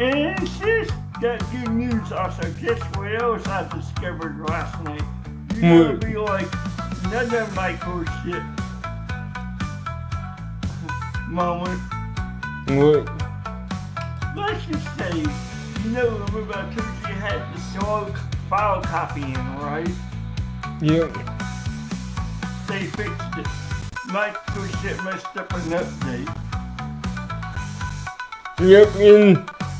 And it's just got good news also. Guess what else I discovered last night? You're gonna be like another microchip moment. What? Let's just say, remember I told you had the slow file copying, right? Yep. They fixed it. Microchip messed up an update. Yep,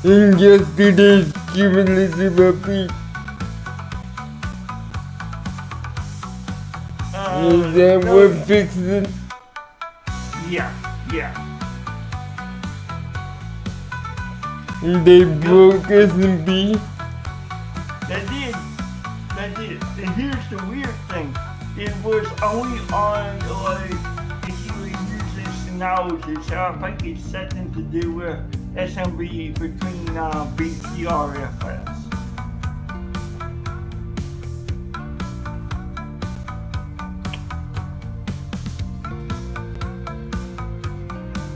in yesterday's cumulative update. Is that what fixed it? Yeah. They broke S&P. They did. And here's the weird thing. It was only on, if you were using Synology, so I think it's something to do with SMB between BTRFS.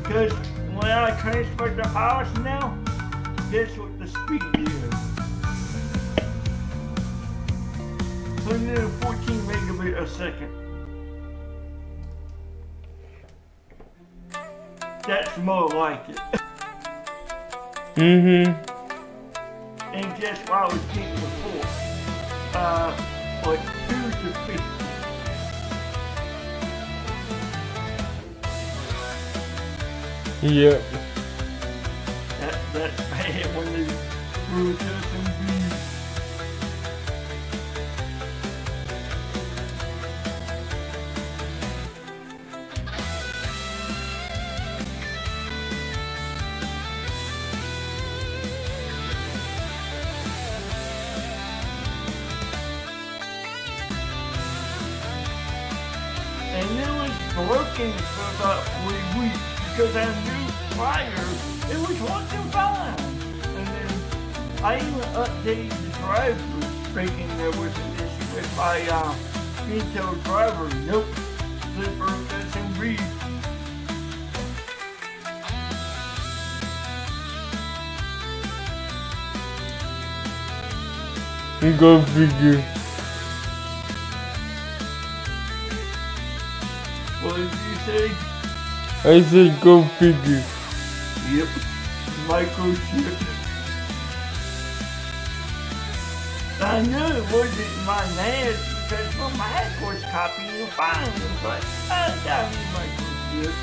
Because when I transfer the files now, guess what the speed is? 114 megabit a second. That's more like it. Mm-hmm. And guess what I was getting before? 2 to 50. Yep. That's bad when they screw SMB. And it was broken for about 3 weeks because I knew prior it was working fine. And then I even updated the drivers thinking there was an issue with my Intel driver. Nope, they broke SMB. Go figure. What did you say? I said go figure. Yep, microchip. I knew it wasn't my NAS because my Mac was copying fine, but I got a microchip.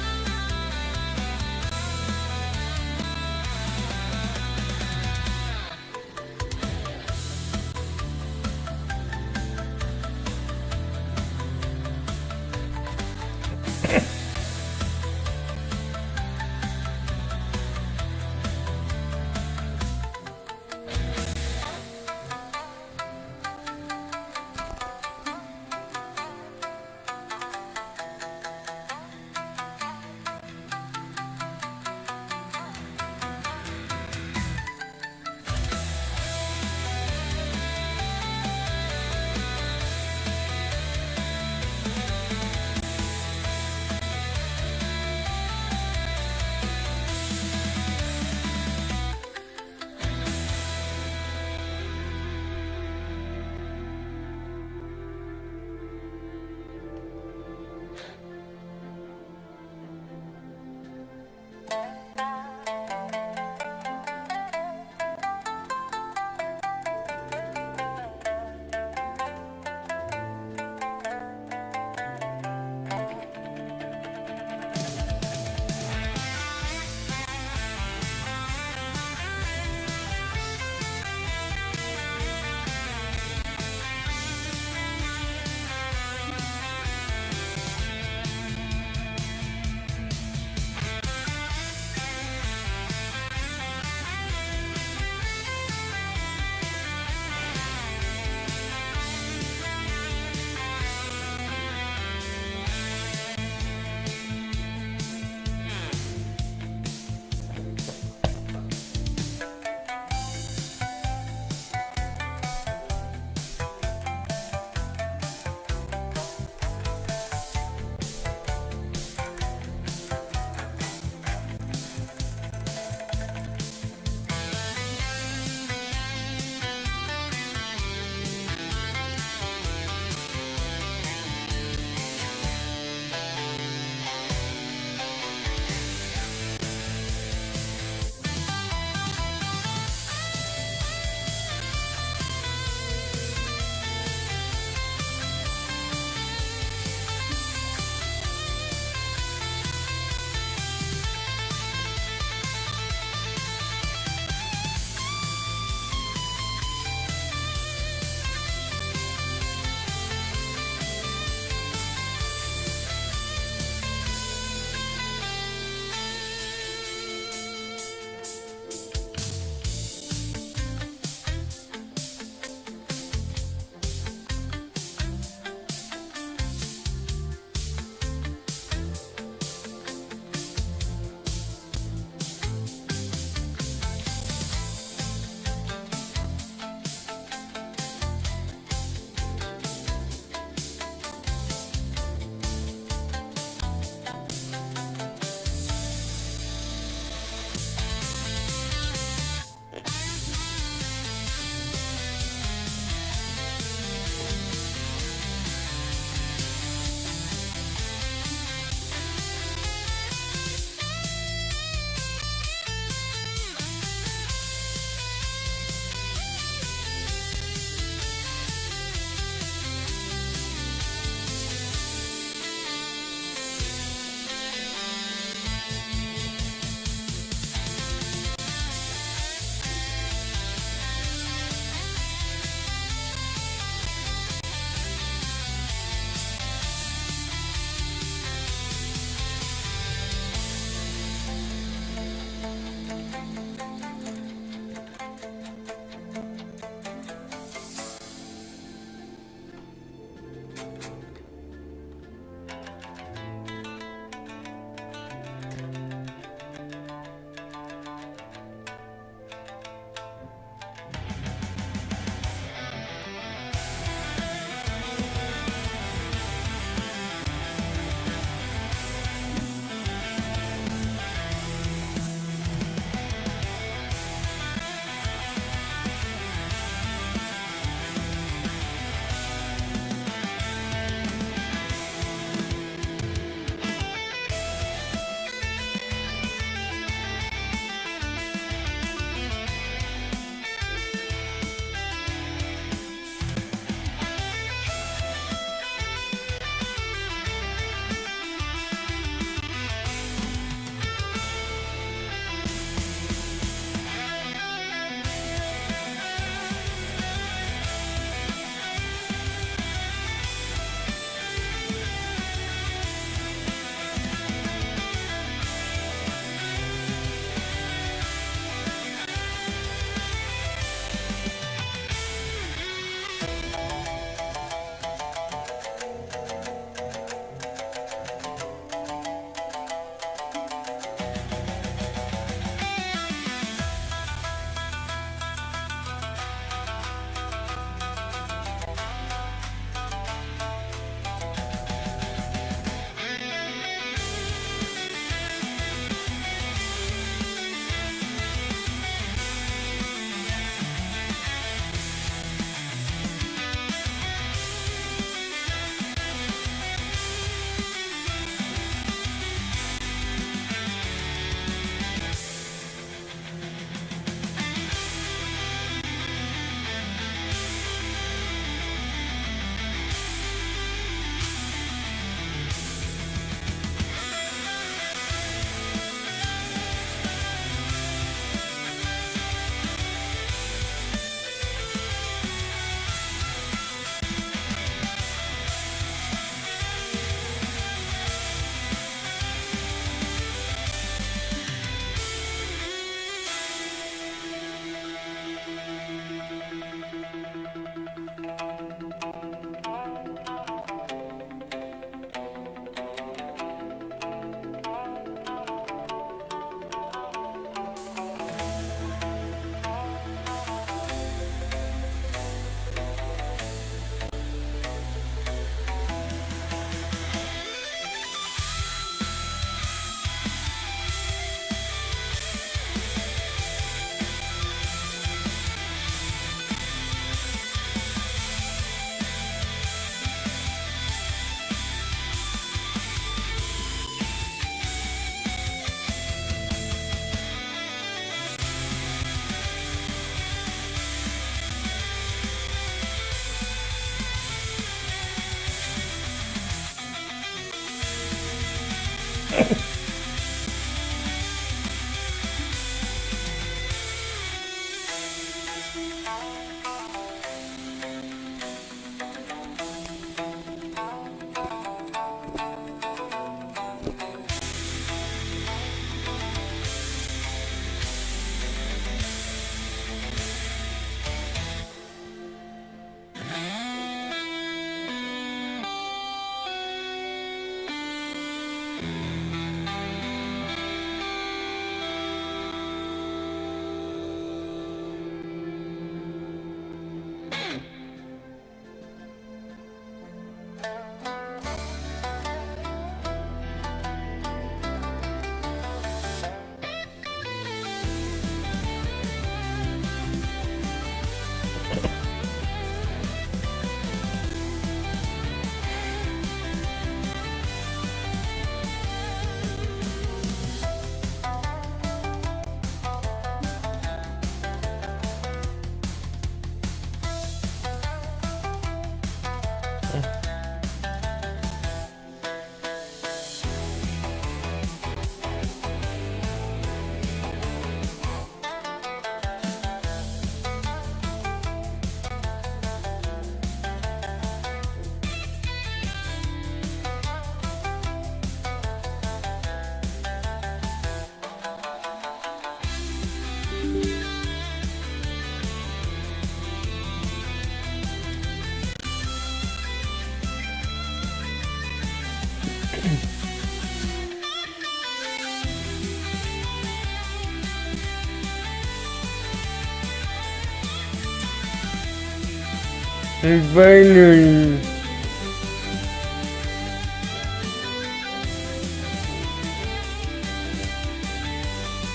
And finally,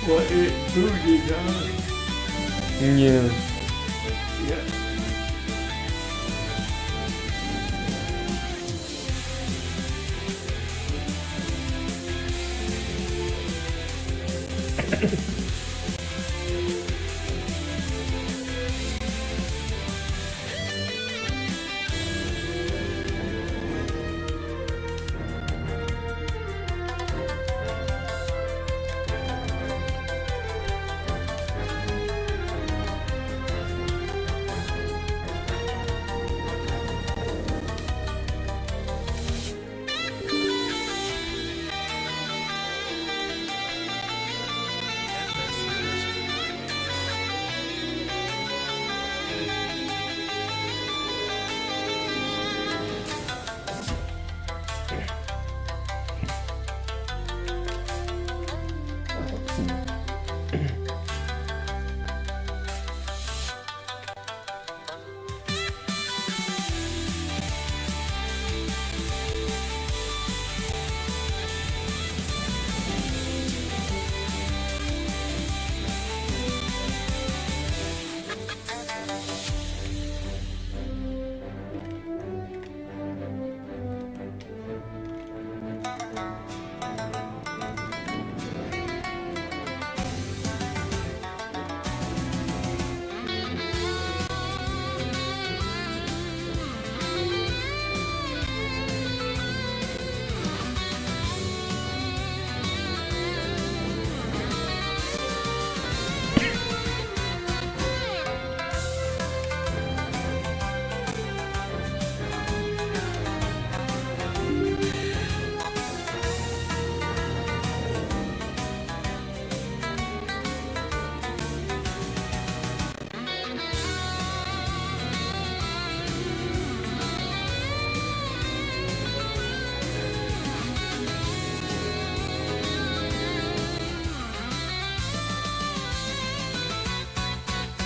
What it booted, huh? yeah. Yeah.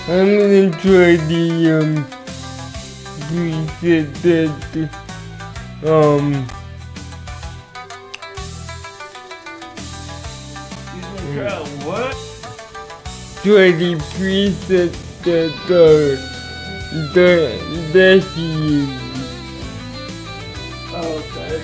I'm gonna try the preset that You gonna try what? try the preset that she used. Okay.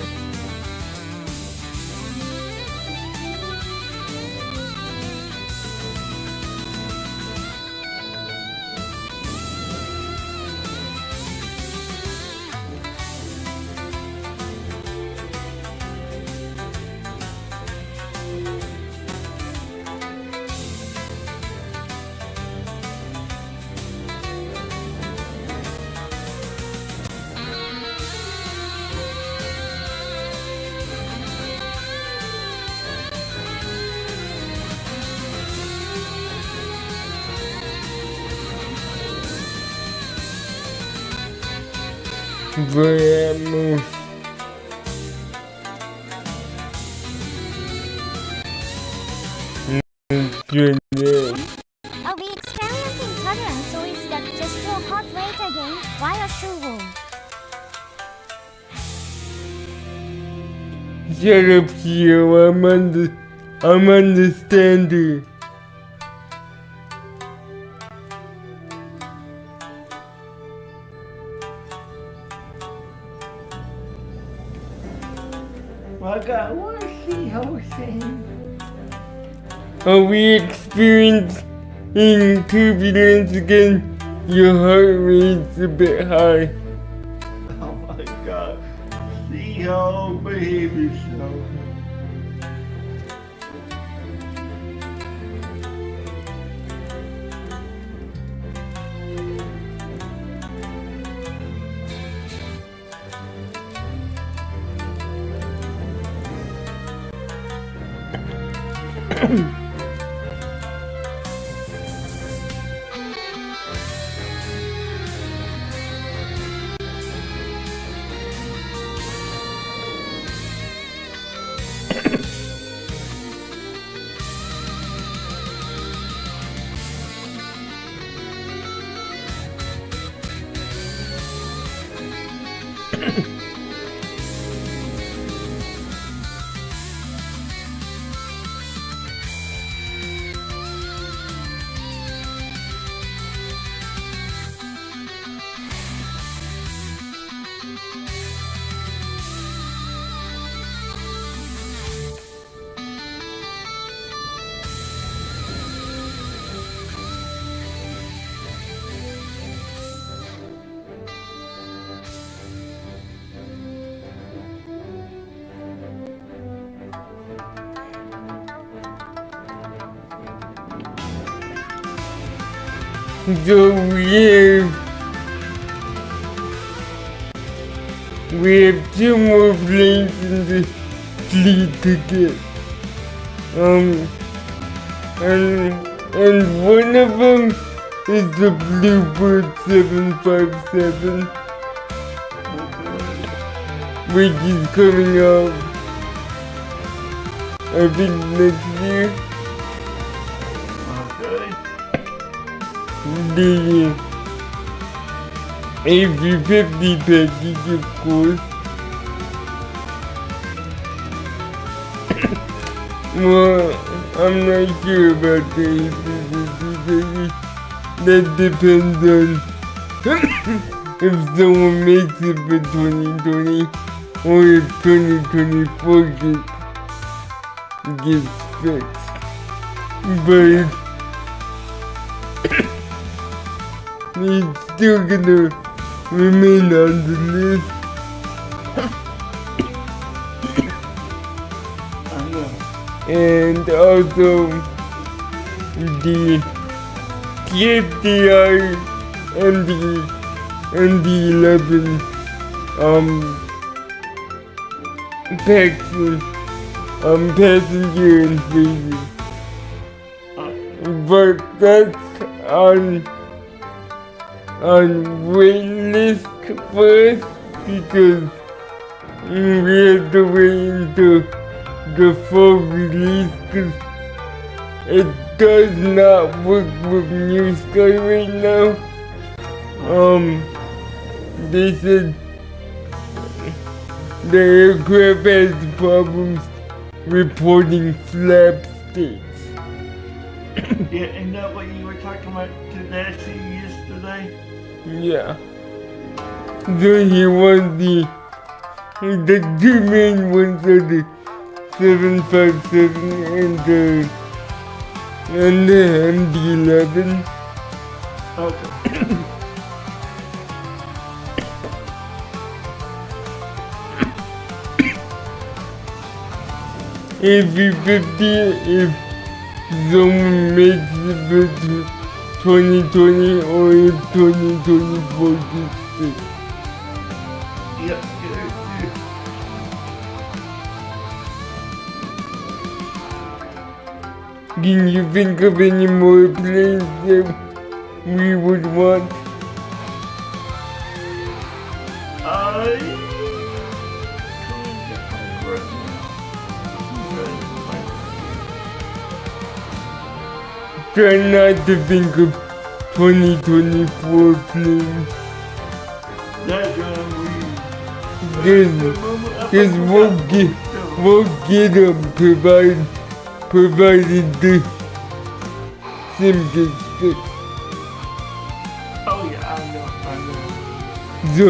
for at most. Today. Are we experiencing tolerance or is that just your heart rate again? Why are you home? Shut up, Kyo. I'm understanding. Like I want to see how it's saying. Are we experiencing turbulence again? Your heart rate's a bit high. Oh my god. See how behave yourself. So we have two more planes in the fleet to get. And one of them is the Bluebird 757, which is coming out, I think, next year. Okay. The A350 package, of course. Well, I'm not sure about the A350 package. That depends on if someone makes it for 2020 or if 2024 gets fixed. But it's still gonna remain on the list. I know. And also the TFDI and the 11 passenger and freighter. But that's on wait list first because we have to wait until the full release because it does not work with Newsky right now. They said the aircraft has problems reporting flap states. Yeah, and that what you were talking about to Nancy yesterday? Yeah. So he wants the two main ones are the 757 and the MD-11. Okay. A350 if someone makes it for 2020 or if 2024 gets fixed. Yep. Can you think of any more planes that we would want? Try not to think of 2024 plans. That's gonna Cause we'll get them provided the sim gets fixed. Oh yeah, I know. So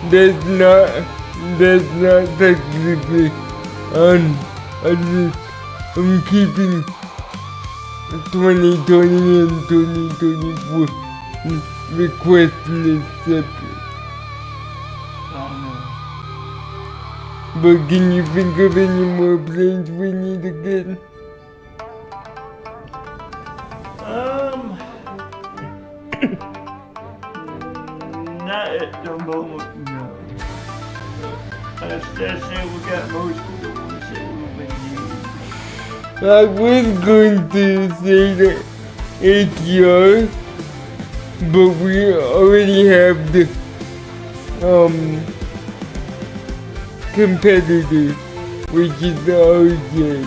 that's not technically on. I'm keeping 2020 and 2024 request list separate. But can you think of any more planes we need to get? Not at the moment, no. I say we got most of the ones that we've been using. I was going to say that ATR, but we already have the competitor, which is the RJ.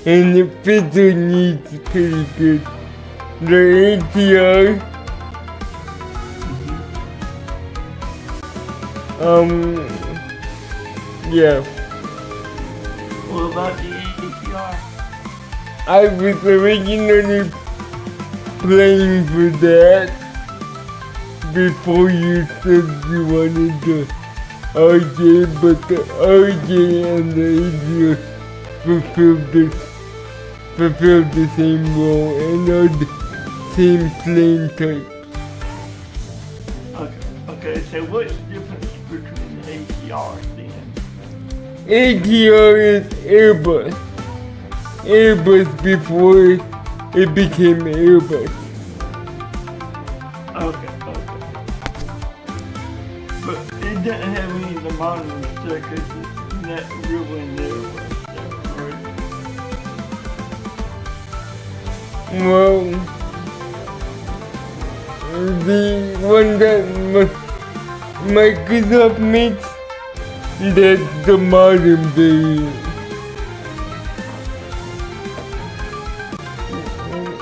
And the filter needs pretty good. The ATR, yeah. What about the ATR? I was originally playing for that before you said you wanted the RJ, but the RJ and the ATR fulfill the same role and are the same plane type. Okay, so what's the difference between the ATRs then? ATR is Airbus. Airbus before it became Airbus. Okay. But it doesn't have any of the modern stuff because it's not really in there. Well, the one that Microsoft makes, that's the modern variant.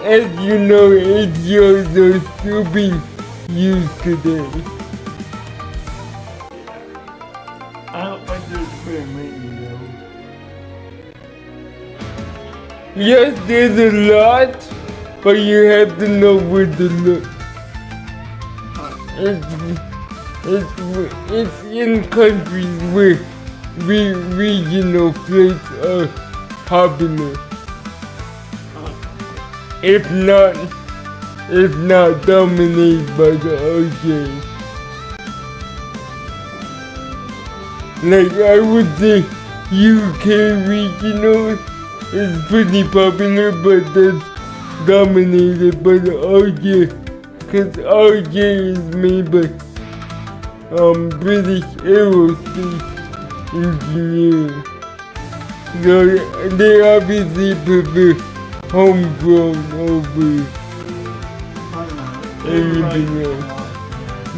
As you know, ATRs are still being used today. I don't think there's very many though. Yes, there's a lot, but you have to know where to look. It's in countries where regional flights are popular. If not dominated by the RJ. Like I would say UK regional is pretty popular, but that's dominated by the RJ, cause RJ is made by British aerospace engineers. So they obviously prefer homegrown over anything else.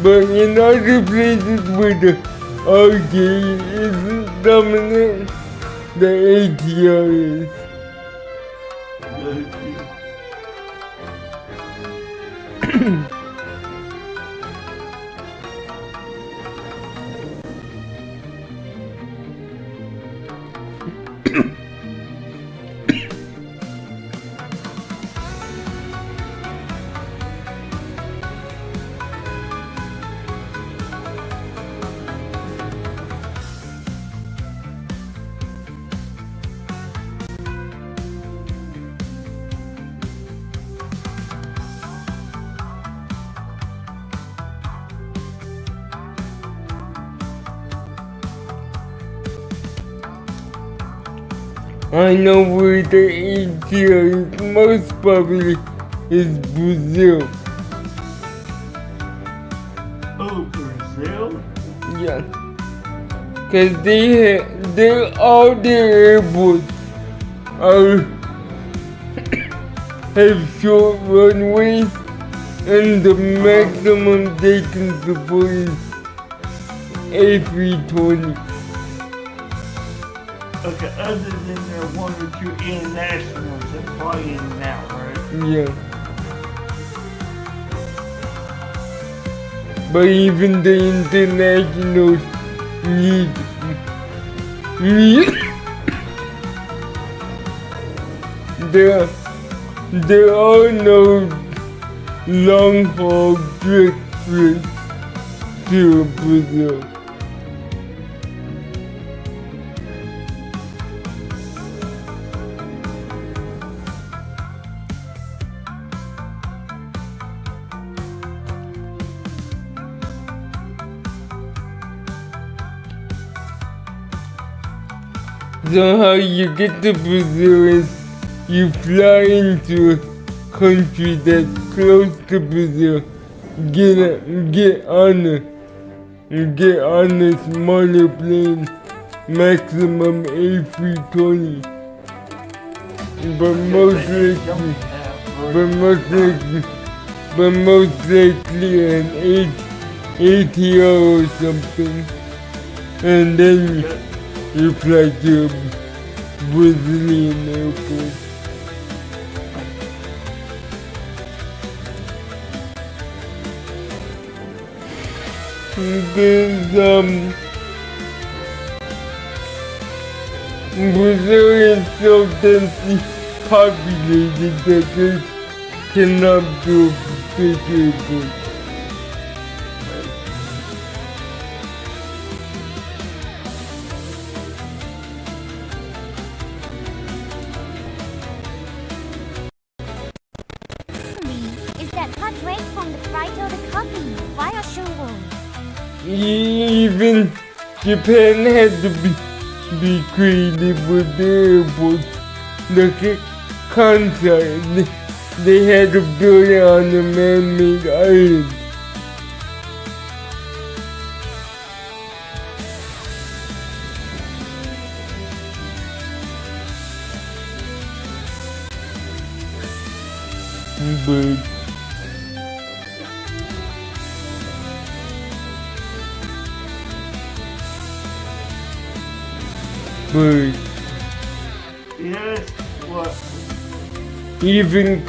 But in other places where the RJ isn't dominant, the ATR is. I know where the ATR is most probably is Brazil. Oh, Brazil? Yeah. Cause all their airports are have short runways, and the maximum they can support is A320. Okay, other than their one or two internationals that fly in and out, right? Yeah. But even the internationals need there are no long haul direct flights to Brazil. So how you get to Brazil is you fly into a country that's close to Brazil, get on a smaller plane, maximum A320. But most likely an ATR or something, and then you fly to Brazilian airport. Brazil is so densely populated that there cannot be a big airport. Is that hot drink from the fried or the coffee? Why are sugar? Even Japan had to be creative with their airports. Look at Kansai. They had to build it on a man-made island. But Yes, what? even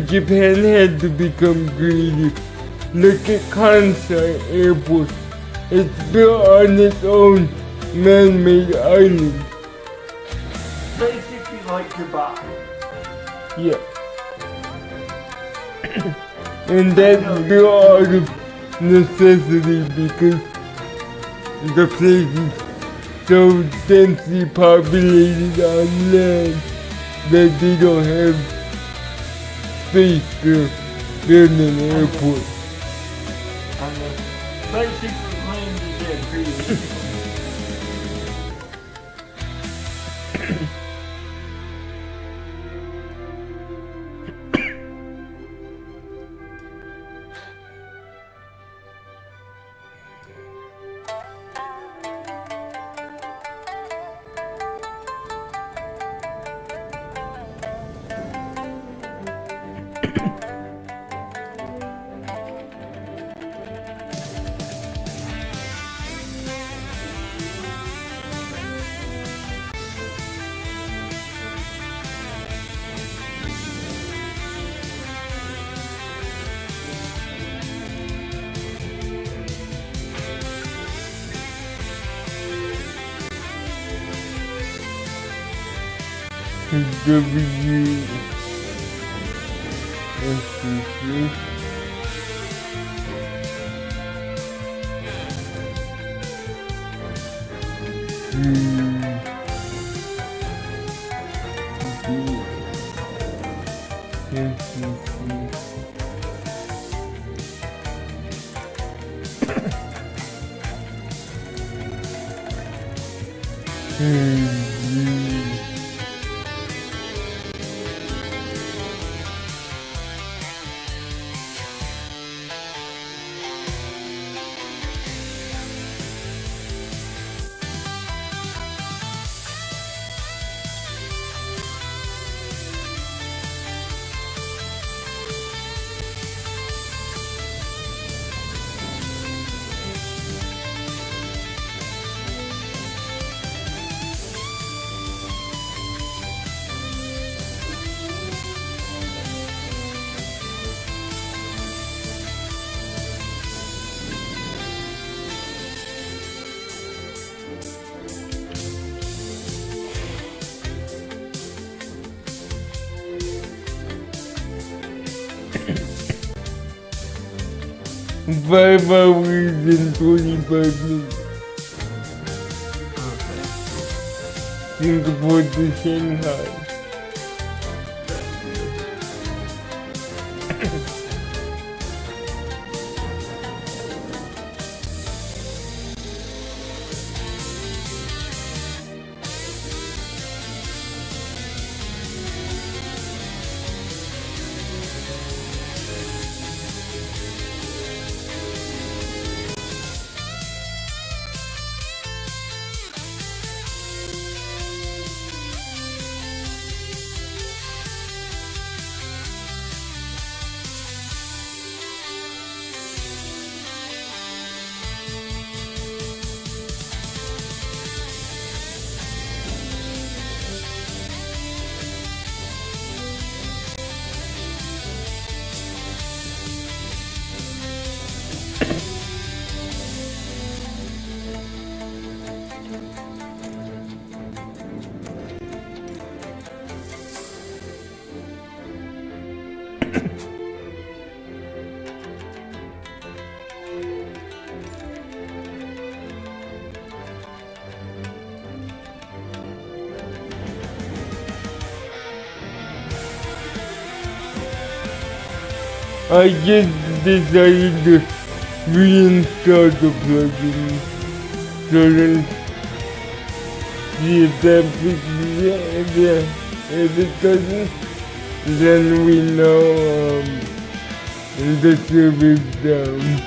Japan had to become creative. Look at Kansai Airport. It's built on its own man-made island. Basically like Dubai. Yeah. And that's built out of necessity because the place is so densely populated on land that they don't have space to build an airport. Basically landed there pretty W. 5 hours and 25 minutes. Okay. Singapore to Shanghai. I just decided to reinstall the plugin so then see if that fixes it. If it doesn't, then we know the server's down.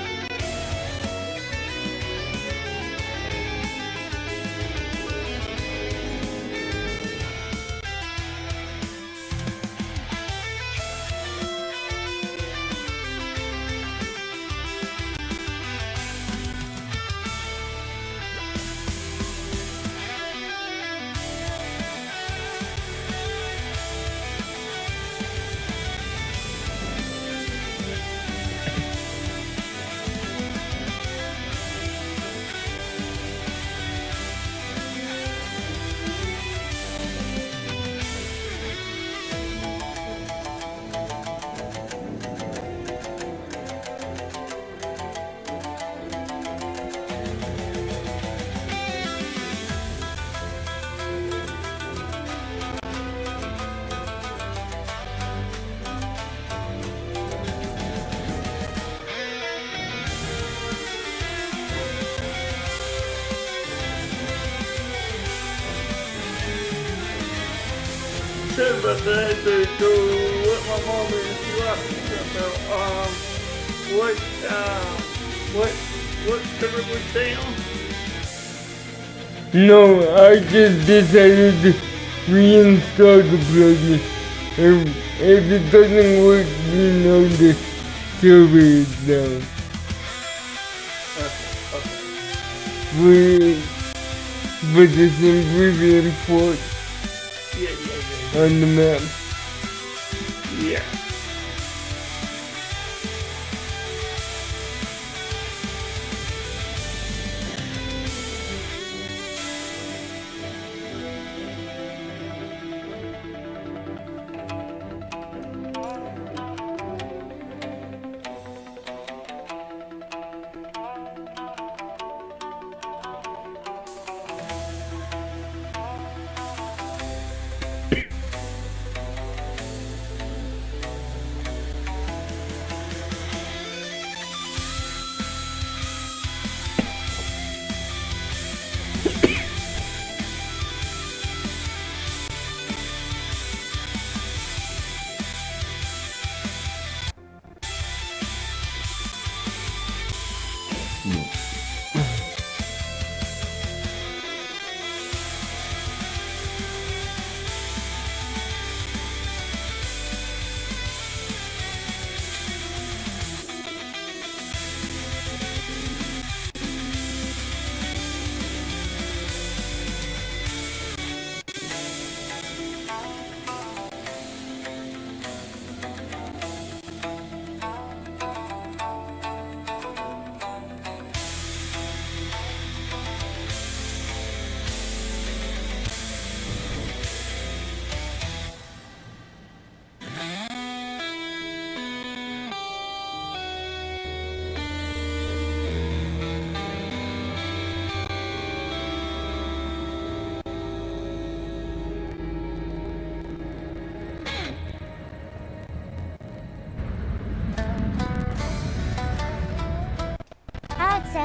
Sorry about that. I had to go let my mom in a few hours about what server was down? No, I just decided to reinstall the plugin. If it doesn't work, you know the server is down. Okay. But the Symbian port Yeah. on the map. Yeah.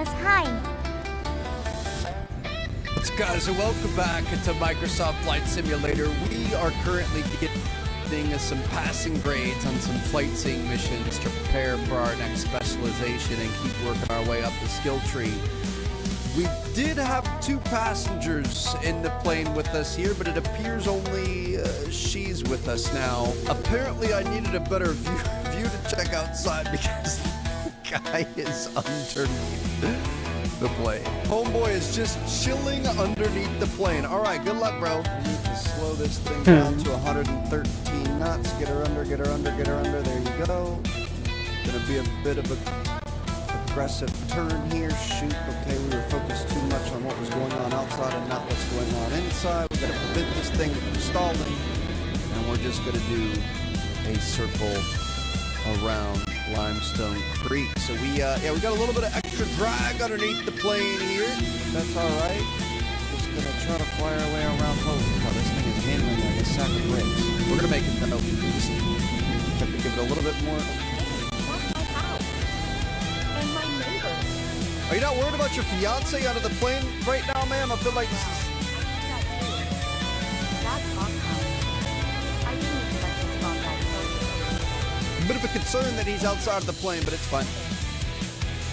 says hi. What's up, guys, and welcome back to Microsoft Flight Simulator. We are currently getting some passing grades on some flight sim missions to prepare for our next specialization and keep working our way up the skill tree. We did have 2 passengers in the plane with us here, but it appears only she's with us now. Apparently, I needed a better view to check outside because the guy is underneath the plane. Homeboy is just chilling underneath the plane. All right, good luck, bro. We need to slow this thing down to 113 knots. Get her under, get her under, get her under. There you go. Gonna be a bit of a aggressive turn here. Shoot, okay, we were focused too much on what was going on outside and not what's going on inside. We gotta prevent this thing from stalling, and we're just gonna do a circle around Limestone Creek. So we got a little bit of extra drag underneath the plane here. That's all right. Just gonna try to fly our way around. Holy cow, this thing is handling like a sack of bricks. We're gonna make it though. We just have to give it a little bit more. Are you not worried about your fiance out of the plane right now, ma'am? I feel like this is... A bit of a concern that he's outside of the plane, but it's fine.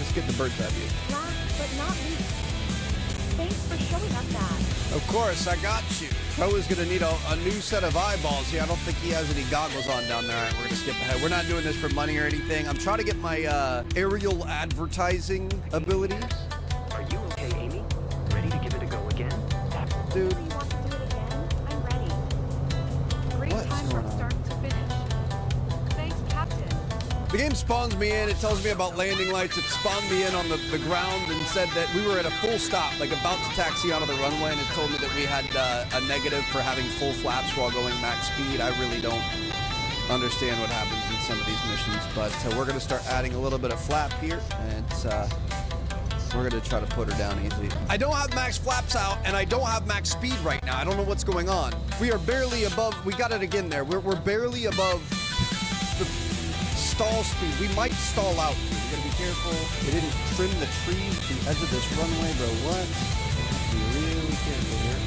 Let's get the bird's eye view. Last but not least, thanks for showing us that. Of course, I got you. Bo is going to need a new set of eyeballs here. I don't think he has any goggles on down there. All right, we're going to skip ahead. We're not doing this for money or anything. I'm trying to get my aerial advertising abilities. Are you okay, Amy? Ready to give it a go again? Dude. Do you want to do it again? I'm ready. Great What's time going from on? start to finish. Thanks, Captain. The game spawns me in. It tells me about landing lights. It spawned me in on the ground and said that we were at a full stop, like about to taxi onto the runway, and it told me that we had a negative for having full flaps while going max speed. I really don't understand what happens in some of these missions, but we're going to start adding a little bit of flap here, and we're going to try to put her down easy. I don't have max flaps out, and I don't have max speed right now. I don't know what's going on. We are barely above. We got it again there. We're barely above the stall speed. We might stall out. We gotta be careful. They didn't trim the trees at the edge of this runway, bro. What? Be really careful here.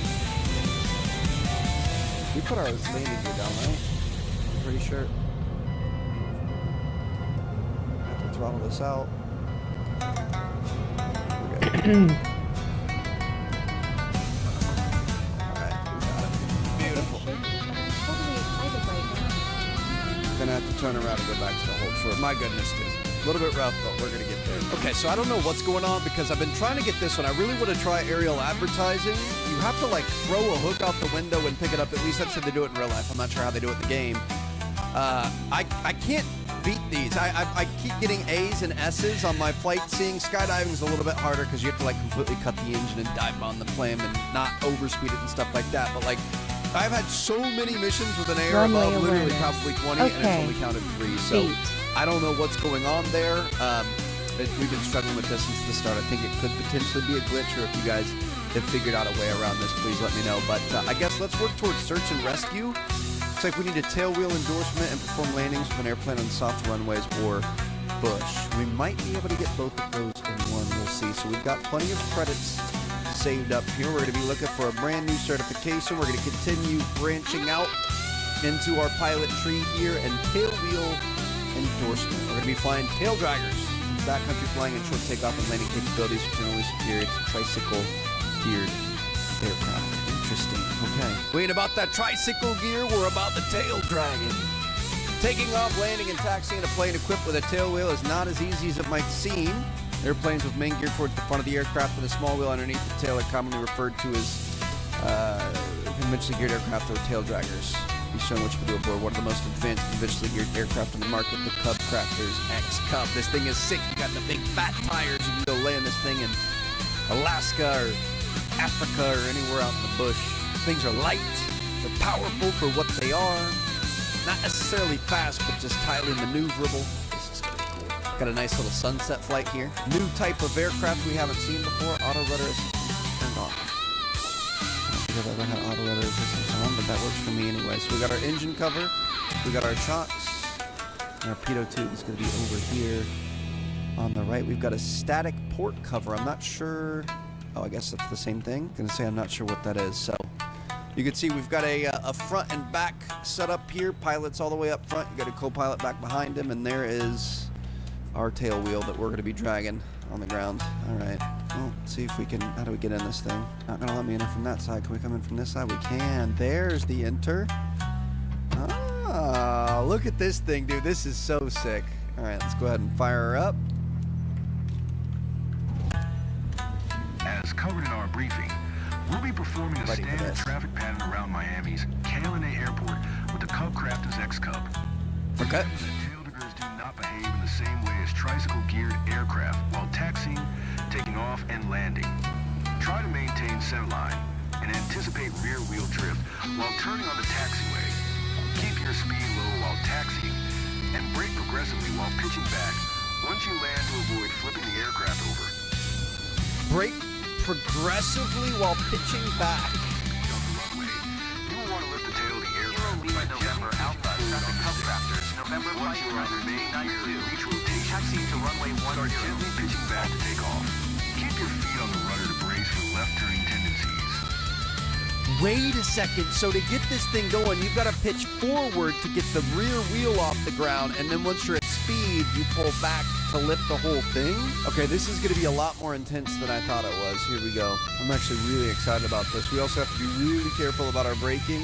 We put our landing gear down, right? I'm pretty sure. Have to throttle this out. Alright, we got it. Beautiful. I'm totally excited right now. Gonna have to turn around and go back to the hold short. My goodness, dude. A little bit rough, but we're gonna get there. Okay, so I don't know what's going on because I've been trying to get this one. I really want to try aerial advertising. You have to like throw a hook out the window and pick it up. At least that's how they do it in real life. I'm not sure how they do it in the game. I can't beat these. I keep getting A's and S's on my flight seeing. Skydiving's a little bit harder because you have to like completely cut the engine and dive on the plane and not overspeed it and stuff like that. But like, I've had so many missions with an AR Runway above literally awareness. probably 20 and it's Okay. only counted 3. So Feet. I don't know what's going on there. We've been struggling with this since the start. I think it could potentially be a glitch, or if you guys have figured out a way around this, please let me know. But I guess let's work towards search and rescue. Looks like we need a tail wheel endorsement and perform landings with an airplane on soft runways or bush. We might be able to get both of those in one. We'll see. So we've got plenty of credits saved up here. We're going to be looking for a brand new certification. We're going to continue branching out into our pilot tree here, and tail wheel endorsement. We're going to be flying tail draggers. Backcountry flying and short takeoff and landing capabilities are generally superior to tricycle geared aircraft. Interesting. Okay. We ain't about that tricycle gear. We're about the tail dragging. Taking off, landing, and taxiing a plane equipped with a tail wheel is not as easy as it might seem. Airplanes with main gear towards the front of the aircraft and a small wheel underneath the tail are commonly referred to as conventionally geared aircraft or tail draggers. He's showing what you can do aboard one of the most advanced conventionally geared aircraft on the market, the Cub Crafters X Cub. This thing is sick. You got the big fat tires. You can go land this thing in Alaska or Africa or anywhere out in the bush. Things are light. They're powerful for what they are. Not necessarily fast, but just highly maneuverable. This is pretty cool. Got a nice little sunset flight here. New type of aircraft we haven't seen before. Auto rudder assistance turned off. I don't think I've ever had auto rudder assistance on, but that works for me anyway. So we got our engine cover. We got our chocks. And our pitot tube is going to be over here. On the right, we've got a static port cover. I'm not sure. Oh, I guess that's the same thing. Gonna say I'm not sure what that is. So you can see we've got a front and back setup here. Pilot's all the way up front. You got a co-pilot back behind him, and there is our tail wheel that we're gonna be dragging on the ground. All right. Well, let's see if we can. How do we get in this thing? Not gonna let me in from that side. Can we come in from this side? We can. There's the enter. Ah, look at this thing, dude. This is so sick. All right, let's go ahead and fire her up. As covered in our briefing, we'll be performing a Ready for standard this. traffic pattern around Miami's KLNA Airport with the Cub craft as X-Cub. Okay. Remember that tail diggers do not behave in the same way as tricycle-geared aircraft while taxiing, taking off, and landing. Try to maintain centerline and anticipate rear wheel drift while turning on the taxiway. Keep your speed low while taxiing and brake progressively while pitching back once you land to avoid flipping the aircraft over. Brake progressively while pitching back. On the runway, you will want to lift the tail of the aircraft Lima by November gently Alpha pitching Traffic forward on Cub the Crafters, stick. November Once you are 5 remain near 92. reach rotation, Taxiing to runway start 10. gently pitching back to take off. Keep your feet on the rudder to brace for left turning tendencies. Wait a second. So to get this thing going, you've got to pitch forward to get the rear wheel off the ground, and then once you're at speed, you pull back to lift the whole thing. Okay, this is going to be a lot more intense than I thought it was. Here we go. I'm actually really excited about this. We also have to be really careful about our braking.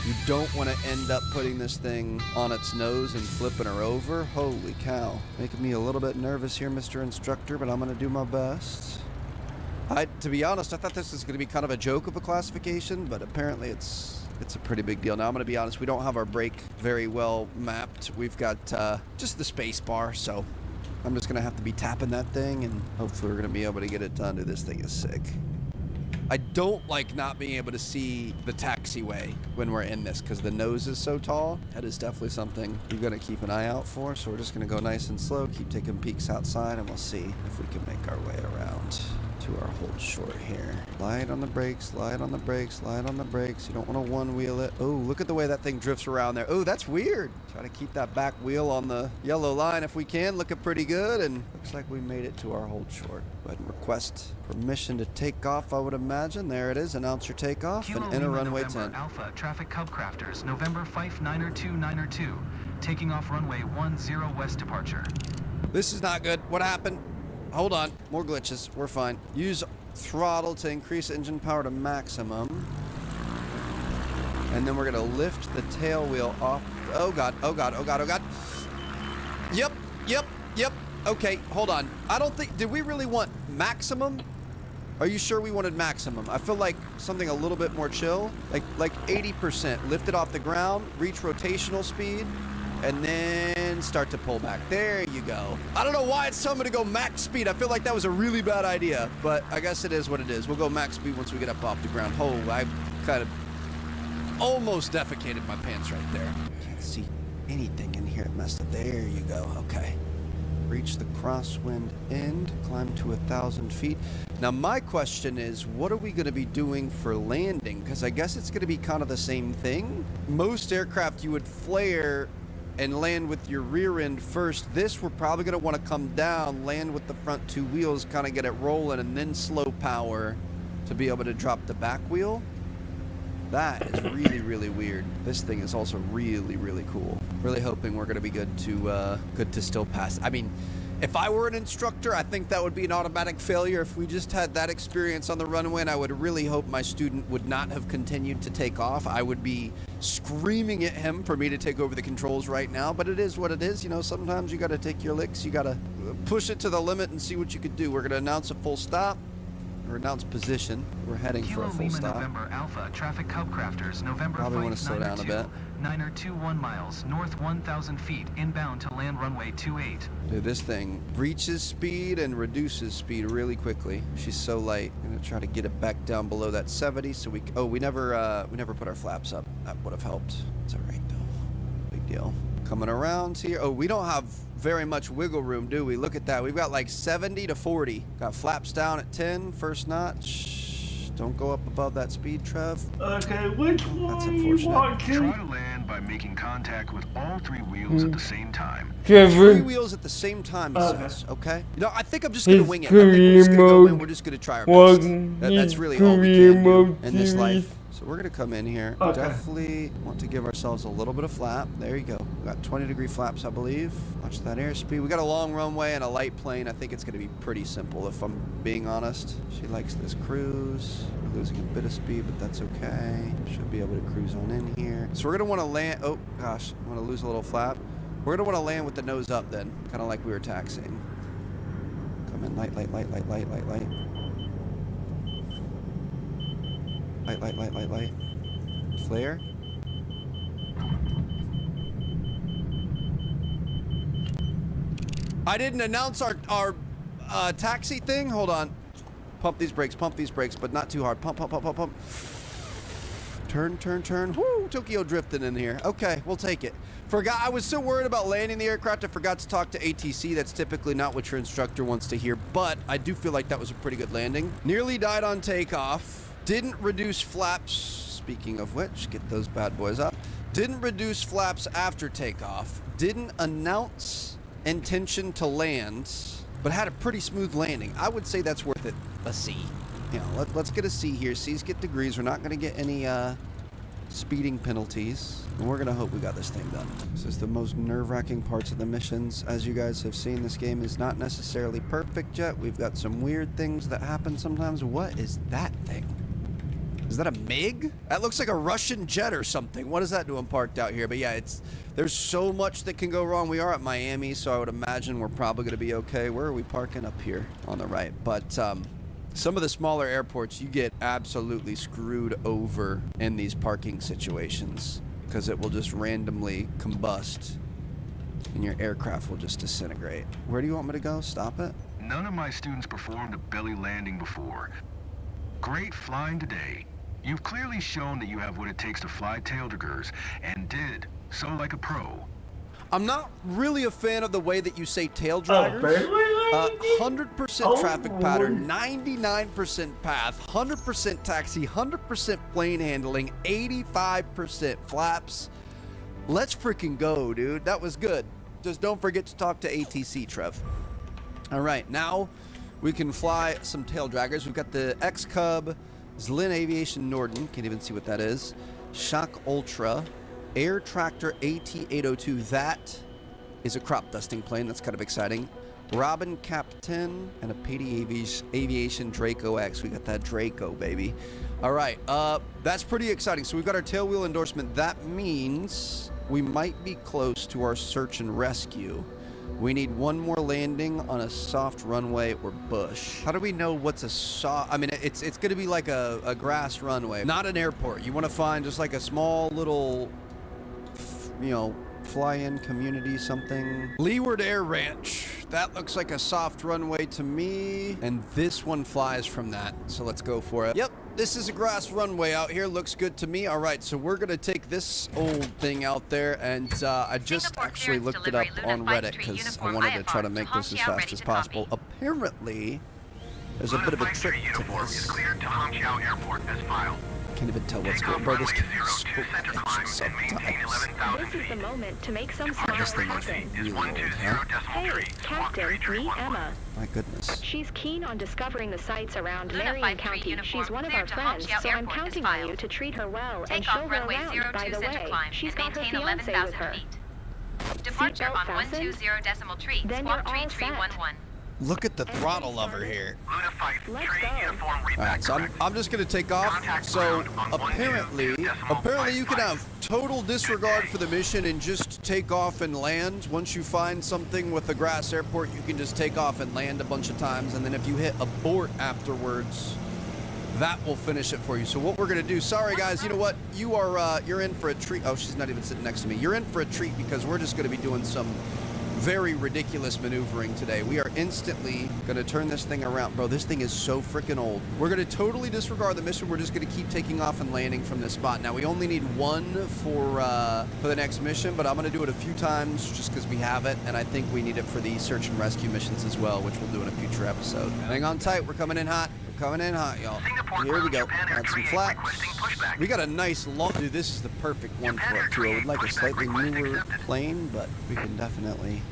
You don't want to end up putting this thing on its nose and flipping her over. Holy cow. Making me a little bit nervous here, Mr. Instructor, but I'm going to do my best. To be honest, I thought this was going to be kind of a joke of a classification, but apparently it's a pretty big deal. Now, I'm going to be honest, we don't have our brake very well mapped. We've got just the space bar, so I'm just going to have to be tapping that thing, and hopefully we're going to be able to get it done. Dude, this thing is sick. I don't like not being able to see the taxiway when we're in this because the nose is so tall. That is definitely something you're going to keep an eye out for. So we're just going to go nice and slow, keep taking peeks outside, and we'll see if we can make our way around to our hold short here. Light on the brakes, light on the brakes, light on the brakes. You don't want to one wheel it. Oh, look at the way that thing drifts around there. Oh, that's weird. Try to keep that back wheel on the yellow line if we can. Looking pretty good, and looks like we made it to our hold short. Go ahead and request permission to take off, I would imagine. There it is. Announce your takeoff and enter runway 10. Alpha Traffic Cub Crafters, November 59292, taking off runway 10 west departure. This is not good. What happened? Hold on. More glitches. We're fine. Use throttle to increase engine power to maximum. And then we're going to lift the tail wheel off. Oh, God. Oh, God. Oh, God. Oh, God. Yep. Yep. Yep. Okay. Hold on. I don't think... Did we really want maximum? Are you sure we wanted maximum? I feel like something a little bit more chill. Like 80%. Lift it off the ground. Reach rotational speed. And then start to pull back. There you go. I don't know why it's telling me to go max speed. I feel like that was a really bad idea, but I guess it is what it is. We'll go max speed once we get up off the ground. Oh, I kind of almost defecated my pants right there. Can't see anything in here. It messed up. There you go. Okay. Reach the crosswind end. Climb to 1,000 feet. Now, my question is, what are we going to be doing for landing? Because I guess it's going to be kind of the same thing. Most aircraft, you would flare and land with your rear end first. This, we're probably going to want to come down, land with the front two wheels, kind of get it rolling, and then slow power to be able to drop the back wheel. That is really, really weird. This thing is also really, really cool. Really hoping we're going to be good to still pass. I mean, if I were an instructor, I think that would be an automatic failure. If we just had that experience on the runway, and I would really hope my student would not have continued to take off. I would be screaming at him for me to take over the controls right now, but it is what it is. You know, sometimes you got to take your licks. You got to push it to the limit and see what you could do. We're going to announce a full stop. Or announce position. We're heading for a full Lima stop. November Alpha Traffic Cub Crafters, November Probably want to slow down a bit. 921 miles, north 1,000 feet, inbound to land runway 28. Dude, this thing reaches speed and reduces speed really quickly. She's so light. I'm gonna try to get it back down below that 70. So we never put our flaps up. That would have helped. It's all right though. Big deal. Coming around here. Oh, we don't have very much wiggle room, do we? Look at that. We've got like 70 to 40. Got flaps down at 10, first notch. Just don't go up above that speed, Trev. Okay, which one That's are you unfortunate. watching? Try to land by making contact with all 3 wheels at the same time. 3 Trevor, wheels at the same time, he Okay. says. Okay. You know, I think I'm just gonna His wing it. I think we're just gonna go in. career We're just gonna try our was best. That's his really all we career can do mode in this series. life. So we're gonna come in here. Okay. Definitely want to give ourselves a little bit of flap. There you go. We got 20-degree flaps, I believe. Watch that airspeed. We got a long runway and a light plane. I think it's gonna be pretty simple, if I'm being honest. She likes this cruise. We're losing a bit of speed, but that's okay. Should be able to cruise on in here. So we're gonna want to land. Oh gosh, I'm gonna lose a little flap. We're gonna want to land with the nose up then, kind of like we were taxiing. Come in, light, light, light, light, light, light, light. Light, light, light, light, light. Flare. I didn't announce our taxi thing. Hold on. Pump these brakes, but not too hard. Pump, pump, pump, pump, pump. Turn, turn, turn. Woo, Tokyo drifting in here. Okay, we'll take it. Forgot, I was so worried about landing the aircraft, I forgot to talk to ATC. That's typically not what your instructor wants to hear, but I do feel like that was a pretty good landing. Nearly died on takeoff. Didn't reduce flaps. Speaking of which, get those bad boys up. Didn't reduce flaps after takeoff. Didn't announce intention to land, but had a pretty smooth landing. I would say that's worth it. A C. You know, let's get a C here. C's get degrees. We're not going to get any speeding penalties. And we're going to hope we got this thing done. This is the most nerve-wracking parts of the missions. As you guys have seen, this game is not necessarily perfect yet. We've got some weird things that happen sometimes. What is that thing? Is that a MiG? That looks like a Russian jet or something. What is that doing parked out here? But yeah, there's so much that can go wrong. We are at Miami, so I would imagine we're probably going to be okay. Where are we parking? Up here on the right. But some of the smaller airports, you get absolutely screwed over in these parking situations because it will just randomly combust and your aircraft will just disintegrate. Where do you want me to go? Stop it? None of my students performed a belly landing before. Great flying today. You've clearly shown that you have what it takes to fly tail draggers, and did so like a pro. I'm not really a fan of the way that you say tail draggers. 100% traffic pattern, 99% path, 100% taxi, 100% plane handling, 85% flaps. Let's freaking go, dude. That was good. Just don't forget to talk to ATC, Trev. All right, now we can fly some tail draggers. We've got the X-Cub, Zlin Aviation Norden, can't even see what that is, Shock Ultra, Air Tractor AT-802, that is a crop dusting plane, that's kind of exciting. Robin Captain, and a PD Aviation Draco X. We got that Draco, baby. All right, that's pretty exciting. So we've got our tail wheel endorsement. That means we might be close to our search and rescue. We need one more landing on a soft runway or bush. How do we know what's a soft? I mean, it's going to be like a grass runway, not an airport. You want to find just like a small little, you know, fly-in community something. Leeward Air Ranch. That looks like a soft runway to me. And this one flies from that. So let's go for it. Yep, this is a grass runway out here. Looks good to me. All right, so we're going to take this old thing out there. And I just actually looked it up on Reddit because I wanted to try to make this as fast as possible. Apparently, there's a bit of a trick to this. Can't even tell what's going on. Bro, this game is so glitchy sometimes. This is the moment to make some smart This thing is happen. really old, huh? Hey, Captain, meet Emma. My goodness. She's keen on discovering the sights around Marion County. She's one of our friends, so I'm counting on you to treat her well and show her around. By the way, she's got her fiancé with her. Departure Seatbelt on fastened? 120.3, Then you're squawk tree all set. 311. Look at the throttle of her here. Let's go. Alright, so I'm just gonna take off. So apparently you can have total disregard for the mission and just take off and land. Once you find something with a grass airport, you can just take off and land a bunch of times, and then if you hit abort afterwards, that will finish it for you. So what we're gonna do, sorry guys, you know what? You're in for a treat. Oh, she's not even sitting next to me. You're in for a treat because we're just gonna be doing some very ridiculous maneuvering today. We are instantly going to turn this thing around. Bro, this thing is so freaking old. We're going to totally disregard the mission. We're just going to keep taking off and landing from this spot. Now, we only need one for the next mission, but I'm going to do it a few times just because we have it, and I think we need it for the search and rescue missions as well, which we'll do in a future episode. Hang on tight. We're coming in hot. coming in hot, y'all. Here we go. Add some flaps. We got a nice long. Dude, this is the perfect one for it too. I would like a slightly newer plane, but we can definitely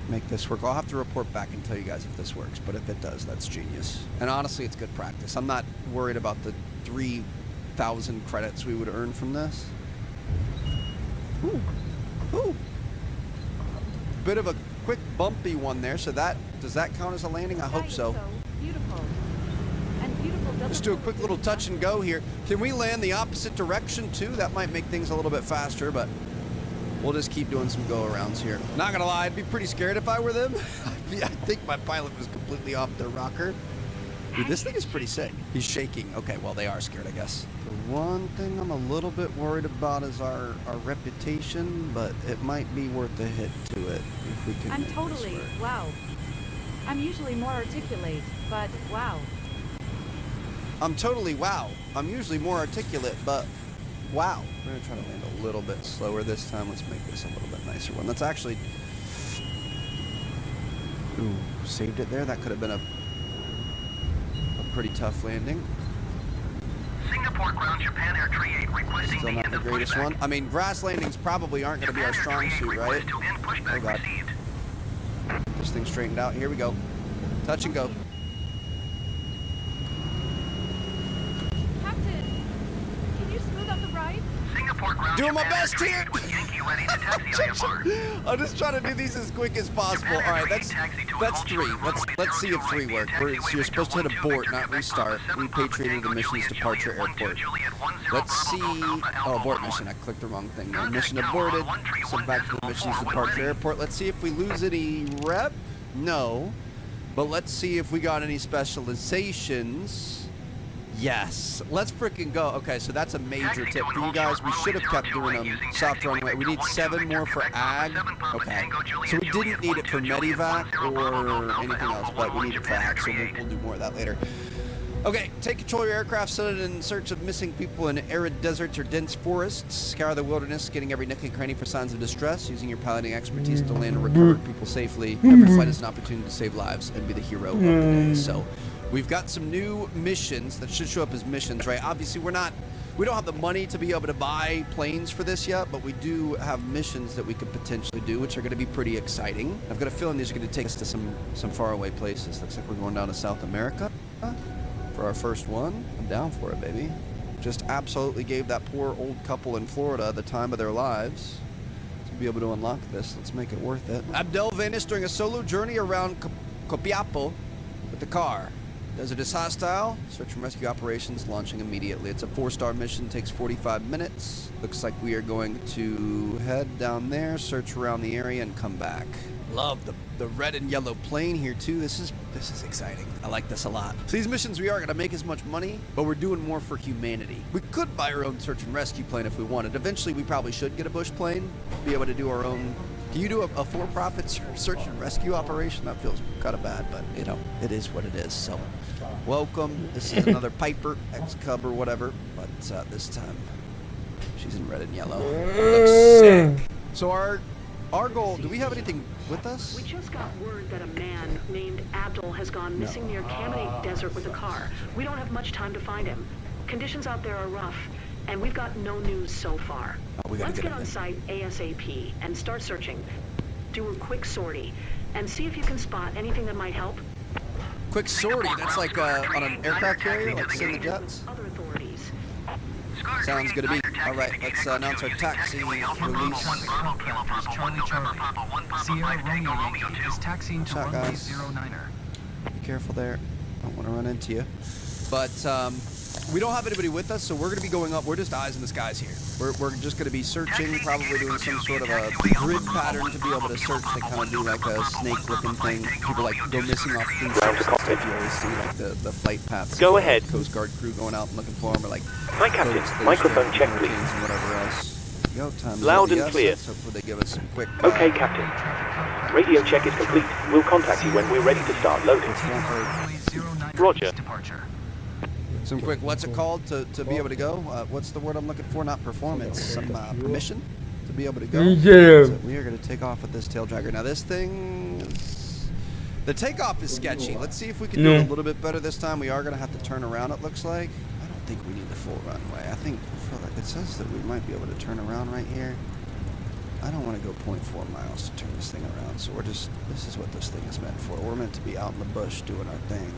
make this work. I'll have to report back and tell you guys if this works, but if it does, that's genius. And honestly, it's good practice. I'm not worried about the 3,000 credits we would earn from this. Ooh. Ooh. Bit of a quick bumpy one there, so that does that count as a landing? I hope so. Beautiful. And beautiful. Let's do a quick little touch and go here. Can we land the opposite direction too? That might make things a little bit faster, but we'll just keep doing some go-arounds here. Not gonna lie, I'd be pretty scared if I were them. I think my pilot was completely off their rocker. Dude, this thing is pretty sick. He's shaking. Okay, well, they are scared, I guess. The one thing I'm a little bit worried about is our reputation, but it might be worth a hit to it if we can. I'm totally, wow. I'm usually more articulate, but wow. I'm totally wow. I'm usually more articulate, but wow. We're gonna try to land a little bit slower this time. Let's make this a little bit nicer one. That's actually, ooh, saved it there. That could have been a pretty tough landing. Singapore ground Japan Air 38 requesting Still not the greatest one. I mean, grass landings probably aren't going to be our strong suit, right? Oh god. This thing straightened out. Here we go. Touch and go. Captain, can you smooth up the ride? Singapore ground Doing my best here. with Yankee ready to taxi on your mark. I'm just trying to do these as quick as possible. All right, that's 3. Let's see if 3 work. So you're supposed to hit abort, not restart. Repatriating the mission's departure airport. Let's see. Oh, abort mission. I clicked the wrong thing. No, mission aborted. So back to the mission's departure airport. Let's see if we lose any rep. No, but let's see if we got any specializations. Yes, let's freaking go. Okay, so that's a major tip for you guys. We should have kept doing them soft runway. We need 7 more for ag. Okay, so we didn't need it for medevac or anything else, but we need it for ag, so we'll do more of that later. Okay, take control of your aircraft, set it in search of missing people in arid deserts or dense forests. Scour the wilderness, getting every nook and cranny for signs of distress, using your piloting expertise to land and recover people safely. Every flight is an opportunity to save lives and be the hero of the day. So we've got some new missions that should show up as missions, right? Obviously, we don't have the money to be able to buy planes for this yet, but we do have missions that we could potentially do, which are going to be pretty exciting. I've got a feeling these are going to take us to some faraway places. Looks like we're going down to South America for our first one. I'm down for it, baby. Just absolutely gave that poor old couple in Florida the time of their lives to be able to unlock this. Let's make it worth it. Abdel vanished during a solo journey around Copiapo with the car. Desert is hostile. Search and rescue operations launching immediately. It's a 4-star mission, takes 45 minutes. Looks like we are going to head down there, search around the area, and come back. Love the red and yellow plane here too. This is exciting. I like this a lot. So these missions, we are going to make as much money, but we're doing more for humanity. We could buy our own search and rescue plane if we wanted. Eventually, we probably should get a bush plane, be able to do our own. Can you do a for-profit search and rescue operation? That feels kind of bad, but you know, it is what it is. So welcome. This is another Piper X-Cub or whatever, but this time she's in red and yellow. Looks sick. So our goal, do we have anything with us? We just got word that a man named Abdul has gone missing near Kaminate Desert with a car. We don't have much time to find him. Conditions out there are rough, and we've got no news so far. Let's get on site ASAP and start searching. Do a quick sortie and see if you can spot anything that might help. Quick sortie? That's like on an aircraft carrier, like in the jets? Other authorities. Sounds good to me. All right, let's announce our taxi release. Charlie Charlie. Sierra Romeo is taxiing to runway 09er. Be careful there. Don't want to run into you. But we don't have anybody with us, so we're going to be going up. We're just eyes in the skies here. We're just going to be searching, probably doing some sort of a grid pattern to be able to search. They kind of do like a snake-looking thing. People like go missing off cruise ships and stuff. You always see like the flight paths. Go ahead. Coast Guard crew going out and looking for them, or like hi, Captain. Microphone check, please. And whatever else. Go, time loud and clear. Hopefully they give us some quick. Okay, Captain. Radio check is complete. We'll contact you when we're ready to start loading. Roger. Some quick, what's it called to be able to go? What's the word I'm looking for? Not performance, some permission to be able to go. Yeah. So we are going to take off with this tail dragger. Now this thing is The takeoff is sketchy. Let's see if we can do it a little bit better this time. We are going to have to turn around, it looks like. I don't think we need the full runway. I feel like it says that we might be able to turn around right here. I don't want to go 0.4 miles to turn this thing around, so this is what this thing is meant for. We're meant to be out in the bush doing our thing.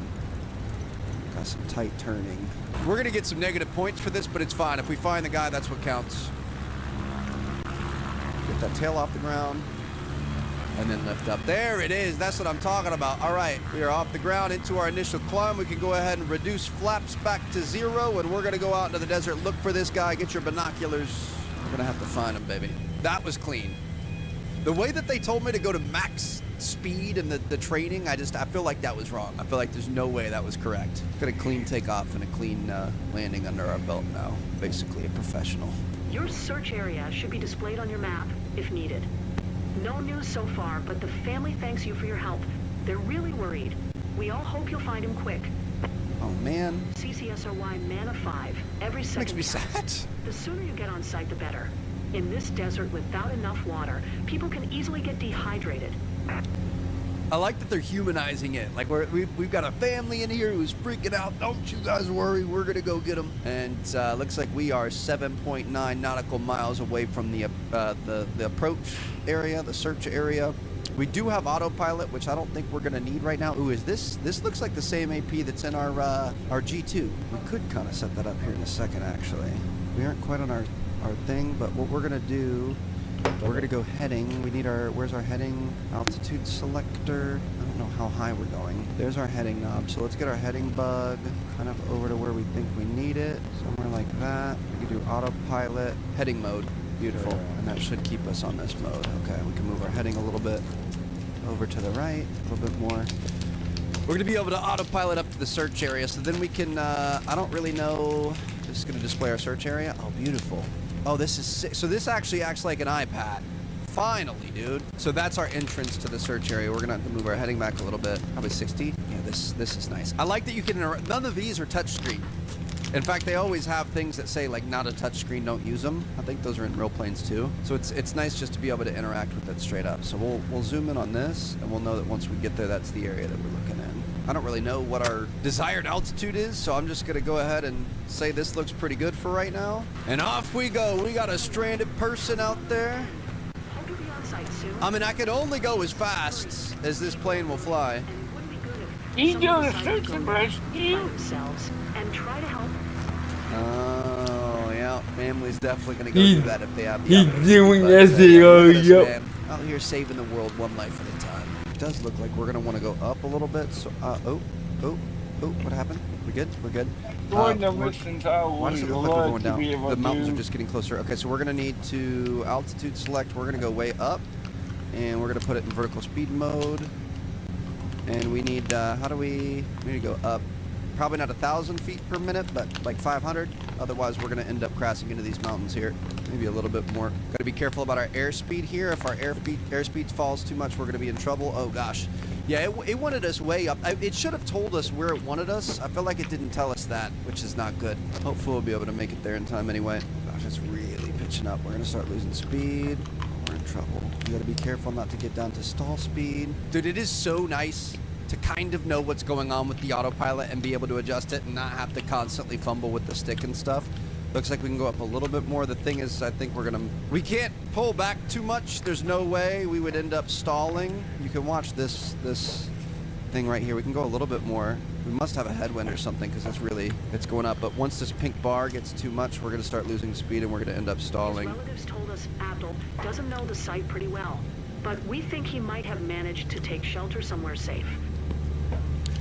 Got some tight turning. We're going to get some negative points for this, but it's fine. If we find the guy, that's what counts. Get that tail off the ground. And then lift up. There it is. That's what I'm talking about. All right, we are off the ground into our initial climb. We can go ahead and reduce flaps back to 0, and we're going to go out into the desert, look for this guy, get your binoculars. We're going to have to find him, baby. That was clean. The way that they told me to go to max speed and the training, I feel like that was wrong. I feel like there's no way that was correct. Got a clean takeoff and a clean landing under our belt now. Basically a professional. Your search area should be displayed on your map if needed. No news so far, but the family thanks you for your help. They're really worried. We all hope you'll find him quick. Oh, man. CCSOY Mana 5. Every second makes me sad. The sooner you get on site, the better. In this desert without enough water, people can easily get dehydrated. I like that they're humanizing it. Like we've got a family in here who's freaking out. Don't you guys worry, we're gonna go get them. And looks like we are 7.9 nautical miles away from the approach area, the search area. We do have autopilot, which I don't think we're gonna need right now. Ooh, is this looks like the same AP that's in our G2. We could kind of set that up here in a second, actually. We aren't quite on our thing, but what we're gonna do, we're gonna go heading. We need where's our heading altitude selector? I don't know how high we're going. There's our heading knob. So let's get our heading bug kind of over to where we think we need it. Somewhere like that. We can do autopilot, heading mode. Beautiful. And that should keep us on this mode. Okay, we can move our heading a little bit over to the right, a little bit more. We're gonna be able to autopilot up to the search area. So then we can, I don't really know. This is gonna display our search area. Oh, beautiful. Oh, this is sick. So this actually acts like an iPad. Finally, dude. So that's our entrance to the search area. We're gonna have to move our heading back a little bit. Probably 60. Yeah, this is nice. I like that you can none of these are touchscreen. In fact, they always have things that say like not a touchscreen, don't use them. I think those are in real planes too. So it's nice just to be able to interact with it straight up. So we'll zoom in on this, and we'll know that once we get there, that's the area that we're looking in. I don't really know what our desired altitude is, so I'm just gonna go ahead and say this looks pretty good for right now. And off we go. We got a stranded person out there. Hope you'll be on site soon. I mean, I can only go as fast as this plane will fly. And it would be good if He's someone doing a decided search to and find rescue. themselves and try to help. Oh, yeah. Family's definitely gonna go do that if they have the He's opportunity. doing But, SEO, look at us, yep. man. Out here saving the world one life at a time. It does look like we're gonna want to go up a little bit. So, oh, what happened? We good? We're good. Why does it look like we're going down? able The mountains to- are just getting closer. Okay, so we're gonna need to altitude select. We're gonna go way up, and we're gonna put it in vertical speed mode. And we need, we need to go up. Probably not 1,000 feet per minute, but like 500. Otherwise, we're gonna end up crashing into these mountains here. Maybe a little bit more. Gotta be careful about our airspeed here. If our airspeed falls too much, we're gonna be in trouble. Oh gosh. Yeah, it wanted us way up. It should have told us where it wanted us. I feel like it didn't tell us that, which is not good. Hopefully we'll be able to make it there in time anyway. Gosh, it's really pitching up. We're gonna start losing speed. We're in trouble. You gotta be careful not to get down to stall speed. Dude, it is so nice to kind of know what's going on with the autopilot and be able to adjust it and not have to constantly fumble with the stick and stuff. Looks like we can go up a little bit more. The thing is, I think we can't pull back too much. There's no way we would end up stalling. You can watch this thing right here. We can go a little bit more. We must have a headwind or something because it's going up. But once this pink bar gets too much, we're going to start losing speed and we're going to end up stalling. His relatives told us Abdul doesn't know the site pretty well, but we think he might have managed to take shelter somewhere safe.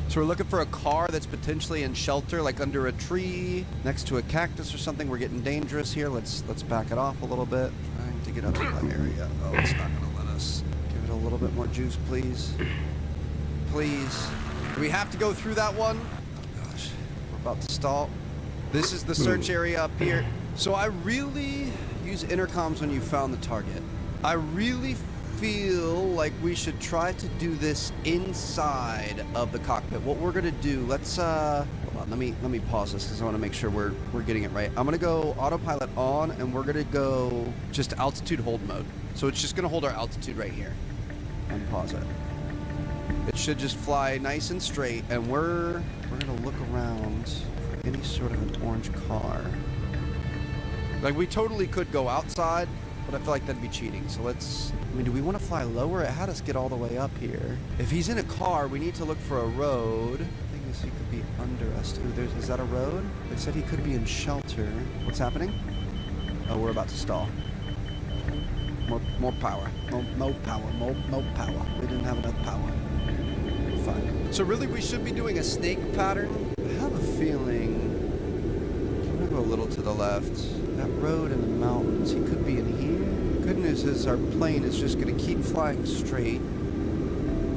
So we're looking for a car that's potentially in shelter, like under a tree, next to a cactus or something. We're getting dangerous here. Let's back it off a little bit. Trying to get up to that area. Oh, it's not going to let us. Give it a little bit more juice, please. Please. Do we have to go through that one? Oh, gosh. We're about to stall. This is the search area up here. So I really use intercoms when you found the target. I really feel like we should try to do this inside of the cockpit. What we're gonna do, let's hold on, let me pause this because I want to make sure we're getting it right. I'm gonna go autopilot on, and we're gonna go just altitude hold mode. So it's just gonna hold our altitude right here. And pause it. It should just fly nice and straight, and we're gonna look around for any sort of an orange car. Like, we totally could go outside, but I feel like that'd be cheating. So let's, I mean, do we want to fly lower? It had us get all the way up here. If he's in a car, we need to look for a road. The thing is, he could be under us. Ooh, is that a road? They said he could be in shelter. What's happening? Oh, we're about to stall. More power. More power. We didn't have enough power. Fine. So really, we should be doing a snake pattern. I have a feeling. I'm gonna go a little to the left. That road in the mountains, he could be in here. Good news is our plane is just gonna keep flying straight.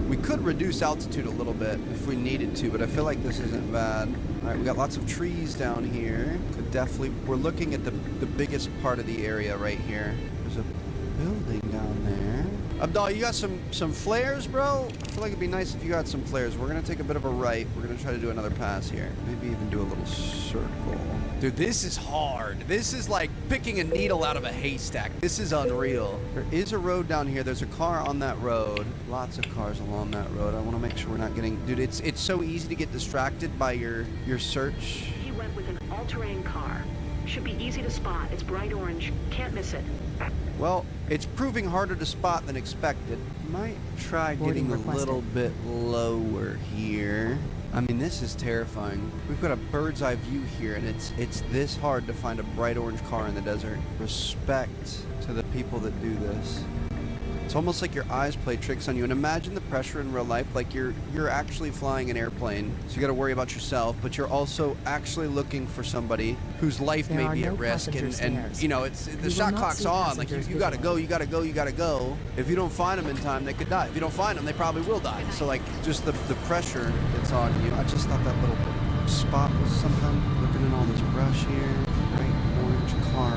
We could reduce altitude a little bit if we needed to, but I feel like this isn't bad. All right, we got lots of trees down here. Could definitely, we're looking at the biggest part of the area right here. There's a building down there. Abdal, you got some flares, bro? I feel like it'd be nice if you got some flares. We're gonna take a bit of a right. We're gonna try to do another pass here. Maybe even do a little circle. Dude, this is hard. This is like picking a needle out of a haystack. This is unreal. There is a road down here. There's a car on that road. Lots of cars along that road. I want to make sure we're not getting... Dude, it's so easy to get distracted by your search. He went with an all-terrain car. Should be easy to spot. It's bright orange. Can't miss it. Well, it's proving harder to spot than expected. Might try getting a little bit lower here. I mean, this is terrifying. We've got a bird's eye view here, and it's this hard to find a bright orange car in the desert. Respect to the people that do this. It's almost like your eyes play tricks on you. And imagine the pressure in real life, like you're actually flying an airplane, so you got to worry about yourself, but you're also actually looking for somebody whose life may be at risk. And you know, it's the shot clock's on. Like you got to go, you got to go, you got to go. If you don't find them in time, they could die. If you don't find them, they probably will die. So like, just the pressure that's on you. I just thought that little spot was somehow looking at all this brush here. Car.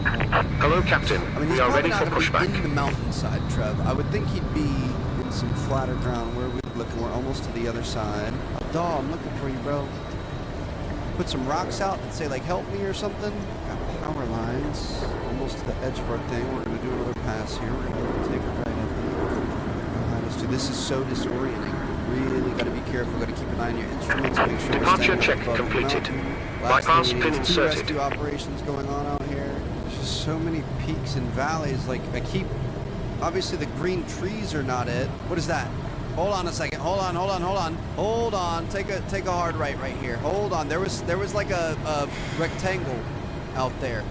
Hello, Captain. I mean, we are ready for pushback. In the mountainside, Trev. I would think he'd be in some flatter ground where we're looking. We're almost to the other side. Abdal, I'm looking for you, bro. Put some rocks out and say, like, help me or something. Got power lines. Almost to the edge of our thing. We're going to do another pass here. We're going to take it right up here. This is so disorienting. Really got to be careful. Got to keep an eye on your instruments. Make sure departure check completed. Bypass pin inserted. Rescue operations going on out here. There's just so many peaks and valleys. Like I keep, obviously the green trees are not it. What is that? Hold on a second. Hold on. Take a hard right here. Hold on. There was like a rectangle out there.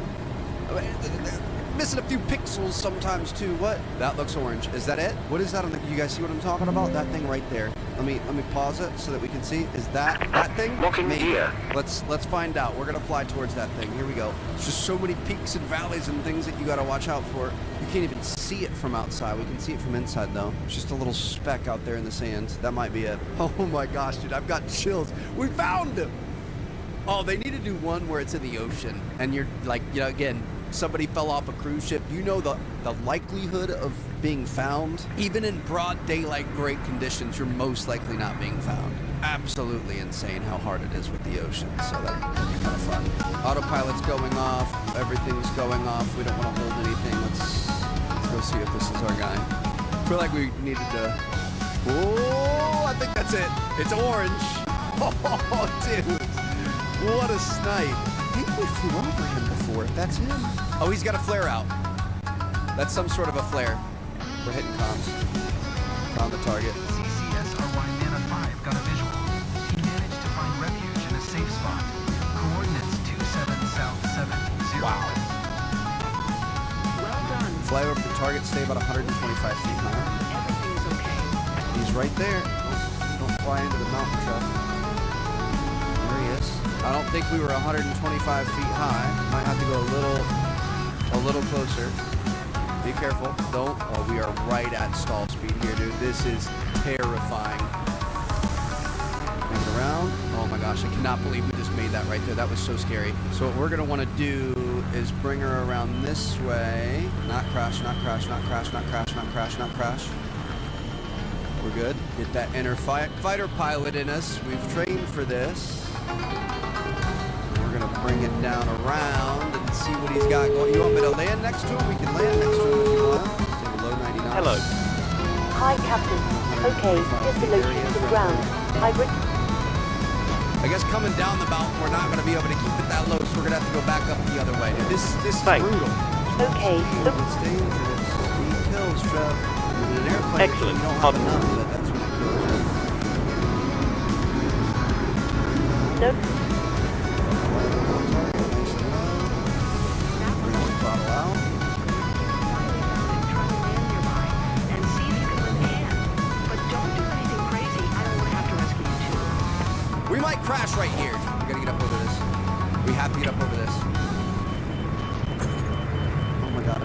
Missing a few pixels sometimes too. What? That looks orange. Is that it? What is that on the, you guys see what I'm talking about? That thing right there. Let me pause it so that we can see. Is that thing? Looking here. Let's find out. We're gonna fly towards that thing. Here we go. There's just so many peaks and valleys and things that you gotta watch out for. You can't even see it from outside. We can see it from inside though. It's just a little speck out there in the sand. That might be it. Oh my gosh, dude, I've got chills. We found him. Oh, they need to do one where it's in the ocean and you're like, you know, again, somebody fell off a cruise ship. You know the likelihood of being found, even in broad daylight, great conditions, you're most likely not being found. Absolutely insane how hard it is with the ocean. So that'd be kind of fun. Autopilot's going off. Everything's going off. We don't want to hold anything. Let's go see if this is our guy. I feel like we needed to. Oh, I think that's it. It's orange. Oh, dude. What a snipe. I think we flew over him before. That's him. Oh, he's got a flare out. That's some sort of a flare. We're hitting comms. Found the target. CCSRY Nana 5 got a visual. He managed to find refuge in a safe spot. Coordinates 27 South 70. Wow. Well done. Fly over the target, stay about 125 feet high. Everything's okay. He's right there. Don't fly into the mountain truck. There he is. I don't think we were 125 feet high. Might have to go a little closer. Be careful. Don't. Oh, we are right at stall speed here, dude. This is terrifying. Bring it around. Oh my gosh, I cannot believe we just made that right there. That was so scary. So what we're gonna want to do is bring her around this way. Not crash, not crash, not crash, not crash, not crash, not crash. We're good. Get that inner fighter pilot in us. We've trained for this. We're gonna bring it down around and see what he's got going. You want me to land next to him? We can land next to him if you want. Stay below 90 knots. Hello. Hi, Captain. Okay, here's the location from ground. I guess coming down the mountain, we're not going to be able to keep it that low, so we're going to have to go back up the other way. This is brutal. Okay. It's dangerous. Speed kills, Trev. In an airplane, Excellent. you don't have enough of it. That's when it kills you. Nope. Bring the throttle out. And see if you can lend a hand. But don't do anything crazy. I don't want to have to rescue you too. We might crash right here. We gotta get up over this. We have to get up over this. Oh my god.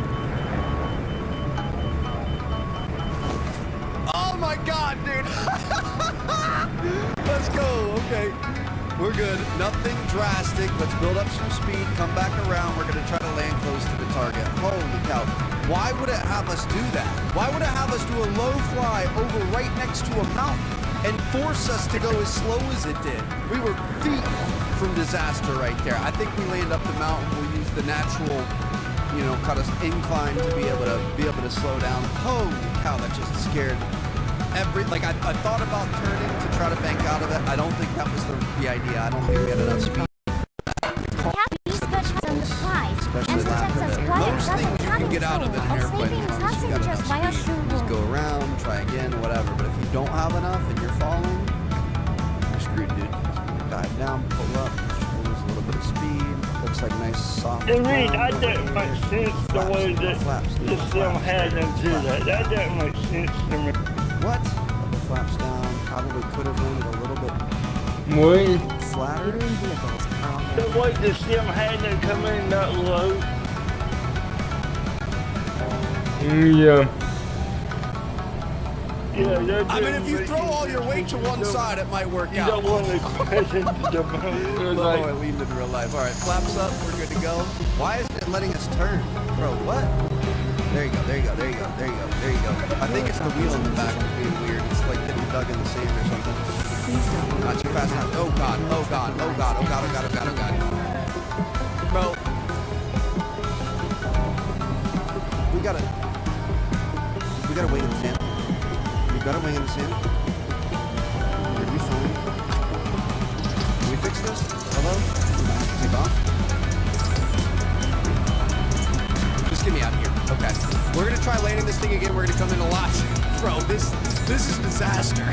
Oh my god, dude! Let's go, okay. We're good. Nothing drastic. Let's build up some speed, come back around. We're gonna try to land close to the target. Holy cow. Why would it have us do that? Why would it have us do a low fly over right next to a mountain and force us to go as slow as it did? We were feet from disaster right there. I think we land up the mountain. We'll use the natural, you know, kind of incline to be able to slow down. Holy cow, that just scared I thought about turning to try to bank out of it. I don't think that was the idea. I don't think we had enough speed. Especially lack of it. Most things you can get out of an airplane as long as you got enough speed. Just go around, try again, whatever. But if you don't have enough and you're falling, you're screwed, dude. Dive down, pull up, lose a little bit of speed. Looks like nice soft. And Reed, that didn't make sense the way that the sim had them do that. That didn't make sense to me. What? The flaps down. Probably could have landed a little bit flatter. The way the sim had them come in that low. Yeah. Yeah, I mean, if you throw all your weight to one side, it might work out. You don't want to crash into the mountain. Oh, I leaned in real life. All right, flaps up. We're good to go. Why isn't it letting us turn? Bro, what? There you go, there you go, there you go, there you go, there you go. I think it's the wheel in the back that's being weird. It's like getting dug in the sand or something. Not too fast enough. Oh god, oh god, oh god, oh god, oh god, oh god, oh god. Bro. We gotta wing in the sand. We gotta wing in the sand. We're gonna be fine. Can we fix this? Hello? Take off. Just get me out of here. Okay. We're gonna try landing this thing again. We're gonna come in a lot. Bro, this is disaster.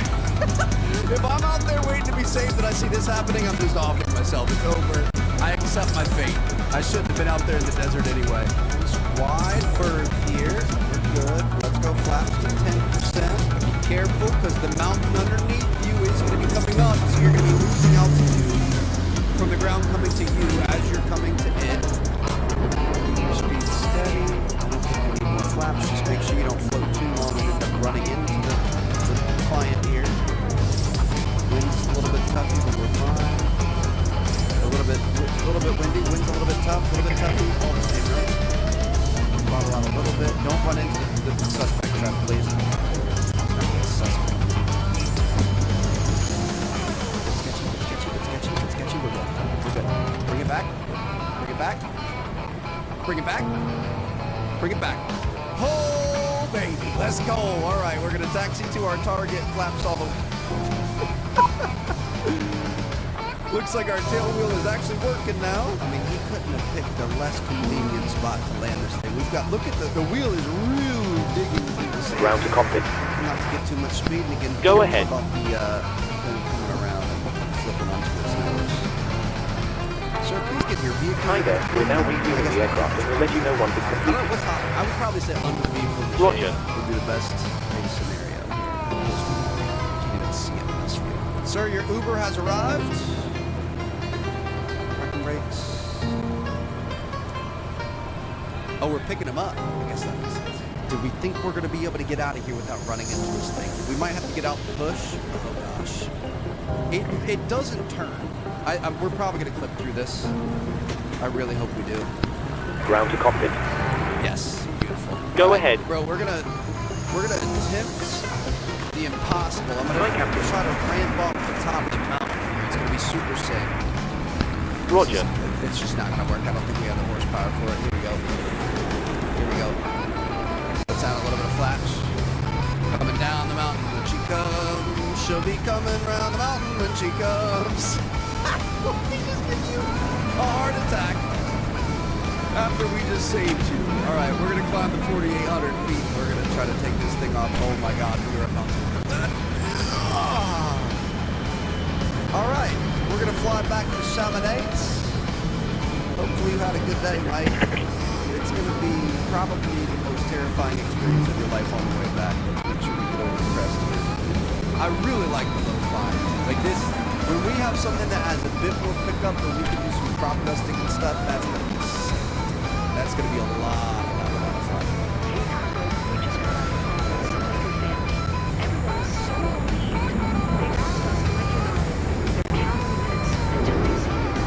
If I'm out there waiting to be saved and I see this happening, I'm just offing myself. It's over. I accept my fate. I shouldn't have been out there in the desert anyway. Just wide berth here. We're good. Let's go flaps to 10%. Be careful, because the mountain underneath you is gonna be coming up, so you're gonna be losing altitude from the ground coming to you as you're coming to it. Keep your speed steady. Flaps, just make sure you don't float too long and end up running into the client here. Wind's a little bit toughy, but we're fine. A little bit windy. Wind's a little bit tough, a little bit toughy. All the same, right? Throttle out a little bit. Don't run into the suspect trap, please. Suspect. It's sketchy. We're good. Bring it back. Bring it back. Bring it back. Bring it back. Oh, baby, let's go. All right, we're gonna taxi to our target. Flaps all the way. Looks like our tail wheel is actually working now. I mean, he couldn't have picked a less convenient spot to land this thing. We've got, look at the wheel is really digging through the sand. Ground to cockpit. Not to get too much speed, and again, Go ahead. About the thing coming around and flipping onto its nose. Sir, please get your vehicle. Hi there, we're now reviewing the aircraft and we'll let you know once it's complete. What's hot? I would probably say under the vehicle. Roger. Would be the best case scenario here. You can even see it in this view. Sir, your Uber has arrived. Parking brakes. Oh, we're picking him up. I guess that makes sense. Do we think we're going to be able to get out of here without running into this thing? We might have to get out and push. Oh gosh. It doesn't turn. We're probably going to clip through this. I really hope we do. Ground to cockpit. Yes, beautiful. Go ahead. Bro, we're gonna attempt the impossible. I'm gonna try to ramp up the top of the mountain here. It's gonna be super sick. Roger. It's just not gonna work. I don't think we have the horsepower for it. Here we go. Let's add a little bit of flaps. Coming down the mountain when she comes. She'll be coming round the mountain when she comes. We just give you a heart attack after we just saved you. All right, we're going to climb the 4,800 feet. We're going to try to take this thing off. Oh my God, we are about to. All right, we're going to fly back to Chamonix. Hopefully you had a good day, Mike. It's going to be probably the most terrifying experience of your life on the way back. Let's make sure we get over the crest here. I really like the lo-fi. Like this, when we have something that has a bit more pickup and we can do some crop dusting and stuff, that's going to be sick. That's going to be a lot of fun. We just got off the phone with some of your family. Everyone is so relieved. They asked us to let you know they're counting minutes until they see you.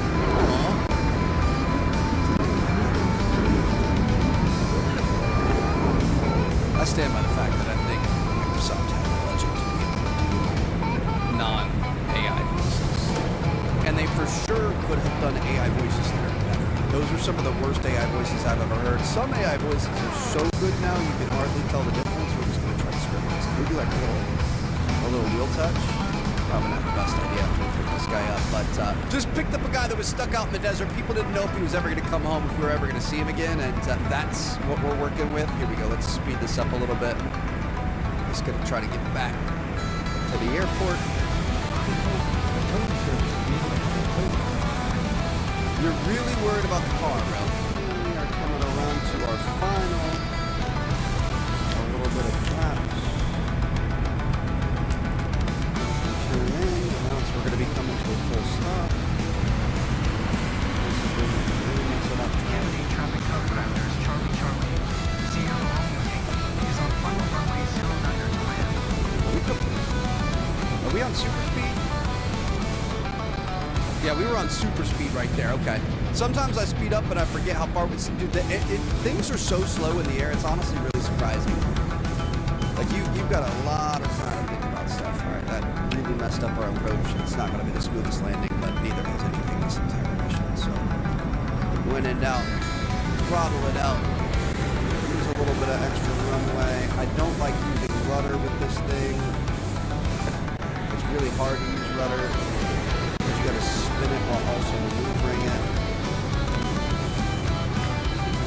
I stand by the fact that I think Microsoft had the budget to be able to do non-AI voices. And they for sure could have done AI voices that are better. Those are some of the worst AI voices I've ever heard. Some AI voices are so good now you can hardly tell the difference. We're just going to try to script this. Maybe like a little wheel touch. Probably not the best idea to pick this guy up, but just picked up a guy that was stuck out in the desert. People didn't know if he was ever going to come home, if we were ever going to see him again, and that's what we're working with. Here we go. Let's speed this up a little bit. Just going to try to get back to the airport. You're really worried about the car, bro. We are coming around to our final. A little bit of flaps. Turn in. Now we're going to be coming to a full stop. Kennedy traffic code parameters Charlie Charlie. Sierra Romeo Yankee is on final runway 09 to land. Are we on super speed? Yeah, we were on super speed right there. Okay. Sometimes I speed up, but I forget how far we do. Things are so slow in the air. It's honestly really surprising. Like you've got a lot of time to think about stuff. All right, that really messed up our approach. It's not going to be the smoothest landing, but neither has anything this entire mission. So when in doubt, throttle it out. Use a little bit of extra runway. I don't like using rudder with this thing. It's really hard to use rudder. You gotta spin it while also maneuvering it.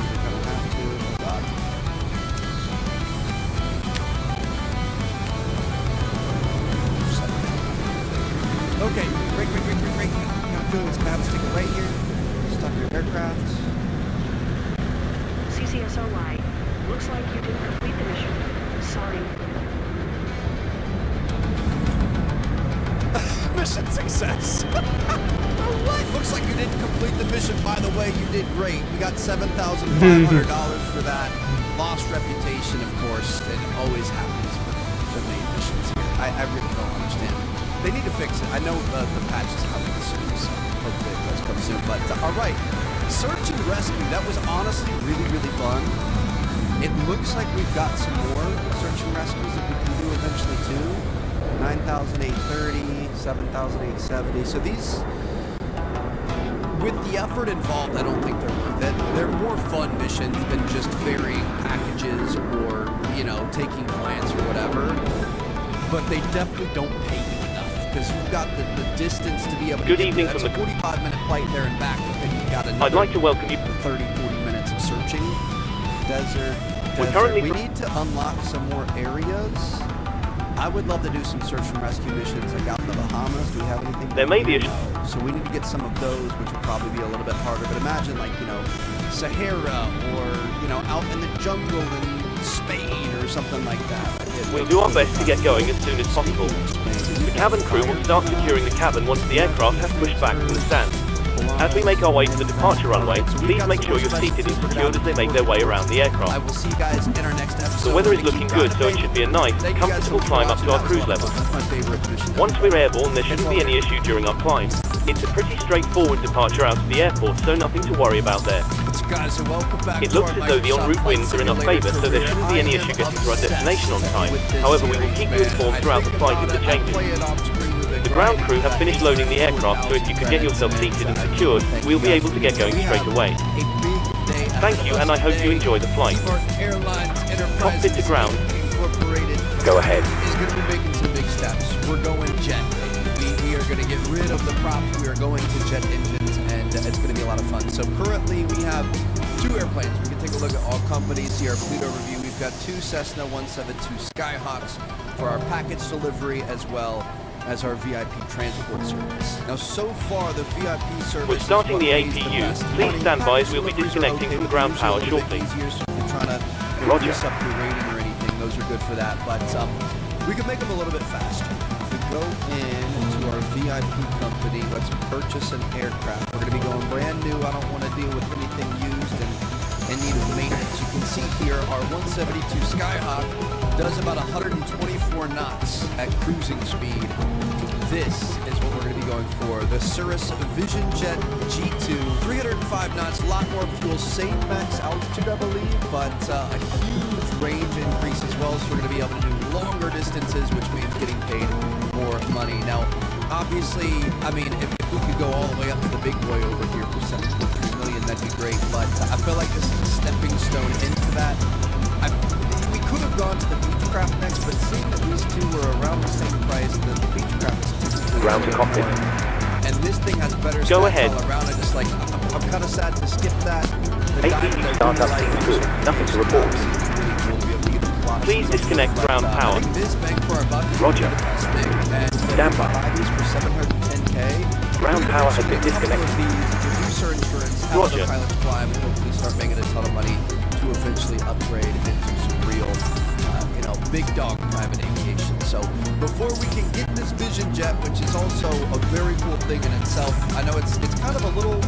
You kind of have to. Oh God. Okay, brake. Got a feeling it's gonna have to stick it right here. Stop your aircraft. CCSOY. Looks like you didn't complete the mission. Sorry. Mission success. Alright, looks like you didn't complete the mission. By the way, you did great. We got $7,500 for that. Lost reputation, of course. It always happens with the main missions here. I really don't understand. They need to fix it. I know the patch is coming soon, so hopefully it does come soon. But alright, search and rescue. That was honestly really, really fun. It looks like we've got some more search and rescues that we can do eventually too. 9,830, 7,870. So these, with the effort involved, I don't think they're worth it. They're more fun missions than just ferrying packages or, taking clients or whatever. But they definitely don't pay you enough because you've got the distance to be able to Good get evening there. from That's a 45-minute flight there and back, but then you've got another I'd like to welcome you. 30, 40 minutes of searching. Desert. We need to unlock some more areas. I would love to do some search and rescue missions like out in the Bahamas. Do we have anything? There may be a... No. So we need to get some of those, which will probably be a little bit harder. But imagine like, Sahara or, out in the jungle in Spain or something like that. We'll do our best to get going as soon as possible. The cabin crew will start securing the cabin once the aircraft has pushed back from the stand. As we make our way to the departure runway, please make sure you're seated and secured as they make their way around the aircraft. I will see you guys in our next episode. The weather is looking good, so it should be a nice, comfortable climb up to our cruise level. Once we're airborne, there shouldn't be any issue during our climb. It's a pretty straightforward departure out of the airport, so nothing to worry about there. It looks as though the en route winds are in our favour, so there shouldn't be any issue getting to our destination on time. However, we will keep you informed throughout the flight of the changes. The ground crew have finished loading the aircraft, so if you could get yourself seated and secured, we'll be able to get going straight away. Thank you, and I hope you enjoy the flight. Cockpit to ground. Go ahead. Is going to be making some big steps. We're going jet. We are going to get rid of the props. We are going to jet engines, and it's going to be a lot of fun. So currently we have 2 airplanes. We can take a look at all companies here. Fleet overview. We've got 2 Cessna 172 Skyhawks for our package delivery, as well as our VIP transport service. Now, so far, the VIP service. We're starting the APU. Please stand by as we'll be disconnecting from ground power shortly. Easier, so if you're trying to Roger. reduce up your rating or anything, those are good for that. But we can make them a little bit faster. If we go into our VIP company, let's purchase an aircraft. We're going to be going brand new. I don't want to deal with anything used and need of maintenance. You can see here our 172 Skyhawk does about 124 knots at cruising speed. This is what we're going to be going for. The Cirrus Vision Jet G2, 305 knots, a lot more fuel, same max altitude, I believe, but a huge range increase as well. So we're going to be able to do longer distances, which means getting paid more money. Now, obviously, I mean, if we could go all the way up to the big boy over here for 7.3 million, that'd be great. But I feel like this is a stepping stone into that. We could have gone to the Beechcraft next, but seeing that these 2 were around the same price, the Beechcraft is typically Ground to cockpit. and this thing has better Go stats ahead. all around. I'm kind of sad to skip that. The guy APU that I startup really seems like good. Nothing to report. we'll be able to get a lot of Please stuff. disconnect But, ground power. I think this bang for our buck is Roger. the best thing. And Stand by. buy these for 710K. Ground power has been A couple disconnected. of these, reduce our insurance, have Roger. other pilots fly, and hopefully start making a ton of money to eventually upgrade into some real, big dog private aviation. So before we can get this Vision Jet, which is also a very cool thing in itself, I know it's kind of a little,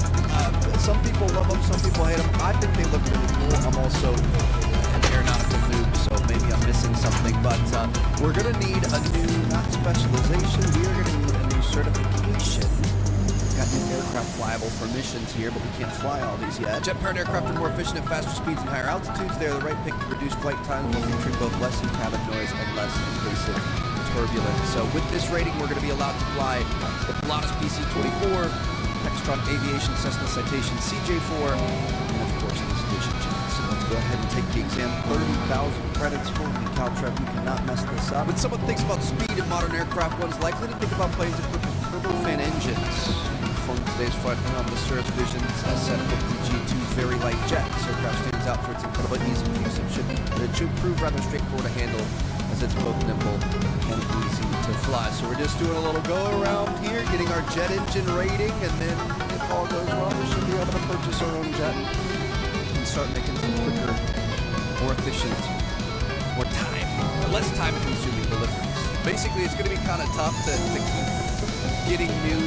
some people love them, some people hate them. I think they look really cool. I'm also an aeronautical noob, so maybe I'm missing something, but we're going to need a new, not specialization, we are going to need a new certification. Got new aircraft flyable for missions here, but we can't fly all these yet. Jet-powered aircraft are more efficient at faster speeds and higher altitudes. They are the right pick to reduce flight times while featuring both less cabin noise and less invasive turbulence. So with this rating, we're going to be allowed to fly the Pilatus PC-24, Textron Aviation Cessna Citation CJ4, and of course this Vision Jet. So let's go ahead and take the exam. 30,000 credits. Holy cow, Trev, you cannot mess this up. When someone thinks about speed in modern aircraft, one is likely to think about planes equipped with turbofan engines. On today's flight on the Cirrus Vision SF-50G2 very light jet. This aircraft stands out for its incredible ease of use. It should prove rather straightforward to handle, as it's both nimble and easy to fly. So we're just doing a little go around here, getting our jet engine rating, and then if all goes well, we should be able to purchase our own jet and start making some quicker, more efficient, more less time-consuming deliveries. Basically, it's going to be kind of tough to keep getting new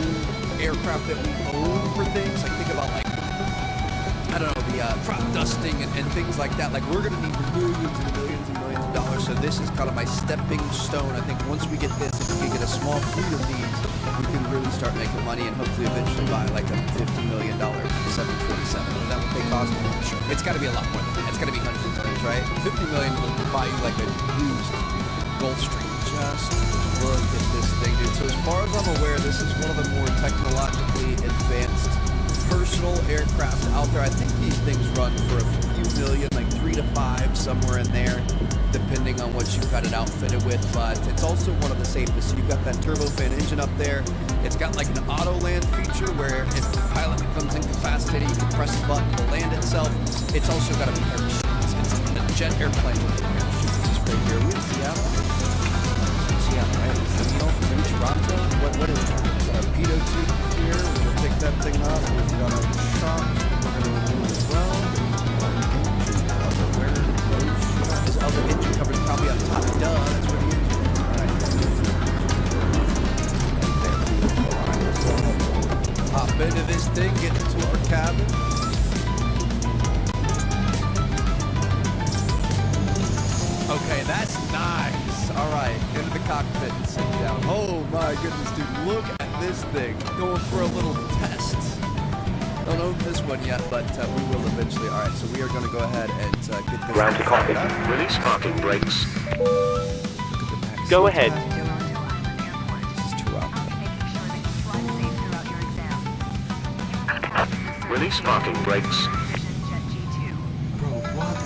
aircraft that we own for things. Like think about the prop dusting and things like that. Like we're going to need millions and millions and millions of dollars. So this is kind of my stepping stone. I think once we get this, if we can get a small fleet of these, we can really start making money and hopefully eventually buy like a $50 million 747. Is that what they cost? Sure. It's got to be a lot more than that. It's got to be hundreds of millions, right? $50 million will buy you like a used Gulfstream. Just look at this thing, dude. So as far as I'm aware, this is one of the more technologically advanced personal aircraft out there. I think these things run for a few million, like 3 to 5, somewhere in there, depending on what you've got it outfitted with. But it's also one of the safest. So you've got that turbofan engine up there. It's got like an auto land feature where if the pilot becomes incapacitated, you can press a button to land itself. It's also got a parachute. It's a jet airplane with a parachute, which is right here. We're in Seattle. Right? Maybe Toronto? What is that? We've got our pitot tube here. We're going to take that thing off. We've got our shocks. We're going to remove as well. Our engine cover. Where are those shocks? Oh, the engine cover is probably on top. Duh, that's where the engine is. Alright. Hop into this thing, get into our cabin. Okay, that's nice. All right, into the cockpit and sit down. Oh my goodness, dude, look at this thing. Going for a little test. Don't own this one yet, but we will eventually. All right, so we are going to go ahead and get this. Ground to cockpit. Release parking brakes. Go ahead. This is too rough. Release parking brakes. Bro, what?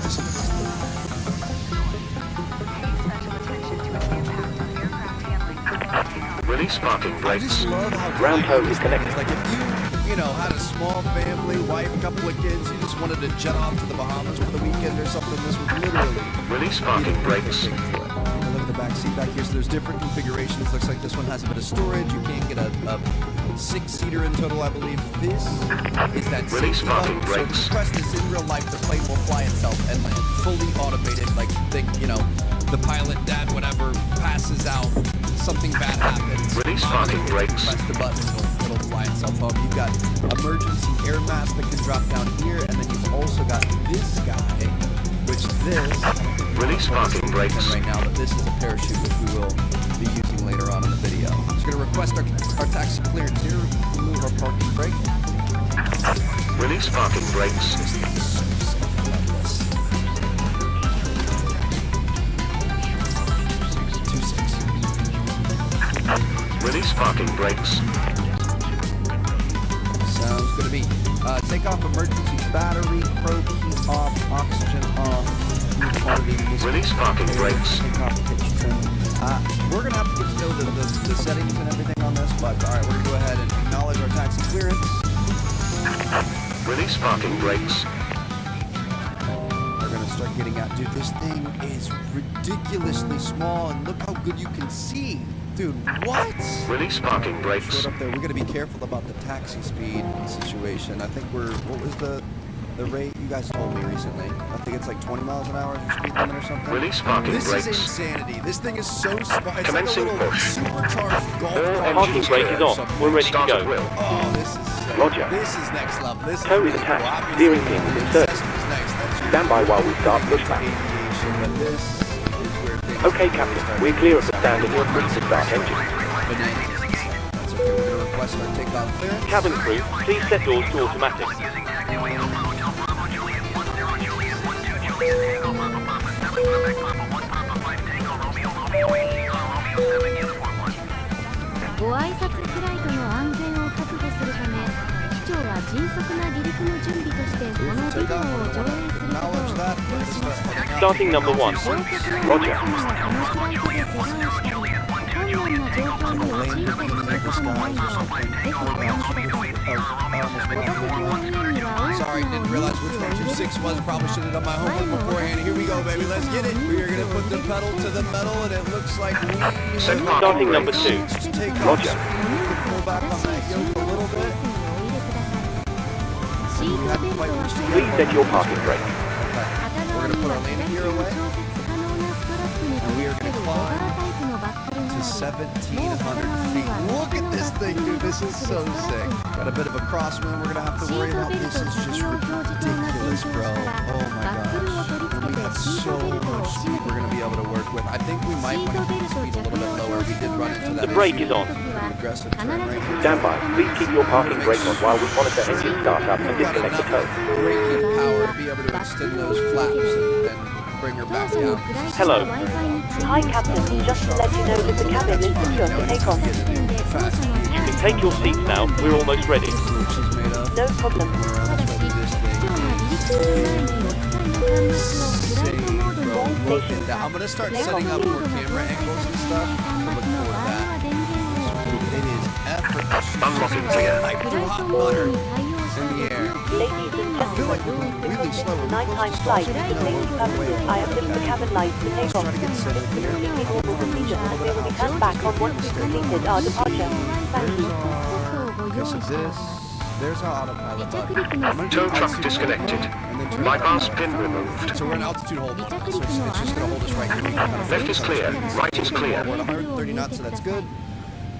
Release parking I brakes. just love how Ground code is connected. Like if you know, had a small family, wife, couple of kids, you just wanted to jet off to the Bahamas for the weekend or something, this would literally Release parking brakes. look at the back seat back here. So there's different configurations. Looks like this one has a bit of storage. You can get a 6-seater in total, I believe. This is that Release safety parking button. So if brakes. you press this in real life, the plane will fly itself and land. Fully automated. Like think, you know, the pilot, dad, whatever, passes out, something bad happens. Release parking brakes. Press the button, it'll fly itself home. You've got emergency air mask that can drop down here, and then you've also got this guy, which this Release parking brakes. right now, but this is a parachute which we will be using later on in the video. I'm just going to request our taxi clearance here. Remove our parking brake. Release parking brakes. This thing is so sick. I love this. 26. Release parking brakes. Sounds good to me. Take off emergency battery, probe heat off, oxygen off. Release parking brakes. Take off pitch trim. We're going to have to get to know the settings and everything on this, but all right, we're going to go ahead and acknowledge our taxi clearance. Release parking brakes. We're going to start getting out. Dude, this thing is ridiculously small, and look how good you can see. Dude, what? Release parking brakes. Right up there. We're going to be careful about the taxi speed situation. I think what was the rate you guys told me recently? I think it's like 20 miles an hour is your speed limit or something. Release parking This brakes. is insanity. This thing is so small. It's Commencing like a little push. supercharged golf All cart. Parking brake is on. We're ready to Start at go. will. Oh, this is sick. Roger. This is next level. This Toe is is really cool. attached. Obviously, Steering pin is inserted. Cessna's next. That's your Stand by while we start pushback. aviation, but this is where things Okay, Captain. We're clear of the stand and you're free to start engine. bananas. That's okay. We're going to request our takeoff clearance. Cabin crew, please set doors to automatic. Starting number 1. Roger. Sorry, didn't realize which 126 was. Probably should have done my homework beforehand. Here we go, baby. Let's get it. We are going to put the pedal to the metal, and it looks like we Set parking Starting number brakes. 2. take off Roger. speed. We can pull back on that yoke a little bit. We haven't quite reached the Please set your parking brake. Okay. We're going to put our landing gear away, and we are going to climb to 1,700 feet. Look at this thing, dude. This is so sick. Got a bit of a crosswind we're going to have to worry about. This is just ridiculous, bro. Oh my gosh. And we have so much speed we're going to be able to work with. I think we might want to keep the speed a little bit lower. We did run into that The brake issue is on. with an aggressive turn right here. Stand by. Please keep your parking brake on while we monitor engine startup and We've got disconnect the enough tow. braking power to be able to extend those flaps and bring her back down. Hello. Hi, Captain. Just to let you know that the cabin is secure to take off. You can take your seats now. We're almost ready. No problem. I'm gonna start setting up more camera angles and stuff. I look forward to that. It is effortless. Unlocking clear. Like hot butter in the air. Ladies and I feel gentlemen, like we're going really slow. We're nighttime flight is safety purposes. I have dimmed the cabin lights to take off. Trying to get set in here. Completely normal procedure, and they will be turned back on once we've completed our departure. Thank you. Guess it's this. There's our autopilot button. I'm gonna do Tow truck altitude disconnected. and then turn Bypass it. pin removed. So we're in altitude hold. So it's just gonna hold us right here. Kind of Left is clear. Right is clear. We're at 130 knots, so that's good.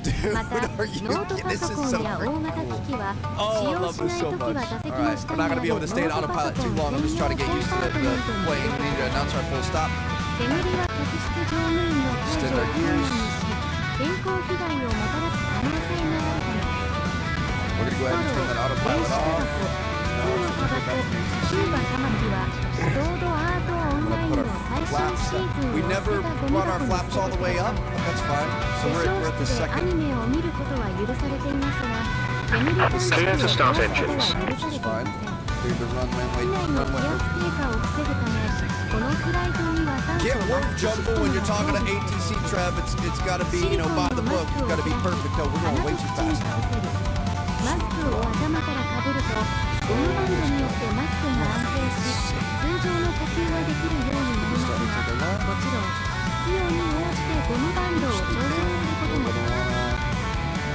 Dude, are you kidding? This is so freaking cool. Oh, I love this so much. Alright, we're not gonna be able to stay in autopilot too long. I'm just trying to get used to the plane. We need to announce our full stop. Extend our gears. We're gonna go ahead and turn that autopilot off. I'm gonna put our flaps down. We never run our flaps all the way up, but that's fine. So we're at the second. Clear to start engines. Which is fine. Cleared the runway. 機内の気圧低下を防ぐため、このフライトには酸素 Can't マ work スクシス jumbo テ when ム you're を talking 装 to 備。 ATC Trev. It's got to be, you know, by the book. It's got to be perfect. Oh, we're 鼻 going way と too 口に fast か now. ぶせる。マスクを頭からかぶると、ゴムバンドによってマスクが安定し、通常の呼吸ができるようになりますが、もちろん、必要に応じてゴムバンドを調整することもできます。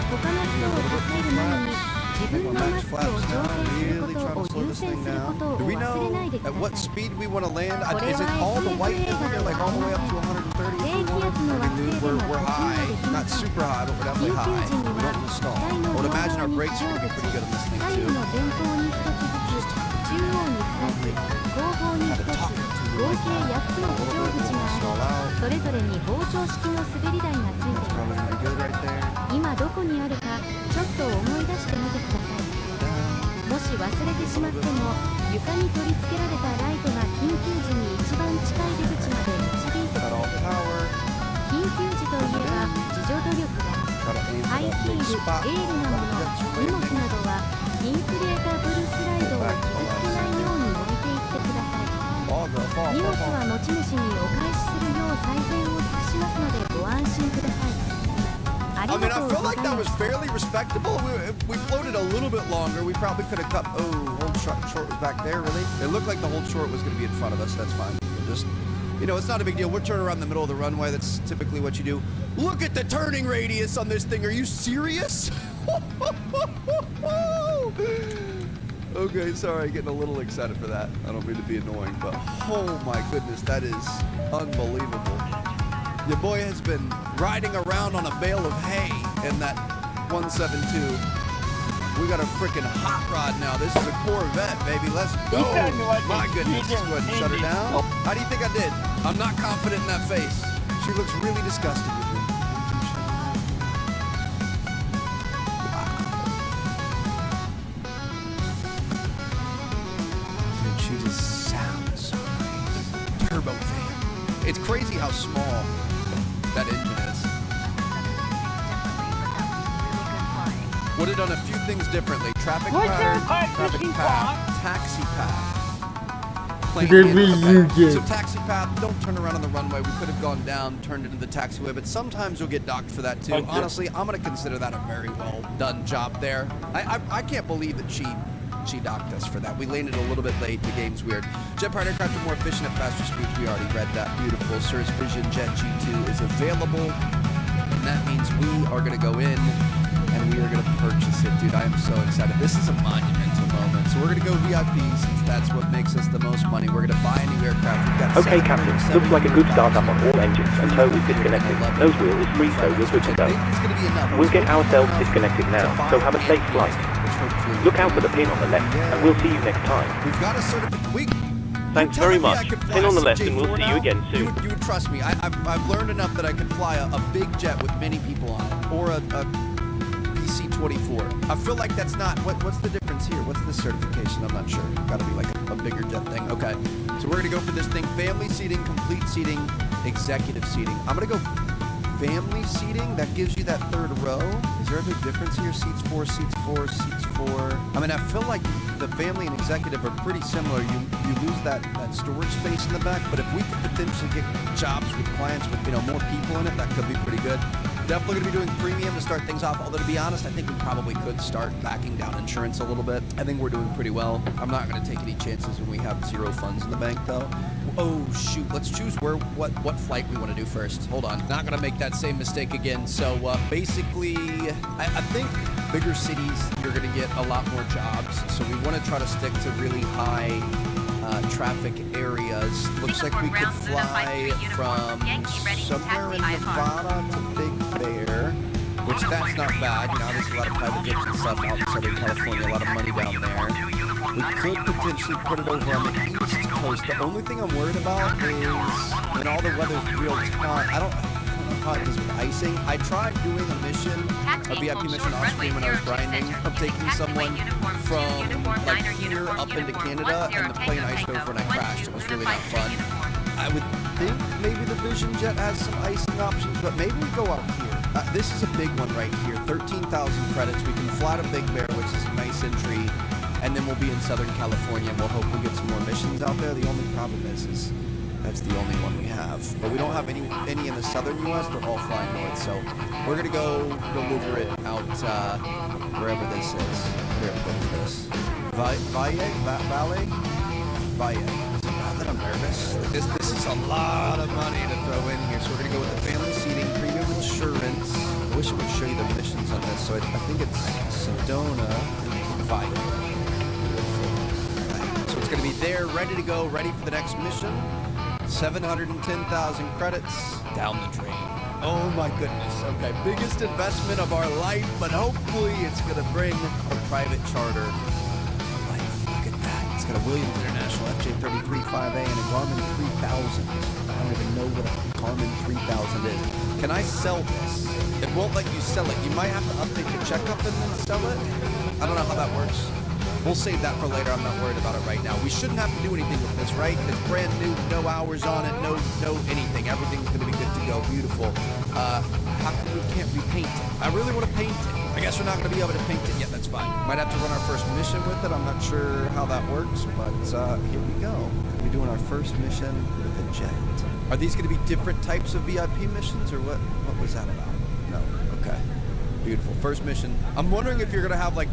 他の人を助ける前に、自分のマスクを調整することを優先することを Do we 忘れない know でくだ at what さい。 speed we want to land? これ Is it は all the white SF 映 in 画 there, で like は all あ the り way ま up せ to ん。 130? 低気圧の惑星でも We're 途中ま high. で来 Not ます。 super high, but we're 緊 definitely 急 high. 時に We は don't want to 機 stall. 体 I の would 両 imagine 側 our に brakes 非 are 常 going to be 口、 pretty good in this 左 thing 右 too. の前方に1つずつ、中央に2つ、後方に1つ、合計8つの非常口があり、それぞれに膨張式の滑り台がついています。今どこにあるか、ちょっと思い出してみてください。もし忘れてしまっても、床に取り付けられたライトが緊急時に一番近い出口まで導いてくれます。緊急時といえば自助努力やハイヒール、鋭利なもの、荷物などはインフレータブルスライドを傷つけないように置いていってください。荷物は持ち主にお返しするよう最善を尽くしますのでご安心ください。あり I が mean, と I う feel ござ like い that ま was した。 fairly respectable. We floated a little bit longer. We probably could have cut. Oh, hold short was back there, really? It looked like the hold short was going to be in front of us. That's fine. We'll just, you know, it's not a big deal. We're turning around the middle of the runway. That's typically what you do. Look at the turning radius on this thing. Are you serious? Okay, sorry, getting a little excited for that. I don't mean to be annoying, but oh my goodness, that is unbelievable. Your boy has been riding around on a bale of hay in that 172. We got a freaking hot rod now. This is a Corvette, baby. Let's go. My goodness. Let's go ahead and shut her down. How do you think I did? I'm not confident in that face. She looks really disgusted with me. Dude, she just sounds so nice. Turbo fan. It's crazy how small that engine is. Would have done a few things differently. Traffic pattern, traffic path, taxi path. So taxi path, don't turn around on the runway. We could have gone down, turned into the taxiway, but sometimes you'll get docked for that too. Honestly, I'm gonna consider that a very well done job there. I can't believe that she docked us for that. We landed a little bit late. The game's weird. Jet powered aircraft are more efficient at faster speeds. We already read that. Beautiful. Cirrus Vision Jet G2 is available, and that means we are gonna go in and we are going to purchase it. Dude, I am so excited. This is a monumental moment. So we're going to go VIP since that's what makes us the most money. We're going to buy a new aircraft. Okay, Captain. Looks like a good startup on all engines and tow is disconnected. Nose wheel is free, so you're good to go. We'll get ourselves disconnected now, so have a safe flight. Look out for the pin on the left, and we'll see you next time. We've got a certificate. Thanks very much. Pin on the left, and we'll see you again soon. You would trust me. I've learned enough that I can fly a big jet with many people on it, or a PC-24. I feel like that's not, what's the difference here? What's this certification? I'm not sure. Gotta be like a bigger jet thing. Okay, so we're gonna go for this thing. Family seating, complete seating, executive seating. I'm gonna go family seating. That gives you that third row. Is there a big difference here? Seats 4, seats 4, seats 4. I mean, I feel like the family and executive are pretty similar. You lose that storage space in the back, but if we could potentially get jobs with clients with, you know, more people in it, that could be pretty good. Definitely going to be doing premium to start things off, although to be honest, I think we probably could start backing down insurance a little bit. I think we're doing pretty well. I'm not going to take any chances when we have zero funds in the bank, though. Oh, shoot. Let's choose what flight we want to do first. Hold on. Not going to make that same mistake again. So, basically, I think bigger cities, you're going to get a lot more jobs. So we want to try to stick to really high traffic areas. Looks like we could fly from somewhere in Nevada to Big Bear, which that's not bad. You know, there's a lot of private jets and stuff out in Southern California, a lot of money down there. We could potentially put it over on the East Coast. The only thing I'm worried about is when all the weather's real hot. I don't know how it is with icing. I tried doing a mission, a VIP mission off screen when I was grinding, of taking someone from like here up into Canada, and the plane iced over and I crashed. It was really not fun. I would think maybe the Vision Jet has some icing options, but maybe we go out here. This is a big one right here. 13,000 credits. We can fly to Big Bear, which is a nice entry. and then we'll be in Southern California, and we'll hope we get some more missions out there. The only problem is that's the only one we have. But we don't have any in the southern U.S. They're all flying north. So we're going to go maneuver it out wherever this is. Here, look at this. Valle? Not that I'm nervous. This is a lot of money to throw in here. So we're going to go with the family seating, premium insurance. I wish it would show you the missions on this. So I think it's Sedona and Valle. So it's going to be there, ready to go, ready for the next mission. 710,000 credits down the drain. Oh my goodness. Okay, biggest investment of our life, but hopefully it's going to bring a private charter life. Look at that. It's got a Williams International FJ33 5A and a Garmin 3000. I don't even know what a Garmin 3000 is. Can I sell this? It won't let you sell it. You might have to update the checkup and then sell it. I don't know how that works. We'll save that for later. I'm not worried about it right now. We shouldn't have to do anything with this, right? It's brand new, no hours on it, no anything. Everything's going to be good to go. Beautiful. How come we can't repaint it? I really want to paint it. I guess we're not going to be able to paint it yet. That's fine. Might have to run our first mission with it. I'm not sure how that works, but here we go. We're doing our first mission with a jet. Are these going to be different types of VIP missions, or what was that about? No. Okay. Beautiful. First mission. I'm wondering if you're going to have, like,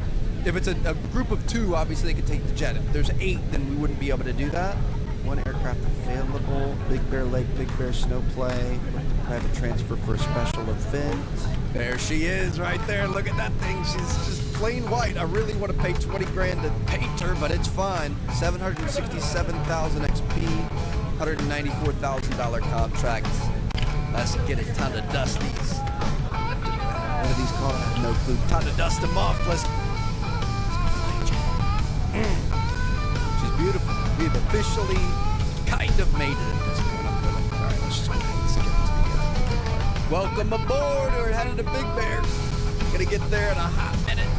if it's a group of 2, obviously they could take the jet. If there's 8, then we wouldn't be able to do that. 1 aircraft available. Big Bear Lake, Big Bear Snow Play. Private transfer for a special event. There she is right there. Look at that thing. She's just plain white. I really want to pay 20 grand to paint her, but it's fine. 767,000 XP. $194,000 contract. Let's get it. Time to dust these. What are these called? I have no clue. Time to dust them off. Let's She's beautiful. We've officially kind of made it at this point. I'm good. All right, let's just go ahead and get to the welcome aboard. We're headed to Big Bear. Gonna get there in a hot minute.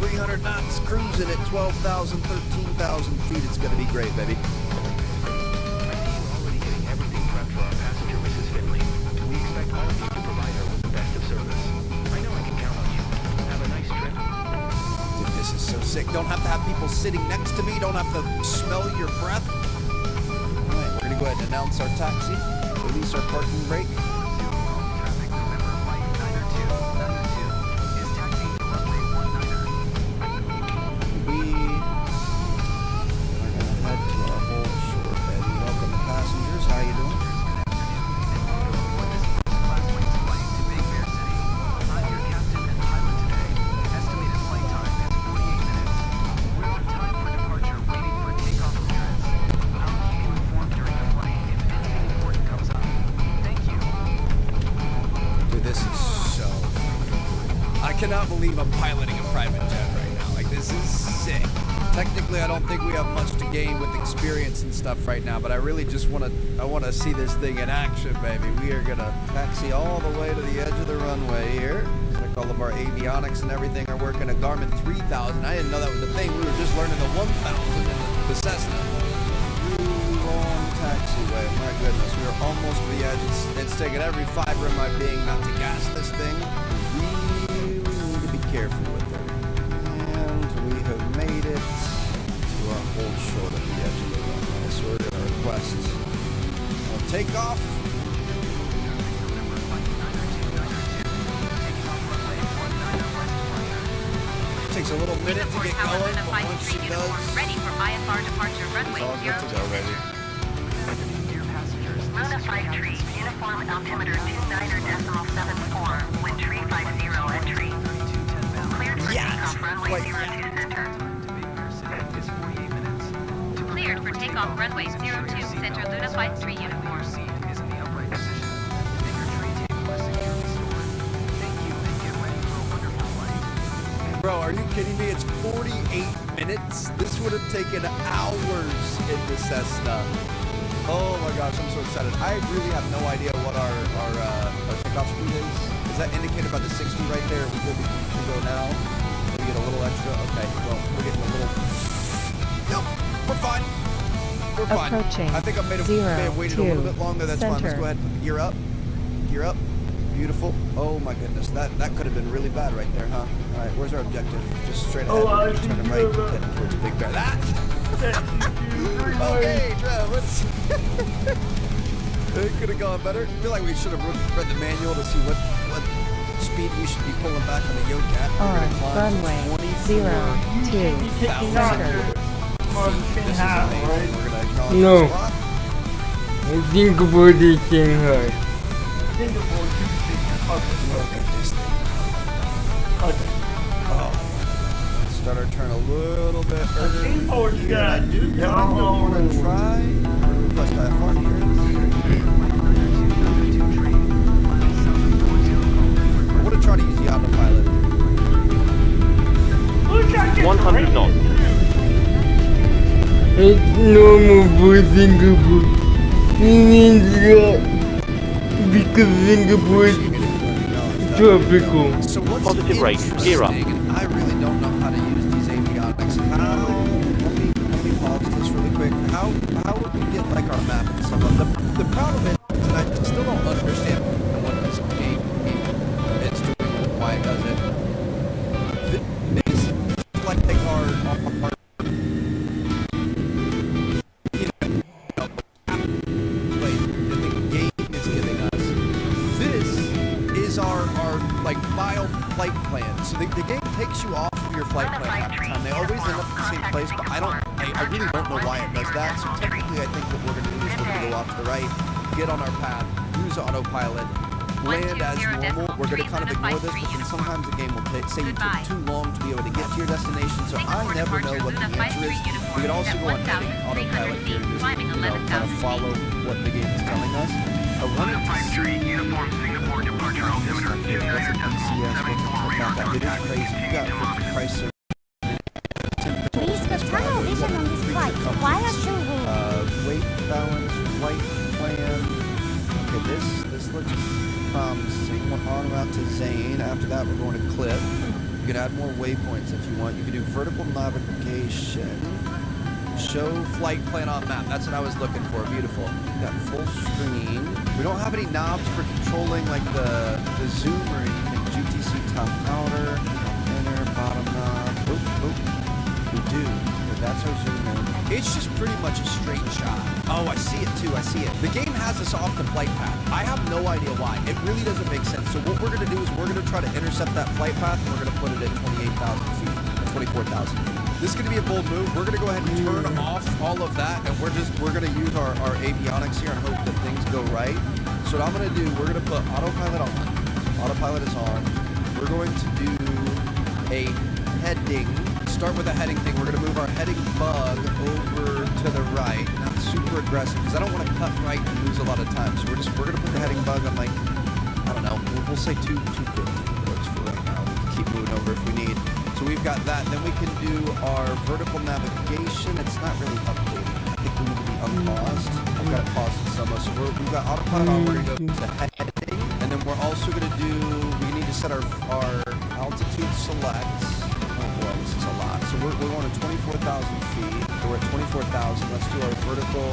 300 knots, cruising at 12,000, 13,000 feet. It's gonna be great, baby. I see you're already getting everything prepped for our passenger, Mrs. Finley. We expect all of you to provide her with the best of service. I know I can count on you. Have a nice trip. This is so sick. Don't have to have people sitting next to me. Don't have to smell your breath. All right, we're going to go ahead and announce our taxi. Release our parking brake. Traffic, remember, flight 902 is taxiing to runway 19er. We are going to head to our whole shore bed. Welcome to passengers. How you doing? Class wings flight to Big Bear City. I'm your captain and pilot today. Estimated flight time is 48 minutes. We're on time for departure, waiting for takeoff clearance. I'll keep you informed during the flight if anything important comes up. Thank you. Dude, this is so... I cannot believe I'm piloting a private jet right now. Like, this is sick. Technically, I don't think we have much to gain with experience and stuff right now, but I really just want to see this thing in action, baby. We are going to taxi all the way to the edge of the runway here. Looks like all of our avionics and everything are working. A Garmin 3000. I didn't know that was a thing. We were just learning the 1000 in the Cessna. Really long taxiway. My goodness, we are almost to the edge. It's taking every fiber of my being not to gas this thing. We really need to be careful with it. And we have made it to our hold short at the edge of the runway. So we're going to request a takeoff. Takes a little minute to get going, but once it does, ready for IFR departure runway it's all good to go, baby. Luna 53, uniform altimeter 29.74, wind tree 50 entry. Cleared for takeoff runway 02 center. Cleared for takeoff runway 02 center Luna 53 uniform. Bro, are you kidding me? It's 48 minutes. This would have taken hours in the Cessna. Oh my gosh, I'm so excited. I really have no idea what our takeoff speed is. Is that indicated by the 60 right there? We go now. We get a little extra. Okay, well, we're getting a little. Nope, we're fine. We're fine. Approaching I think I may have waited a little bit longer. That's fine. Let's go ahead. Gear up. Gear up. beautiful. Oh my goodness, that could have been really bad right there, huh? All right, where's our objective? Just straight ahead. We're turning right, heading towards Big Bear. That. Okay, Trev, let's. It could have gone better. I feel like we should have read the manual to see what speed we should be pulling back on the Yogat. On runway 02 center. No. I think about it Shanghai. Singapore to Shanghai. Look at this thing. Oh. Let's start our turn a little bit earlier. Singapore's I got do kind of want to try. Request IFR here. I want to try to use the autopilot. 100 knots. It's normal for Singapore. Because Singapore is tropical. So what's Positive rate, gear up. I really don't know how to use these avionics. Let me pause this really quick. How would we get like our map and stuff? The problem is that I still don't understand what this game is doing and why it does it. These like they are like file flight plan. So the game takes you off of your flight plan half the time. They always end up in the same place, but I really don't know why it does that. So technically I think what we're going to do is we're going to go off to the right, get on our path, use autopilot, land as normal. We're going to kind of ignore this, but then sometimes the game will say you took too long to be able to get to your destination. So I never know what the answer is. We could also go on heading autopilot here and just kind of follow what the game is telling us. I wanted to see uniform Singapore departure altimeter. It is crazy. You got 50 Chrysler. Please put tunnel vision on this flight. Why are you weight balance, flight plan. Okay, this looks promising. We're on route to Zane. After that, we're going to Clip. You can add more waypoints if you want. You can do vertical navigation. Show flight plan on map. That's what I was looking for. Beautiful. Got full screen. We don't have any knobs for controlling like the zoom or anything. GTC top outer, inner, bottom knob. Oop. We do. But that's our zoom in. It's just pretty much a straight shot. Oh, I see it too. I see it. The game has us off the flight path. I have no idea why. It really doesn't make sense. So what we're going to do is we're going to try to intercept that flight path and we're going to put it at 28,000 feet, or 24,000 feet. This is going to be a bold move. We're going to go ahead and turn off all of that, and we're going to use our avionics here and hope that things go right. So what I'm going to do, we're going to put autopilot on. Autopilot is on. We're going to do a heading. Start with a heading thing. We're going to move our heading bug over to the right. Not super aggressive because I don't want to cut right and lose a lot of time. So we're going to put the heading bug on like, I don't know, we'll say 250 works for right now. We can keep moving over if we need. So we've got that. Then we can do our vertical navigation. It's not really updated. I think we need to be unpaused. I've got it paused in some. So we've got autopilot on. We're going to go to heading. And then we're also going to do, we need to set our altitude select. Oh boy, this is a lot. So we're going to 24,000 feet. So we're at 24,000. Let's do our vertical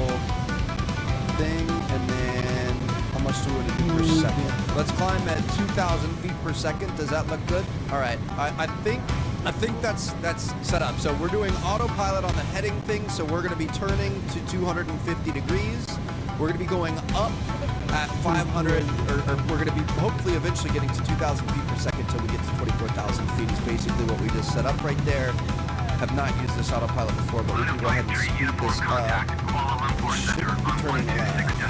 thing. And then how much do we want to do per second? Let's climb at 2,000 feet per second. Does that look good? All right. I think that's set up. So we're doing autopilot on the heading thing. So we're going to be turning to 250 degrees. We're going to be going up at 500, or we're going to be hopefully eventually getting to 2,000 feet per second until we get to 24,000 feet is basically what we just set up right there. Have not used this autopilot before, but we can go ahead and speed this up. Should be turning left.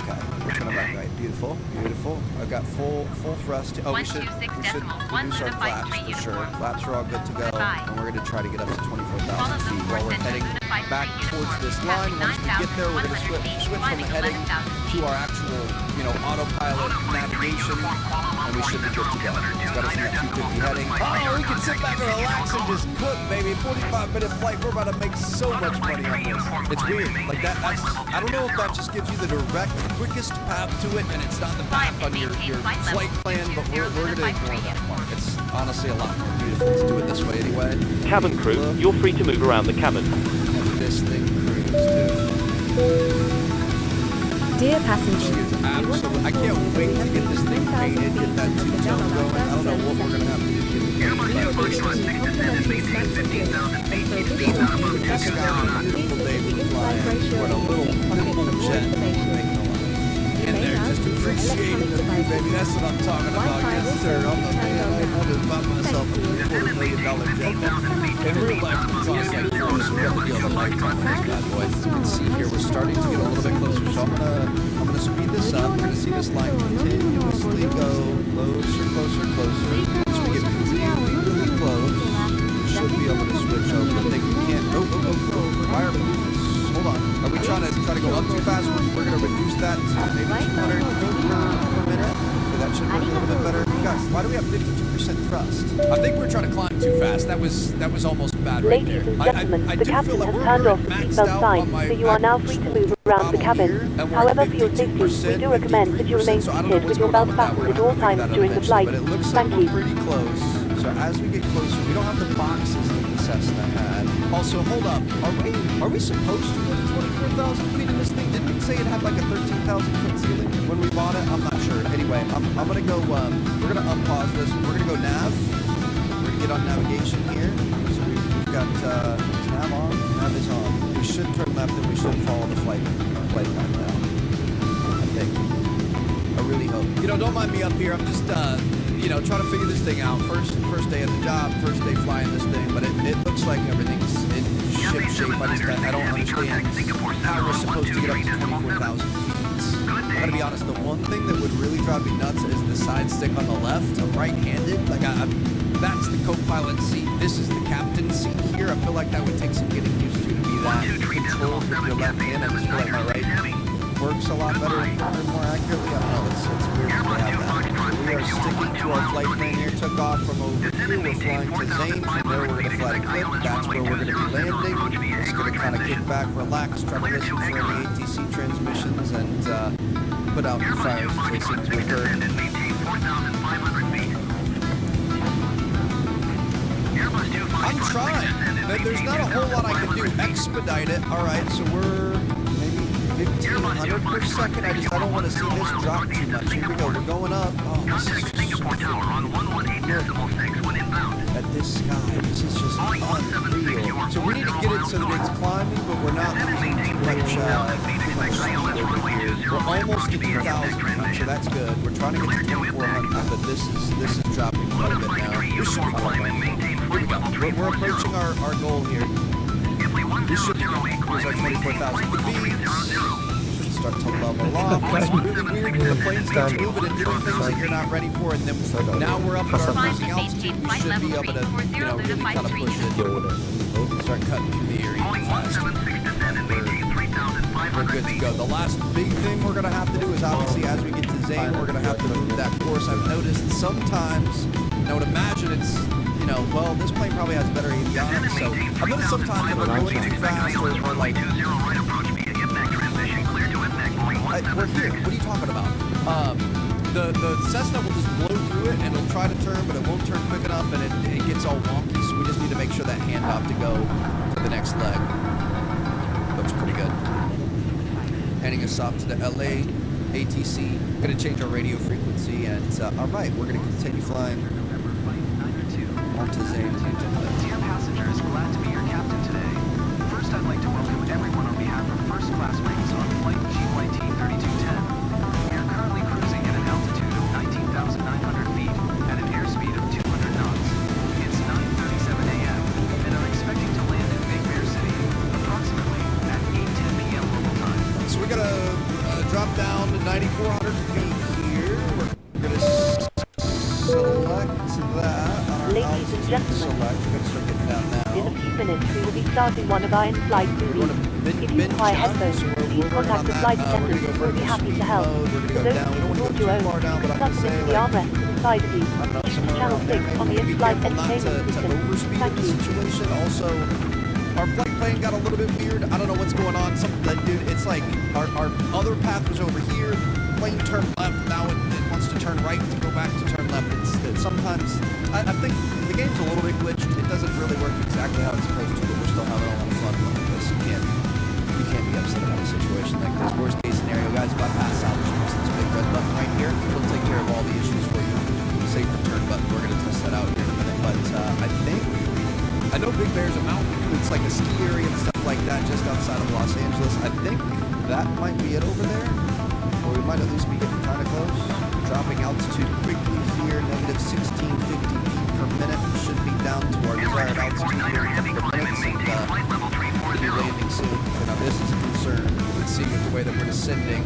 Okay, we're turning left, right. Beautiful, beautiful. I've got full thrust. Oh, we should reduce our flaps for sure. Flaps are all good to go, and we're going to try to get up to 24,000 feet while we're heading back towards this line. Once we get there, we're going to switch from the heading to our actual, autopilot navigation, and we should be good to go. It's got us in that 250 heading. Oh, we can sit back and relax and just cook, baby. 45-minute flight. We're about to make so much money on this. It's weird. Like that's, I don't know if that just gives you the direct, quickest path to it, and it's not the path on your flight plan, but we're going to ignore that part. It's honestly a lot more beautiful to do it this way anyway. Cabin crew, you're free to move around the cabin. And this thing cruise, dude. Dear passengers, Absolutely. I can't wait to get this thing painted, get that two-tone going. I don't know what we're going to have to do to get it painted, but this is a beautiful day for flying. We're in a little jet in there, just appreciating the view, baby. That's what I'm talking about. Yes, sir. I'm the man. I love it by myself in a $250 million jet. In real life, it's also like this. We have to deal with a lifetime of this bad boy. As you can see here, we're starting to get a little bit closer. So I'm gonna speed this up. We're gonna see this line continuously go closer, closer, closer. Once we get really close, we should be able to switch over. I think we can't. Why are we? Hold on. Are we trying to go up too fast? We're gonna reduce that to maybe 200 per minute. So that should work a little bit better. Guys, why do we have 52% thrust? I think we're trying to climb too fast. That was almost bad right there. Ladies and gentlemen, the captain has turned off the seatbelt sign, so you are now free to move around the cabin. However, for your safety, we do recommend that you remain seated with your belt fastened at all times during the flight. But it looks Thank like you. we're pretty close. So as we get closer, we don't have the boxes that the Cessna had. Also, hold up. Are we supposed to go to 24,000 feet in this thing? Didn't it say it had like a 13,000 foot ceiling when we bought it? I'm not sure. Anyway, I'm gonna go. We're gonna unpause this. We're gonna go nav. We're gonna get on navigation here. So we've got nav on. Nav is on. We should turn left and we should follow the flight path now. I think. I really hope. Don't mind me up here. I'm just trying to figure this thing out. First day of the job, first day flying this thing, but it looks like everything's in ship shape. I don't understand how we're supposed to get up to 24,000 feet. I gotta be honest, the one thing that would really drive me nuts is the side stick on the left. I'm right-handed. That's the co-pilot seat. This is the captain's seat here. I feel like that would take some getting used to be that controlled with your left hand. I just feel like my right works a lot better and more accurately. I don't know. It's weird to have that. We are sticking to our flight plan here. Took off from over here. We're flying to Zane. From there, we're going to fly to Eclipse. That's where we're going to be landing. Just going to kind of kick back, relax, try to listen for any ATC transmissions, and put out the fires as they seem to occur. I'm trying. There's not a whole lot I can do. Expedite it. All right, so we're maybe 1,500 per second. I don't want to see this drop too much. Here we go. We're going up. Oh, this is just so at this sky. This is just unreal. So we need to get it so that it's climbing, but we're not losing too much speed over here. We're almost to 2,000 feet, so that's good. We're trying to get to 2,400, but this is dropping quite a bit now. We should be going. Here we go. We're approaching our goal here. This should be good. Here's our 24,000 feet. Should start to level off. It's really weird when the plane starts moving and doing things that you're not ready for, and then now we're up at our cruising altitude. We should be able to, really kind of push it. Start cutting through the area fast. We're good to go. The last big thing we're going to have to do is obviously as we get to Zane, we're going to have to move that course. I've noticed sometimes, I would imagine it's, well, this plane probably has better avionics, so I've noticed sometimes if we're going too fast or like, we're here. What are you talking about? The Cessna will just blow through it and it'll try to turn, but it won't turn quick enough and it gets all wonky, so we just need to make sure that handoff to go to the next leg. Looks pretty good. Handing us off to the LA ATC. Gonna change our radio frequency and alright, we're gonna continue flying onto Zane. Dear passengers, glad to be your captain today. First, I'd like to welcome everyone on behalf of First Class Wings on flight GYT 3210. We are currently cruising at an altitude of 19,900 feet at an airspeed of 200 knots. It's 9:37 a.m. and are expecting to land in Big Bear City approximately at 8:10 p.m. local time. So we're gonna drop down to 9,400 feet here. We're gonna select that. Ladies and gentlemen, in a few minutes we will be starting one of our in-flight movies. If you require headphones, please contact the flight attendant who will be happy to help. For those of you who brought your own, plug them into the armrest to the side of you. This is channel 6 on the in-flight entertainment system. Thank you. Also, our flight plan got a little bit weird. I don't know what's going on. It's like our other path was over here. Plane turned left. Now it wants to turn right to go back to turn left. It's sometimes I think the game's a little bit glitched. It doesn't really work exactly how it's supposed to, but we're still having a lot of fun with this. You You can't be upset about a situation like this. Worst case scenario, guys, if I pass out, press this big red button right here. It'll take care of all the issues for you. Safe return button. We're going to test that out here in a minute. But I know Big Bear's a mountain. It's like a ski area and stuff like that just outside of Los Angeles. I think that might be it over there. Or we might at least be getting kind of close. Dropping altitude quickly here. Negative 1650 feet per minute. Should be down to our desired altitude here in a couple of minutes. And we'll be landing soon. So now this is a concern. You can see with the way that we're descending,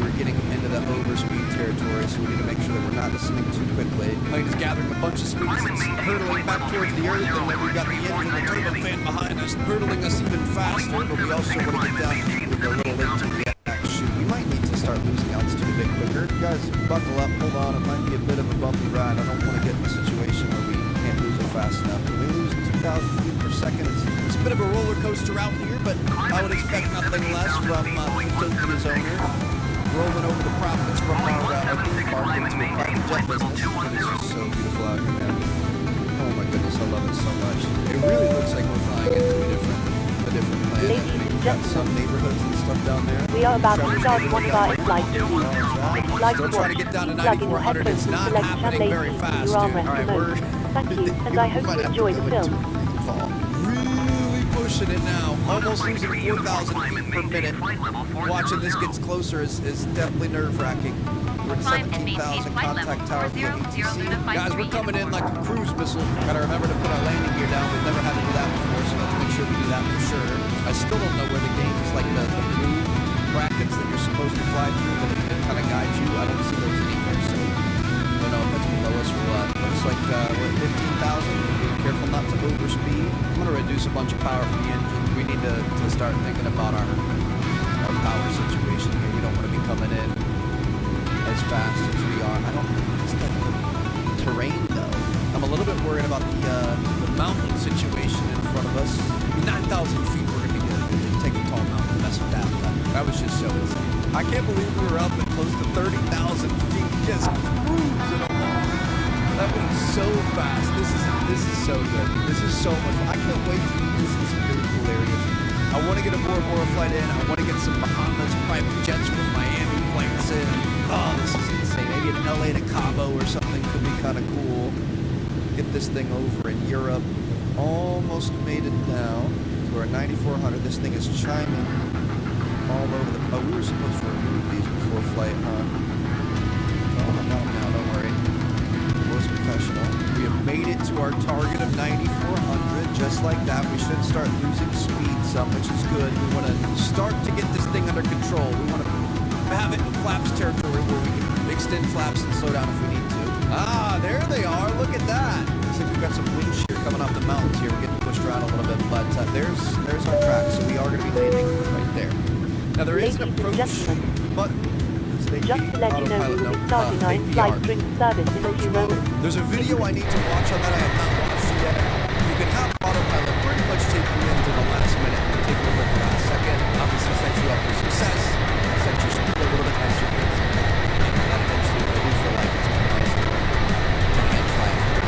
we're getting into the overspeed territory, so we need to make sure that we're not descending too quickly. Plane is gathering a bunch of speed. It's hurtling back towards the earth, and then we've got the engine, the turbo fan behind us, hurtling us even faster, but we also want to get down with a little late to react. Shoot, we might need to start losing altitude a bit quicker. You guys, buckle up, hold on, it might be a bit of a bumpy ride. I don't want to get in a situation where we can't lose it fast enough. When we lose 2,000 feet per second, it's a bit of a roller coaster out here, but I would expect nothing less from Utopia's owner. Rolling over the profits from our theme park into a private jet business. It is just so beautiful out here, man. Oh my goodness, I love it so much. It really looks like we're flying into a different planet. We've got some neighborhoods and stuff down there. We are about to start one of our flights. Still trying to get down to 9,400. It's not happening very fast, dude. Alright, Thank you, and I hope you enjoy the film. Really pushing it now. Almost losing 4,000 feet per minute. Watching this gets closer is definitely nerve-wracking. We're at 17,000 contact tower via ATC. Guys, we're coming in like a cruise missile. Gotta remember to put our landing gear down. We've never had to do that before, so let's make sure we do that for sure. I still don't know where the games, like the blue brackets that you're supposed to fly through that kind of guide you. I don't see those anywhere, so I don't know if that's below us or what. Looks like we're at 15,000. Be careful not to overspeed. I'm gonna reduce a bunch of power from the engine. We need to start thinking about our power situation here. We don't want to be coming in as fast as we are. I don't know. It's like the terrain, though. I'm a little bit worried about the mountain situation in front of us. 9,000 feet, we're going to be good. We can take a tall mountain and mess with that. That was just so insane. I can't believe we were up at close to 30,000 feet just cruising along. That went so fast. This is so good. This is so much fun. I can't wait to use this in some really cool areas. I want to get a Bora Bora flight in. I want to get some Bahamas private jets from Miami flights in. Oh, this is insane. Maybe an LA to Cabo or something could be kind of cool. Get this thing over in Europe. Almost made it down to our 9,400. This thing is chiming all over the... Oh, we were supposed to remove these before flight, huh? Oh, no, don't worry. Was professional. We have made it to our target of 9,400. Just like that, we should start losing speed some, which is good. We want to start to get this thing under control. We want to have it in flaps territory where we can extend flaps and slow down if we need to. Ah, there they are. Look at that. Looks like we've got some wind shear coming off the mountains here. We're getting pushed around a little bit, but there's our track. So we are going to be landing right there. Now there is an approach button. Just to let you know, we will be starting our in-flight drink service in a few moments. There's a video I need to watch on that I have not watched yet. You can have autopilot pretty much take you into the last minute and take over the last second. Obviously set you up for success, set your speed a little bit nicer. And that eventually I do feel like it's kind of nice to hand fly.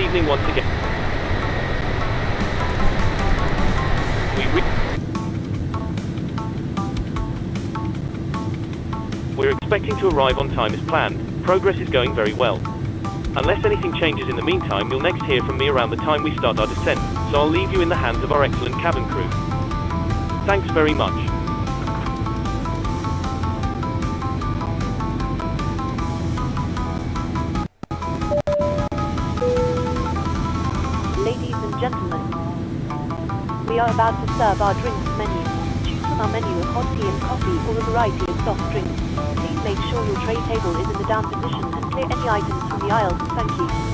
evening once again. We're expecting to arrive on time as planned. Progress is going very well. Unless anything changes in the meantime, you'll next hear from me around the time we start our descent, so I'll leave you in the hands of our excellent cabin crew. Thanks very much. Ladies and gentlemen, we are about to serve our drinks menu. Choose from our menu of hot tea and coffee or a variety of soft drinks. Please make sure your tray table is in the down position and clear any items from the aisles. Thank you.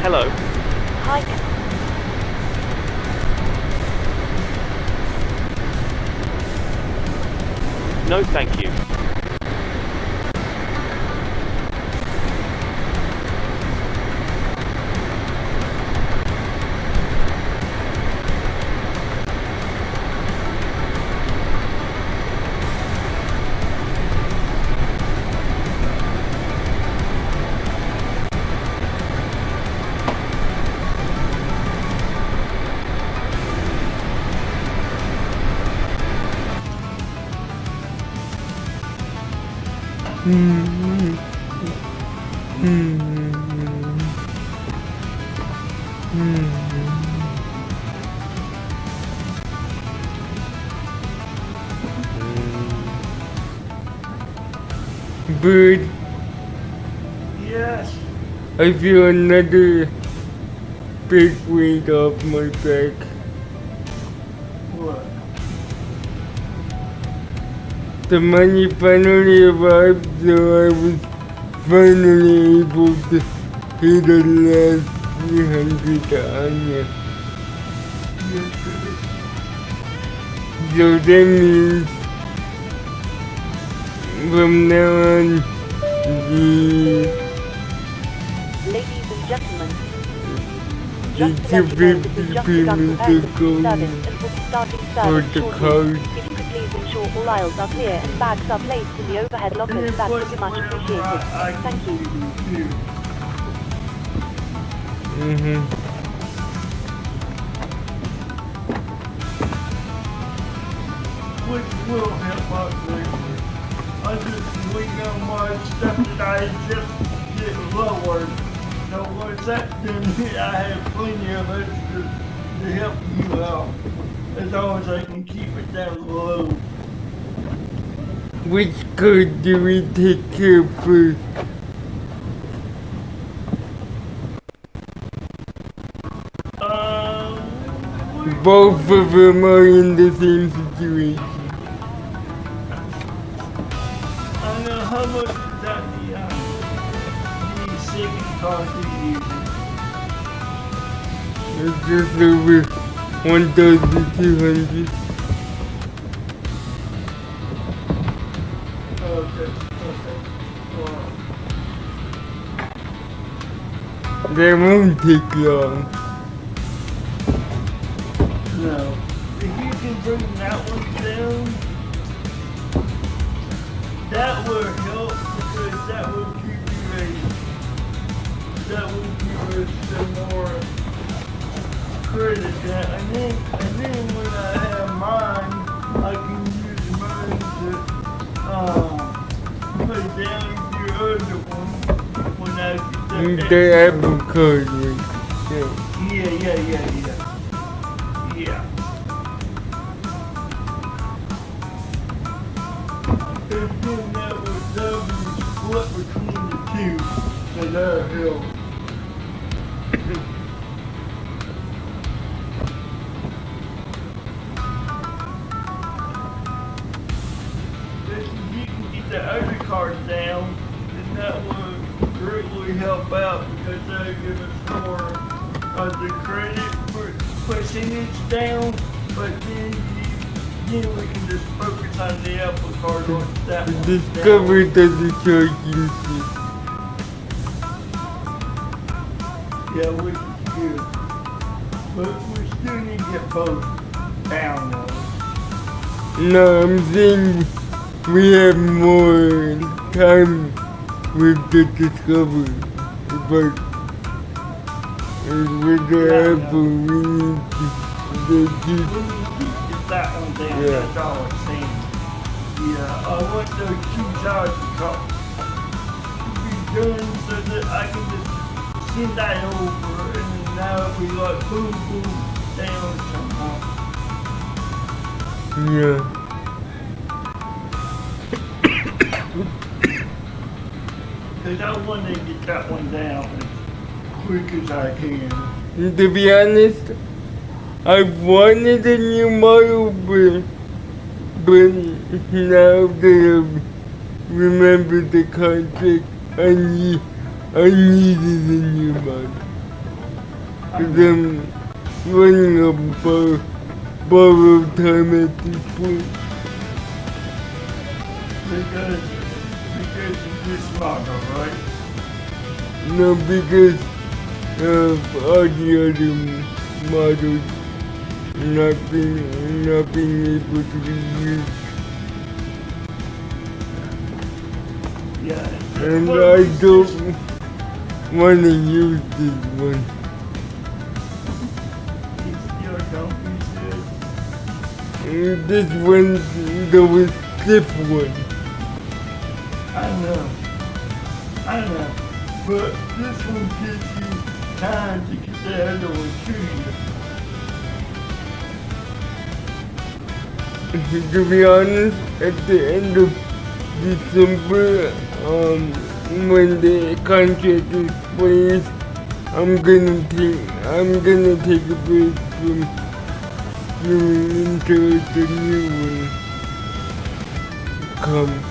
Hello. Hi. No, thank you. Bird, Yes. I feel another big weight off my back. What? The money finally arrived, so I was finally able to hit the last 300 on it. So that means from now on, Ladies and gentlemen, the just to let you know that we've just begun preparing the $250 service and will be starting for service the shortly. card. If you could please ensure all aisles are clear and bags are placed in the overhead lockers, that would be much appreciated. Thank you. Which will help out greatly. I just waiting on my stuff that I just get lowered. So once that's done, I have plenty of extra to help you out. As long as I can keep it down low. Which card do we take care of first? Both of them are in the same situation. I know how much is that the second card you're using. It's just over 1,200. Okay. That won't take long. No. If you can bring that one down, that will help because that will keep you that will give us some more credit. And then when I have mine, I can use mine to put down your other one when I get The Apple card, right? Yeah. Yeah. And then that would be split between the two, so that'll help. If you can get the other card down, then that would greatly help out because that'll give us more of the credit percentage down, but then we can just focus on the Apple card once that one's Discover down. the charging system. Yeah, which is good. But we still need to get both down though. No, I'm saying we have more time with the Discovery. But with the Apple, we need to keep. Get that one down, Yeah. that's all I'm saying. Yeah, I want those two charging cards to be done so that I can just send that over and now we like boom down somehow. Yeah. Because I want to get that one down as quick as I can. To be honest, I wanted a new model, but now that I remember the contract, I needed a new model. Because I'm running a borrowed time at this point. Because of this model, right? No, because of all the other models not being able to be used. Yeah. And I don't want to use this one. It's your company said. This one, the stiff one. I know. But this one gives you time to get the other one to you. To be honest, at the end of December, when the contract expires, I'm gonna take a break from streaming until the new one comes.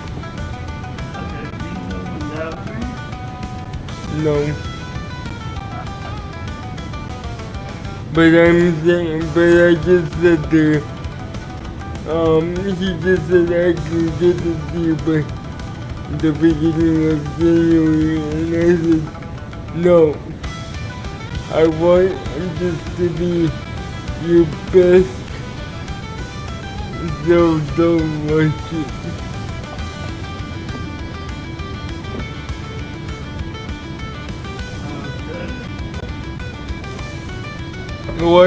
No. But I just said he just said I can get it to you by the beginning of January, and I said, no. I want this to be your best, so don't rush it. Why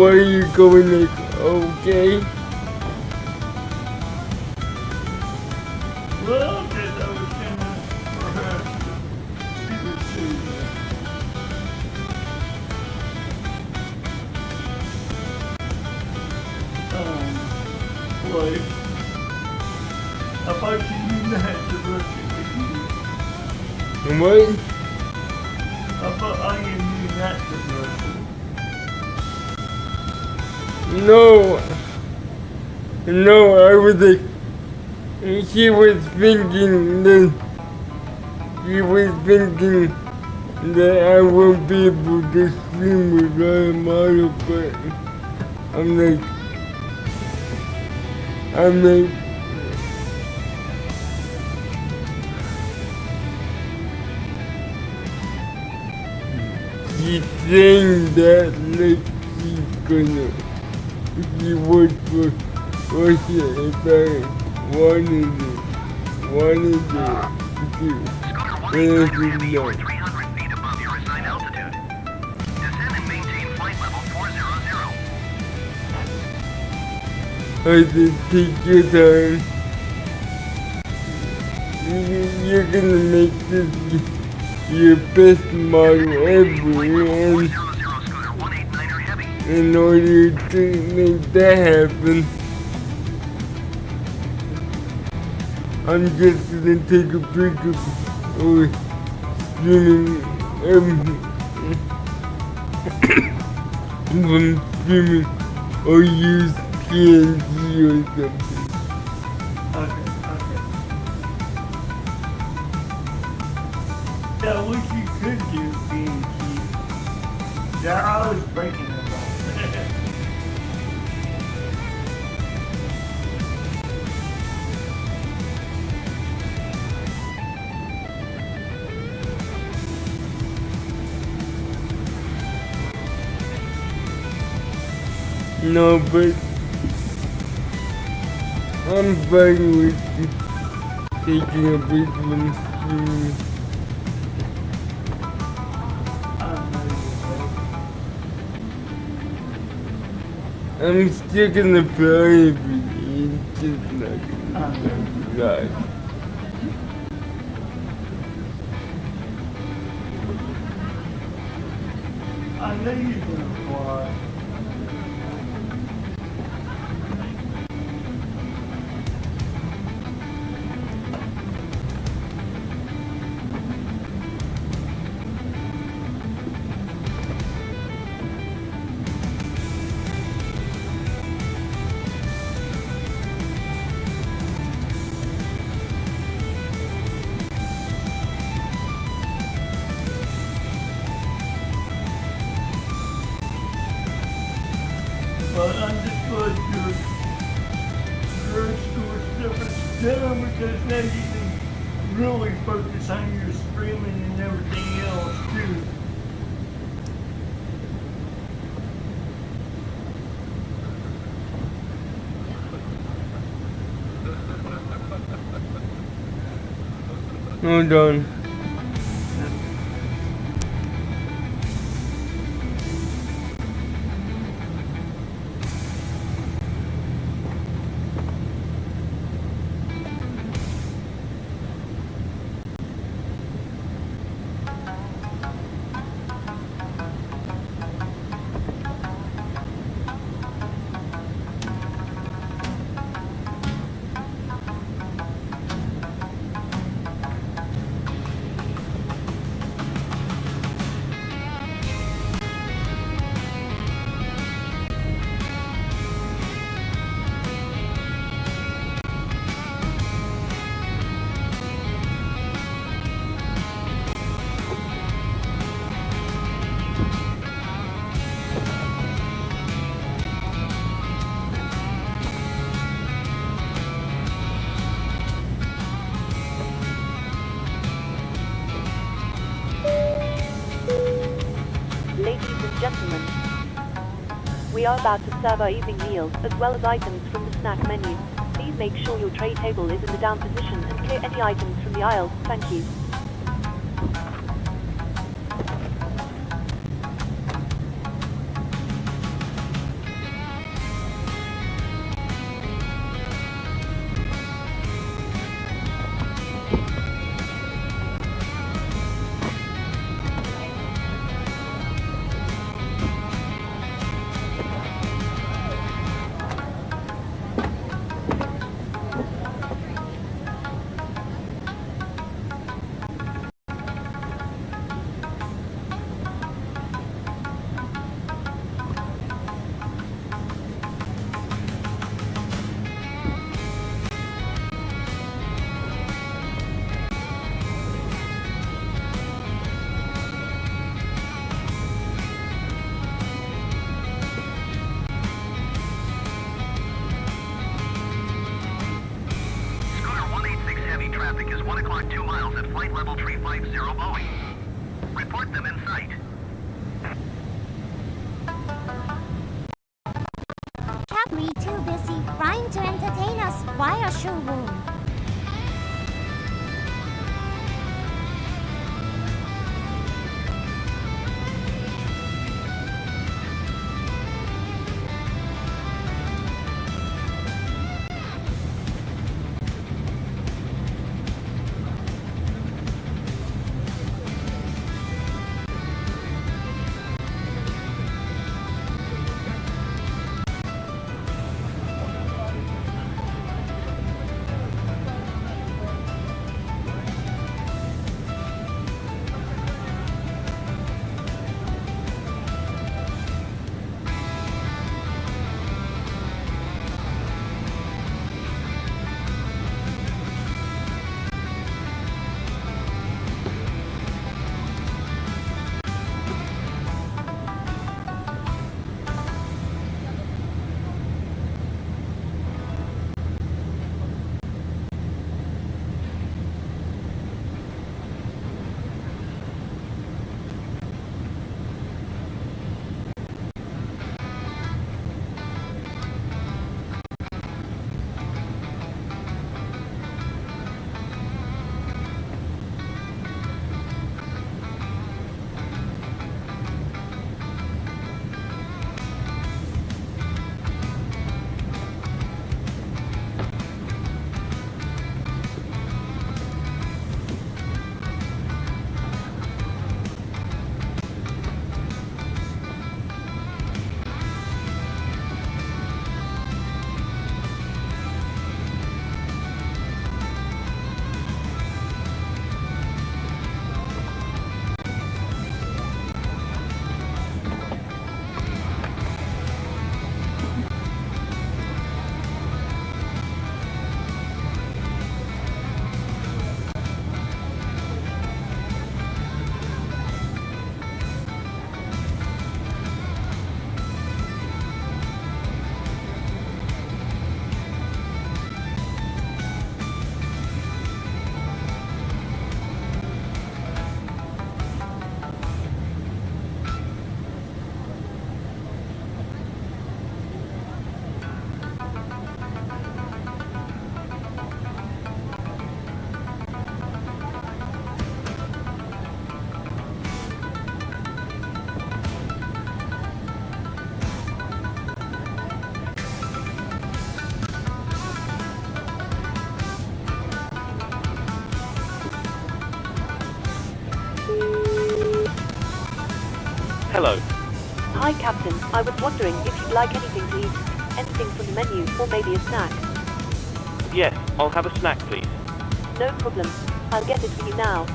are you going like, okay? Well, because I was gonna perhaps give it to you. Like, how about you not to rush it with you? What? How about I and you not to rush it? No, I was like, he was thinking that I won't be able to stream without a model, but I'm like, he's saying that like he would for Russia if I wanted it to. Scooter 189 should be over 300 feet above your assigned altitude. Descend and maintain flight level 400. I said, take your time. You're gonna make this your best model ever, and in order to make that happen, I'm just gonna take a break of streaming from streaming or use TNT or something. Okay. Yeah, what you could do, being cheap, they're always breaking them off. No, but I'm fine with taking a break from streaming. I'm still gonna fly every day, it's just not gonna fly. I know you're gonna fly. But I'm just glad your school's different now because now you can really focus on your streaming and everything else too. Hold on. and gentlemen. We are about to serve our evening meal, as well as items from the snack menu. Please make sure your tray table is in the down position and clear any items from the aisle. Thank you. Traffic is 1 o'clock 2 miles at flight level 350 Boeing. Report them in sight. Can't we too busy flying to entertain us via showroom? Hello. Hi, Captain. I was wondering if you'd like anything to eat. Anything from the menu, or maybe a snack. Yes, I'll have a snack, please. No problem. I'll get it for you now.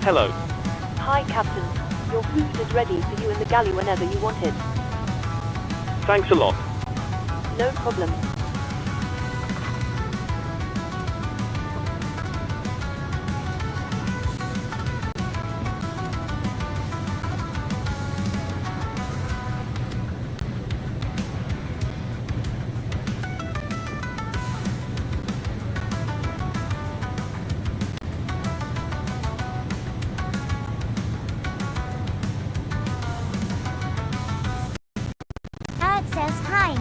Hello. Hi, Captain. Your food is ready for you in the galley whenever you want it. Thanks a lot. No problem. Ad says hi.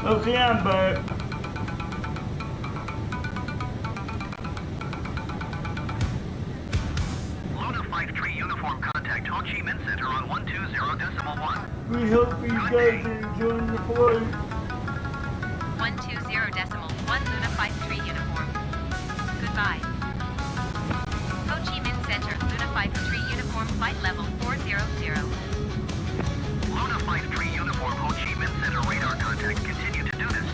Okay, I'm back. Luna 5-3 uniform contact Ho Chi Minh Center on 120.1. We hope you guys are enjoying the flight. 120.1 Luna 5-3 uniform. Goodbye. Ho Chi Minh Center, Luna 5-3 uniform flight level 400. Luna 5-3 uniform Ho Chi Minh Center radar contact. Continue to do this.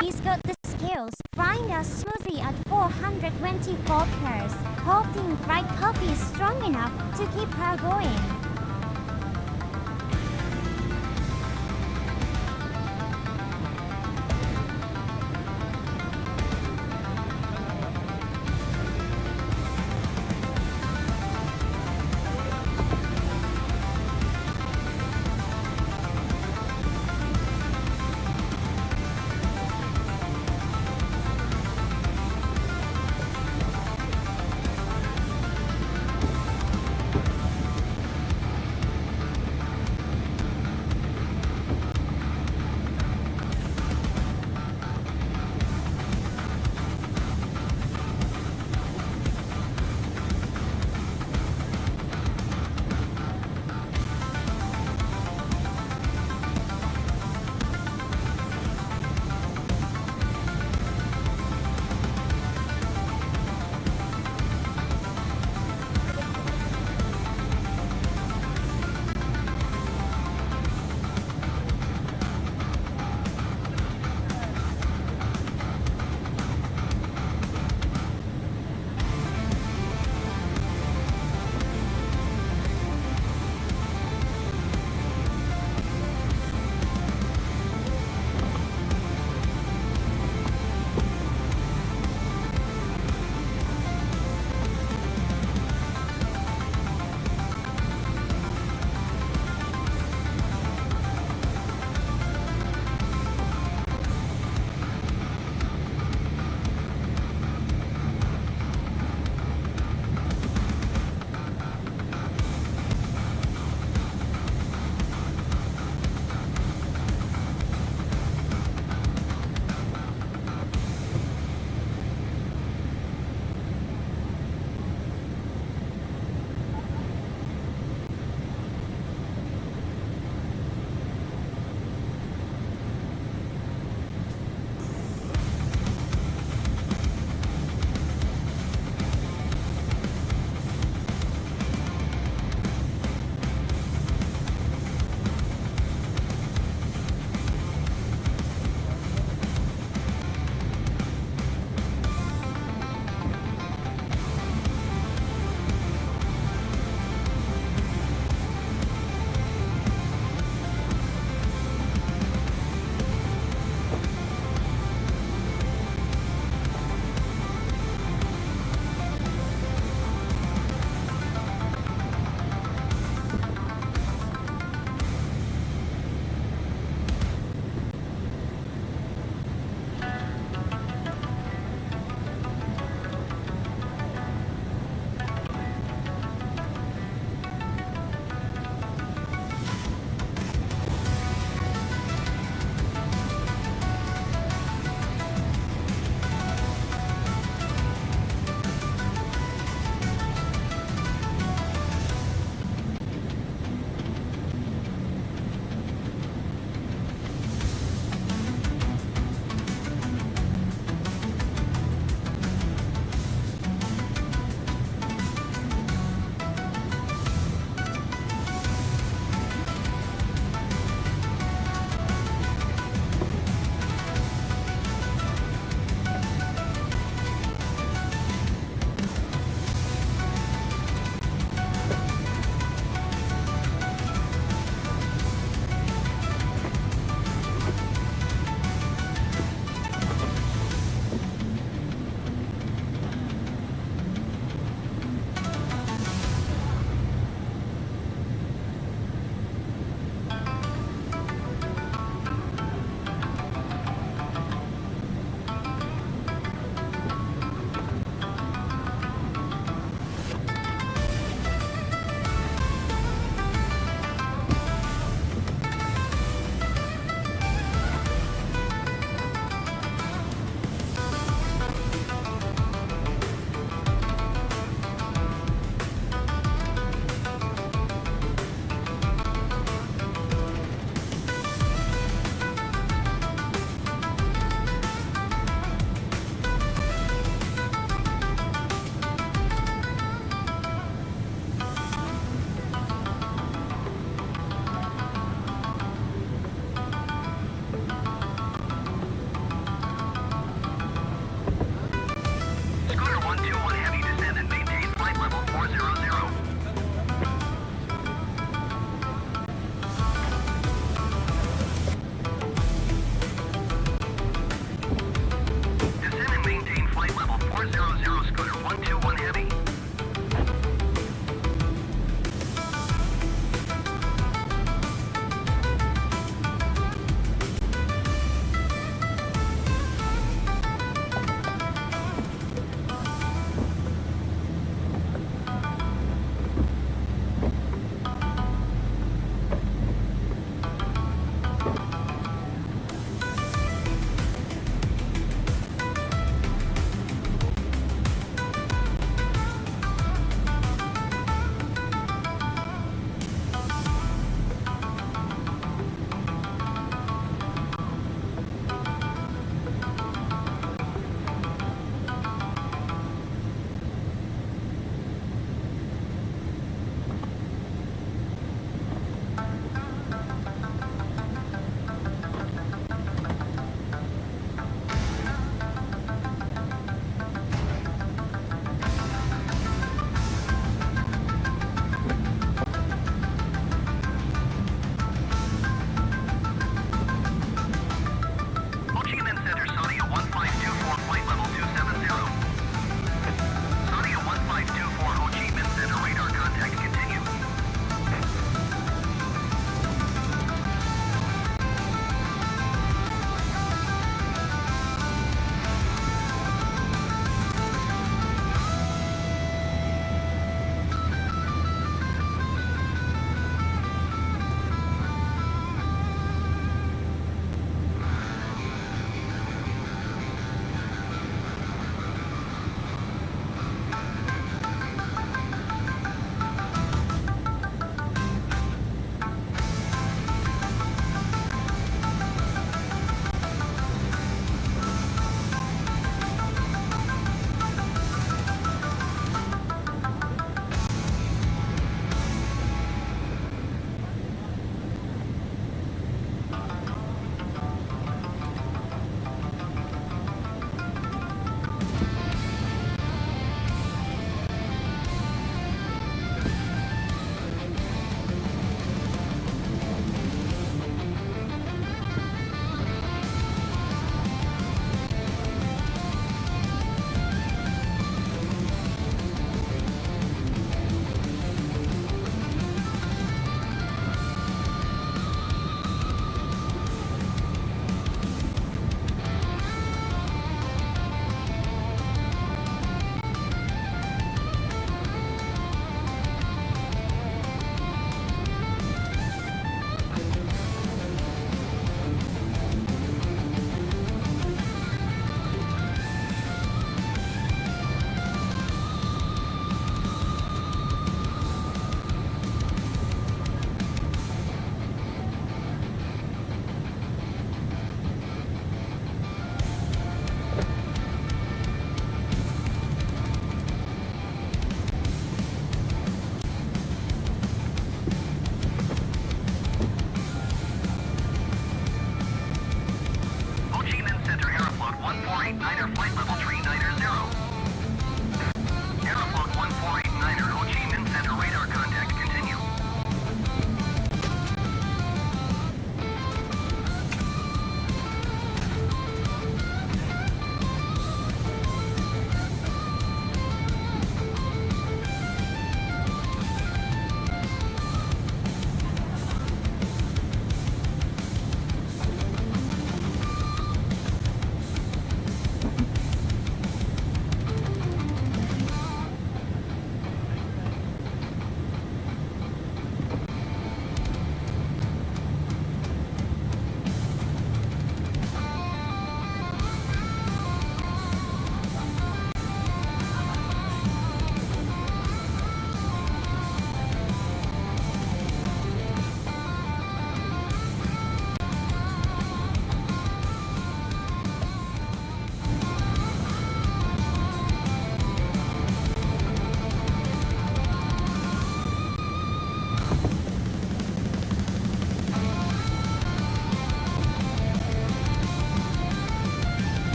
He's got the skills, flying us smoothly at 424 pairs, hoping right copy is strong enough to keep her going.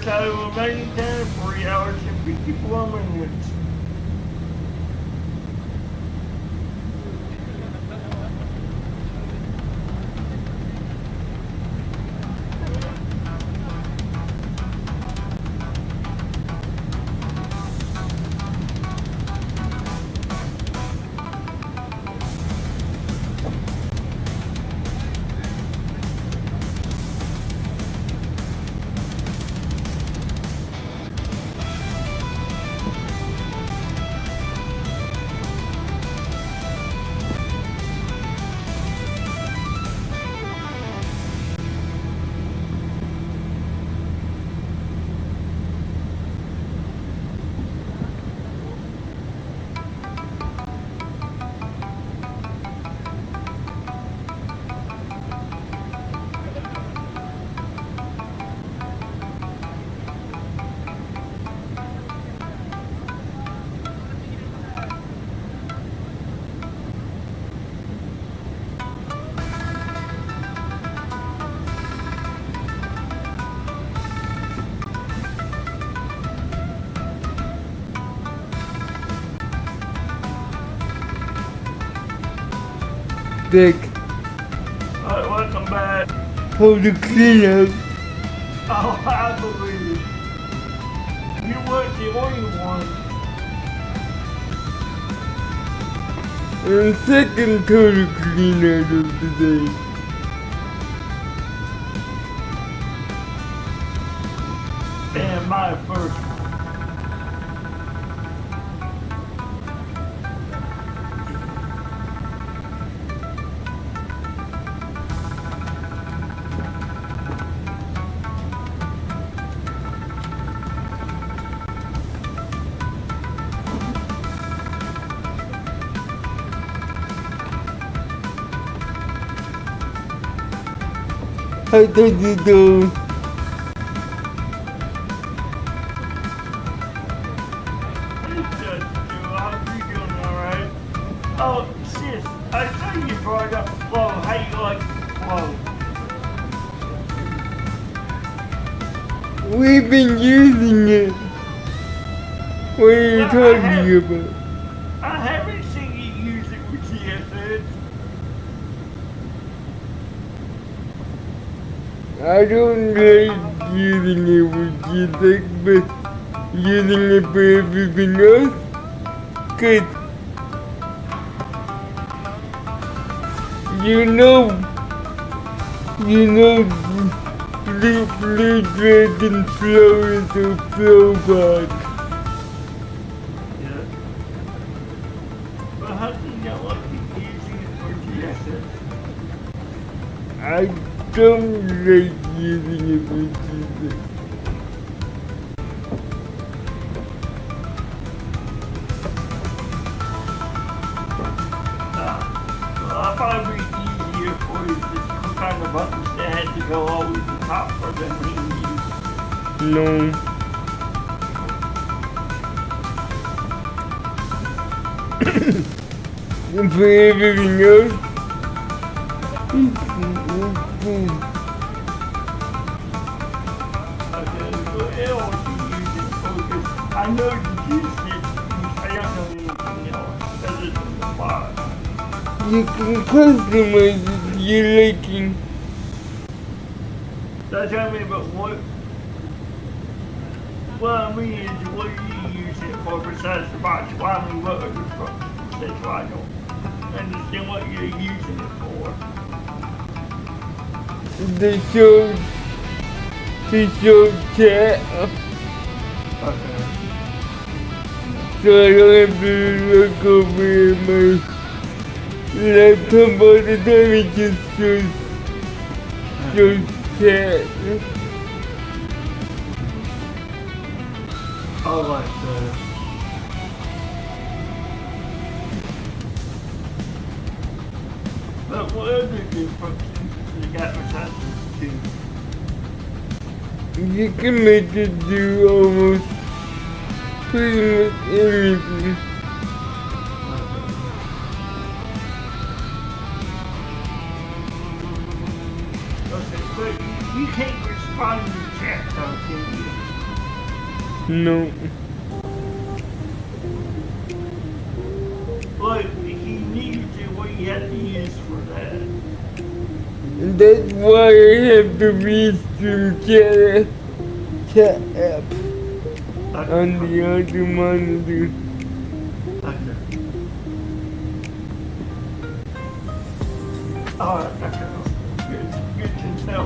First out of remaining time, 3 hours and 54 minutes. Dick, Alright, welcome back. hold the clean up. Oh, I believe it. You weren't the only one. And second total clean out of the day. And my first one. How did you do? Oh, sis, I saw you brought up flow. How you like flow? We've been using it. What are you talking about? I haven't seen you use it with TSS. I don't like using it with music, but using it for everything else, cause you know, Blue Dragon Flow is a flow bot. Yeah. But how do you not like using it for TSS? I don't like using it for music. I thought it'd be easier for you to just click on the buttons that had to go always the top for them to use. No. And for everything else, I know you use it, I don't know anything else other than the bot. you can customize it to your liking. That's what I mean, but what I mean is, what do you use it for besides the box? Well, I mean, what other functions? That's why I don't understand what you're using it for. To show chat. Okay. So I don't have to look over my laptop all the time, it just shows chat. I like that. But what other good functions you got besides these two? You can make it do almost pretty much anything. Okay, but you can't respond to chat though, can you? No. But he needed it, what he had to use for that. That's why I have to read some chat app on the other monitor. Okay. Alright, okay. Good to know.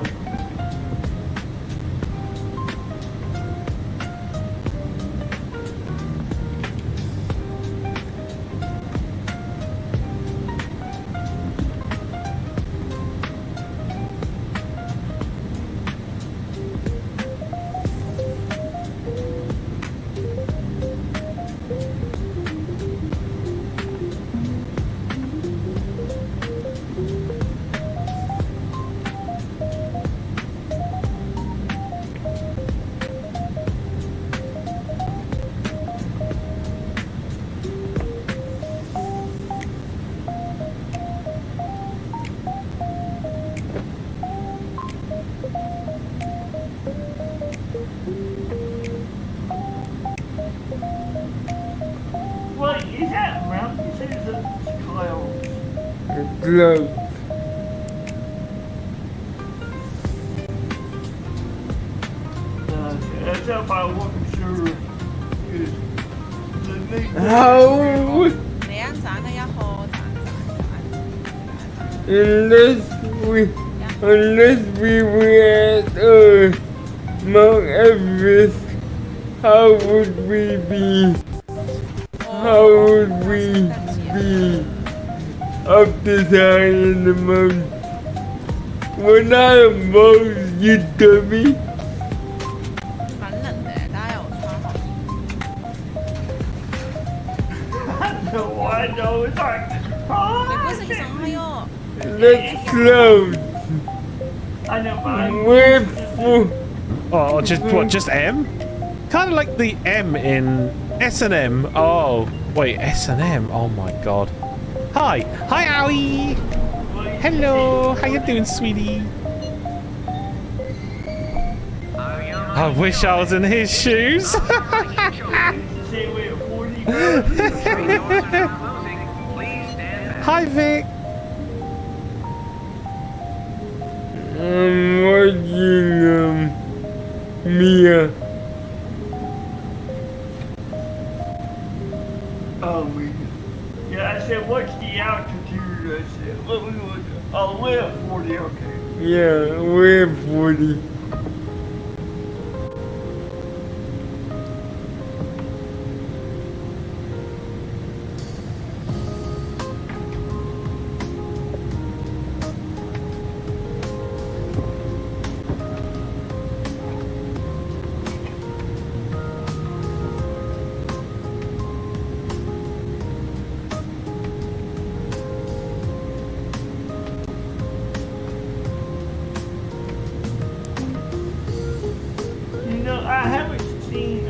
What is that, man? You said it's a cloud. Close. That's up I wasn't sure. How? Unless we were at Mount Everest, how would we be? How would we be up this high in the mountain? We're not a mouse, you dummy. I know, it's like, Let's close. I know, but We're full. Oh, just M? Kind of like the M in S&M. Oh, wait, S&M. Oh my god. Hi, Owie. Hello, how you doing, sweetie? I wish I was in his shoes. Hi, Vic. I'm watching Mia. Oh, yeah, I said, what's the altitude? I said, what we would, oh, we're at 40, okay. Yeah, we're 40. I haven't seen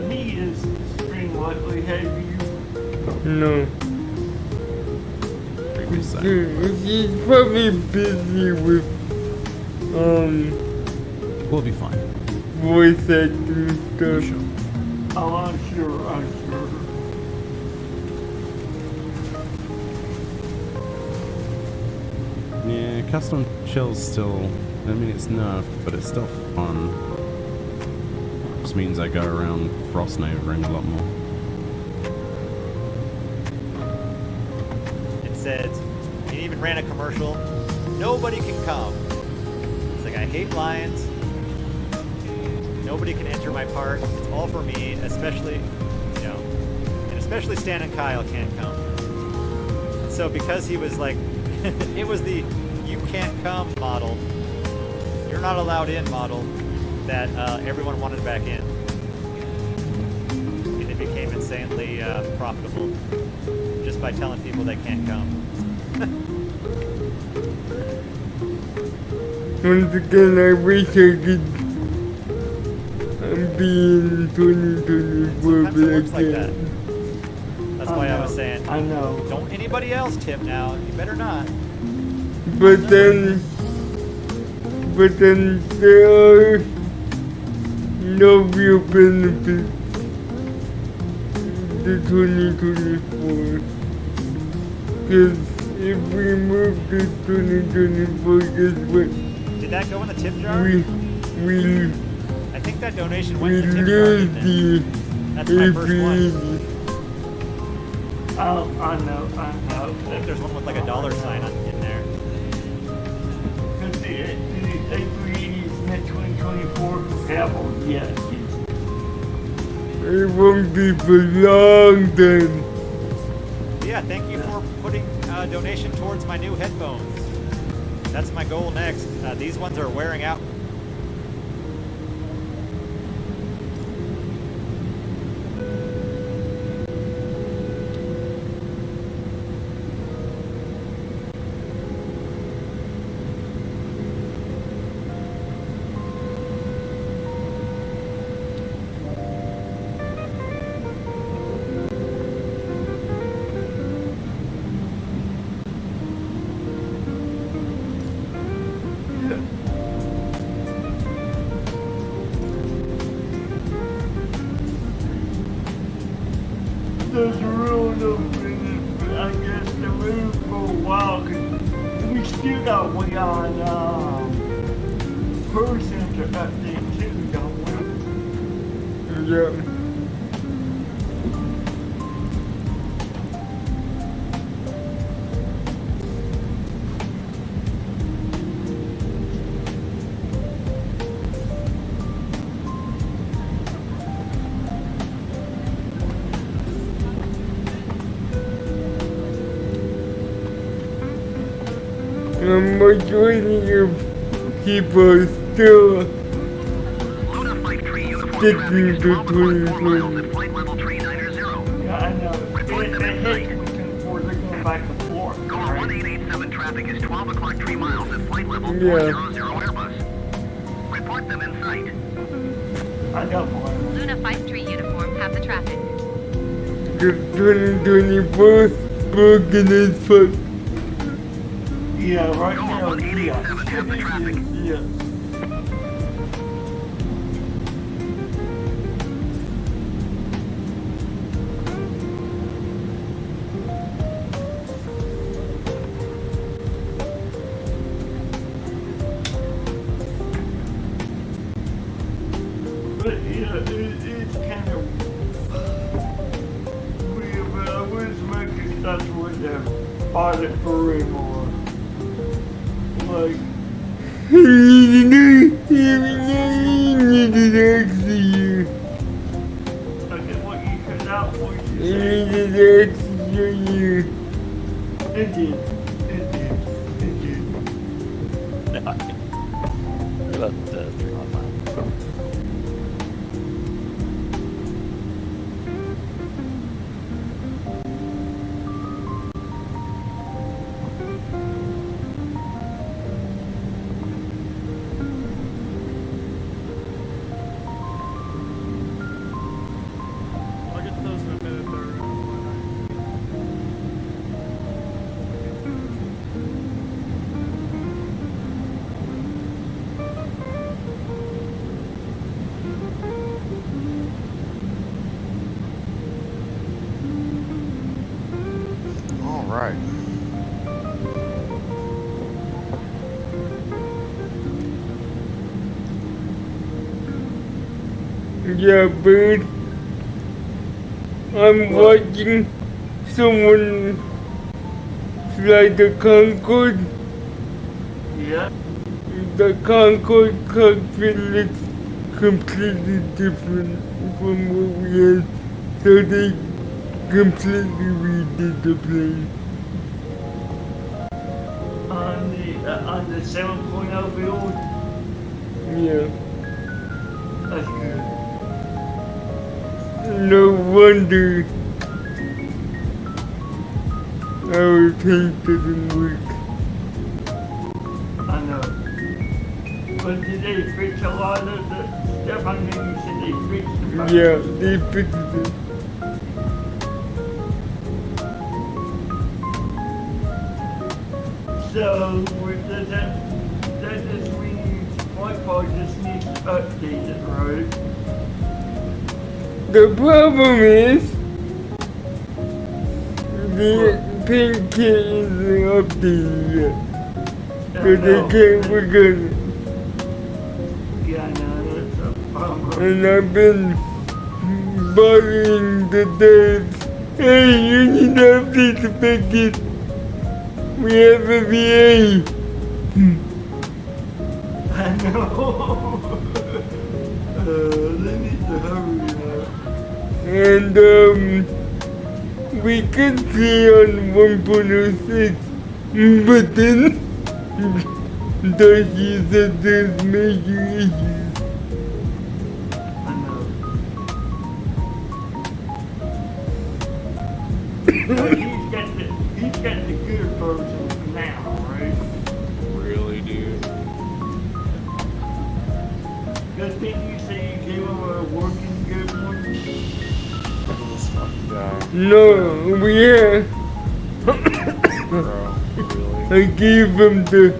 Mia's stream lately, have you? No. She's probably busy with We'll be fine. voice acting stuff. Oh, I'm sure. Yeah, custom chill's still, I mean it's nerfed, but it's still fun. Just means I go around frostnovering a lot more. It said, it even ran a commercial, nobody can come. It's like, I hate lions. Nobody can enter my park. It's all for me, especially, you know, and especially Stan and Kyle can't come. So because he was like, it was the you can't come model, you're not allowed in model, that everyone wanted back in. And it became insanely profitable just by telling people they can't come. Once again, I wish I could be in 2024 Sometimes it works like that. again. That's why I was saying, I know. Don't anybody else tip now. You better not. But then but then there are no real benefits to 2024. Because if we move to 2024, guess what? Did that go in the tip jar? We I think that donation went in the tip lose jar. the That's my first one. Oh, I know. I think there's one with like a dollar sign in there. Because the A380s net 2024 Apple, yes. It won't be for long then. Yeah, thank you for putting a donation towards my new headphones. That's my goal next. These ones are wearing out. There's really no benefit, I guess, to move for a while, because we still got way on person to update too, don't we? Yeah. The majority of people still sticking to 2020. Yeah, I know. It hit 2024, they're going back and forth. Caller 1887 traffic is 12 o'clock 3 miles at flight level 400 Airbus. Report them in sight. I got one. Luna 53 uniform, have the traffic. The 2024 broken as fuck. Yeah, right now, yeah. Yeah. But yeah, it's kind of weird, but I wish Microsoft would have bought it for anymore. Like, okay, what you cut out, what you say? It did. It did. It did. I'll get those in a minute. All right. Yeah, but I'm watching someone fly the Concorde. Yeah. The Concorde cockpit looks completely different from what we had, so they completely redid the plane. On the 7.0 build, Yeah. that's good. No wonder our paint doesn't work. I know. But did they fix a lot of the stuff? I know you said they fixed the bugs. Yeah, they fixed it. So, does that just mean Wi-Fi just needs updated, right? The problem is the pin kit isn't updated yet. So they can't work on it. Yeah, I know, that's a bummer. And I've been bugging the devs. Hey, you need to update the pin kit. We have a VA. I know. They need to hurry up. And we could see on 1.06, but then Darcy said there's major issues. I know. But he's got the good version now, right? Really, dude? Good thing you say you gave him a working good one. This fucking guy. No, we have. Bro, really? I gave him the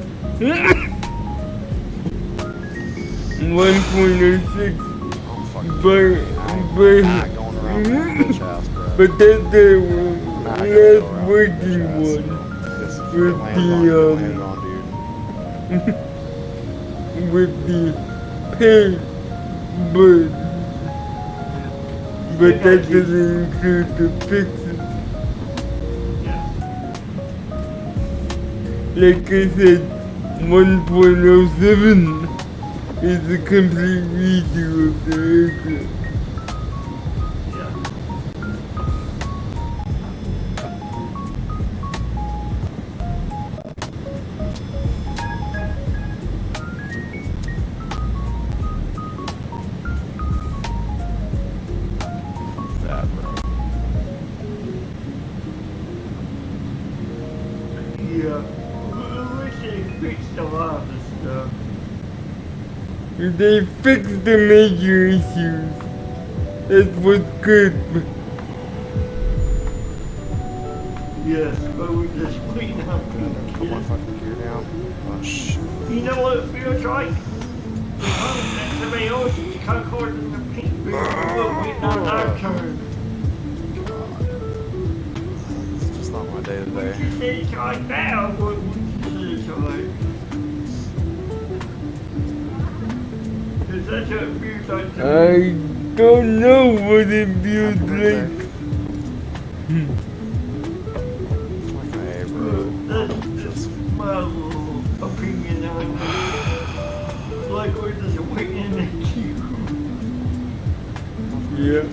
1.06, but that's the last working one with the with the pay, but that doesn't include the fixes. Like I said, 1.07 is a complete redo of the aircraft. Yeah. I wish they fixed a lot of the stuff. They fixed the major issues. That was good. Yes, but we're just waiting on people. Put my fucking gear down. Oh shit. You know what it feels like? And somebody else is Concord in the pink booth. We're waiting on our turn. It's just not my day today. You say it's like now, what would you say it's like? Because that's what it feels like to I don't know what it feels like. Hey, bro. That's my little opinion on it. Like we're just waiting in the queue. Yeah.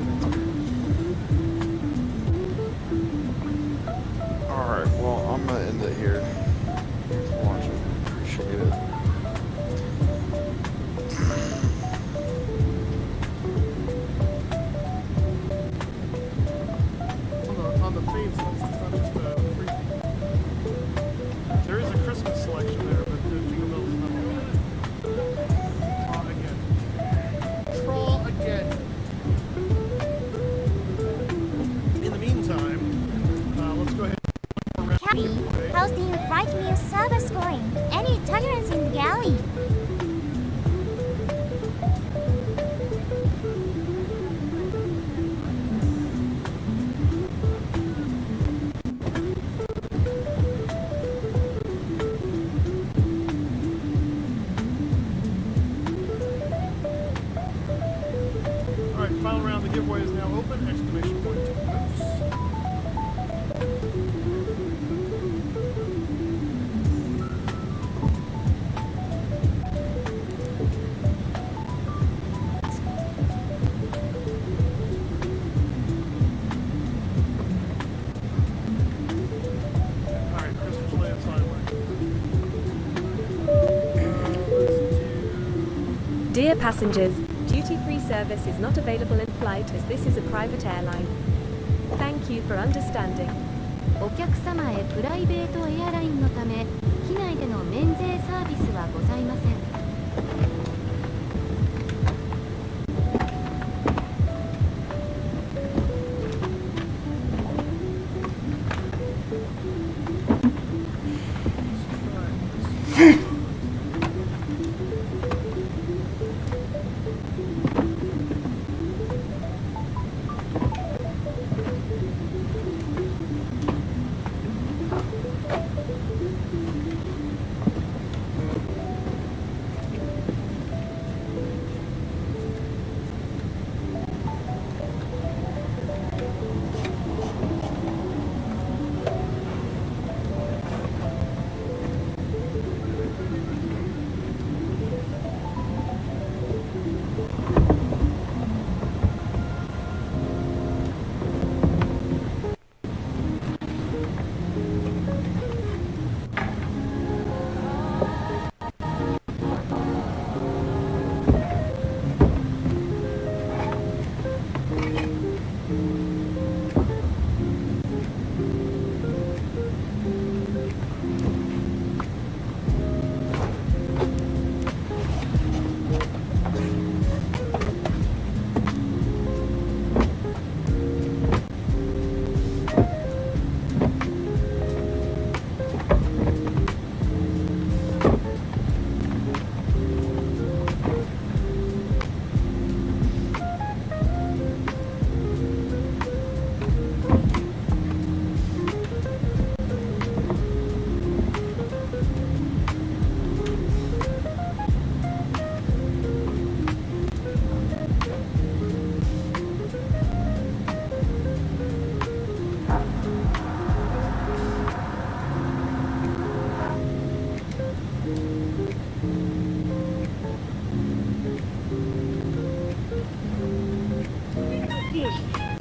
Alright, well, I'm gonna end it here. Thanks for watching. Appreciate it. On the fades list, it's not just a free feed. There is a Christmas selection there, but the Jingle Bells is not on it. Troll again. In the meantime, let's go ahead. Cabby, how's the right meal service going? Any tolerance in the galley? Alright, final round. The giveaway is now open. Exclamation point. Oops. Alright, Christmas land sideline. Dear passengers, duty-free service is not available in flight as this is a private airline. Thank you for understanding. お客様へプライベートエアラインのため機内での免税サービスはございません。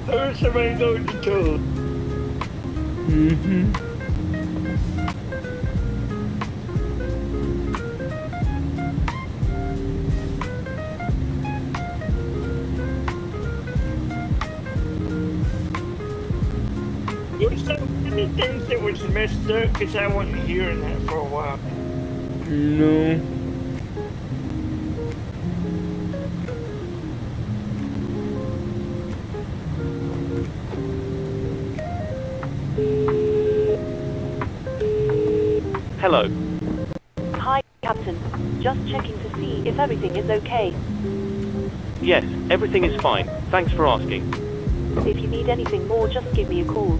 There's somebody knows the code. Mm-hmm. There's so many things that was messed up because I wasn't hearing that for a while. No. Hello. Hi, Captain. Just checking to see if everything is okay. Yes, everything is fine. Thanks for asking. If you need anything more, just give me a call.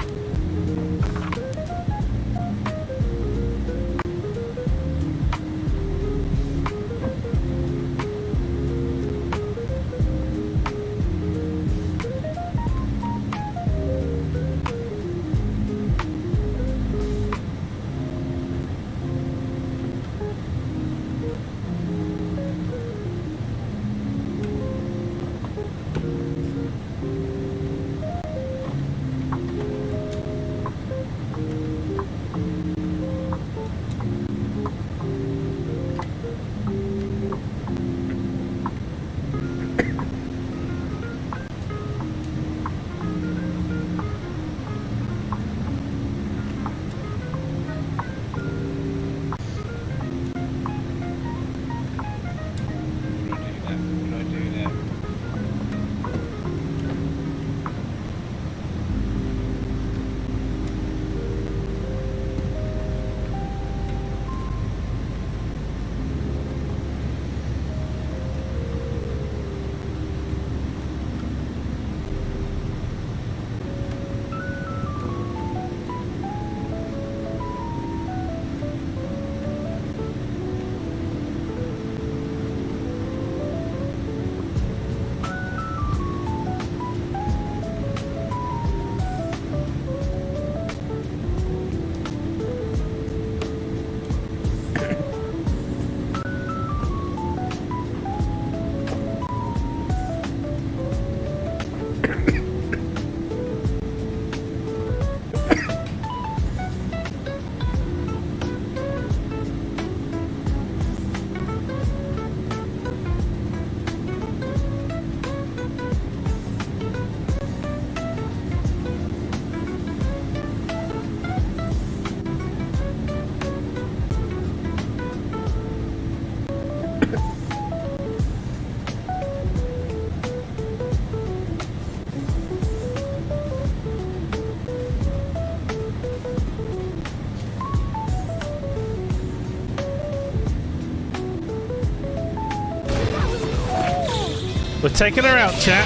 We're taking her out, chat.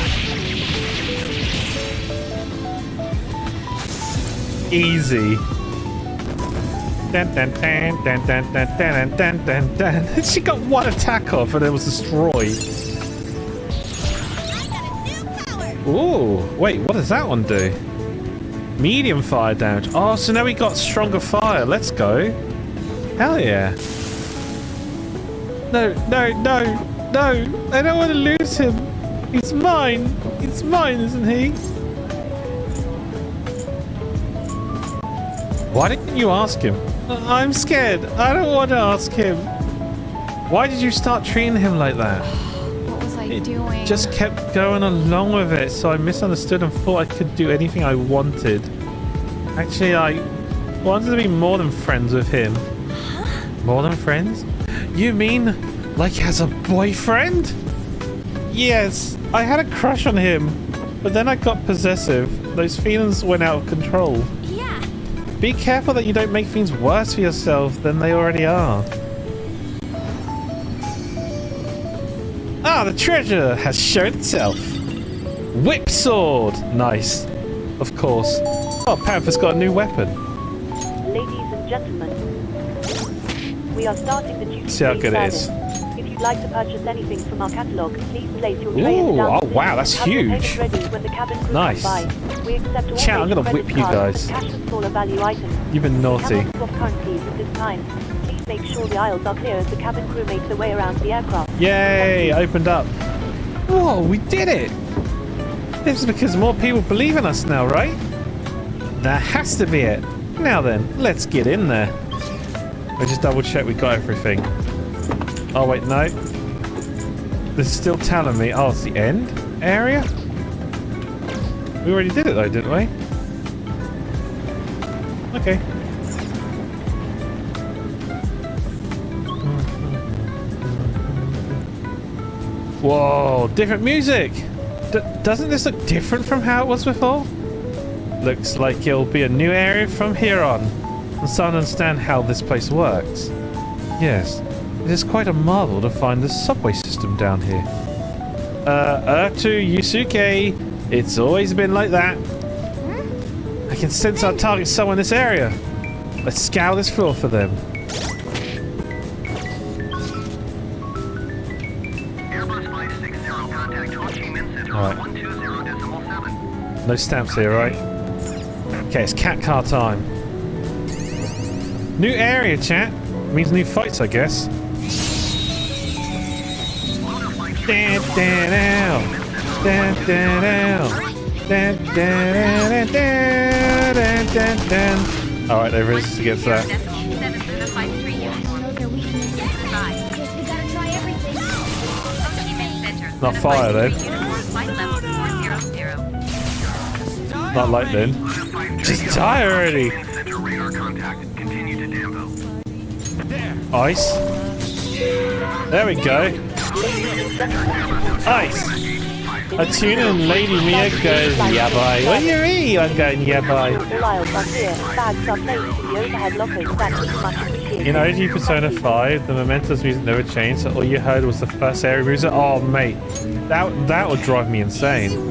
Easy. Dun, dun, dun, dun, dun, dun, dun, dun, dun, dun. She got one attack off and it was destroyed. Ooh, wait, what does that one do? Medium fire damage. Oh, so now we got stronger fire. Let's go. Hell yeah. No, no, no. No, I don't want to lose him. He's mine. He's mine, isn't he? Why didn't you ask him? I'm scared. I don't want to ask him. Why did you start treating him like that? What was I doing? Just kept going along with it, so I misunderstood and thought I could do anything I wanted. Actually, I wanted to be more than friends with him. Huh? More than friends? You mean like as a boyfriend? Yes, I had a crush on him, but then I got possessive. Those feelings went out of control. Yeah. Be careful that you don't make things worse for yourself than they already are. Ah, the treasure has shown itself. Whip sword. Nice. Of course. Oh, Panther's got a new weapon. Ladies and gentlemen, we are starting the duty See how free good it service. is. If you'd like to purchase anything from our catalogue, please place your tray in the Ooh, down oh wow, that's Have your huge. payment ready when the cabin crew Nice. comes by. We accept all Chat, I'm gonna major whip credit you cards, guys. cash and smaller value items. You've been naughty. We cannot swap currencies at this time. Please make sure the aisles are clear as the cabin crew makes their way around the aircraft. Yay, opened up. Whoa, we did it. This is because more people believe in us now, right? That has to be it. Now then, let's get in there. I just double check we got everything. Oh wait, no. This is still telling me. Oh, it's the end area? We already did it though, didn't we? Okay. Whoa, different music! Doesn't this look different from how it was before? Looks like it'll be a new area from here on. I'm starting to understand how this place works. Yes, it is quite a marvel to find the subway system down here. To Yusuke, it's always been like that. I can sense our target somewhere in this area. Let's scour this floor for them. Alright. No stamps here, right? Okay, it's cat car time. New area, chat. Means new fights, I guess. Alright, there is against that. Not fire then. Not light then. Just die already. Ice. There we go. Ice. A tuna and Lady Mia goes, yeah boy. What do you mean I'm going, yeah boy? In OG Persona 5, the Mementos music never changed, so all you heard was the first area music. Oh mate, that would drive me insane.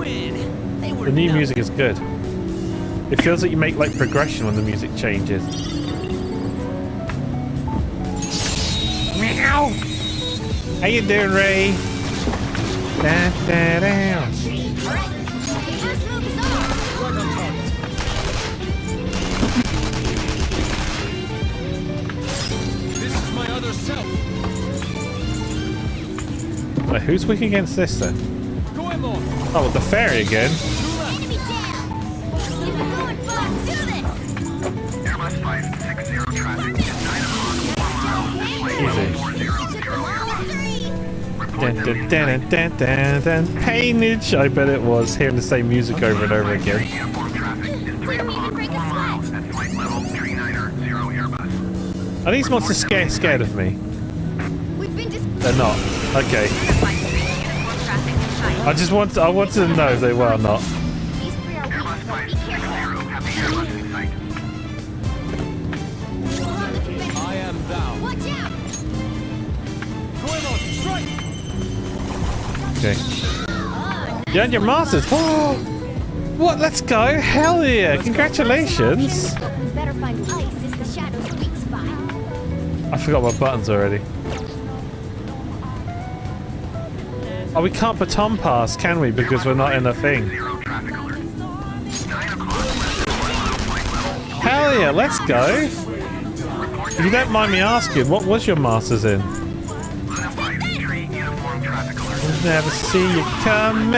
The new music is good. It feels like you make like progression when the music changes. Meow! How you doing, Ray? Da, da, da. This is my other self. Wait, who's weak against this then? Oh, with the fairy again. Easy. Dun, dun, dun, dun, dun, dun. Painage, I bet it was, hearing the same music over and over again. Are these monsters scared of me? They're not. Okay. I wanted to know if they were or not. I am thou. Watch out! Okay. You earned your masters. Oh, what? Let's go! Hell yeah! Congratulations! I forgot my buttons already. Oh, we can't baton pass, can we? Because we're not in a thing. Hell yeah! Let's go! If you don't mind me asking, what was your masters in? Never see you coming.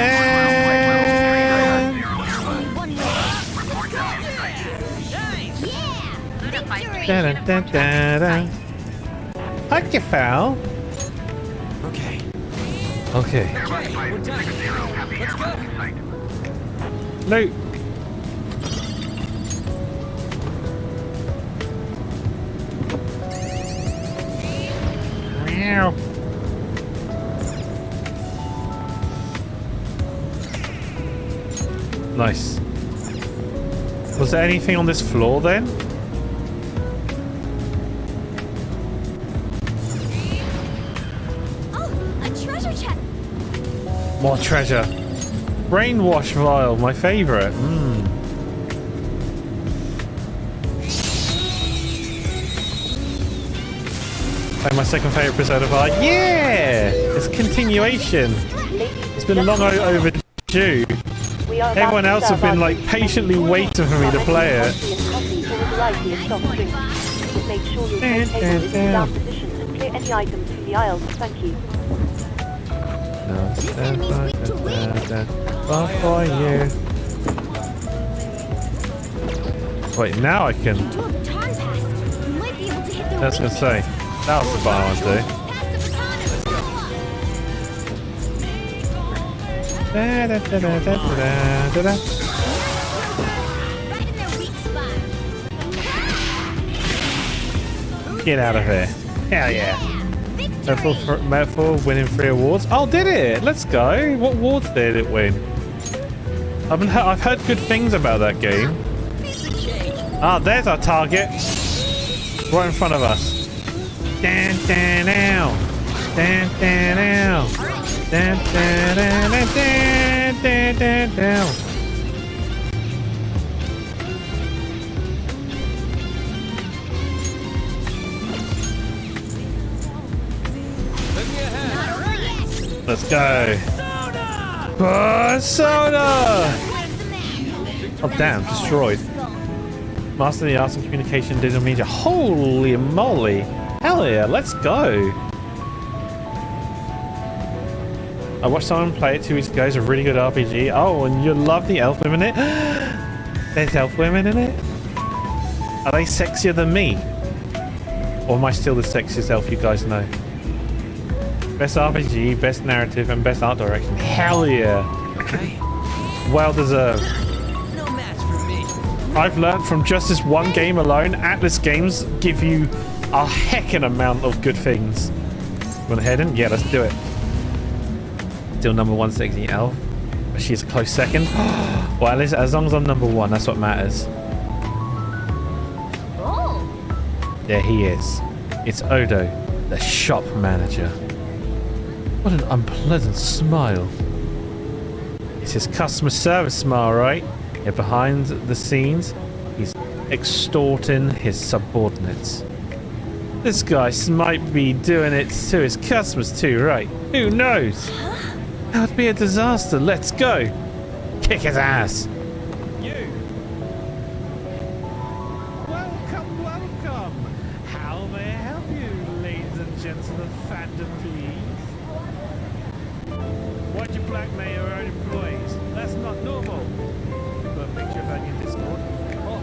Da, da, da, da, da. Hug you, foul. Okay. Okay. Let's go. No. Meow. Nice. Was there anything on this floor then? Oh, a treasure chest. More treasure. Brainwash vial, my favorite. And my second favorite Persona 5. Yeah! It's continuation. It's been long overdue. Everyone else have been like patiently waiting for me to play it. Make sure your tray table is in down position and clear any items from the aisles. Thank you. One for you. Wait, now I can. I was gonna say, that was the part I want to do. Get out of here. Hell yeah. Metaphor winning 3 awards. Oh, did it? Let's go. What awards did it win? I've heard good things about that game. Ah, there's our target. Right in front of us. Dan, dan, ow. Dan, dan, ow. Dan, dan, dan, dan, dan, dan, dan. Let's go. Persona! Oh damn, destroyed. Master the arts of communication, digital media. Holy moly! Hell yeah, let's go! I watched someone play it 2 weeks ago. It's a really good RPG. Oh, and you love the elf women in it? There's elf women in it? Are they sexier than me? Or am I still the sexiest elf you guys know? Best RPG, best narrative, and best art direction. Hell yeah! Okay. Well deserved. No match for me. I've learned from just this one game alone, Atlas games give you a heckin' amount of good things. Wanna head in? Yeah, let's do it. Still number 1 sexy elf. But she's a close second. Well, at least as long as I'm number 1, that's what matters. Oh. There he is. It's Odo, the shop manager. What an unpleasant smile. It's his customer service smile, right? Yet behind the scenes, he's extorting his subordinates. This guy might be doing it to his customers too, right? Who knows? That would be a disaster. Let's go. Kick his ass. You. Welcome, welcome. How may I help you, ladies and gentlemen, fandom please? Why'd you blackmail your own employees? That's not normal. Put a picture of that in Discord. Oh.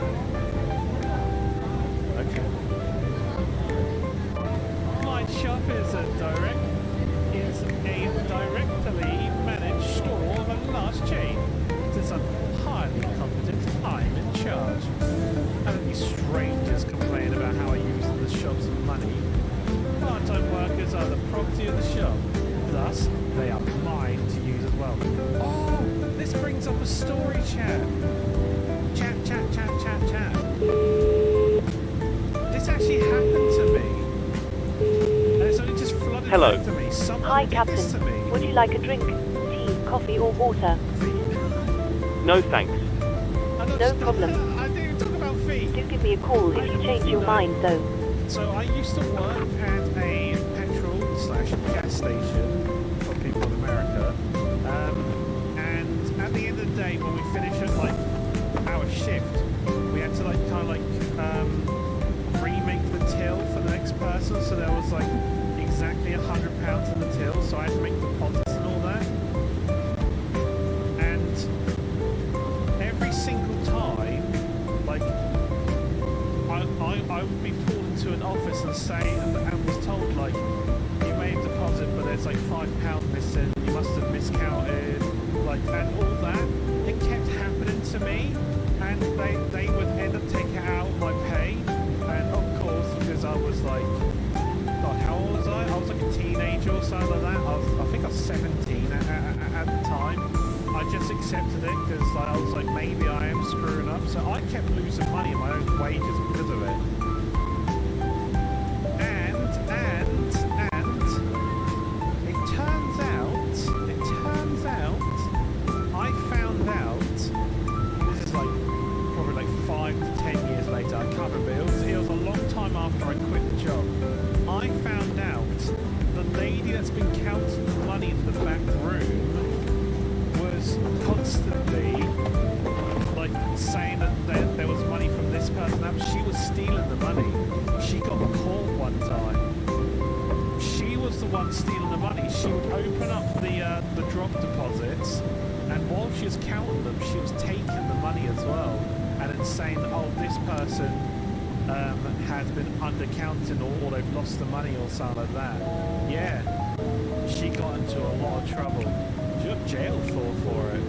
Okay. My shop is a directly managed store of a large chain. Since I'm highly competent, I'm in charge. And these strangers complain about how I use the shop's money. Part-time workers are the property of the shop. Thus, they are mine to use as well. Oh, this brings up a story chat. Chat. This actually happened to me. And it's only just flooded Hello. back to me. Someone Hi, did this to Captain. me. Would you like a drink? Tea, coffee, or water? No thanks. No problem. I didn't even talk about feet. Do give me a call if you change your mind, though. So I used to work at a petrol/gas station for people in America, and at the end of the day, when we finished at like our shift, we had to like kind of like remake the till for the next person. So there was like exactly £100 in the till, so I had to make deposits and all that. And every single time, like I would be pulled into an office and say, and was told like, you made a deposit, but there's like £5 missing. You must have miscounted, like, and all that. It kept happening to me, and they would end up taking it out of my pay, and of course, because I was like, God, how old was I? I was like a teenager or something like that. I think I was 17 at the time. I just accepted it because I was like, maybe I am screwing up. So I kept losing money in my own wages because of it. And it turns out, I found out, this is like probably like 5 to 10 years later, I can't remember, it was a long time after I quit the job. I found out the lady that's been counting the money in the back room was constantly like saying that there was money from this person. She was stealing the money. She got caught one time. She was the one stealing the money. She would open up the stock deposits, and while she was counting them, she was taking the money as well, and then saying, oh, this person has been undercounting or they've lost the money or something like that. Yeah, she got into a lot of trouble. She got jailed for it.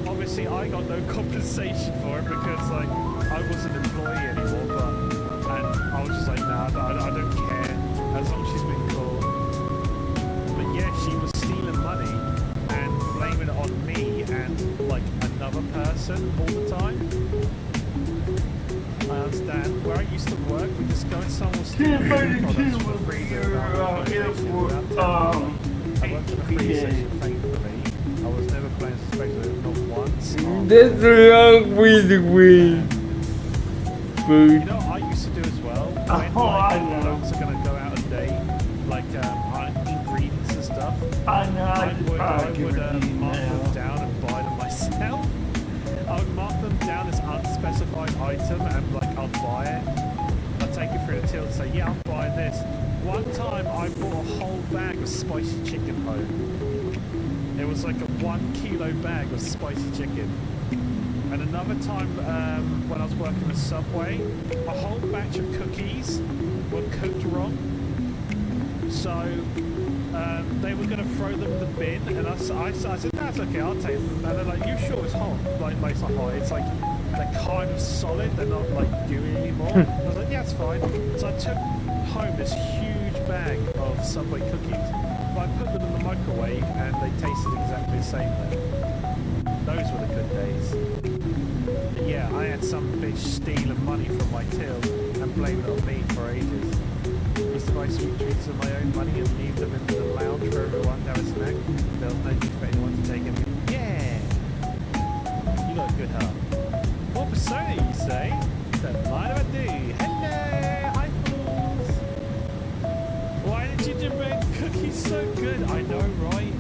Obviously, I got no compensation for it because like I wasn't an employee anymore, and I was just like, nah, I don't care as long as she's been caught. But yeah, she was stealing money and blaming it on me and like another person all the time. I understand. Where I used to work, we just go and someone steal products for free. I worked in a free station, thankfully. I was never playing suspected, not once. That's a long way to win. You know what I used to do as well? When products are going to go out of date, like ingredients and stuff, I would mark them down and buy them myself. I would mark them down as unspecified item and like I'll buy it. I'll take it through the till and say, yeah, I'm buying this. One time I bought a whole bag of spicy chicken home. It was like a 1 kilo bag of spicy chicken. And another time when I was working at Subway, a whole batch of cookies were cooked wrong. So they were going to throw them in the bin, and I said, that's okay, I'll take them. And they're like, you sure it's hot? Like it's not hot, it's like they're kind of solid, they're not like gooey anymore. I was like, yeah, it's fine. So I took home this huge bag of Subway cookies. But I put them in the microwave and they tasted exactly the same then. Those were the good days. But yeah, I had some bitch stealing money from my till and blaming it on me for ages. I used to buy sweet treats with my own money and leave them in the lounge for everyone to have a snack. There was no need for anyone to take them. Yeah! You got a good heart. What persona you say? Don't mind if I do. Hello! Hi fools! Why did gingerbread cookies so good? I know, right?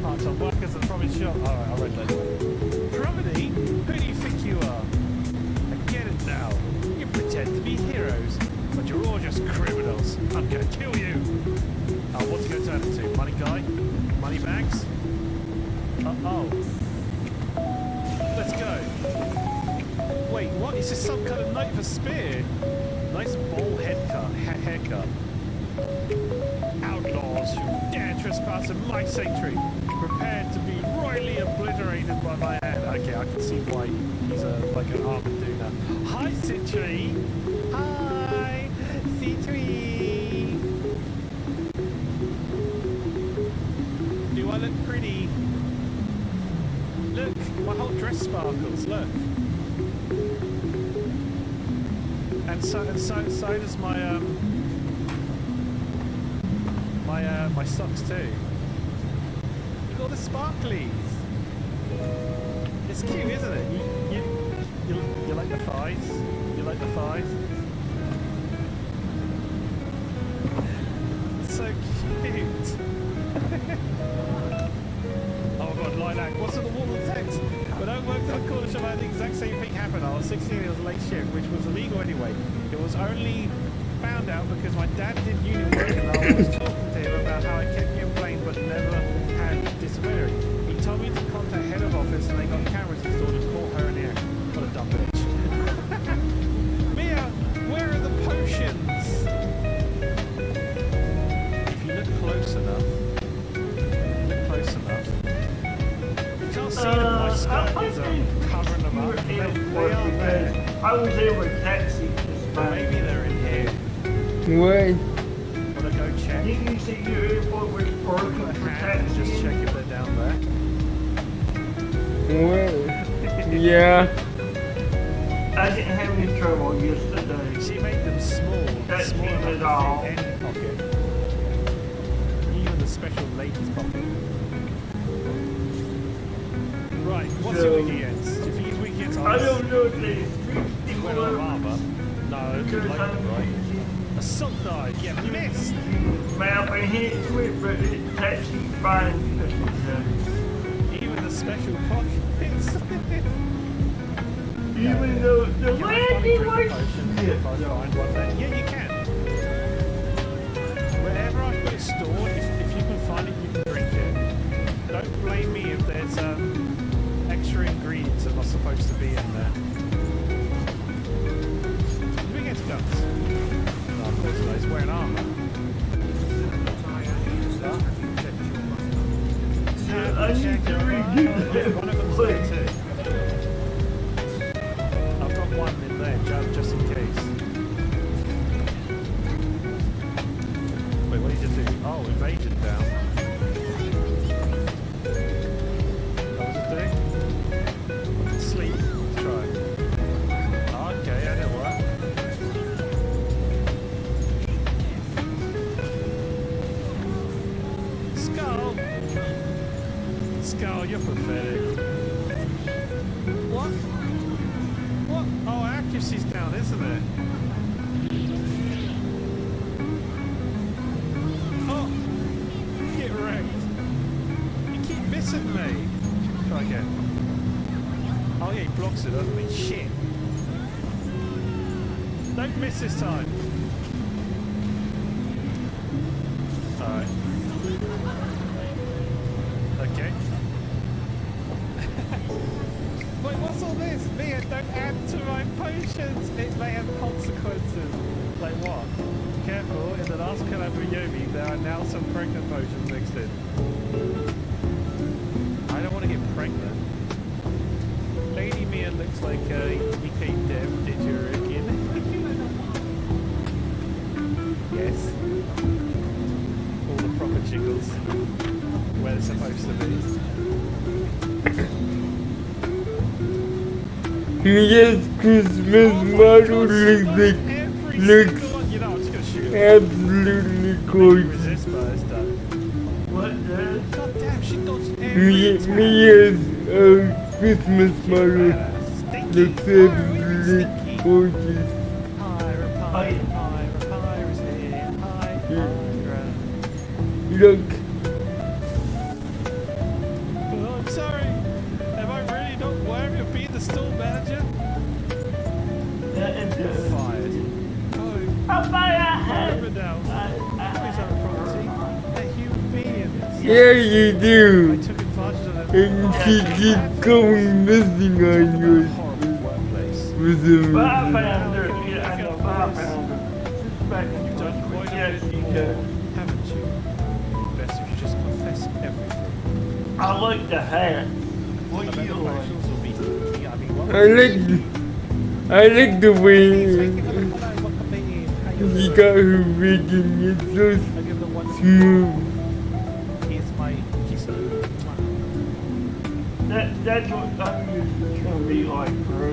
Part-time workers at the promise shop. Alright, I'll read that. Promedy? Who do you think you are? I get it now. You pretend to be heroes, but you're all just criminals. I'm gonna kill you. Oh, what's he gonna turn into? Money guy? Money bags? Uh-oh. Let's go. Wait, what? Is this some kind of knife for spear? Nice bowl haircut. Outlaws who dare trespass in my sanctuary, prepared to be royally obliterated by my hand. Okay, I can see why he's like an Armaduna. Hi, Citree! Hi, Citree! Do I look pretty? Look, my whole dress sparkles, look. And so does my my socks too. Look at all the sparklies. It's cute, isn't it? You like the thighs? You like the thighs? It's so cute. Oh god, Lilac, what's in the wall of text? When I worked at a corner shop, I had the exact same thing happen. I was 16, it was a late shift, which was illegal anyway. It was only found out because my dad did union work and I was talking to him about how I kept getting blamed but never had disciplinary. He told me to contact head of office and they got cameras installed and caught her in the act. What a dumb bitch. Mia, where are the potions? If you look close enough, you can't see them. My skirt is covering them up. They are there. I was able to taxi this man. Maybe they're in here. What? Wanna go check? Didn't you see your airport was broken for taxi? Just check if they're down there. What? Yeah. I didn't have any trouble yesterday. She made them small. That Small seemed enough at to all. fit any pocket. Even the special ladies pocket. Right, what's So, your weak against? Do you think he's weak against I ice? don't know if they He's wearing armor. No, good like them, right? Assault dive, yeah, missed! Map and hit to it, but it's actually fine. Even the special pockets. Even though the Can I landing finally drink was a potion if I find one there? Yeah, you can. Wherever I put it stored, if you can find it, you can drink it. Don't blame me if there's extra ingredients that are not supposed to be in there. Did we get guns? No, of course not. He's wearing armor. I need to redo One of them's there too. I've got one in there just in case. Wait, what did you do? Oh, evasion down. What was it doing? Sleep. Let's try it. Okay, that didn't work. Skull! Skull, you're pathetic. What? What? Oh, accuracy's down, isn't it? Oh! Get wrecked. You keep missing me. Try again. Oh yeah, he blocks it, doesn't he? Shit. Don't miss this time. Alright. Okay. Wait, what's all this? Mia, don't add to my potions! It may have consequences. Like what? Careful, in the last collab with Yomi, there are now some pregnant potions mixed in. I don't want to get pregnant. Lady Mia looks like a EK Dev, did you reckon? Yes. All the proper jiggles. Where they're supposed to be. Yes, Christmas model looks absolutely gorgeous. What the? God damn, she dodged Mia's Christmas model looks absolutely gorgeous. Look. Oh, I'm sorry. Am I really not worthy of being the store manager? You're fired. Oh, I'm remember now. Always have a property. They're human beings. Yeah, you do. I took advantage of them. And she keeps going missing on yours. With But I found her. Yeah, I know. I found her. She's back in the Yes, you can. Haven't you? Best if you just confess everything. I like the hat. What do you like? I like the way she got her rigging. It's so smooth. That's what I'm gonna be like, bro.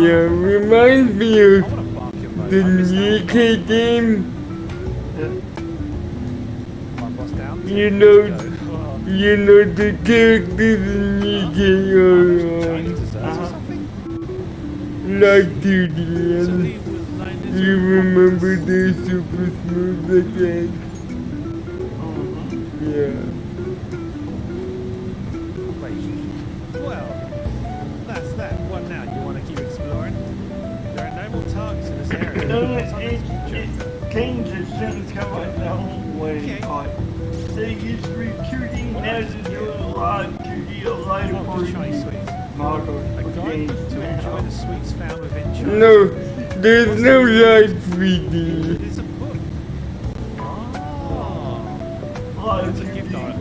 Yeah, reminds me of the UK game. You know the characters in UK are like 2D, and you remember they're super smooth again. Yeah. Well, that's that. What now? You want to keep exploring? There are no more targets in this area. No, it came to sentence come like the whole way. Like, they used recruiting as a lot to the lighter model. A guide to enjoy the sweets found within China. No, there's no live 3D. It is a book. Oh. It's a gift art.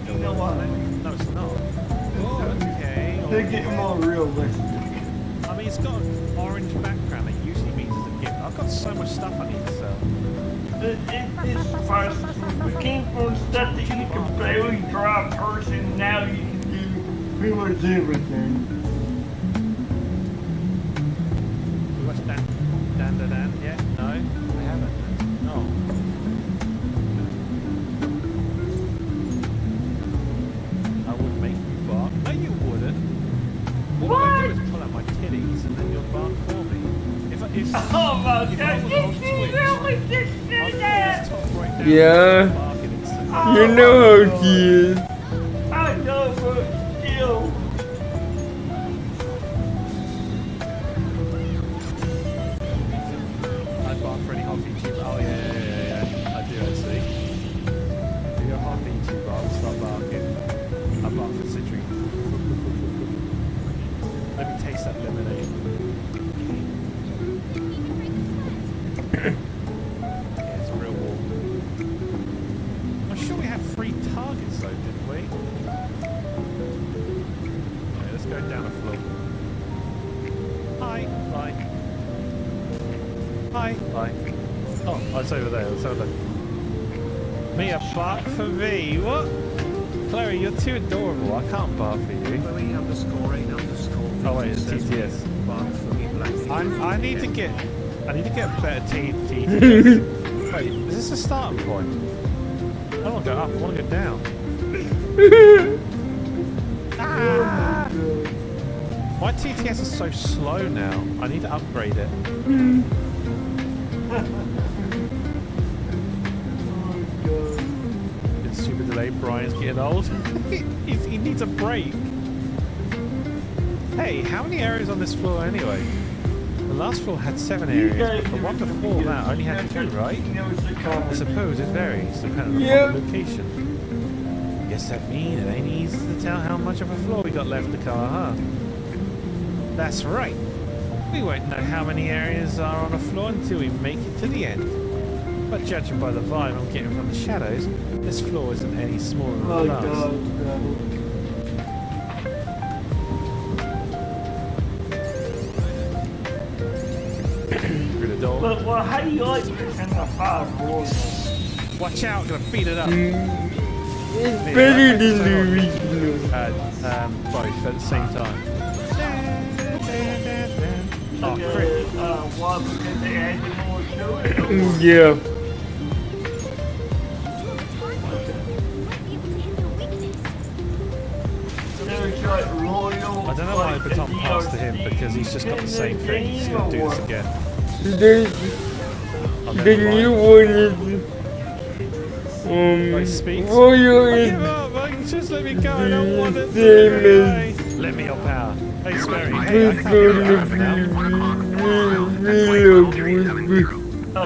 You know what? No, it's not. Okay. They're getting more realistic. I mean, it's got an orange background. That usually means it's a gift. I've got so much stuff I need to sell. It's fast. We came from stuff that you can barely draw a person. Now you can do pretty much everything. We watched Dan. Yeah? No? I haven't. No. I would make you bark. No, you wouldn't. What I do is pull out my titties and then you'll bark for me. If oh my god, did you really just do that? Yeah. You know how she is. I know, but still. I bark for any hot feet. Oh, yeah. I do, actually. You're a hot feet going down a floor. Hi. Bye. Hi. Bye. Oh, it's over there. It's over there. Me a bark for me. What? Chloe, you're too adorable. I can't bark for you. Chloe _8_. Oh wait, it's TTS. Bark for me, black. I need to get a better TTS. Wait, is this a starting point? I don't want to go up. I want to go down. Ah! My TTS is so slow now. I need to upgrade it. It's super delayed. Brian's getting old. he needs a break. Hey, how many areas on this floor anyway? The last floor had 7 areas, but the one before that only had 2, right? I suppose it varies depending on the location. Guess that means it ain't easy to tell how much of a floor we got left to cover, huh? That's right. We won't know how many areas are on a floor until we make it to the end. But judging by the vibe I'm getting from the shadows, this floor isn't any smaller than the last. Through the door. Well, how do you like this in the fire floor? Watch out, I'm gonna beat it up. It's better than the original. Both at the same time. Oh, Why? Because they added more to it? Yeah. I don't know why I baton passed to him because he's just got the same thing. He's gonna do this again. The new one is Royal is just let me go. I don't want it. Let me your power. Hey, Sperry. Hey, I can't do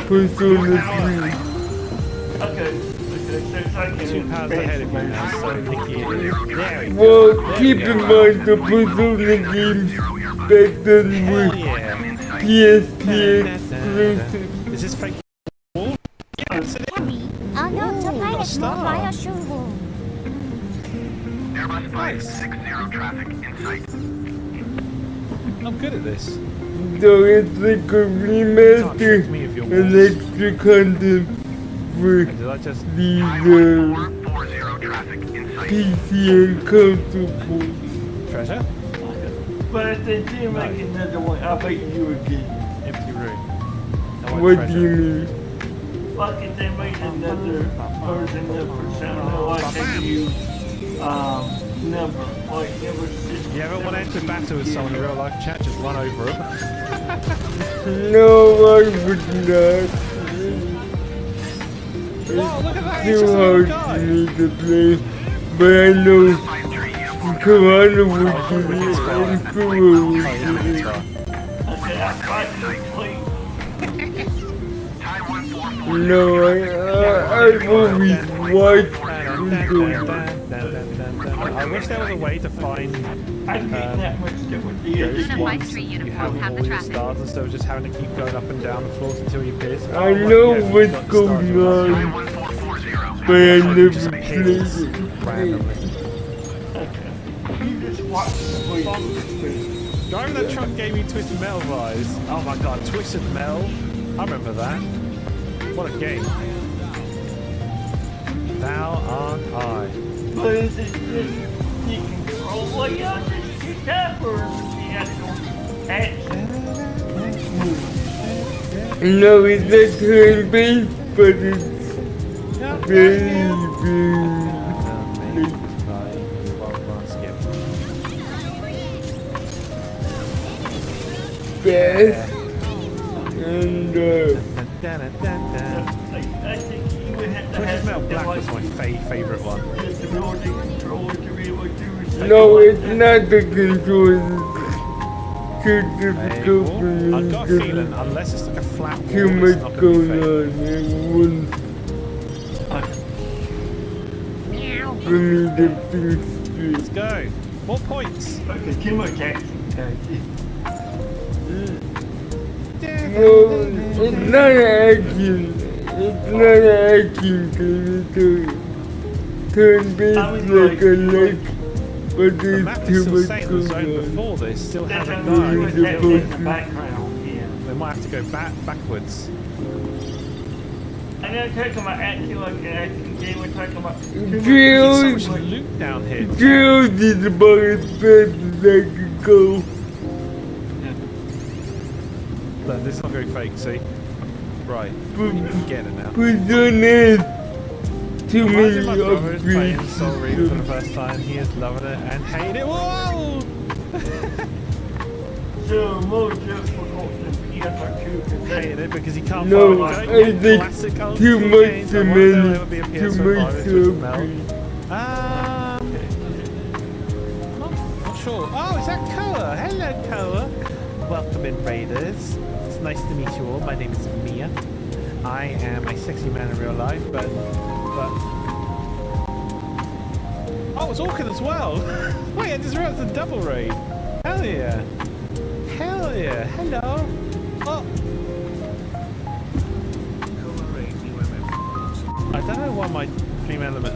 Persona 3. 2 pounds ahead of you now, so Nikki is. There we go. Well, keep in mind the Persona games back then were PSP exclusive. Is this fake? Yes, it is. Autopilot mode via showroom. Airbus Flight Nice. 60 traffic in sight. I'm good at this. So it's like a remaster and extra content for Did I just... these PC and console ports. Treasure? But if they do make another one, I'll bet you again. Empty room. What do you mean? Like if they made another version of Persona, like they use number, like it was just. You ever want to enter battle with someone in real life chat? Just run over them. No, I would not. Wow, look at that! It's too hard for me to play, but I know Corona would be influenced. No, I've always watched I wish there was a way to find those ones you have all your stars instead of just having to keep going up and down the floors until you piss. I know what's going on, but I never played it. Randomly. You just watch the Driving that truck gave me Twisted Metal vibes. Oh my god, Twisted Metal. I remember that. What a game. Thou art I. But is it just the control layout that you tap or the actual action? No, it's not turn-based, but it's very, fast. And I think you would have to Twisted have Metal Black was my favourite one. just ability controller to be able to do something no, like it's not the controls. Too difficult for me. I've got a feeling, unless it's like a flat wall, Too it's much not going going to be fake. on at once for me to think straight. Let's go. More points. Okay, too much action. No, it's not an action. It's not an action game. It's a turn-based like a but The there's map is too still much saying the zone going on. before this still hasn't Definitely gone. was definitely in the background, yeah. We might have to go backwards. I'm gonna talk about acting like an acting game. We're talking about Drills, So much loot down here. Drills is about as fast as I can go. Look, this is not going fake, see? Right. Get it now. Personas, too Imagine many my brother is playing upgrades. Soul Reaver for the first time. He is loving it and hating it. Whoa! so more difficult than PS2 Hating it because he can't No, find I think classic old too school much games. too I wonder if many, there'll ever be a too PS5 much which to would melt. Not sure. Oh, is that Koa? Hello, Koa. Welcome in, Raiders. It's nice to meet you all. My name is Mia. I am a sexy man in real life, but oh, it's Orkin as well. Wait, I just realized it's a double raid. Hell yeah. Hell yeah. Hello. Oh. I don't know why my dream element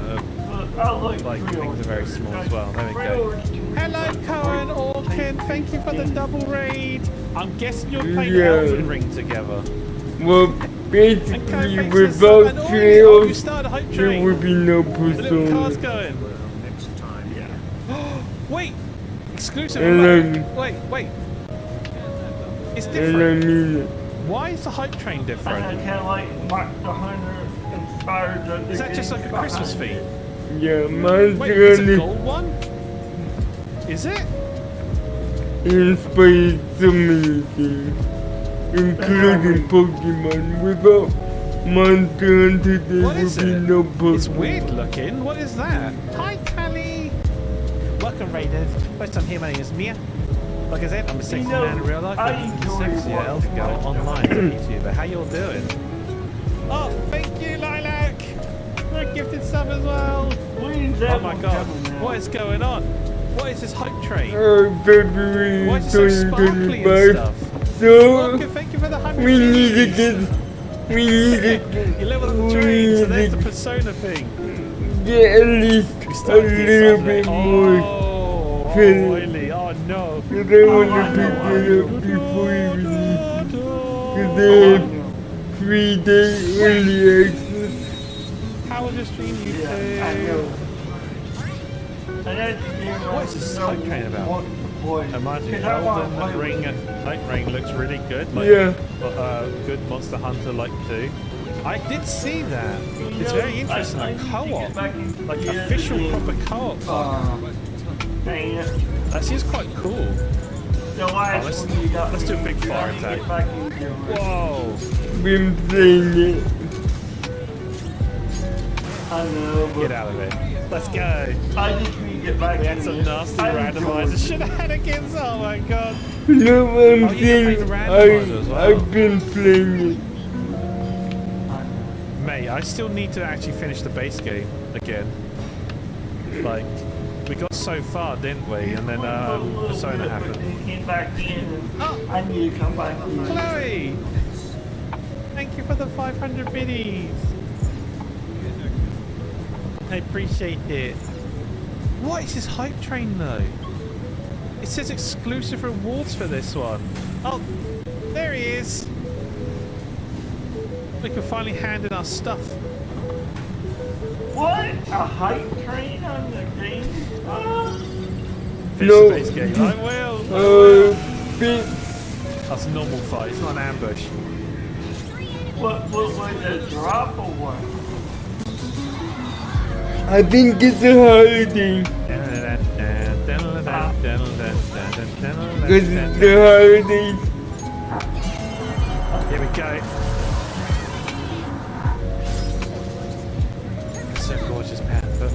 like things are very small as well. There we go. Hello, Cohen, Orkin. Thank you for the double raid. I'm guessing you're playing Elden Ring together. Well, basically, without trails, there would be no The little car's persona. going. Wait! Exclusive. And Wait. It's And I different. mean it. Why is the hype train And different? I kind of like Mark the Hunter inspired the Is that just like a Christmas theme? Yeah, mine's Wait, it's a gonna gold one? Is it? inspire so many things, including Pokemon. Without Monster Hunter, there What would is be it? no Pokemon. It's weird looking. What is that? Hi, Tally. Welcome, Raiders. First time here, my name is Mia. Like I said, I'm a sexy man in real life, but I'm a sexier elder girl online as a YouTuber. How y'all doing? Oh, thank you, Lilac. For a gifted sub as well. Oh my god, what is going on? What is this hype train? February Why is it so sparkly and 2025. stuff? So, Welcome, thank you for the 100 we need to biddies. get, You leveled up the train, so there's the persona thing. get at least a little bit more credit. Oily. Oh no. Because I want to pick it up before you release it. Because they have 3-day early access. How was your stream, you I know. What is this hype train about? Imagine Elden Ring and Night Rain looks really good. Like, Yeah. Good Monster Hunter like too. I did see that. It's very interesting. Like co-op, like official proper co-op. That seems quite cool. Let's do a big fire attack. Whoa! Been playing it. I know, but Get out of it. Let's go. I just need to get back We had some nasty randomizer shenanigans. Oh my god. No, I'm Oh, you saying can play the randomizer as well. I've been playing it. Mate, I still need to actually finish the base game again. Like, we got so far, didn't we? And then Persona happened. Came back in and I need to come back in. Chloe! Thank you for the 500 biddies. I appreciate it. What is this hype train though? It says exclusive rewards for this one. Oh, there he is. We can finally hand in our stuff. What? A hype train on the game? Finish No. the base game. I will. That's a normal fight. It's not an ambush. What was the drop or what? I think it's a holiday. Because it's the holidays. Here we go. So gorgeous, Panther.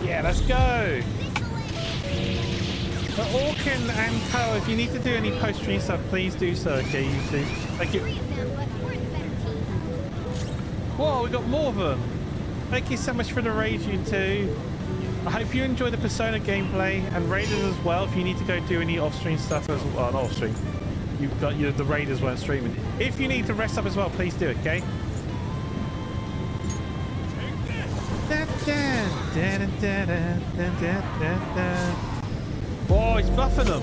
Yeah, let's go. For Orkin and Co, if you need to do any post-stream stuff, please do so, okay, YouTube? Thank you. Whoa, we got more of them. Thank you so much for the raid, you two. I hope you enjoy the Persona gameplay and Raiders as well. If you need to go do any off-stream stuff as well, not off-stream. You've got the Raiders weren't streaming. If you need to rest up as well, please do, okay? Oh, he's buffing them.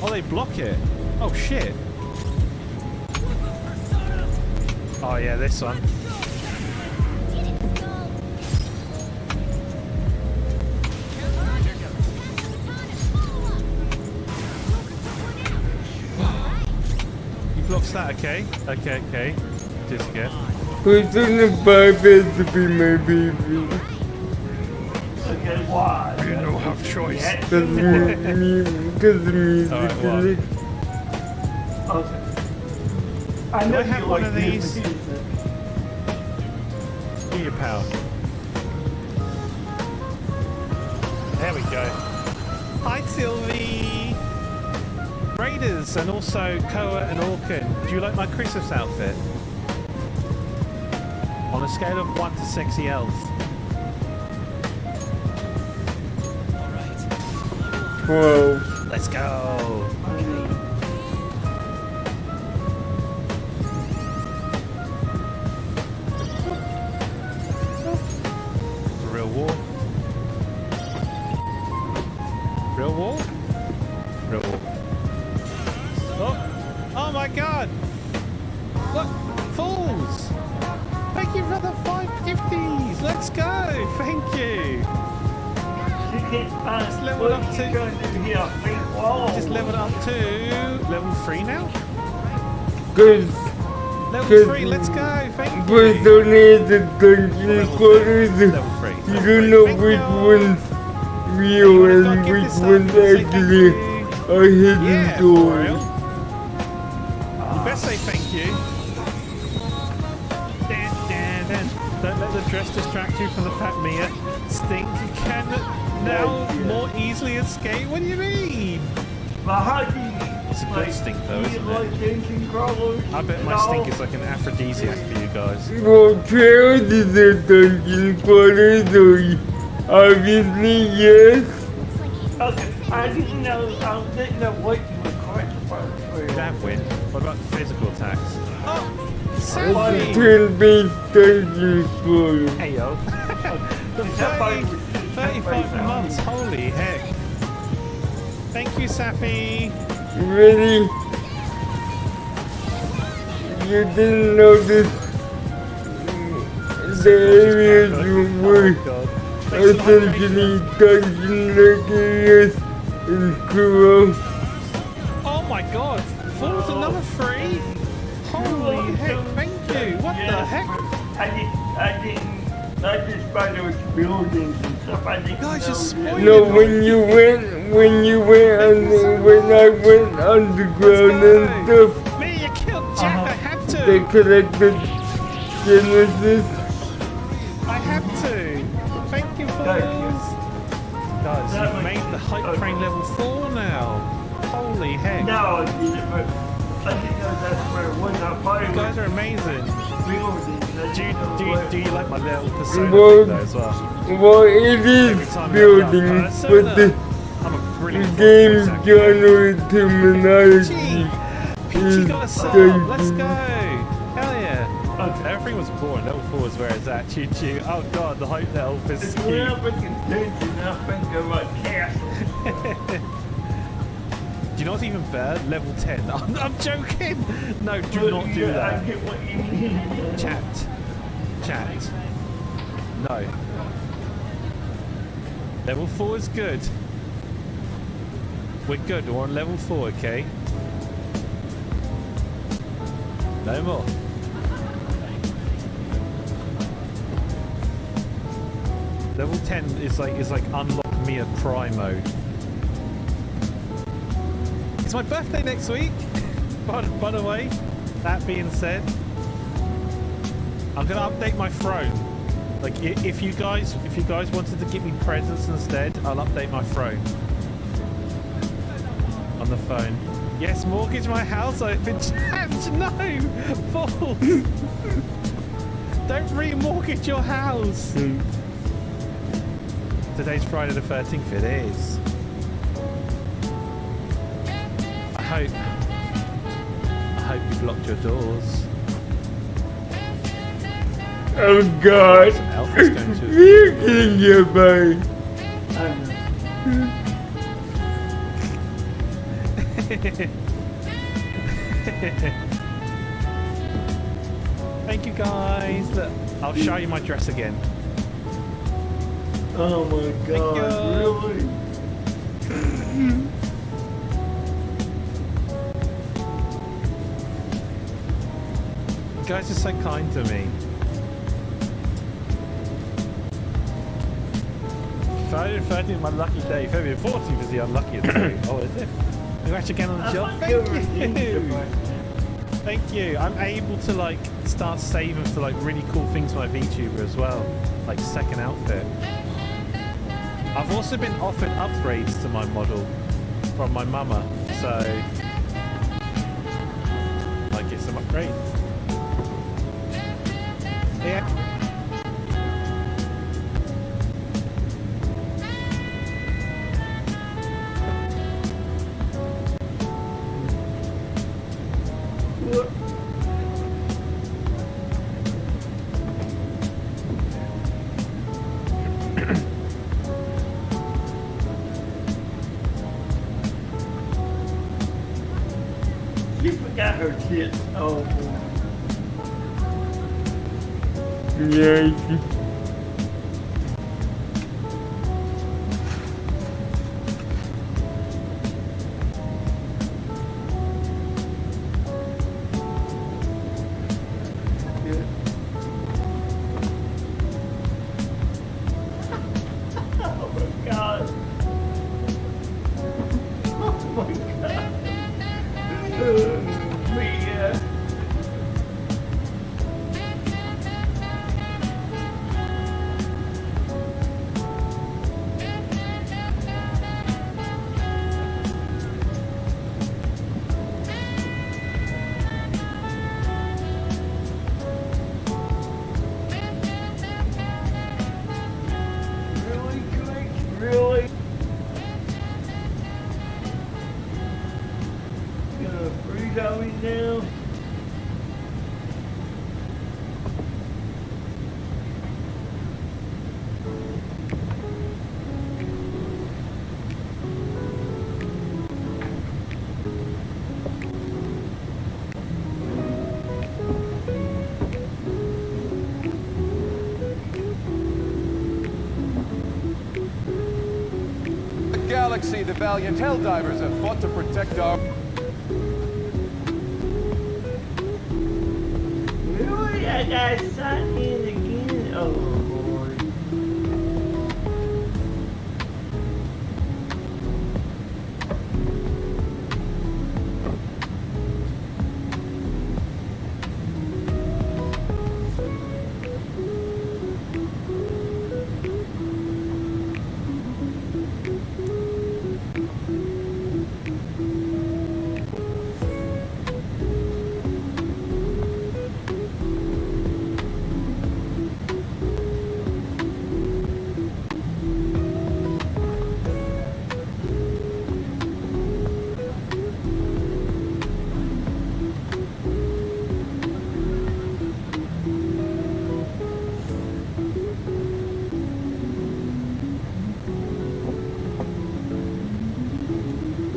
Oh, they block it. Oh, shit. Oh, yeah, this one. He blocks that, okay? Okay. Just again. Who's in the Bible to be my baby? Okay, why? You don't have choice. Because musically. Okay. I Do know I have you one like of these? music. Here, pal. There we go. Hi, Sylvie. Raiders and also Koa and Orkin. Do you like my Christmas outfit? On a scale of 1 to sexy elf. 12. Let's go. Real wall. Real wall. Real wall. Oh! Oh my god! Look! Fools! Thank you for the 550s! Let's go! Thank you! Just leveled up to... Just leveled up to... level 3 now? Because... Level 3, let's go! Thank you! Because only the dungeon quarters, you don't know which one's real and which one's actually a hidden door. You best say thank you. Don't let the dress distract you from the fact Mia stink. You can now more easily escape. What do you mean? It's a good stink though, isn't it? I bet my stink is like an aphrodisiac for you guys. Well, Trails is a dungeon quarter, so obviously yes. Okay, I didn't know what you were correct about. That win. What about the physical attacks? Oh! It's a turn-based dungeon quarter. Hey yo. 35 months, holy heck. Thank you, Sappy. Really? You didn't notice the areas were essentially dungeon-like areas in Kuro. Oh my god, Falls another 3? Holy heck, thank you. What the heck? I just thought there was buildings and stuff. I didn't Guys, you're spoiling No, when I went underground and stuff, Me, you killed Jack, I had to. they collected Genesis. I had to. Thank you, Falls. Guys, you've made the hype train level 4 now. Holy heck. No, I didn't, but I didn't know that's where it was. I thought You guys are amazing. Do you like my little persona Well, thing though as well? Well, it is buildings, but the game genre terminology Peachy is got a sub. Let's go. dungeon. Hell yeah. Everything was boring. Level 4 is where it's at. Choo choo. Oh god, the hype level is it's cute. when I think dungeon, I think of a castle. Do you know what's even better? Level 10. I'm joking. No, do not do that. I get what you mean. Chat. No. Level 4 is good. We're good. We're on level 4, okay? No more. Level 10 is like unlock Mia Prime mode. It's my birthday next week. By the way, that being said, I'm gonna update my throne. Like if you guys wanted to give me presents instead, I'll update my throne on the phone. Yes, mortgage my house. I've been jammed. No, false. Don't remortgage your house. Today's Friday the 13th. It is. I hope you've locked your doors. Oh God. Elf is going to. You're getting your body. Thank you guys. Look, I'll show you my dress again. Oh my God, really? You guys are so kind to me. Friday the 13th is my lucky day. February 14th is the unluckiest day. Oh, is it? Congrats again on the job. Thank you. Thank you. I'm able to like start saving for like really cool things for my VTuber as well, like second outfit. I've also been offered upgrades to my model from my mama, so I get some upgrades. Yeah. She forgot her tits. Oh boy. Yeah. Oh my God. Oh my God. Mia. Really, Drake? Really? Gonna freeze on me now? The galaxy, the valiant Helldivers have fought to protect our... Really? I got signed in again? Oh boy.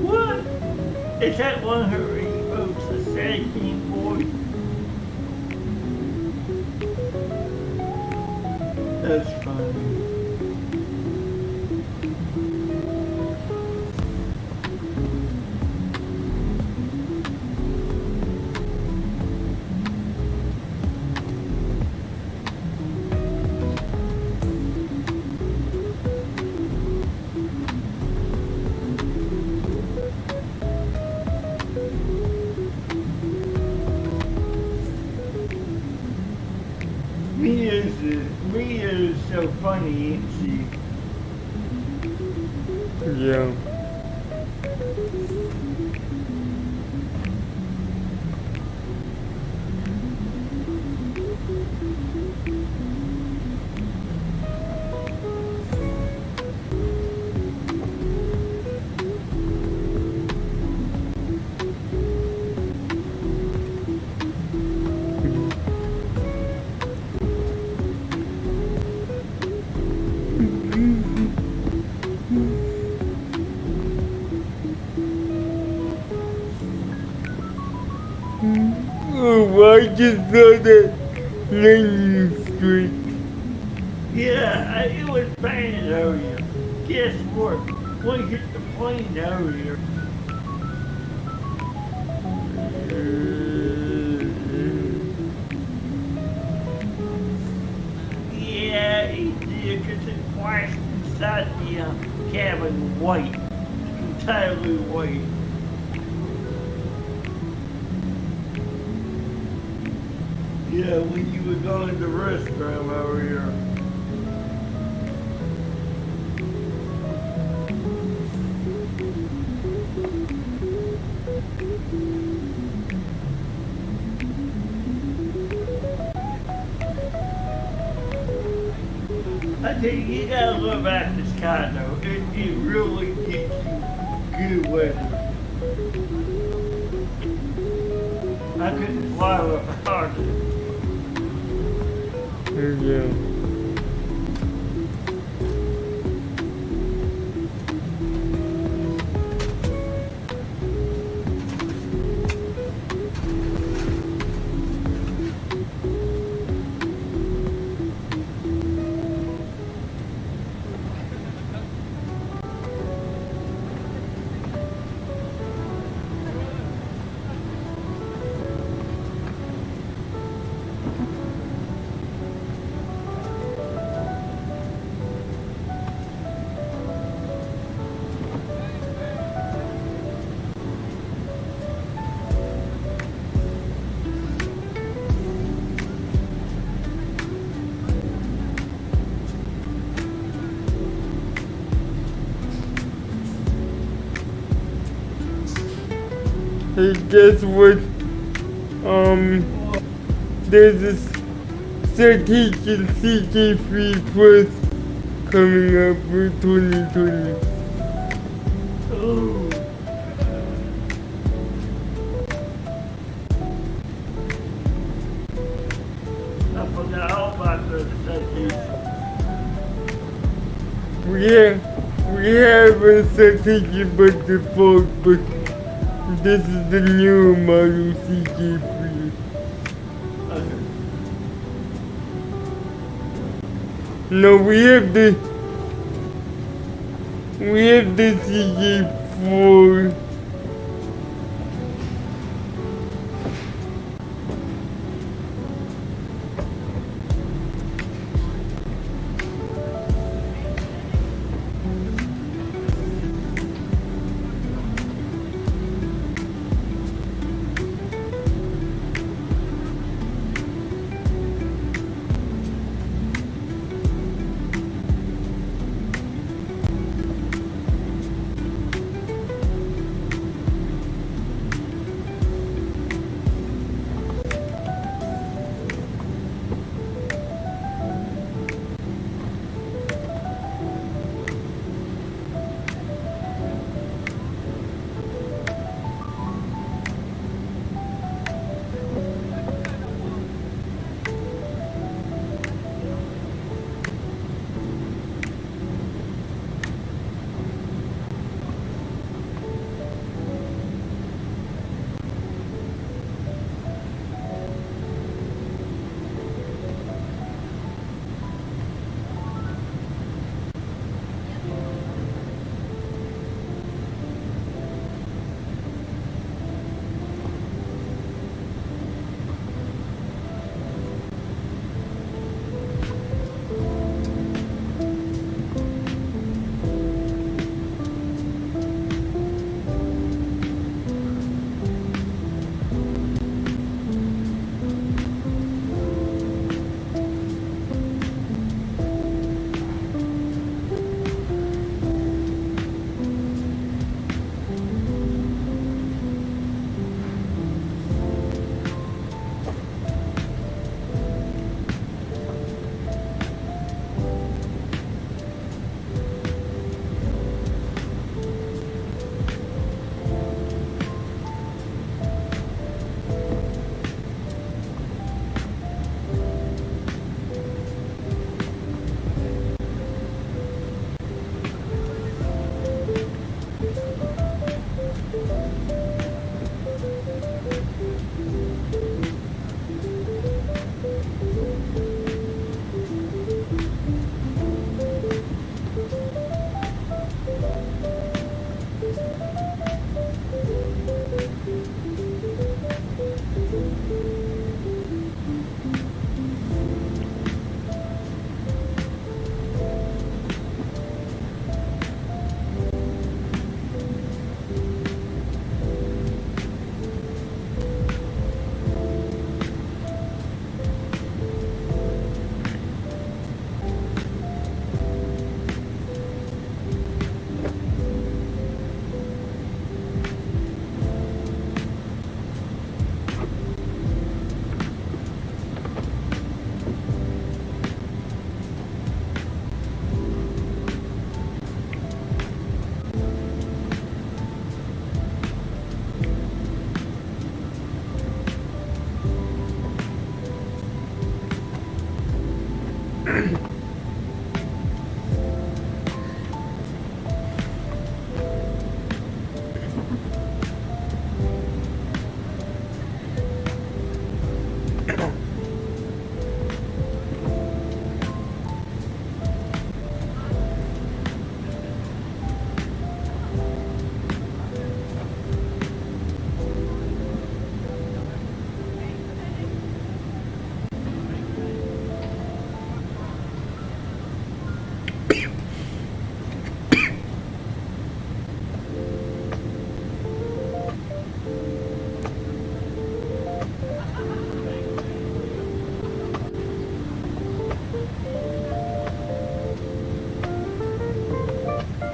What? Is that one of her evokes a sagging voice? That's funny. Mia is so funny, ain't she? Yeah. I just saw that lightning strike. Yeah, it was bad earlier. Guess what? When I hit the plane earlier. Yeah, it did, because it flashed inside the cabin white. Entirely white. Yeah, when you were going to the restroom earlier. I tell you gotta love out this car though. It really gets you good weather. I couldn't fly with harder. Yeah. Hey, guess what? There's this Citation CK3 Plus coming up for 2020. Ooh. I forgot all about the citation. We have a citation by default, but this is the new model CK3. No, we have the CK4.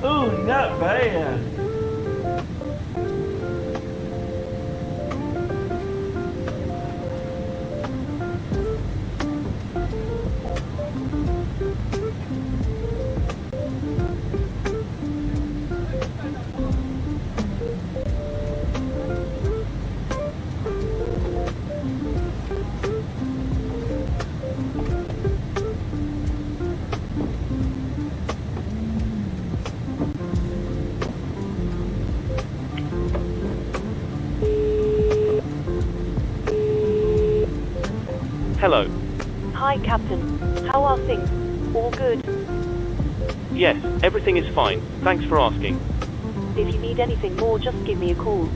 Ooh, not bad. Hello. Hi, Captain. How are things? All good? Yes, everything is fine. Thanks for asking. If you need anything more, just give me a call.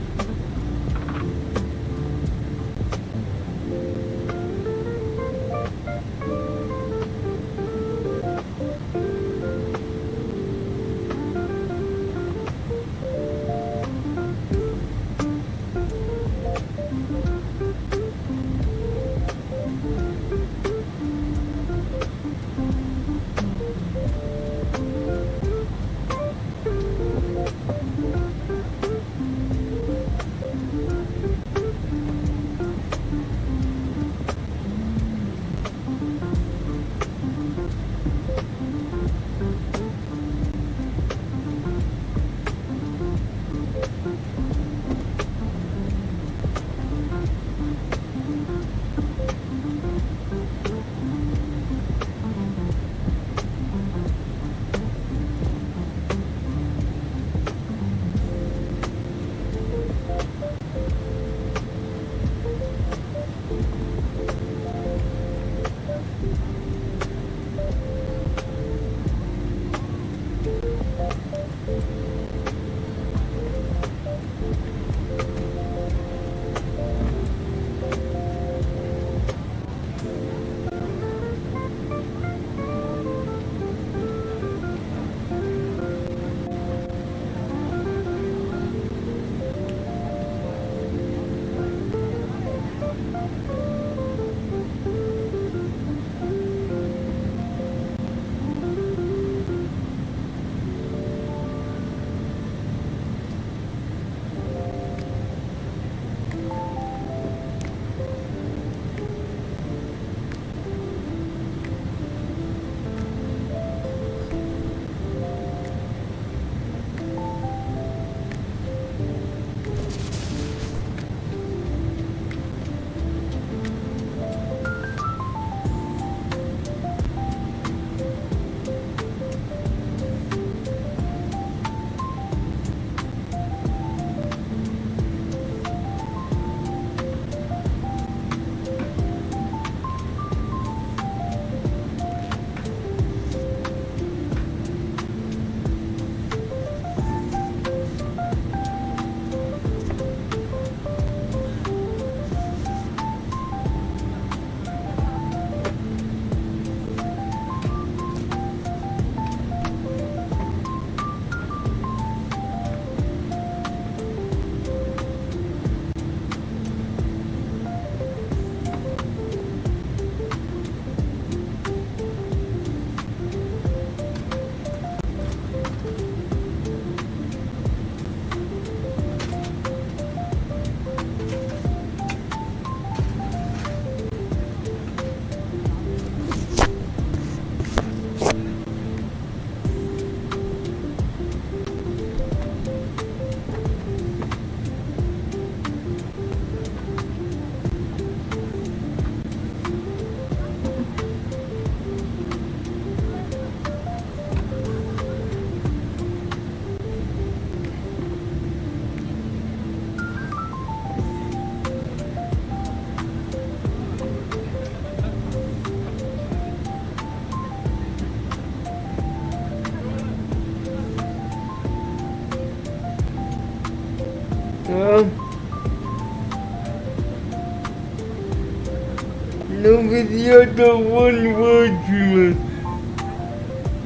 Nobody other one word to me.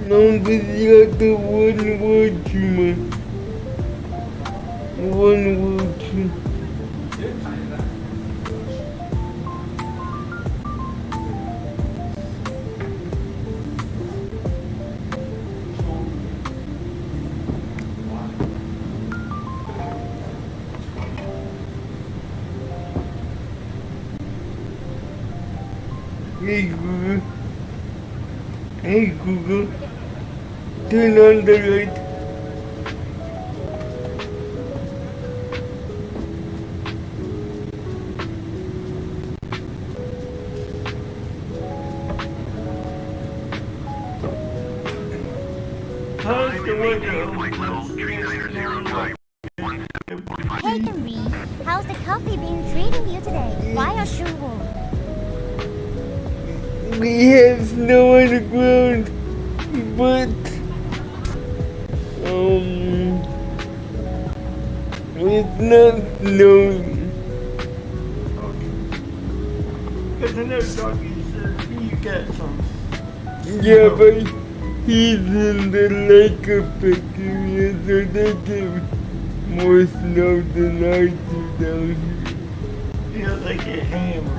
Nobody other one word to me. One word to me. Hey Google. Hey Google. Turn on the light. How's the weather? Hey Henry, how's the coffee been treating you today? Why are you warm? We have snow on the ground, but it's not snowing. Because I know doggy said you got some. Yeah, but he's in the lake effect area, so they get more snow than I do down here. Yeah, they get hammered.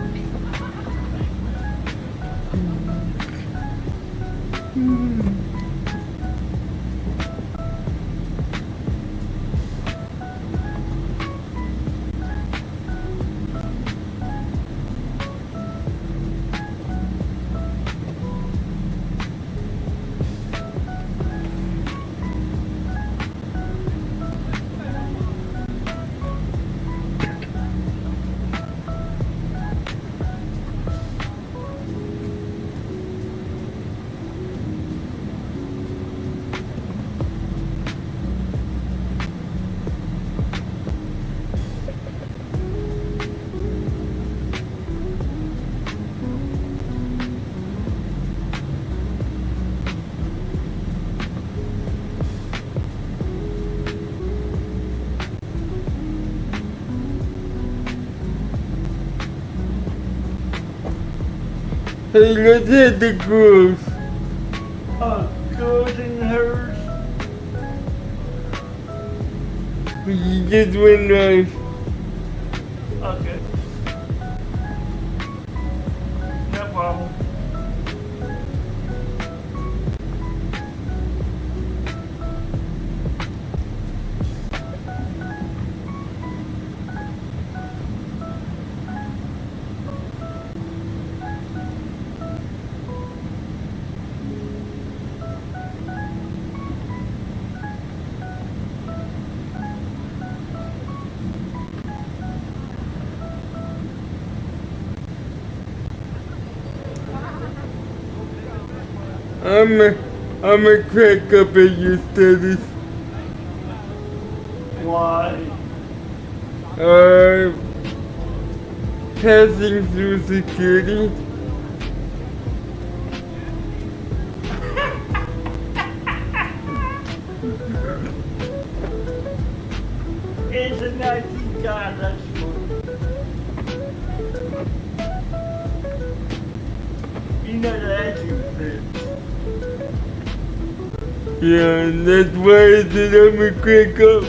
Hey, let's hit the girls. Girls and hers. You just went live. Okay. No problem. I'm a crack up at your studies. Why? Passing through security. It's a nice guy, that's funny. You know the action fits. Yeah, and that's why I said I'm a crack up.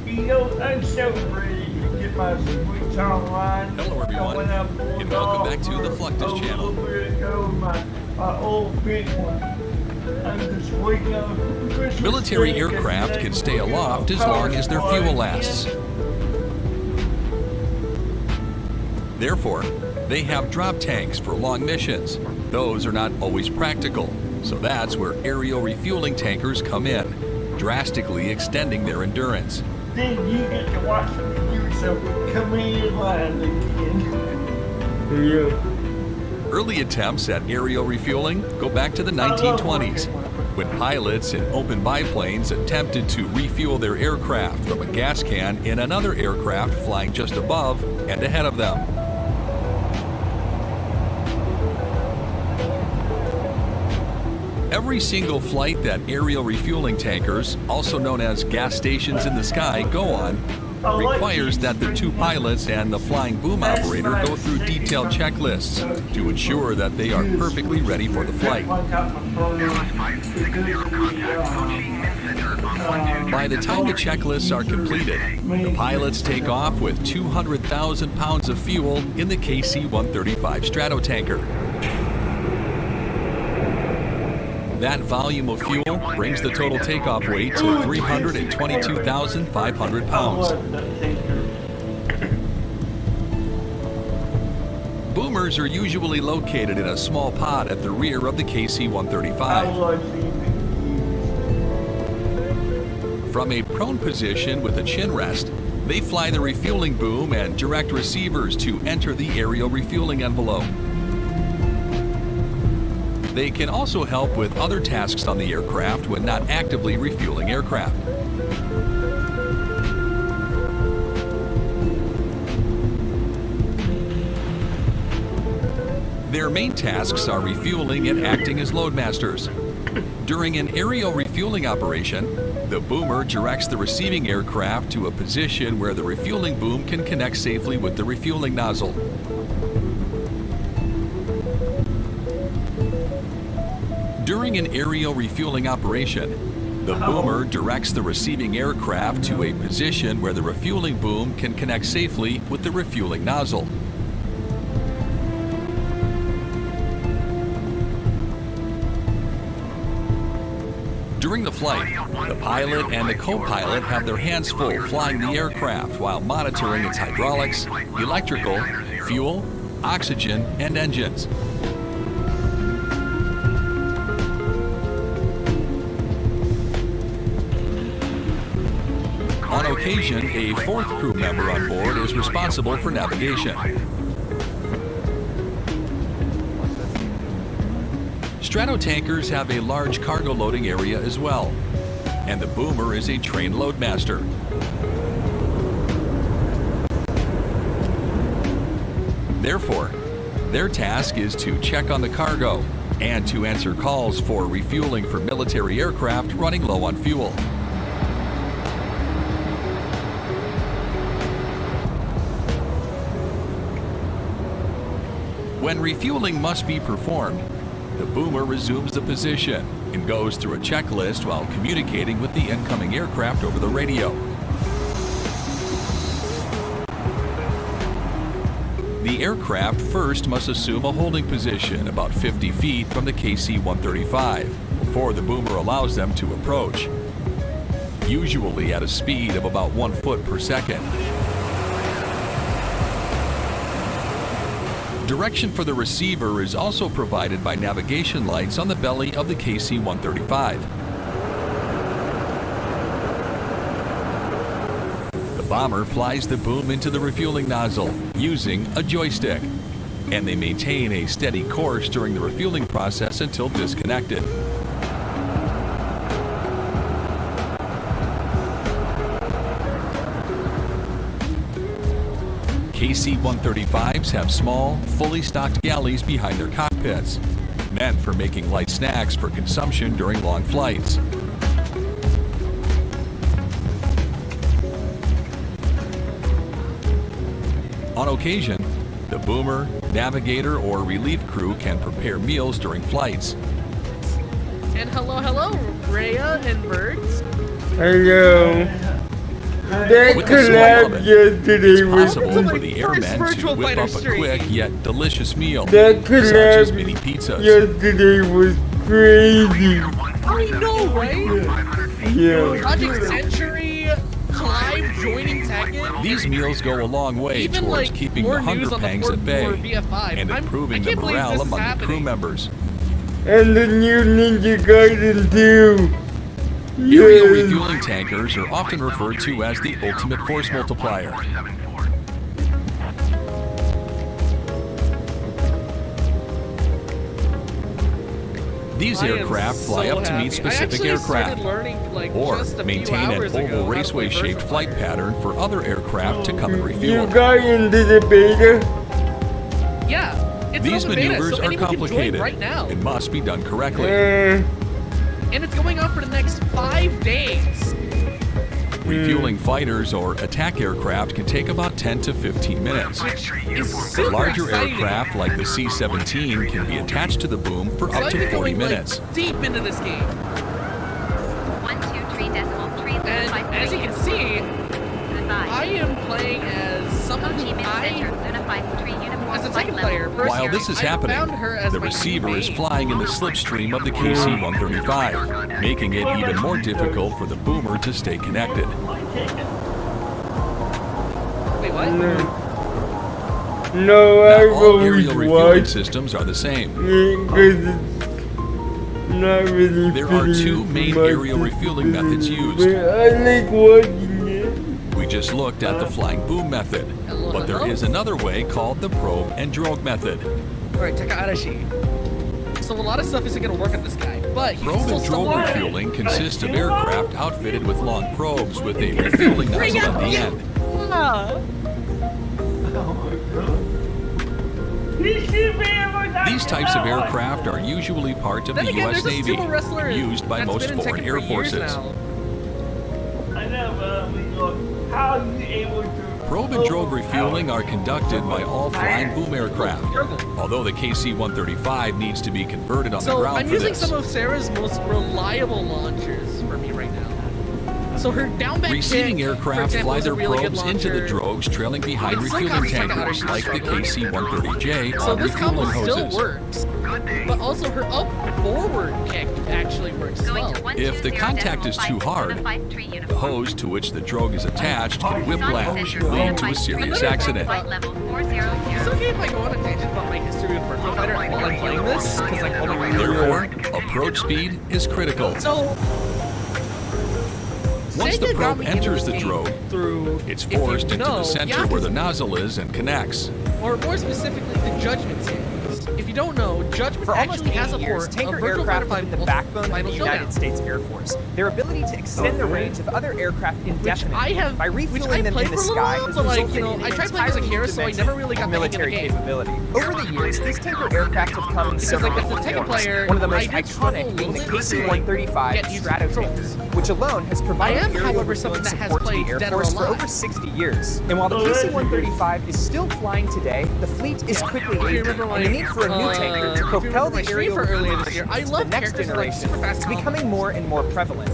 You know, I'm so ready to get my switch online. Hello everyone, and welcome back to the Fluctus channel. My old big one. I'm just waiting on Christmas Military Day, aircraft can stay aloft as long as their fuel lasts. Therefore, they have drop tanks for long missions. Those are not always practical, so that's where aerial refueling tankers come in, drastically extending their endurance. Then you get to watch them do something come in line again. Yeah. Early attempts at aerial refueling go back to the 1920s, when pilots in open biplanes attempted to refuel their aircraft from a gas can in another aircraft flying just above and ahead of them. Every single flight that aerial refueling tankers, also known as gas stations in the sky, go on, requires that the two pilots and the flying boom operator go through detailed checklists to ensure that they are perfectly ready for the flight. By the time the checklists are completed, the pilots take off with 200,000 pounds of fuel in the KC-135 Stratotanker. That volume of fuel brings the total takeoff weight to 322,500 pounds. Boomers are usually located in a small pod at the rear of the KC-135. From a prone position with a chin rest, they fly the refueling boom and direct receivers to enter the aerial refueling envelope. They can also help with other tasks on the aircraft when not actively refueling aircraft. Their main tasks are refueling and acting as loadmasters. During an aerial refueling operation, the boomer directs the receiving aircraft to a position where the refueling boom can connect safely with the refueling nozzle. During an aerial refueling operation, the boomer directs the receiving aircraft to a position where the refueling boom can connect safely with the refueling nozzle. During the flight, the pilot and the co-pilot have their hands full flying the aircraft while monitoring its hydraulics, electrical, fuel, oxygen, and engines. On occasion, a fourth crew member on board is responsible for navigation. Stratotankers have a large cargo loading area as well, and the boomer is a trained loadmaster. Therefore, their task is to check on the cargo and to answer calls for refueling for military aircraft running low on fuel. When refueling must be performed, the boomer resumes the position and goes through a checklist while communicating with the incoming aircraft over the radio. The aircraft first must assume a holding position about 50 feet from the KC-135 before the boomer allows them to approach, usually at a speed of about 1 foot per second. Direction for the receiver is also provided by navigation lights on the belly of the KC-135. The bomber flies the boom into the refueling nozzle using a joystick, and they maintain a steady course during the refueling process until disconnected. KC-135s have small, fully stocked galleys behind their cockpits, meant for making light snacks for consumption during long flights. On occasion, the boomer, navigator, or relief crew can prepare meals during flights. And hello, Rhea and Birds. Hello. That collab yesterday was possible for the airmen to whip up a quick yet delicious meal, that such as mini pizzas. yesterday was crazy. I know, right? Yeah. Project Century, Clive joining Tekken. These meals go a long way Even, towards like, keeping more the hunger news on the pangs at bay port for BF5. and improving I the can't believe morale this is among the crew happening. members. And the new Ninja Gaiden too. Aerial Yes. refueling tankers are often referred to as the ultimate force multiplier. These I am aircraft fly so up to meet happy. specific I actually aircraft, started learning, like, or just a few maintain an hours ago oval how to raceway-shaped reverse flight pattern for other aircraft to come and You refuel. got into the beta? Yeah, it's These an open beta, maneuvers so are anyone can join complicated right now. and must be done correctly. And it's going on for the next 5 days. Refueling fighters or attack aircraft can take about 10 to 15 minutes. super Larger exciting. aircraft like the C-17 can be attached to the boom for So up I've to been 40 going minutes. like deep into this game. 123.3 And as you can see, Goodbye. I am playing as someone who as a second player. While this is happening, the receiver is flying in the slipstream of the KC-135, making it even more difficult for the boomer to stay connected. Wait, what? No, Not I've all always aerial refueling watched systems are the same. because it's not really There are fitting two to main my aerial refueling methods used. But I like watching it. We just looked at the flying boom method, but there is another way called the probe and drogue method. Alright, Takahashi. So a lot of stuff isn't going to work on this guy, but he's Probe still and drogue somewhat... refueling consists of aircraft outfitted with long probes with a refueling nozzle at the end. These types of aircraft are usually part of Then the again, U.S. there's a Navy sumo wrestler and used by that's most been in foreign Tekken air for years forces. now. I know, but I mean, look, how are you able to... Probe and drogue refueling are conducted by all flying boom aircraft, although the KC-135 needs to be converted on the So ground I'm for using this. some of Sarah's most reliable launchers for me right now. So her down back Receiving kick, for aircraft example, fly is a their really good probes into the launcher. drogues trailing behind In some refueling combos, tankers like the KC-130J So on this refueling combo still hoses. works, but also her up forward kick actually works as well. If the contact is too hard, the hose to which the drogue is attached can whiplash, leading to a serious accident. Is it okay if I go on a tangent about my history with Virtua Fighter while I'm playing this? Because I'm holding my Therefore, approach speed is critical. So, Once the Sega got probe me into enters the this game drogue, through, it's if you forced into know, the center where the nozzle is and connects. or more specifically, the Judgment series. If you don't know, Judgment For almost actually has 80 a years, port tanker of Virtua aircraft Fighter have been the 5 backbone of the Final United Showdown. States Air Force. Their ability to extend the range of other aircraft indefinitely by refueling them in the sky has but like, resulted you know, in I an tried playing as a entirely Kara, new so I dimension never really got of the hang of the military game. capability. Over the years, these tanker aircraft have come in several like, as a different Tekken forms. player, One of the most I did struggle a iconic being the little bit to, KC-135 get used to Stratotankers, which alone has provided I am, aerial however, refueling someone that has support to the played Air Dead or Force for Alive. over 60 years. And while the KC-135 is still flying today, the fleet is quickly aging, and the need for a new tanker to propel the aerial earlier this year, refueling I to the love next characters with, like, generation super fast is becoming more and more prevalent.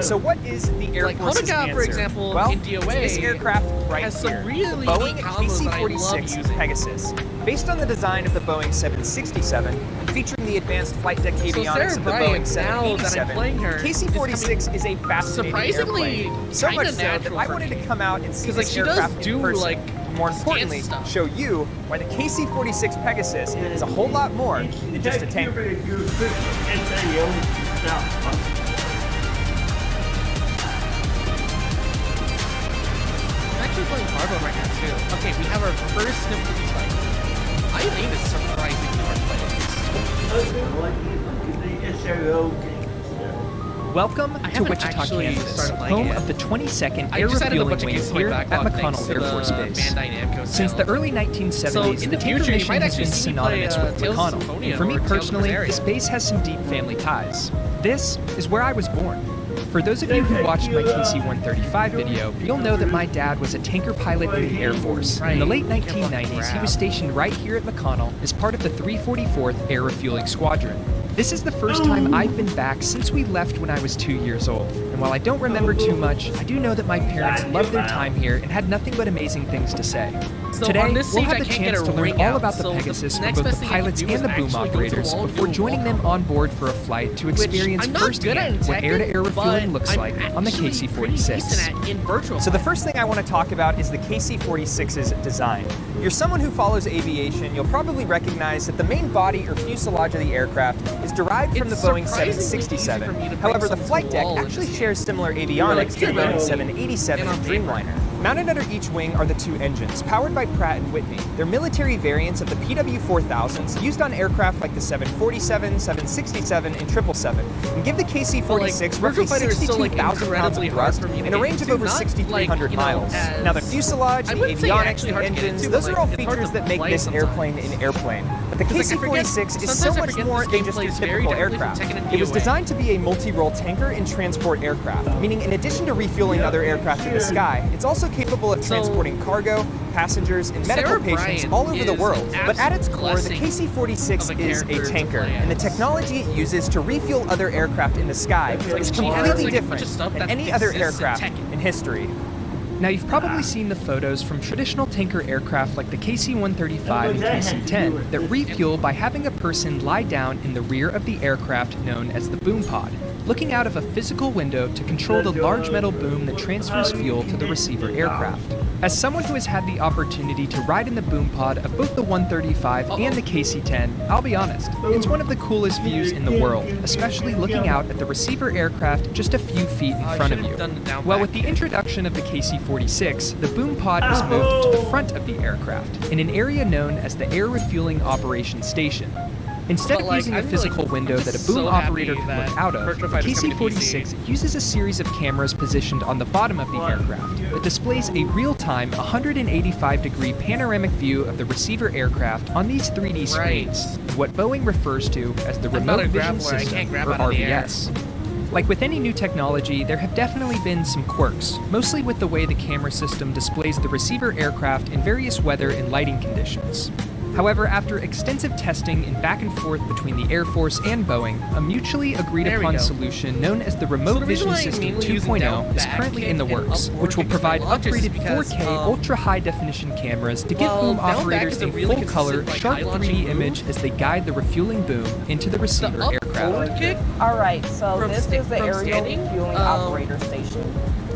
So what is the Air Like Force's Honoka, answer? for example, well, in DOA, this aircraft right has here, some really the Boeing neat combos that I love KC-46 using. Pegasus. Based on the design of the Boeing 767 and featuring the advanced flight deck avionics Sarah of the Bryant, Boeing now that I'm 787, playing her, KC-46 is a fascinating surprisingly airplane. So kinda much so that natural I for wanted me. to come out and see 'Cause, like, this she does aircraft do, in person. like, More stance importantly, stuff. show you why the KC-46 Pegasus is a whole lot more than just a tanker. I'm actually playing Marvel right now too. Okay, we have our first sniff of this fight. I think it's surprisingly hard players. Welcome to haven't Wichita, actually Kansas, started playing home it of the 22nd I Air just added a Refueling bunch of Wing games to my here at backlog thanks McConnell to Air the Force Base. Bandai Namco Since the sale. early 1970s, So, in the the tanker future, you mission might has actually been see me play, synonymous with Tales of McConnell. Symphonia For me or Tales of personally, Elysium. this base has some deep family ties. This is where I was born. For those of you who watched my KC-135 video, you'll know that my dad was a tanker pilot in the Air Force. In the late 1990s, he was stationed right here at McConnell as part of the 344th Air Refueling Squadron. This is the first time I've been back since we left when I was 2 years old. And while I don't remember too much, I do know that my parents loved their time here and had nothing but amazing things to say. So Today, on this we'll stage, have I the can't chance get to a learn ring all out, about the so Pegasus from next both best the thing I can pilots do and is the boom actually go to the operators wall and before do a joining them on board for a flight to Which experience I'm not good at in firsthand what Tekken, air-to-air refueling but looks I'm like on the actually pretty KC-46. decent at in virtual. So the first thing I want to talk about is the KC-46's design. If you're someone who follows aviation, you'll probably recognize that the main body or fuselage of the aircraft is derived from the Boeing 767. However, the flight deck actually shares similar avionics to the Boeing 787 and Dreamliner. Mounted under each wing are the two engines, powered by Pratt & Whitney. They're military variants of the PW4000s used on aircraft like the 747, 767, and 777, and give the KC-46 roughly 62,000 pounds of thrust and a range of over 6,300 miles. Now the fuselage, the avionics, the engines, those are all features that make this airplane an airplane. But the KC-46 is so much more than just your typical aircraft. It was designed to be a multi-role tanker and transport aircraft, meaning in addition to refueling other aircraft in the sky, it's also capable of transporting cargo, passengers, and medical patients all over the world. But at its core, the KC-46 is a tanker, and the technology it uses to refuel other aircraft in the sky is completely different than any other aircraft in history. Now, you've probably seen the photos from traditional tanker aircraft like the KC-135 and KC-10 that refuel by having a person lie down in the rear of the aircraft known as the boom pod, looking out of a physical window to control the large metal boom that transfers fuel to the receiver aircraft. As someone who has had the opportunity to ride in the boom pod of both the 135 and the KC-10, I'll be honest, it's one of the coolest views in the world, especially looking out at the receiver aircraft just a few feet in front of you. Well, with the introduction of the KC-46, the boom pod was moved to the front of the aircraft, in an area known as the Air Refueling Operations Station. Instead of using a physical window that a boom operator can look out of, the KC-46 uses a series of cameras positioned on the bottom of the aircraft that displays a real-time 185-degree panoramic view of the receiver aircraft on these 3D screens, what Boeing refers to as the Remote Vision System, or RVS. Like with any new technology, there have definitely been some quirks, mostly with the way the camera system displays the receiver aircraft in various weather and lighting conditions. However, after extensive testing and back and forth between the Air Force and Boeing, a mutually agreed upon solution known as the Remote Vision System 2.0 is currently in the works, which will provide upgraded 4K ultra-high definition cameras to give boom operators a full-color, sharp 3D image as they guide the refueling boom into the receiver aircraft. Alright, so this is the aerial refueling operator station.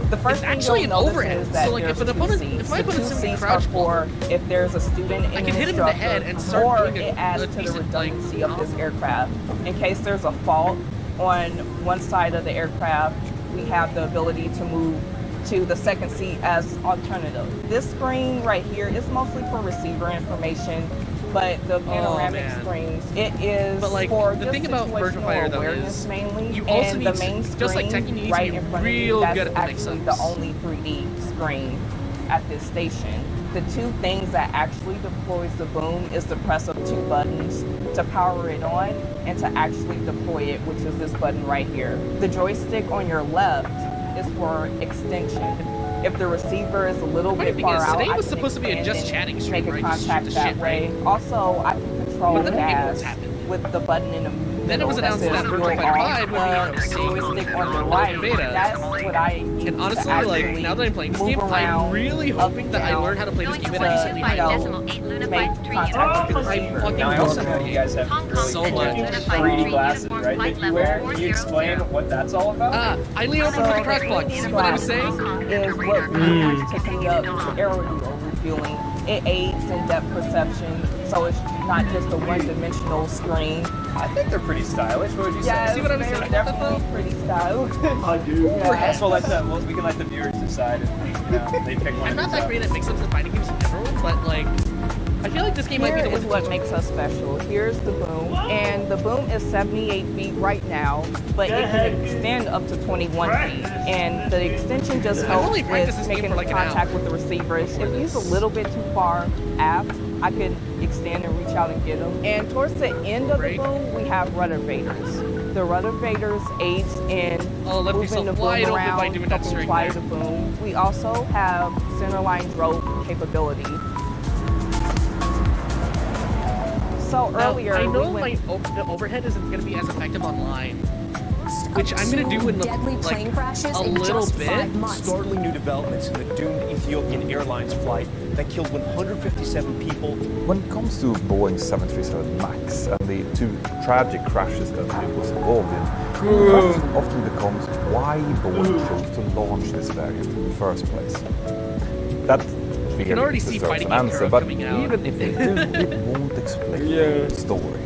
The first thing you'll notice is that there's two seats. The two seats are for if there's a student in an instructor, or it adds to the redundancy of this aircraft. In case there's a fault on one side of the aircraft, we have the ability to move to the second seat as alternative. This screen right here is mostly for receiver information, but the panoramic screens, it is for the thing about virtual fighter though is mainly, you also and need the main screen just like technically right in front of you, that's actually the only 3D screen at this station. The two things that actually deploys the boom is the press of two buttons to power it on and to actually deploy it, which is this button right here. The joystick on your left is for extension. If the receiver is a little bit far out, today was supposed to be a just chatting stream, make a contact that way. Also, I can control gas with the button in the middle. Then it was announced that Virtual Fighter 5 would be joystick on the right. That's what I use. And honestly, like now that I'm playing this game, I'm really hoping that I learn how to play this game at a decently high level. Make contact with the receiver. Now I also know you guys have so much 3D glasses, right? That you wear. Can you explain what that's all about? I lean over for the crash plug. See what I'm saying? Is what we use to conduct aerial refueling. It aids in depth perception, so it's not just a one-dimensional screen. I think they're pretty stylish. What would you say? See what I'm saying? Definitely pretty stylish. I do. Yeah. So we can let the viewers decide if they pick one. I'm not that great at mix-ups and fighting games in general, but like, I feel like this game might be the one. Here is what makes us special. Here's the boom, and the boom is 78 feet right now, but it can extend up to 21 feet. And the extension just helps with making contact with the receivers. If he's a little bit too far aft, I could extend and reach out and get him. And towards the end of the boom, we have rudder vaders. The rudder vaders aids in moving the boom around, helping fly the boom. We also have centerline drone capability. So earlier, I know the overhead isn't going to be as effective online, which I'm going to do in a little bit. Startling new developments in the doomed Ethiopian Airlines flight that killed 157 people. When it comes to Boeing 737 MAX and the two tragic crashes that it was involved in, the question often becomes why Boeing chose to launch this variant in the first place. That you can already see fighting an answer, but coming out. even if they do, it won't explain the story.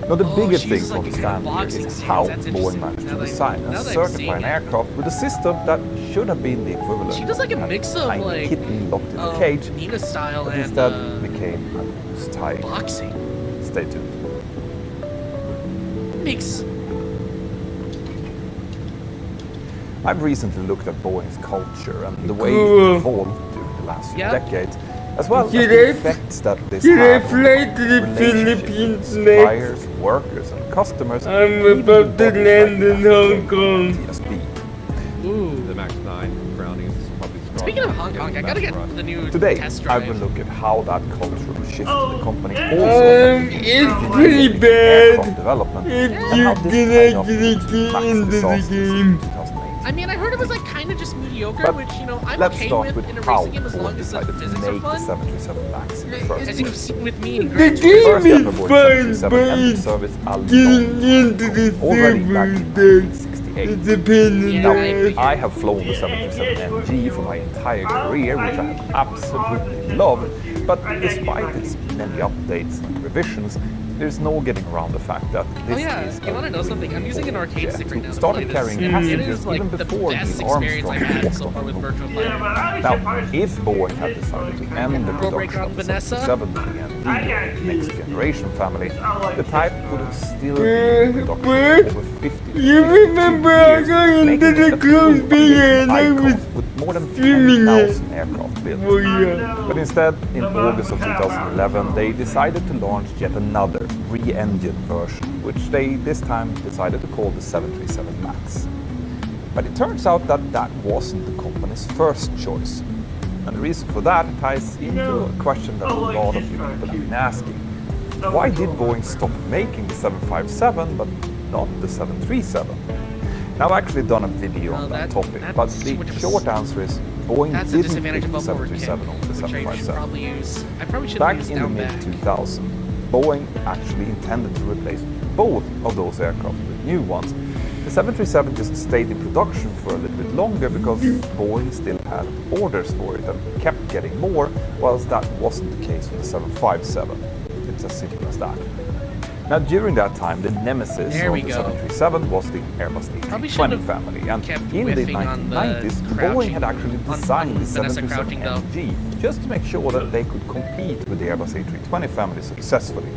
Now the bigger thing to understand here is how Boeing managed to design and certify an aircraft with a system that should have been the equivalent she does like a mix of like kitten locked in a cage, Nina style but and instead became a loose tie. Boxing. Stay tuned. Mix. I've recently looked at Boeing's culture and the way it evolved during the last few decades, as well as Should the I- effects that this should I had fly to the on Philippines suppliers, workers, and customers. I'm even about to with bodies land like in that Hong Kong. TSB. Ooh. The Max 9 grounding is probably strong. Speaking of Hong Kong, I gotta get the new Today, test I drive. will look at how that cultural shift in the company also It's pretty bad aircraft development if and you how can this kind of actually get max into the disasters game. in 2008. I mean, I heard it was like kind of just mediocre, But which, you know, I'm let's okay start with with in a how racing game as Boeing long as the decided to physics make are the fun. 737 MAX in the first As place. you've seen with me in The Grand game First is ever Boeing fun, 737 but entered it's service a getting long into the already back in servers that 1968. it's a pain in Now, the ass. I have flown the 737NG for my entire career, which I have absolutely loved, but despite its many updates and revisions, there's no getting around the fact that this Oh yeah, is you wanna know something? I'm using an arcade stick right now to started play carrying this, and it passengers is like even the before best Neil experience I've Armstrong had so walked far on with the moon. Virtual Fighter. Now, if Boeing had decided to end the Go break production ground, of the Vanessa. 737 and the next generation family, the type would have still been in production for over 50 You remember I got into the close beer and I was with more than streaming it. 10,000 aircraft built. Oh yeah. But instead, in August of 2011, they decided to launch yet another re-engined version, which they this time decided to call the 737 MAX. But it turns out that that wasn't the company's first choice. And the reason for that ties into a question that a lot of you people have been asking. Why did Boeing stop making the 757 but not the 737? Now, I've actually done a video on that topic, but the short answer is Boeing That's a didn't disadvantage pick of the upward kick, 737 over the which I should 757. probably use. I probably should Back use in the down mid back. 2000s, Boeing actually intended to replace both of those aircraft with new ones. The 737 just stayed in production for a little bit longer because Boeing still had orders for it and kept getting more, whilst that wasn't the case for the 757. It's as simple as that. Now, during that time, the nemesis There of we the go. 737 was the Airbus Probably A320 shouldn't have family, and kept in the whiffing on the 1990s, Boeing crouching had actually on designed the Vanessa crouching, though. 737NG just to make sure that they could compete with the Airbus A320 family successfully,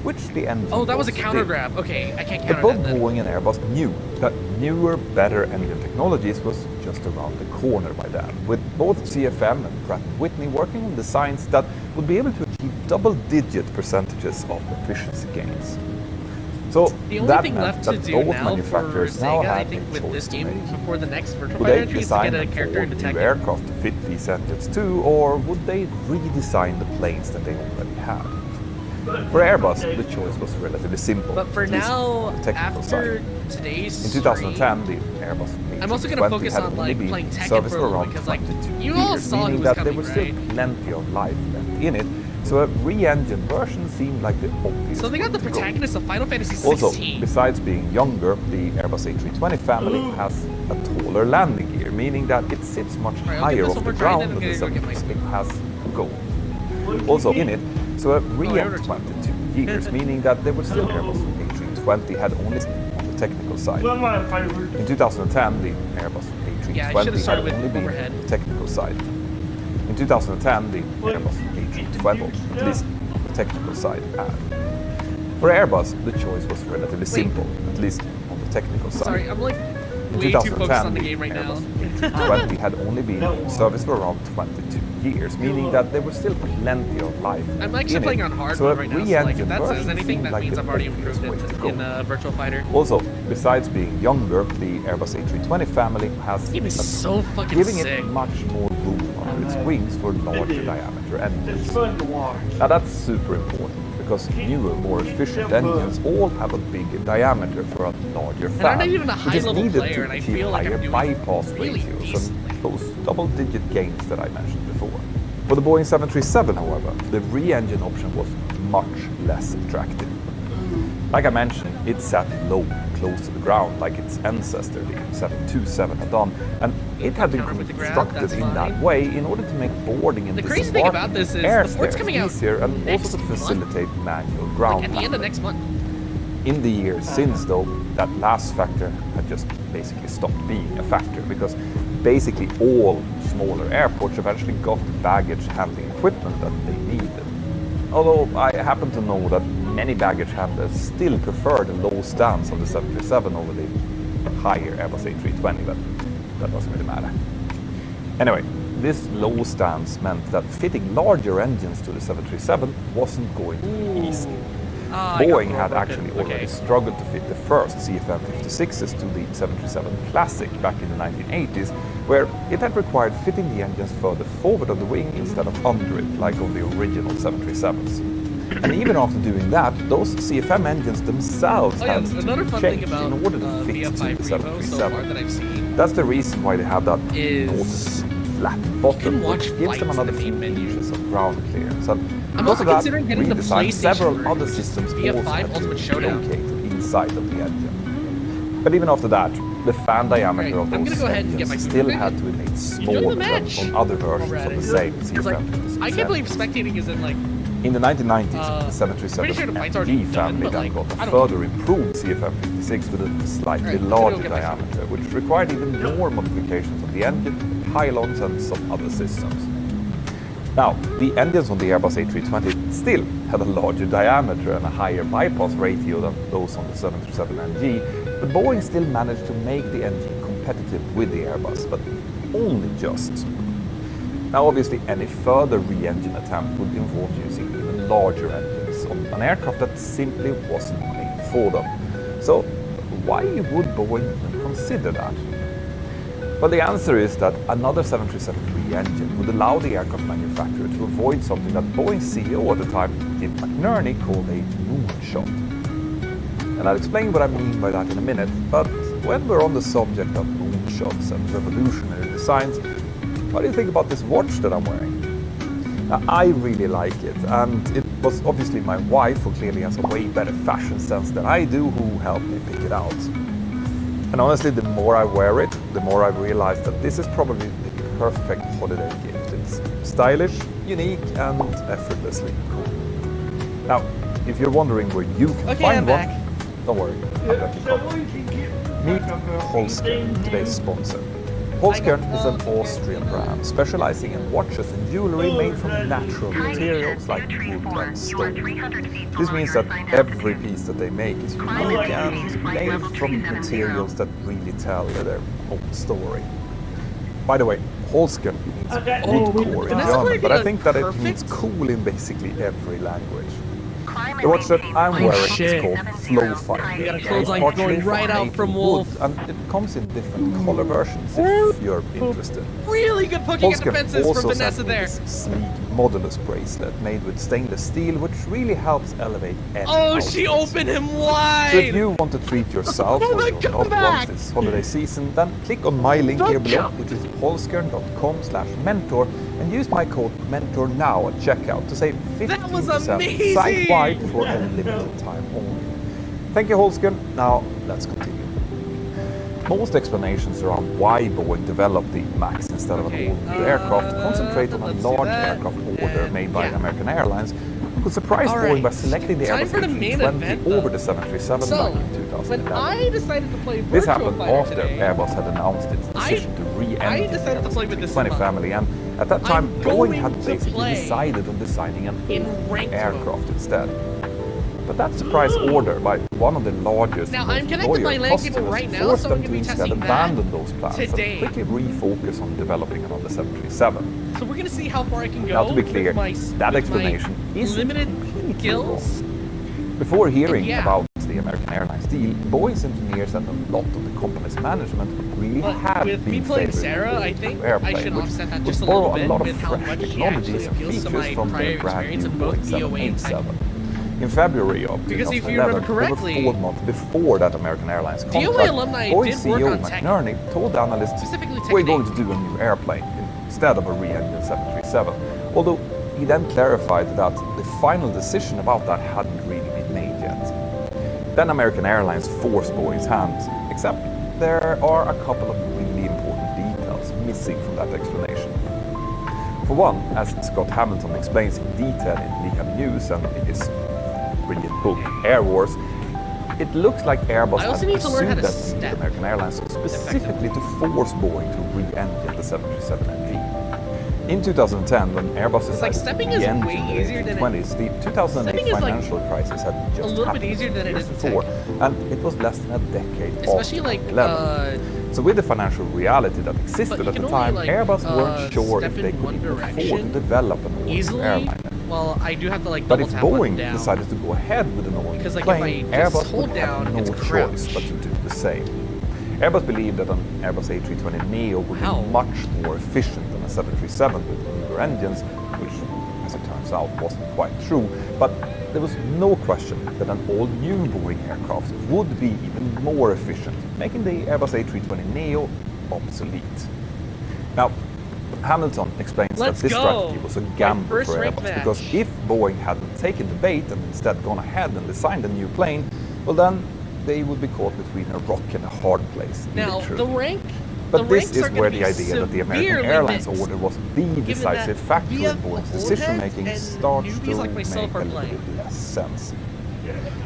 which the engine Oh, that was a also counter did. grab. Okay, I can't But counter both that then. Boeing and Airbus knew that newer, better engine technologies was just around the corner by then, with both CFM and Pratt & Whitney working on designs that would be able to achieve double-digit percentages of efficiency gains. So The only that thing meant left to that do both now for manufacturers now Sega, I had think, a with choice this to game make. before the next Virtual Would Fighter they entry is to design get a and character forward into new Tekken. aircraft to fit these engines too, or would they redesign the planes that they already had? For Airbus, the choice was relatively simple. But for at least now, on the technical after side. today's In 2010, the Airbus I'm also A320 gonna focus had on, only like, been playing in Tekken service for a for little around because, like, 22 you all years, saw it meaning was that coming, there was still right? plenty of life left in it, so a re-engined version seemed like the obvious So they got the way to go. protagonist of Final Fantasy 16. Also, besides being younger, the Airbus A320 family has a taller landing gear, meaning that it sits much Alright, I'll higher give this off one the more try, ground then than I'm the gonna go get my 737 has to go. Also in it, so a re-engined 22 years, meaning that there was still Airbus A320 had only on the technical side. In 2010, the Airbus Yeah, I A320 should've had started with only been overhead. on the technical side. In 2010, the Airbus A320, at least on the technical side, had. For Airbus, the choice was relatively simple, at least on the technical side. Sorry, I'm like In way too focused on the 2010, game right now. Airbus A320 had only been in service for around 22 years, meaning that there was still plenty of life I'm actually in playing it. on hard So a mode right now, so like if re-engined that says version anything, seemed that like means the I've already obvious improved way it to go. in Virtual Fighter. Also, besides being younger, the Airbus A320 family has Game is so fucking giving sick. it much more room under its wings for larger diameter engines. Now that's super important because newer, more efficient engines all have a bigger diameter for a larger And I'm fan, not even a which is high-level needed player, to and I achieve feel like higher I'm doing bypass really ratios and those double-digit gains that I mentioned before. For the Boeing 737, however, the re-engine option was much less attractive. Like I mentioned, it sat low, close to the ground, like its ancestor, the 727, had done, and it had been Counter with the grab, constructed that's in that fine. way in order to make boarding and The crazy thing about disembarking this is air the port's stairs coming out easier and next also to month. facilitate manual ground Like at the end of handling. next month. In the years since, though, that last factor had just basically stopped being a factor because basically all smaller airports eventually got the baggage handling equipment that they needed. Although I happen to know that many baggage handlers still prefer the low stance of the 737 over the higher Airbus A320, but that doesn't really matter. Anyway, this low stance meant that fitting larger engines to the 737 wasn't going to be easy. Boeing had actually already struggled to fit the first CFM56s to the 737 Classic back in the 1980s, where it had required fitting the engines further forward on the wing instead of under it, like on the original 737s. And even after doing that, those CFM engines themselves had to be changed in order to fit to the 737. That's the reason why they have that enormous flat bottom, which gives them another few inches of ground clearance. And because of that, redesigned several other systems also had to be located inside of the engine. But even after that, the fan diameter of those engines still had to be made smaller than on other versions of the same CFM. I can't believe spectating is in like. In the 1990s, the 737 NG family then got a further improved CFM56 with a slightly larger diameter, which required even more modifications of the engine, pylons and some other systems. Now, the engines on the Airbus A320 still had a larger diameter and a higher bypass ratio than those on the 737NG, but Boeing still managed to make the engine competitive with the Airbus, but only just. Now, obviously, any further re-engine attempt would involve using even larger engines on an aircraft that simply wasn't made for them. So, why would Boeing even consider that? Well, the answer is that another 737 re-engine would allow the aircraft manufacturer to avoid something that Boeing's CEO at the time, Jim McNerney, called a moonshot. And I'll explain what I mean by that in a minute, but when we're on the subject of moonshots and revolutionary designs, what do you think about this watch that I'm wearing? Now, I really like it, and it was obviously my wife, who clearly has a way better fashion sense than I do, who helped me pick it out. And honestly, the more I wear it, the more I realize that this is probably the perfect holiday gift. It's stylish, unique, and effortlessly cool. Now, if you're wondering where you can find one, don't worry, I'll let you cover. Meet Holzkern, today's sponsor. Holzkern is an Austrian brand specializing in watches and jewelry made from natural materials like wood and stone. This means that every piece that they make is unique and made from materials that really tell their own story. By the way, Holzkern means good core in German, but I think that it means cool in basically every language. The watch that I'm wearing is called Flow Fighter. We got a clothesline going right out from Wolf. And it comes in different color versions if you're interested. Really good poking at the fences from Vanessa there. This sleek modulus bracelet made with stainless steel, which really helps elevate any outfit. She opened him wide! So if you want to treat yourself or your loved ones this holiday season, then click on my link here below, which is holzkern.com/mentor, and use my code MENTORNOW at checkout to save 15% site-wide for a limited time only. Thank you, Holzkern. Now, let's continue. Most explanations around why Boeing developed the MAX instead of an all-new aircraft concentrate on a large aircraft order made by American Airlines, who surprised Boeing by selecting the Airbus A320 over the 737 back in 2011. This happened after Airbus had announced its decision to re-enter the Airbus A320 family, and at that time, Boeing had basically decided on designing an all-new aircraft instead. But that surprise order by one of the largest loyal customers forced them to instead abandon those plans and quickly refocus on developing another 737. So we're going to see how far I can go. Now, to be clear, that explanation is limited skills. Before hearing about the American Airlines deal, Boeing's engineers and a lot of the company's management really had been favoring Sarah, I think I should offset that just a borrow little bit a lot of with how fresh much technologies and features from their brand new Boeing 787. In February of 2011, over 4 months before that American Airlines contract, Boeing CEO McNerney told analysts, we're going to do a new airplane instead of a re-engined 737, although he then clarified that the final decision about that hadn't really been made yet. Then American Airlines forced Boeing's hand, except there are a couple of really important details missing from that explanation. For one, as Scott Hamilton explains in detail in League News and in his brilliant book, Air Wars, it looks like Airbus had pursued that deal with American Airlines specifically to force Boeing to re-engine the 737NG. In 2010, when Airbus decided to re-engine the A320s, the 2008 financial crisis had just happened years before, and it was less than a decade after 9/11. So with the financial reality that existed at the time, Airbus weren't sure if they could even afford to develop an all-new airliner. Well, I do have to like But double if tap Boeing down. decided to go ahead with an all-new Because, like, plane, if I just Airbus hold would down, have no it's choice crouched. but to do the same. Airbus believed that an Airbus A320neo would be much more efficient than a 737 with newer engines, which, as it turns out, wasn't quite true. But there was no question that an all-new Boeing aircraft would be even more efficient, making the Airbus A320neo obsolete. Now, Hamilton explains that this strategy was a gamble for Airbus, because if Boeing hadn't taken the bait and instead gone ahead and designed a new plane, well then they would be caught between a rock and a hard place. Now, the rank. But this is where the idea that the American Airlines order was the decisive factor in Boeing's decision-making starts to make a little bit less sense.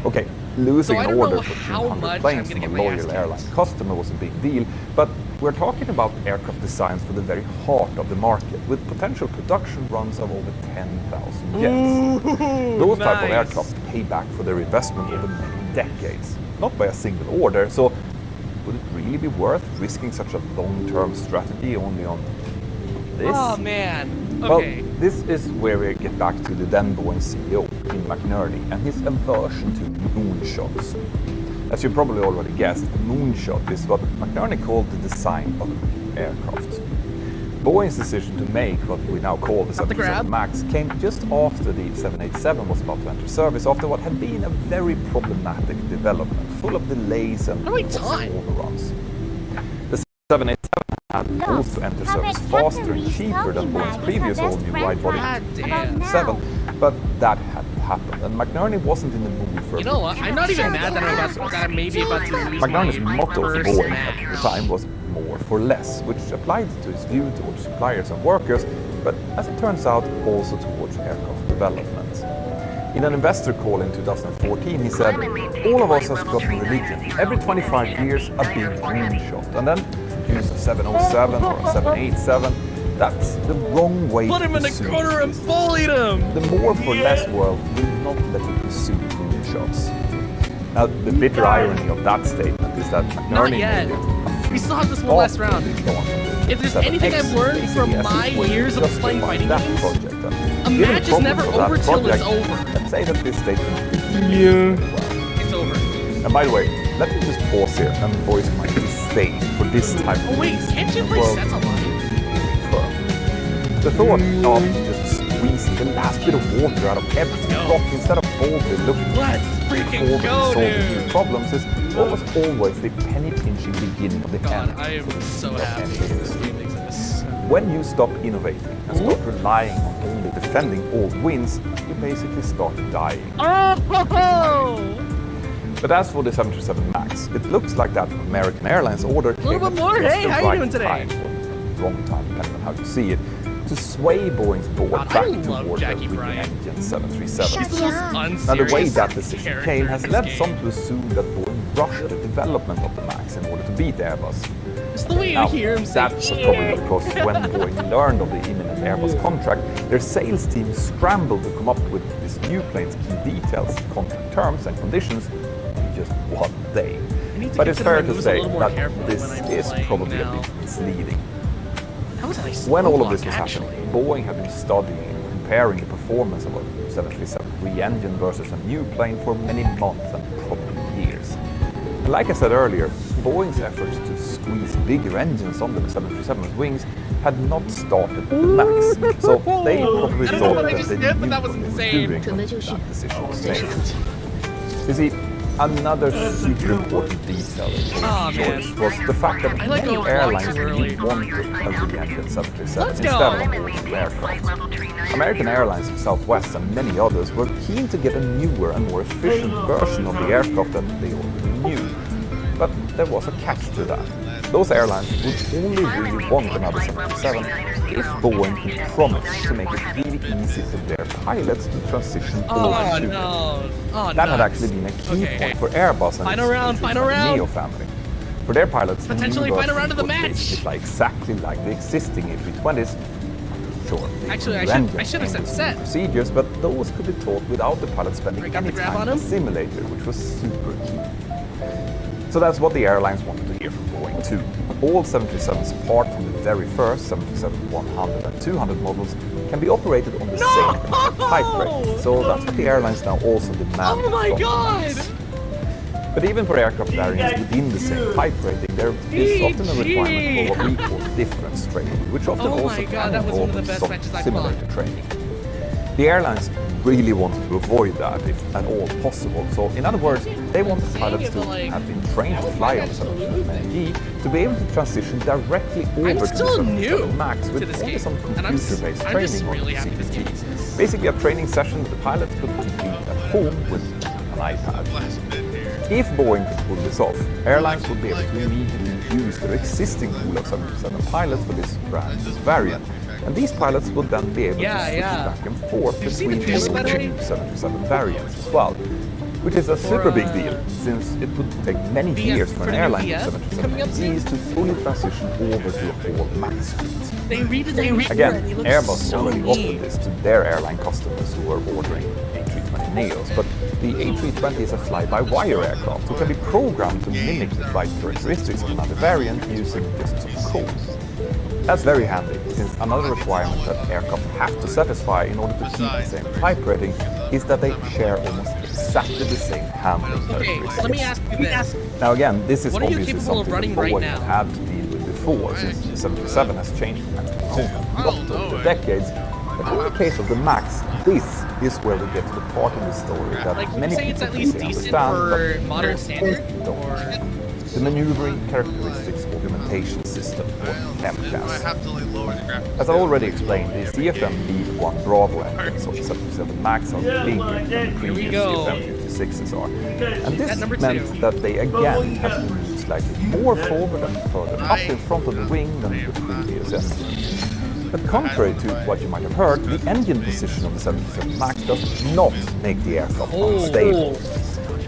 Okay, losing an order for 200 planes from a loyal airline customer was a big deal, but we're talking about aircraft designs for the very heart of the market, with potential production runs of over 10,000 jets. Those type of aircraft pay back for their investment over many decades, not by a single order, so would it really be worth risking such a long-term strategy only on this? Oh man, okay. Well, this is where we get back to the then Boeing CEO, Ian McNerney, and his aversion to moonshots. As you probably already guessed, a moonshot is what McNerney called the design of an aircraft. Boeing's decision to make what we now call the 737 MAX came just after the 787 was about to enter service, after what had been a very problematic development, full of delays and overruns. The 787 had also entered service faster and cheaper than Boeing's previous all-new wide-body 7, but that hadn't happened, and McNerney wasn't in the mood for. You know what? I'm not even mad that I'm maybe about to lose McNerney's my motto for first Boeing match. at the time was more for less, which applied to his view towards suppliers and workers, but as it turns out, also towards aircraft development. In an investor call in 2014, he said, "All of us has got a religion. Every 25 years, a big moonshot, and then use a 707 or a 787. That's the wrong way Put to him in pursue the corner and bullied him! The more for less world will not let you pursue moonshots." Now, the bitter irony of that statement is that McNerney made it. We still have this one last round. If there's anything I've learned from my years of playing fighting games, a match is never over till it's over. Let's say that this statement is It's over. And by the way, let me just pause here and voice my disdain for this type of Oh wait, can't you play sets online? The thought of just squeezing the last bit of water out of every rock instead of boldly looking Let's freaking forward go, and solving dude! new problems is almost always the penny-pinching beginning of the end. I am so happy this game exists. When you stop innovating and stop relying on only defending old wins, you basically start dying. But as for the 737 MAX, it looks like that American Airlines order came bit more. at just Hey, the how you right doing today? time, or wrong time, depending on how you see it, to sway Boeing's board God, back I love towards a Jackie Bryant. re-engine 737. She's the most Now the way unserious that decision character came has in led this some to assume that Boeing rushed the development of the MAX in order to beat Airbus. It's the way you Now, hear him say, that was probably because when Boeing learned of the imminent Airbus contract, their sales team scrambled to come up with this new plane's key details, contract terms and conditions in just one day. But it's fair to say that this is probably a bit misleading. When all of this was happening, Boeing had been studying and comparing the performance of a 737 re-engine versus a new plane for many months and probably years. And like I said earlier, Boeing's efforts to squeeze bigger engines onto the 737's wings had not started at the MAX, so they probably thought that they knew what they were doing when that decision was made. You see, another super important detail in Boeing's choice was the fact that many airlines really wanted a re-engine 737 instead of a new aircraft. American Airlines, Southwest and many others were keen to get a newer and more efficient version of the aircraft than they already knew. But there was a catch to that. Those airlines would only really want another 737 if Boeing could promise to make it really easy for their pilots to transition over to it. That had actually been a key point for Airbus and its Neo family. For their pilots, potentially final round of the match. Basically fly exactly like the existing A320s. Sure. Actually, I should have said set. Procedures, but those could be taught without the pilot spending any time in the simulator, which was super key. So that's what the airlines wanted to hear. here from Boeing too. All 737s apart from the very first 737-100 and 200 models can be operated on the same type rate. So that's what the airlines now also demand. Oh my god! But even for aircraft variants within the same type rating, there is often a requirement for what we call difference training, which often also can involve some simulator training. The airlines really wanted to avoid that if at all possible. So in other words, they want the pilots to have been trained to fly on 737NG to be able to transition directly over to the 737 MAX with only some computer-based training on CPT. Basically a training session that the pilots could complete at home with an iPad. If Boeing could pull this off, airlines would be able to immediately use their existing pool of 737 pilots for this brand variant. And these pilots would then be able to switch back and forth between the 737 variants as well. Which is a super big deal, since it would take many years for an airline with 737 to fully transition over to a whole MAX fleet. Again, Airbus already offered this to their airline customers who were ordering A320neos, but the A320 is a fly-by-wire aircraft who can be programmed to mimic the flight characteristics of another variant using just some codes. That's very handy, since another requirement that aircraft have to satisfy in order to keep the same type rating is that they share almost exactly the same handling characteristics. Let me ask you this. Now again, this is What are you obviously capable of something running that right Boeing now? had to deal with before, since the 737 has changed a lot over the decades. But in the case of the MAX, this is where we get to the part of the story that Like, would many you say it's people at least really decent understand, for modern standard? don't. The Maneuvering Characteristics Augmentation System, or MCAS. As I already explained, the CFM LEAD-1 Bravo engines of the 737 MAX are bigger than the previous CFM 56s are. And this meant that they again have to move slightly more forward and further up in front of the wing than the previous engine. But contrary to what you might have heard, the engine position of the 737 MAX does not make the aircraft unstable.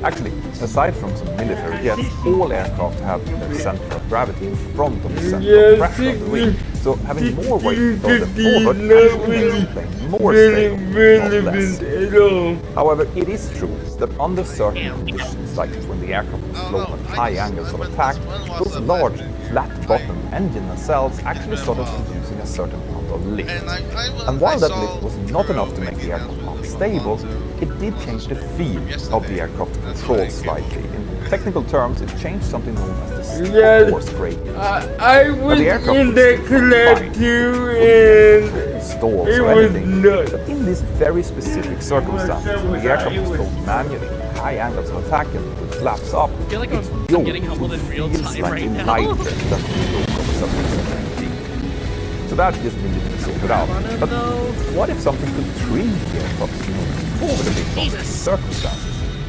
Actually, aside from some military jets, all aircraft have their center of gravity in front of the center of pressure of the wing, so having more weight thrown forward actually makes the plane more stable, not less. However, it is true that under certain conditions, like when the aircraft is flown at high angles of attack, those large, flat-bottomed engine nacelles actually started producing a certain amount of lift. And while that lift was not enough to make the aircraft unstable, it did change the feel of the aircraft control slightly. In technical terms, it changed something known as the force gradient. I was in the club too, and stalls it or was anything. nuts. But in these very specific circumstances, where the aircraft was flown manually, high angles of attack and with flaps up, I feel like its I'm yaw getting humbled in real feels time slightly right now. lighter than the yoke of a 737. So that just needed to be sorted out. But what if something could trim the aircraft forward a bit under these circumstances?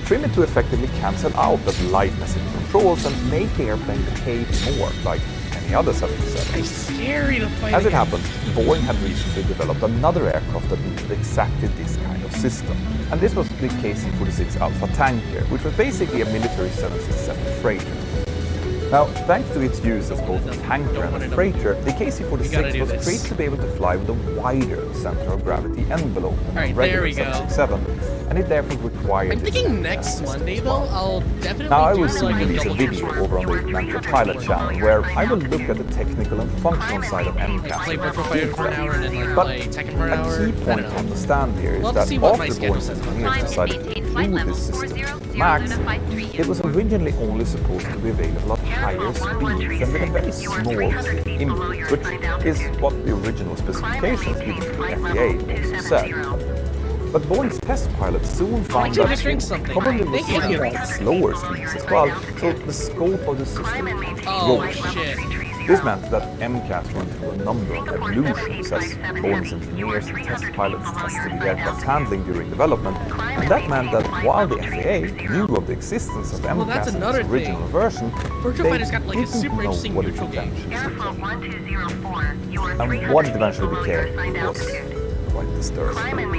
Trim it to effectively cancel out that lightness in controls and make the airplane behave more like any other 737. It's scary to fight As it against. happens, Boeing had recently developed another aircraft that needed exactly this kind of system. And this was the KC-46 Alpha tanker, which was basically a military 767 freighter. Now, thanks to its use as both a tanker and a freighter, the KC-46 was created to be able to fly with a wider center of gravity envelope than a regular 767, and it therefore required. I'm thinking next Monday though, I'll definitely Now I do will soon like a release a double video trip. over on the Mental Pilot channel where I will look at the technical and functional side of MCAS. Play Virtual Fighter for an hour and then like But play Tekken for an hour. a key point to understand here is We'll that see what my after schedule Boeing's says. engineers decided to include this system, MAX, it was originally only supposed to be available at higher speeds and with a very small input, which is what the original specifications given to the FAA also said. But Boeing's test pilots soon found that it probably was needed at slower speeds as well, so the scope of the system rose. This meant that MCAS went through a number of evolutions as Boeing's engineers and test pilots tested the aircraft's handling during development, and that meant that while the FAA knew of the existence of Well, that's MCAS in another its original version, Virtual they Fighter's got like a didn't super know interesting what it neutral game. and what it eventually became was quite disturbing.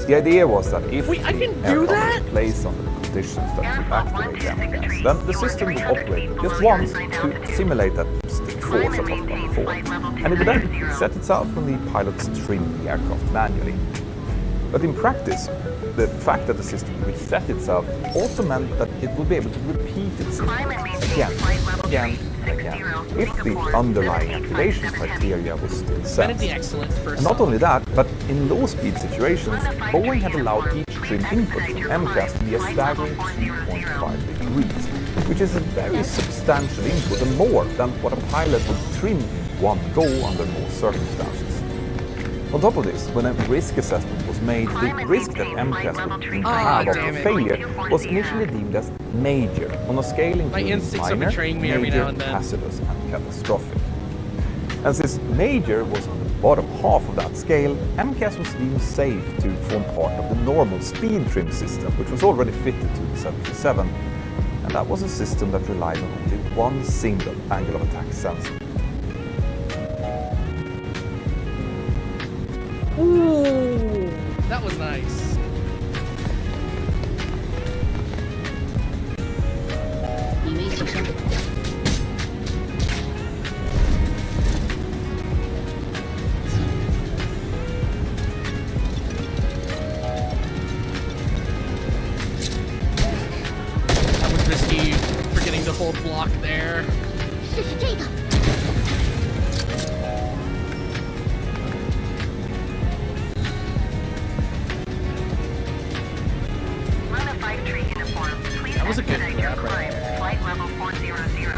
The idea was that if the aircraft was placed under the conditions that would activate MCAS, then the system would operate just once to simulate that stick force I talked about before, and it would then set itself when the pilots trim the aircraft manually. But in practice, the fact that the system reset itself also meant that it would be able to repeat itself again, again, and again, if the underlying activation criteria was still set. And not only that, but in low-speed situations, Boeing had allowed each trim input from MCAS to be a staggering 2.5 degrees, which is a very substantial input and more than what a pilot would trim in one go under most circumstances. On top of this, when a risk assessment was made, the risk that MCAS would have of failure was initially deemed as major, on a scale including minor, major, hazardous and catastrophic. And since major was on the bottom half of that scale, MCAS was deemed safe to form part of the normal speed trim system, which was already fitted to the 737, and that was a system that relied on only one single angle of attack sensor. Ooh, that was nice. That was risky, forgetting to hold block there. That was a good grab right there. Flight level 400.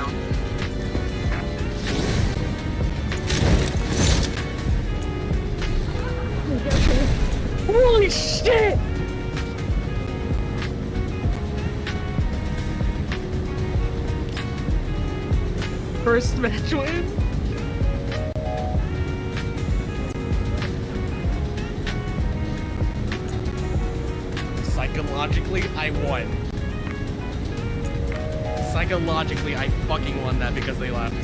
Holy shit! First match win? Psychologically, I won. Psychologically, I fucking won that because they left.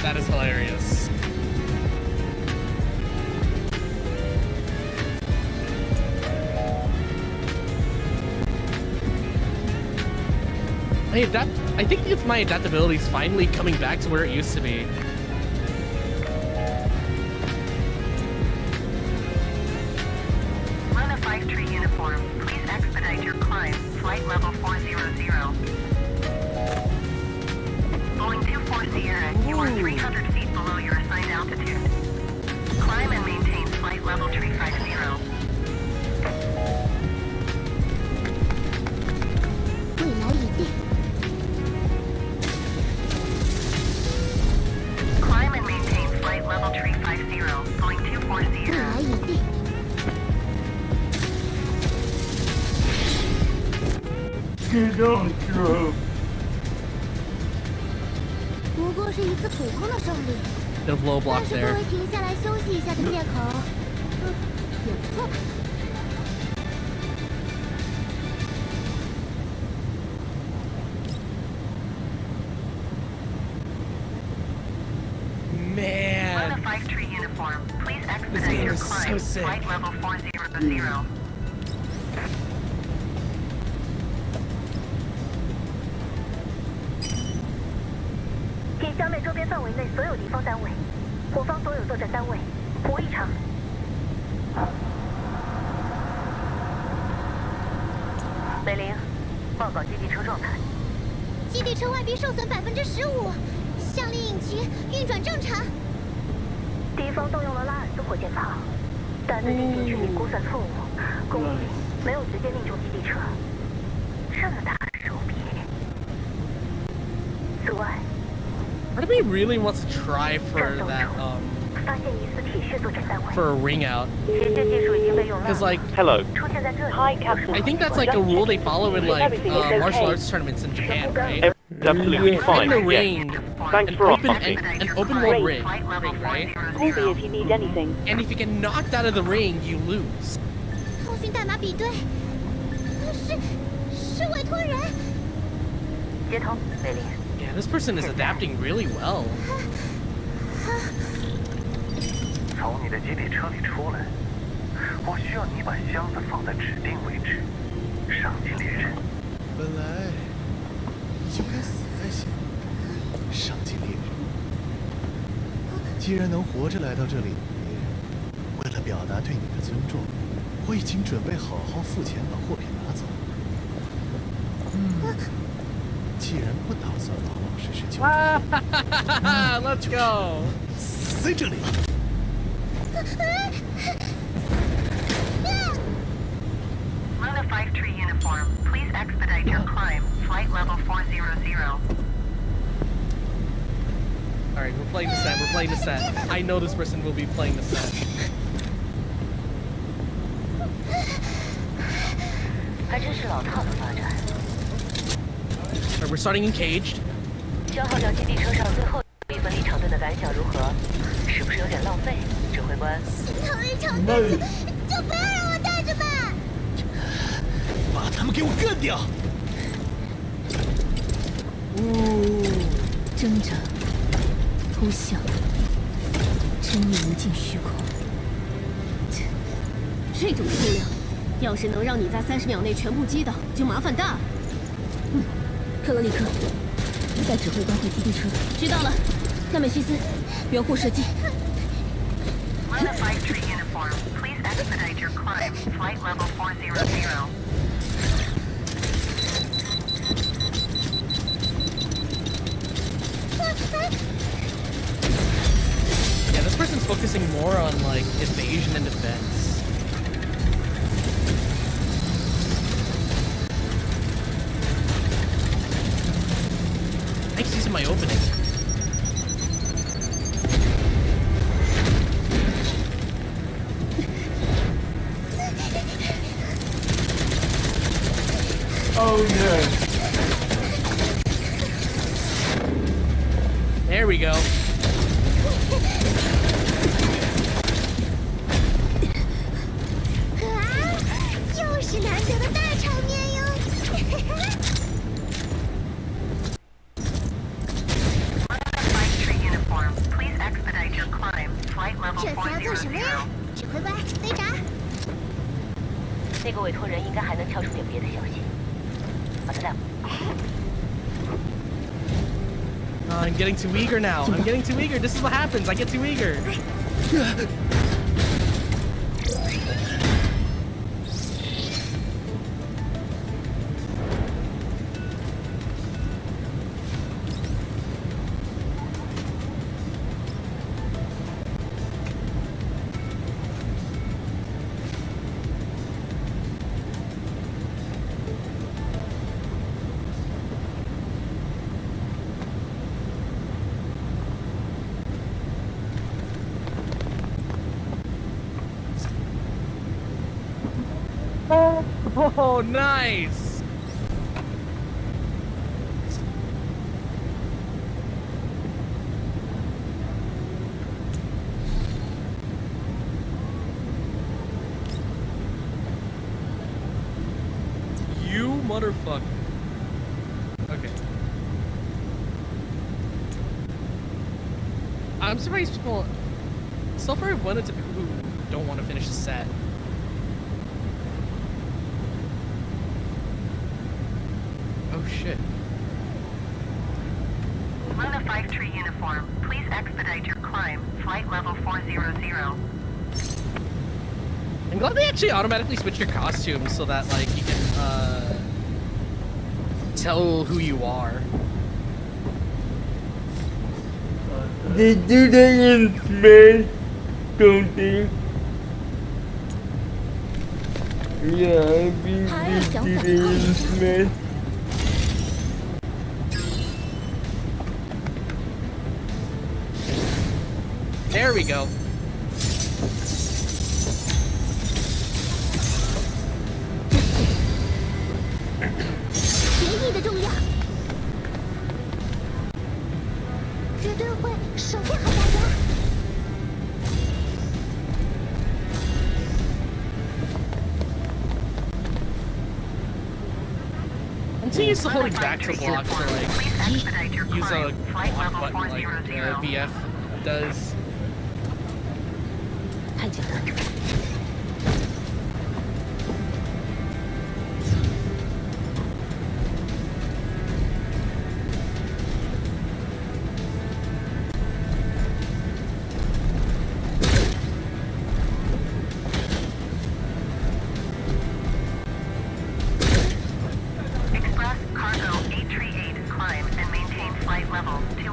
That is hilarious. I think if my adaptability is finally coming back to where it used to be. Run a 5-tree uniform. Please expedite your climb. Flight level 400. Boeing 24 Sierra, you are 300 feet below your assigned altitude. Climb and maintain flight level 350. Climb and maintain flight level 350. Boeing 24 Sierra. Get on, Drew. 不过是一次普通的胜利， No low block 但是作 there. 为停下来休息一下的借口，也不错吧。 Man, Run a 5-tree uniform. Please this expedite game your is climb. so sick. Flight level 400. 请消灭周边范围内所有敌方单位，我方所有作战单位无异常。美玲，报告基地车状态。基地车外壁受损15%，向令引擎运转正常。敌方动用了拉尔斯火箭炮，但在进行距离估算错误，公里没有直接命中基地车。这么大的手笔。此外， part of me really wants to try for that, 发现疑似铁血作战单位。 for a ring out. 铁血技术已经被用烂。 Because like, Hello. 出现在这里。Hi, Captain. I think that's like a rule they follow in like martial arts tournaments in Japan, right? Absolutely fine. In the Yes. ring, Thanks an for open, asking. an open world ring, right? Call me if you need anything. And if you get knocked out of the ring, you lose. 通讯代码比对，是委托人。接通，美丽。 Yeah, this person is adapting really well. 从你的基地车里出来，我需要你把箱子放在指定位置，上级猎人。本来就该死在先，上级猎人。既然能活着来到这里，为了表达对你的尊重，我已经准备好好付钱把货品拿走。既然不打算老老实实交出去，Let's go， 死在这里。Luna 5-3 uniform, please expedite your climb. Flight level 400. Alright, we're playing the set. We're playing the set. I know this person will be playing the set. Alright, we're starting engaged. 消耗掉基地车上最后一分离长盾的感想如何？是不是有点浪费？指挥官。逃离长盾，就不要让我带着吧。把他们给我干掉！挣扎，扑向，沉溺无尽虚空。这种数量，要是能让你在30秒内全部击倒，就麻烦大了。克罗里克，带指挥官回基地车。知道了，纳美西斯，援护射击。Luna 5-3 uniform, please expedite your climb. Flight level 400. Yeah, this person's focusing more on like evasion and defense. Nice use of my opening. Oh yeah. There we go. Uniform, please expedite your climb. Flight level 这次要做什么呀？指挥官，队长。那个委托人应该还能敲出点别的消息。把他带回。I'm getting too eager now. I'm getting too eager. This is what happens. I get too eager. Oh, nice! You motherfucker. Okay. I'm surprised people... So far I've wanted to people who don't want to finish the set. Oh shit. Luna 5-3 uniform, please expedite your climb. Flight level 400. I'm glad they actually automatically switch your costume so that like you can tell who you are. They do that in Smash, don't they? Yeah, I think they do that in Smash. There we go. I'm too used to holding back to block to like use a block button like VF does.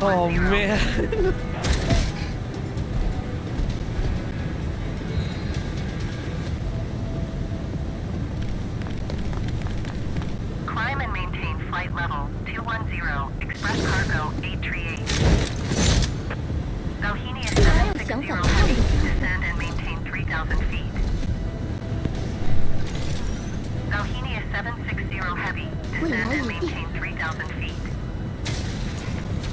Oh man. Climb and maintain flight level 210, express cargo 838. Doheny is 760 heavy, descend and maintain 3,000 feet. Doheny is 760 heavy, descend and maintain 3,000 feet.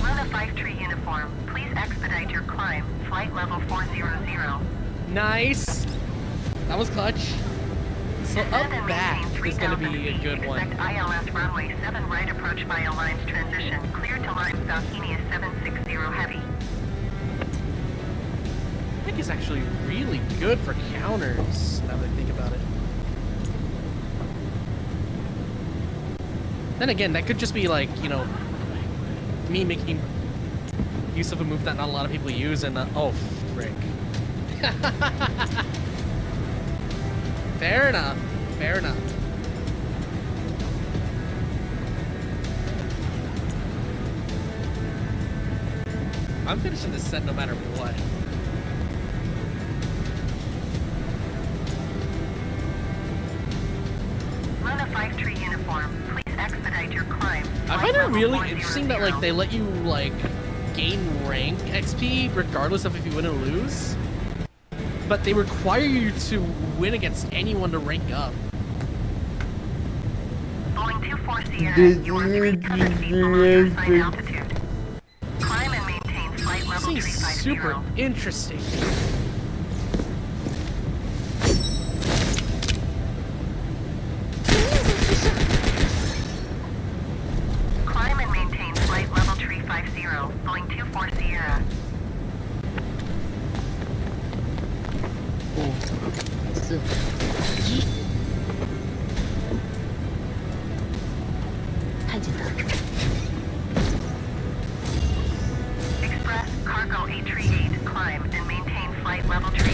Run a 5-tree uniform, please expedite your climb, flight level 400. Nice. That was clutch. So up back is going to be a good one. Expect ILS runway 7 right approach by Alliance transition. Clear to line Doheny is 760 heavy. I think it's actually really good for counters, now that I think about it. Then again, that could just be like, you know, me making use of a move that not a lot of people use, and oh, frick. Fair enough. Fair enough. I'm finishing this set no matter what. Run a 5-tree uniform. Please expedite your climb. I find it really interesting that like they let you like gain rank XP regardless of if you win or lose, but they require you to win against anyone to rank up. Boeing 24 Sierra, you are 3,000 feet below your assigned altitude. Climb and maintain flight level 350. Super interesting. Climb and maintain flight level 350. Boeing 24 Sierra. 5、4、1。看见他。Express cargo 838. Climb and maintain flight level 300.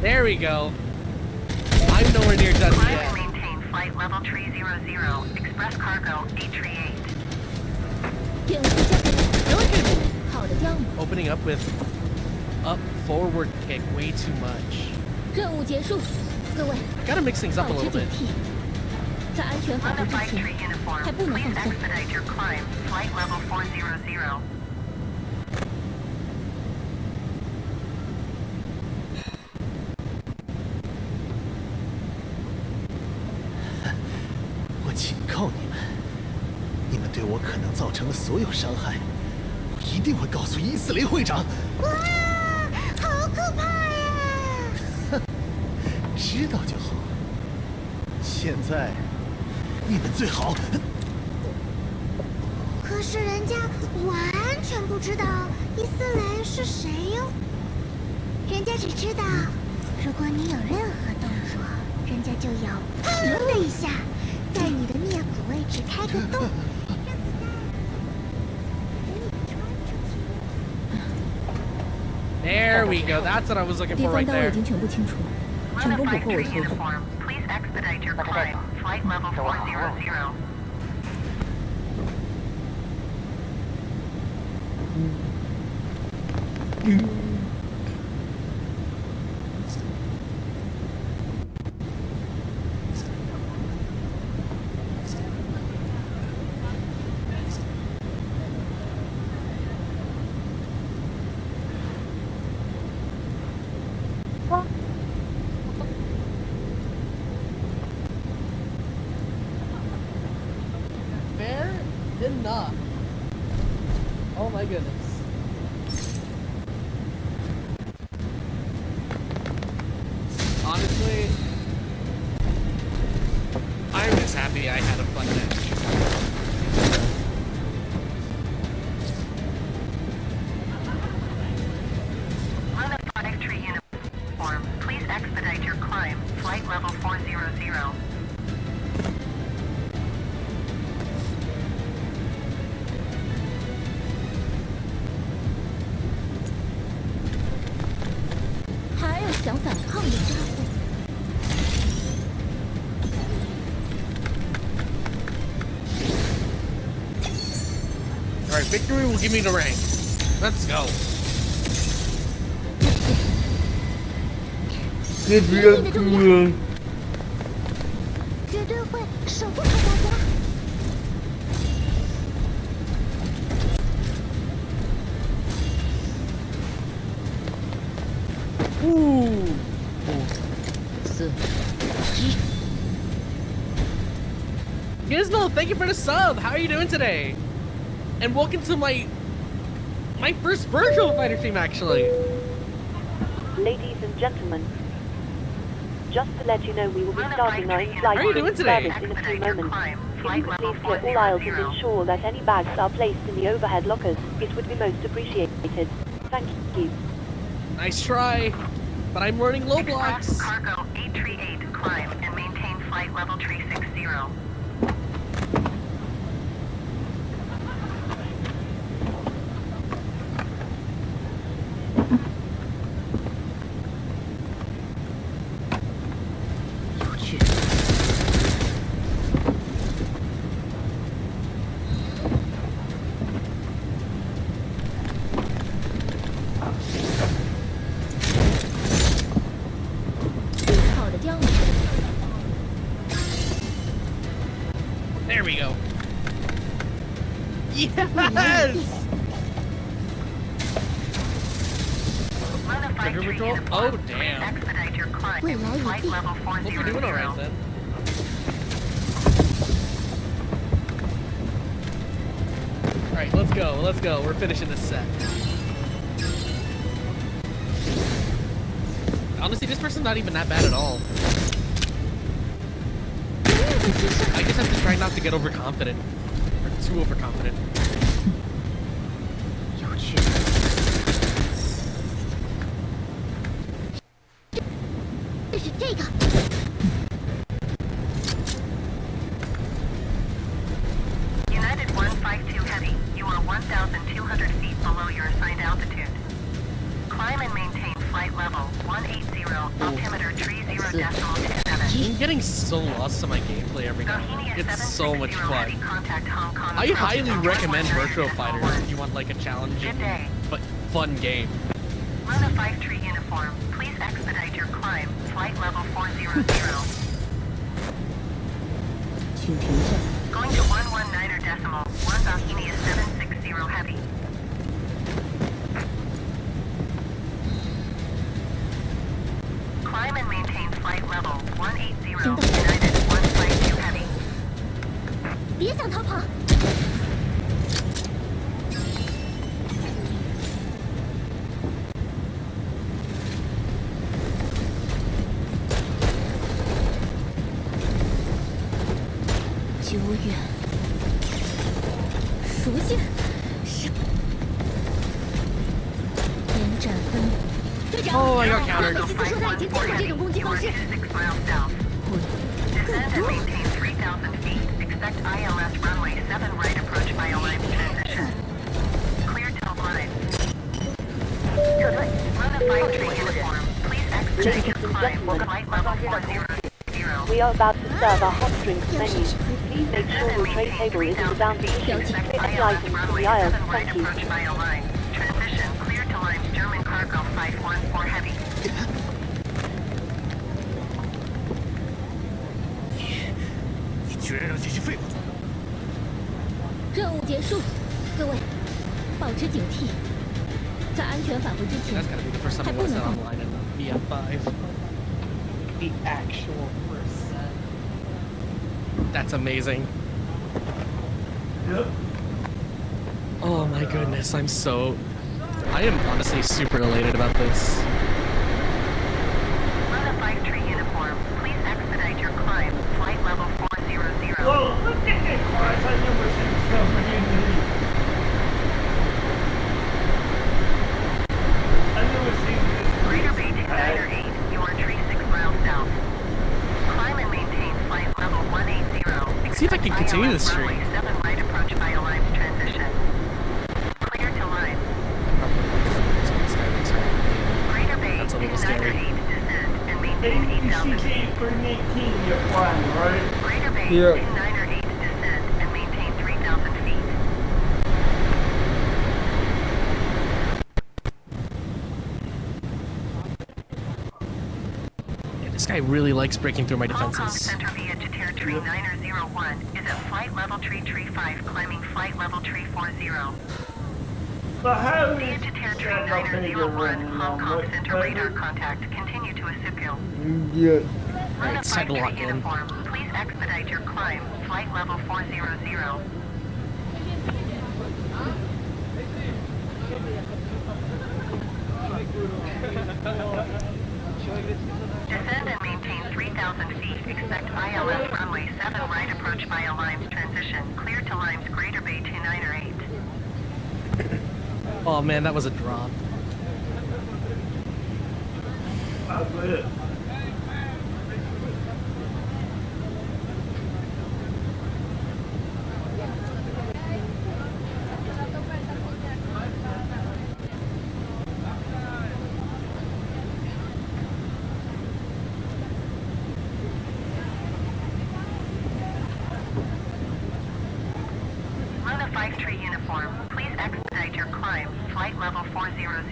There we go. I'm nowhere near done Climb yet. and maintain flight level 300. Express cargo 838. Opening up with up forward kick way too much. 任务结束，各位。 Gotta mix things up a little bit. 在安全返回之前，还不能放松。 Expedite your climb. Flight level 400. 我警告你们，你们对我可能造成的所有伤害，我一定会告诉伊斯雷会长。哇，好可怕呀！知道就好。现在，你们最好。可是人家完全不知道伊斯雷是谁哟。人家只知道，如果你有任何动作，人家就要砰的一下，在你的颞骨位置开个洞。 There we go. That's what I was looking 地 for 方 right 单位 there. 已经全部清除，成功捕获我头骨。 Please expedite your climb. Flight level 400. Fair enough. Oh my goodness. Honestly, I'm just happy I had a fun match. Run a 5-tree uniform. Please expedite your climb. Flight level 400. 还有想反抗的家伙。Victory will give me the rank. Let's go. Good luck, man. 绝对会守护好大家。Ooh. Gizmo, thank you for the sub. How are you doing today? And welcome to my first virtual fighter stream, actually. Ladies and gentlemen, just to let you know, we will be starting our in-flight service in a few moments. If you could please clear all aisles and ensure that any bags are placed in the overhead lockers, it would be most appreciated. Thank you. Nice try, but I'm running low blocks. Cargo 838, climb and maintain flight level 360. There we go. Yes! Trigger patrol? Oh, damn. Expedite your climb in flight level 400. Hope you're doing alright then. Alright, let's go, let's go. We're finishing this set. Honestly, this person's not even that bad at all. I just have to try not to get overconfident. Or too overconfident. 有趣。这是这个。United 152 Heavy, you are 1,200 feet below your assigned altitude. Climb and maintain flight level 180, altimeter 30.27. I'm getting so lost in my gameplay every now and then. It's so much fun. I highly recommend Virtual Fighter if you want like a challenging but fun game. Run a 5-tree uniform. Please expedite your climb. Flight level 400. Going to 119er decimal. 1 Valkynia 760 Heavy. Climb and maintain flight level 180. United 152 Heavy. 别想逃跑！ 久远，熟悉，是连斩分。队长， Oh, I got countered. 西斯说他已经见过这种攻击方式。 Descend and maintain 3,000 feet. Expect ILS runway 7 right approach by Airways transition. Clear till line. Run a 5-tree uniform. Please expedite your climb. Flight level 400. We are about to serve our hot drinks menu. Please make sure your tray table is in the down position. Clear any items from the aisle. Thank you. Transition. Clear to lines. German cargo 514 Heavy. 你居然让这些废物！任务结束，各位，保持警惕，在安全返回之前， That's gotta be the first time 还 I 不 watched 能 that 放。 online in the VF5. The actual percent. That's amazing. Yep. Oh my goodness, I am honestly super elated about this. Run a 5-tree uniform. Please expedite your climb. Flight level 400. Whoa, look at that class. I've never seen so many of these. I've never seen this. Greater Beijing 908. You are 36 miles south. Climb and maintain flight level 180. Let's see if I can continue this stream. Runway 7 right approach by Alliance transition. Clear to line. Greater Bay That's a little scary. 298. Descend and maintain 8,000 feet. 318 you're flying, right? Greater Bay Yeah. 298. Descend and maintain 3,000 feet. guy really likes breaking through my Hong Kong defenses. Center via to Tier Tree 9001 is at flight level tree 5, climbing flight level tree 40. But how Via to Tier Tree 9001, Hong Kong Center radar contact, continue to Escipio. Yeah. Run a It's time to 5-3 lock in. uniform, please expedite your climb, flight level 400. Descend and maintain 3,000 feet. Expect ILS runway 7 right approach via Limes transition. Clear to Limes Greater Bay 29 or 8. Oh man, that was a drop. That's it. Run a 5-3 uniform. Please expedite your climb. Flight level 400.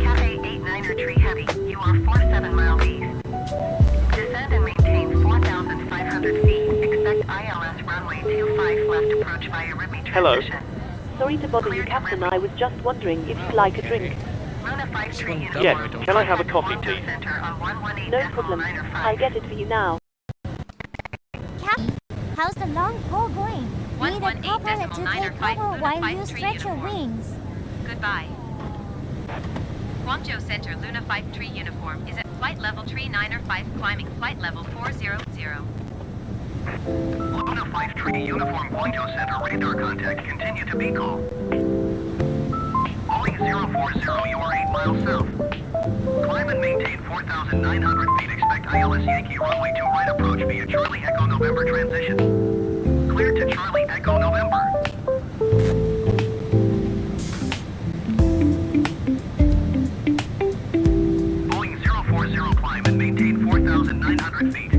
Cafe 89er Tree Heavy. You are 47 miles east. Descend and maintain 4,500 feet. Expect ILS runway 25 left approach via Ribby Hello. transition. Sorry to bother you, Captain. I was just wondering if you'd like a drink. Run a 5-3 uniform. Yes, can I have a coffee, please? Center on 118 No problem. I'll get it for you now. Cap, how's the long pole going? Need a co-pilot to take cover while you stretch your wings. Goodbye. Guangzhou Center Luna 53 uniform is at flight level tree 905, climbing flight level 400. Luna 53 uniform Guangzhou Center radar contact, continue to be call. Boeing 040, you are 8 miles south. Climb and maintain 4,900 feet. Expect ILS Yankee runway 2 right approach via Charlie Echo November transition. Clear to Charlie Echo November. Boeing 040, climb and maintain 4,900 feet.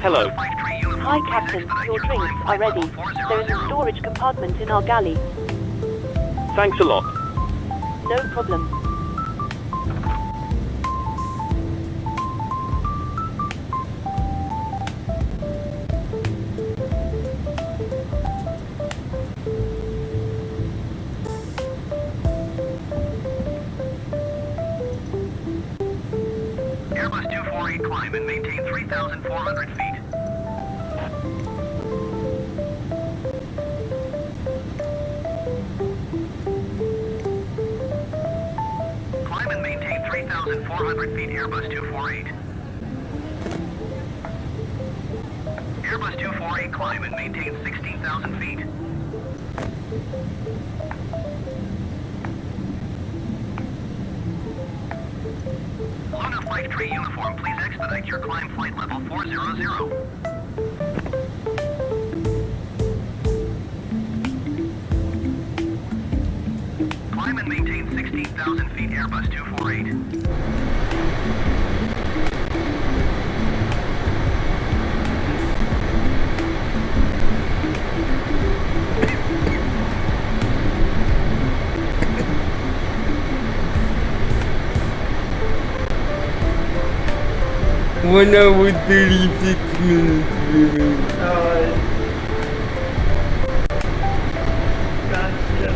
Hello. Hi, Captain. Your drinks are ready. There is a storage compartment in our galley. Thanks a lot. No problem. Airbus 248 climb and maintain 3,400 feet. Climb and maintain 3,400 feet, Airbus 248. Airbus 248 climb and maintain 16,000 feet. Luna Flight 3 uniform, please expedite your climb flight level 400. Climb and maintain 16,000 feet, Airbus 248. One hour 36 minutes remaining. Gotcha.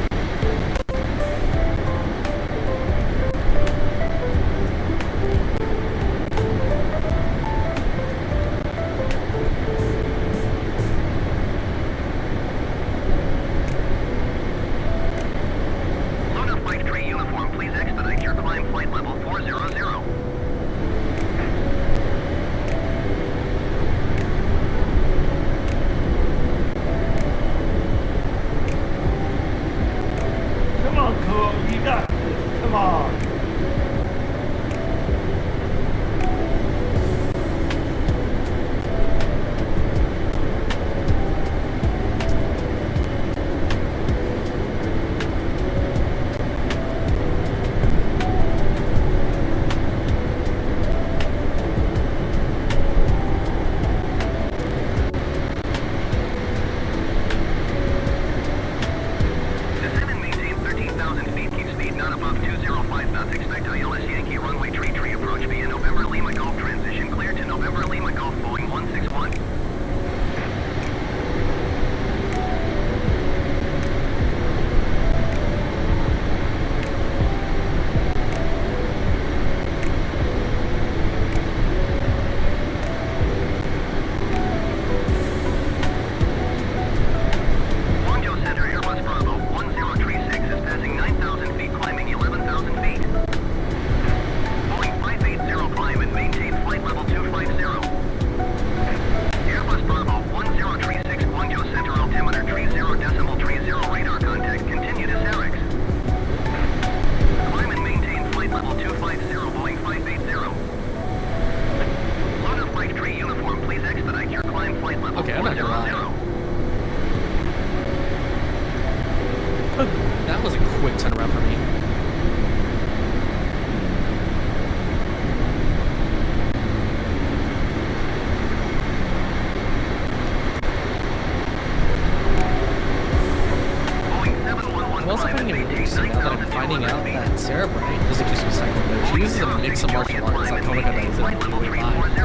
martial arts like Konica does in Airway 5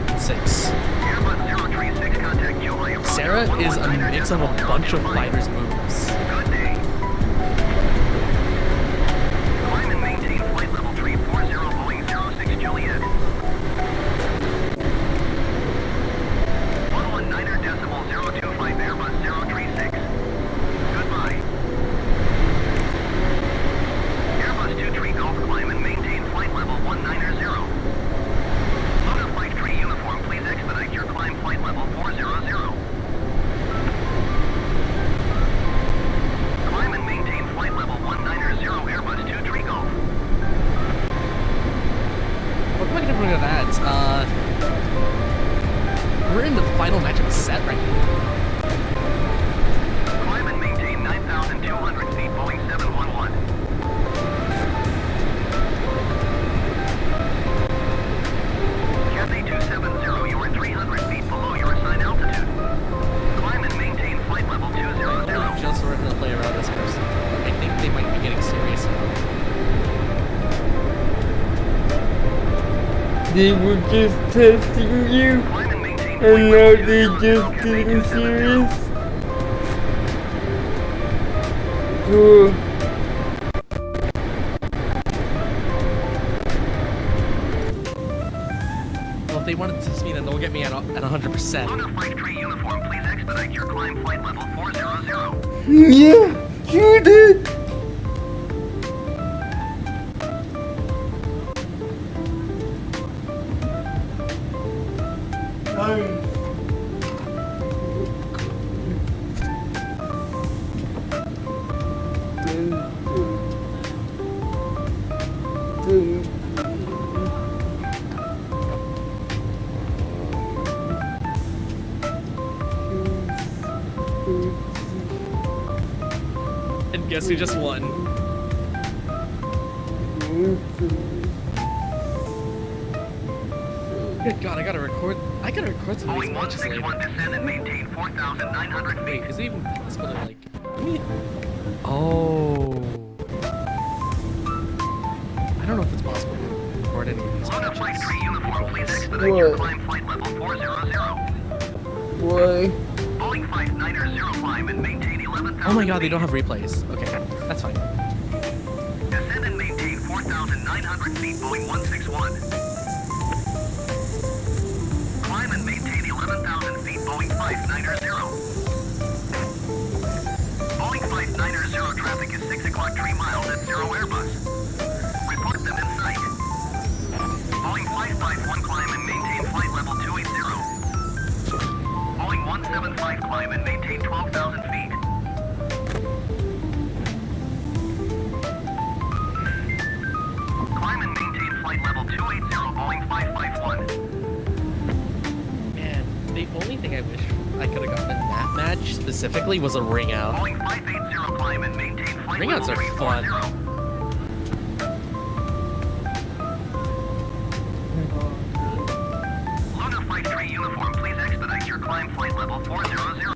and 6. Sarah is a mix of a bunch of fighters' moves. Climb and maintain flight level 340 Boeing 06 Juliet. 119.025 Airbus 036. Goodbye. Airbus 23 Golf climb and maintain flight level 190. Luna Flight 3 uniform, please expedite your climb flight level 400. Climb and maintain flight level 190 Airbus 23 Golf. What am I gonna bring to that? We're in the final match of the set right now. Climb and maintain 9,200 feet, Boeing 711. Cathay 270, you are 300 feet below your assigned altitude. Climb and maintain flight level 200. I'm just sort of gonna play around this person. I think they might be getting serious now. They were just testing you, and now they're just getting serious. Cool. Well, if they wanted to test me, then they'll get me at 100%. Luna Flight 3 uniform, please expedite your climb flight level 400. Yeah, you did. And guess who just won? Good God, I gotta record some of these matches later. Descend and maintain 4,900 feet. Wait, is it even possible to like... Oh... I don't know if it's possible to record any of these Luna Flight 3 matches. uniform, please expedite your climb flight level 400. Why? Boeing 590 climb and maintain 11,000 Oh my God, they don't have replays. Okay, that's fine. Descend and maintain 4,900 feet, Boeing 161. Climb and maintain 11,000 feet, Boeing 590. Boeing 590 traffic is 6 o'clock 3 miles at 0 Airbus. Report them in sight. Boeing 551 climb and maintain flight level 280. Boeing 175 climb and maintain 12,000 feet. Climb and maintain flight level 280, Boeing 551. Man, the only thing I wish I could have gotten in that match specifically was a ring out. Boeing 580 climb and maintain flight Ring outs level are fun. 340. Luna Flight 3 uniform, please expedite your climb flight level 400.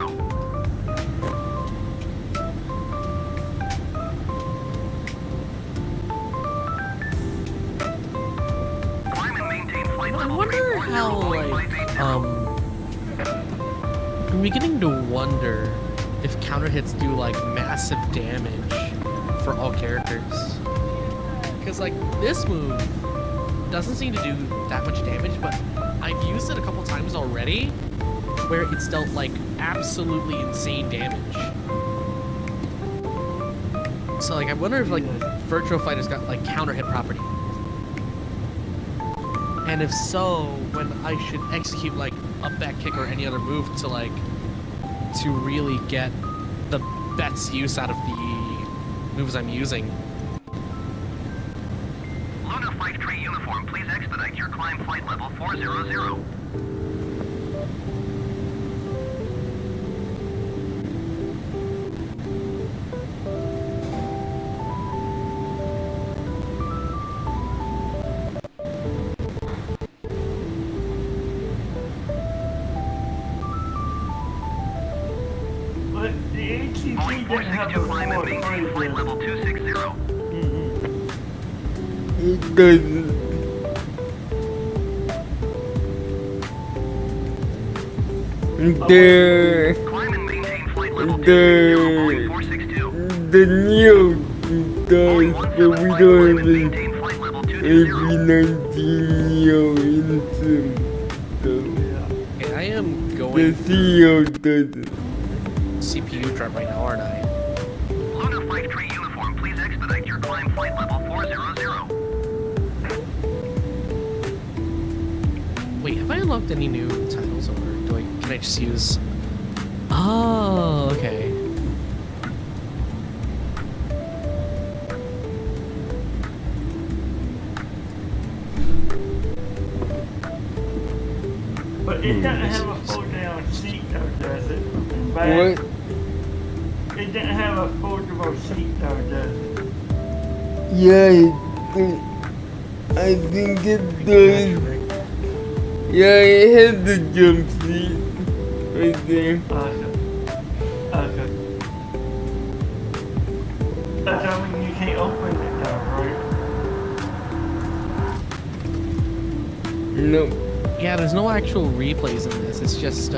Climb and maintain flight I level wonder 340, how, Boeing like, 580. I'm beginning to wonder if counter hits do, like, massive damage for all characters. Because, like, this move doesn't seem to do that much damage, but I've used it a couple times already where it's dealt, like, absolutely insane damage. So, like, I wonder if, like, Virtual Fighter's got, like, counter hit property. And if so, when I should execute, like, a back kick or any other move to, like, to really get the best use out of the moves I'm using. Luna Flight 3 uniform, please expedite your climb flight level 400. But the ATT didn't have a climb and maintain flight level 260. It doesn't. the Neo does, but we don't have an AB-19 Neo in sim. Okay, I am going. The CEO doesn't. CPU drop right now, aren't I? Lunar Flight Tree Uniform, please expedite your climb flight level 400. Wait, have I unlocked any new titles, or can I just use? Oh, okay. But it doesn't have a fold down seat though, does it? What? It doesn't have a foldable seat though, does it? Yeah, I think it does. Yeah, it has the jump seat right there. Okay. That's mean you can't open it now, right? No. Yeah, there's no actual replays in this. It's just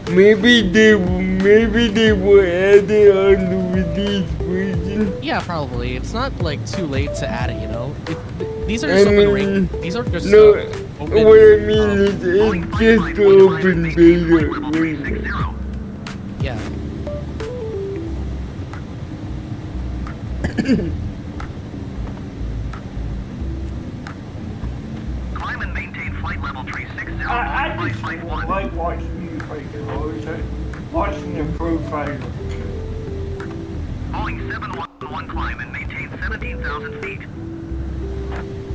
maybe they will add it on the release version. Yeah, probably. It's not like too late to add it, you know. These are just open. These are just no. Open, what I mean is it's just open beta right now. Yeah. Climb and maintain flight level 360. I just like watching you fight, watching the profile. Boeing 711 climb and maintain 17,000 feet.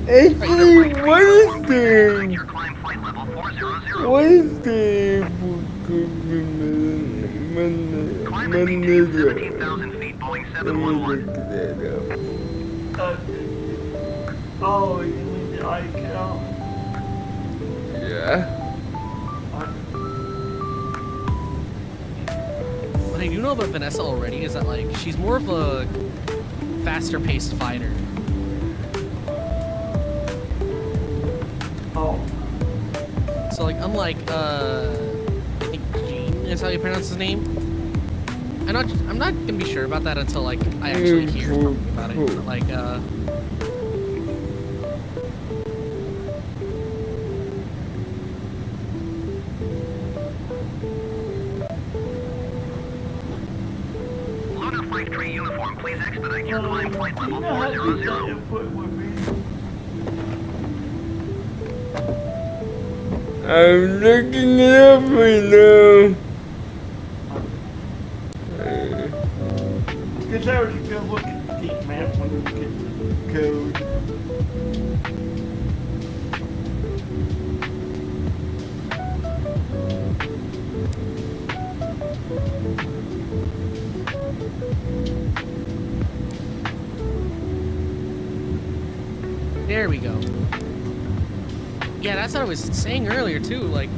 Actually, what is the Your climb flight level 400. what is the Climb and maintain 17,000 feet. Boeing 711. Oh, you mean the icon? Yeah. What I do know about Vanessa already is that like she's more of a faster paced fighter. Oh. So like unlike I think Gene is how you pronounce his name. I'm not gonna be sure about that until like I actually hear something about it. But, like Lunar Flight Tree Uniform, please expedite your climb flight level 400. I'm looking it up right now. Because I was going to look at the geek map when you get the code. there we go. Yeah, that's what I was saying earlier too. Like,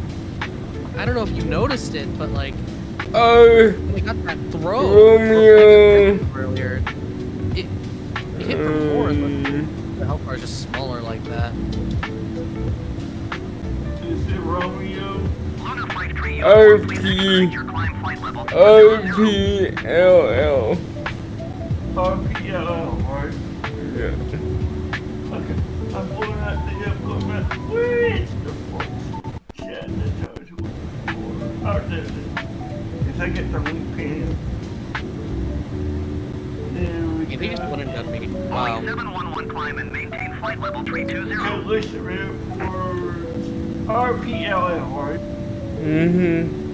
I don't know if you noticed it, but like, they got that throw Romeo earlier. It hit for more, but the health bar is just smaller like that. Is it Romeo? RPLL. RPLL, right? Yeah. Okay, I'm pulling out the implement. Where is the fuck? Shit, that tells you what. Oh, there it is. If I get the link pin. There we go. They just went and done me. Wow. 711 climb and maintain flight level 320. So listen for RPLL, right? Mm-hmm.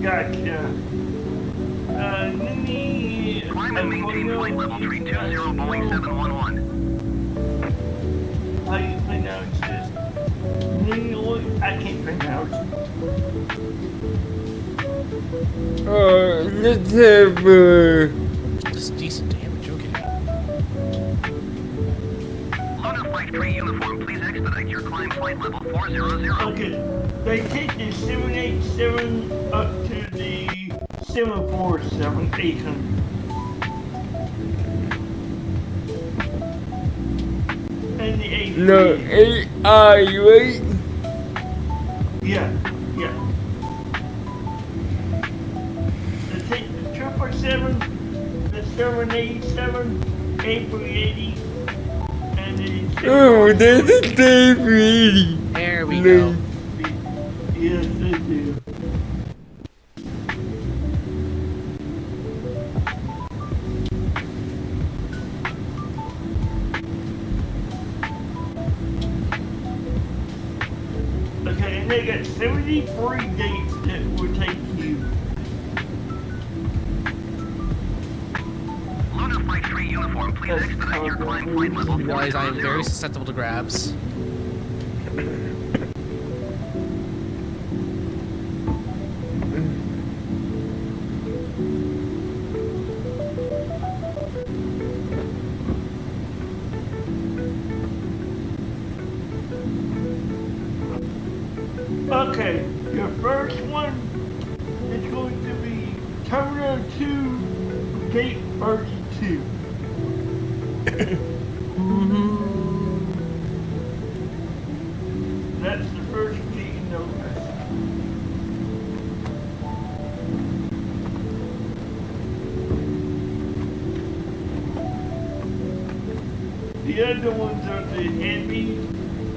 Gotcha. Climb and maintain flight level 320, Boeing 711. How you pronounce this? I can't pronounce it. Let's have just decent damage, okay. Lunar Flight Tree Uniform, please expedite your climb flight level 400. Okay, they take the 787 up to the 747 800. And the AC. No, AI, right? Yeah. The 777, the 787, A380, and the... Oh, there's a A380. There we go. Yes, they do. Okay, and they got 73 dates that will take you. Lunar Flight 3 uniform, please expedite your climb flight level 400. Guys, I am very susceptible to grabs. Okay, your first one is going to be Terminal 2, Gate 32. That's the first gate you notice. The other ones are the heavy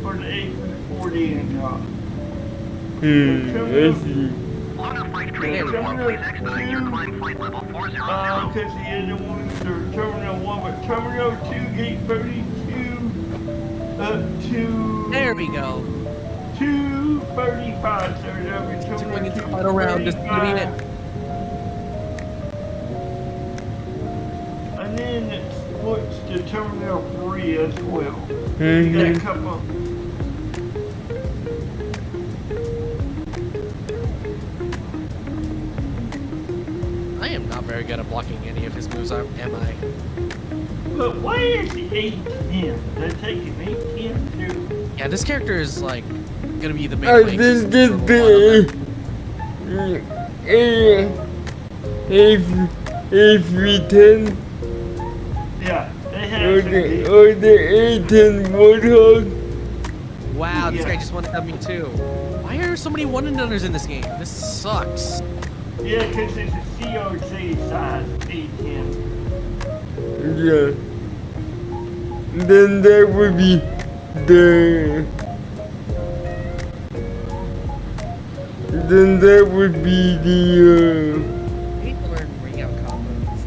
or the A340 and top. I see. Lunar Flight 3 uniform, please expedite your climb flight level 400. Because the other ones are Terminal 1, but Terminal 2, Gate 32, to... There we go. 235, so that'll be Terminal 2. When it's the final round, this is gonna be it. And then it splits to Terminal 3 as well. You got a couple... I am not very good at blocking any of his moves, am I? But why is he 8-10? They're taking 8-10 too. Yeah, this character is like gonna be the main link. This A310 Yeah, they have or some the A10 Warthog. Wow, this guy just wanted to me too. Why are so many one and doneers in this game? This sucks. Yeah, because it's a CRC size 8-10. Yeah. Then that would be the... Then that would be the... I hate to learn ring out combos.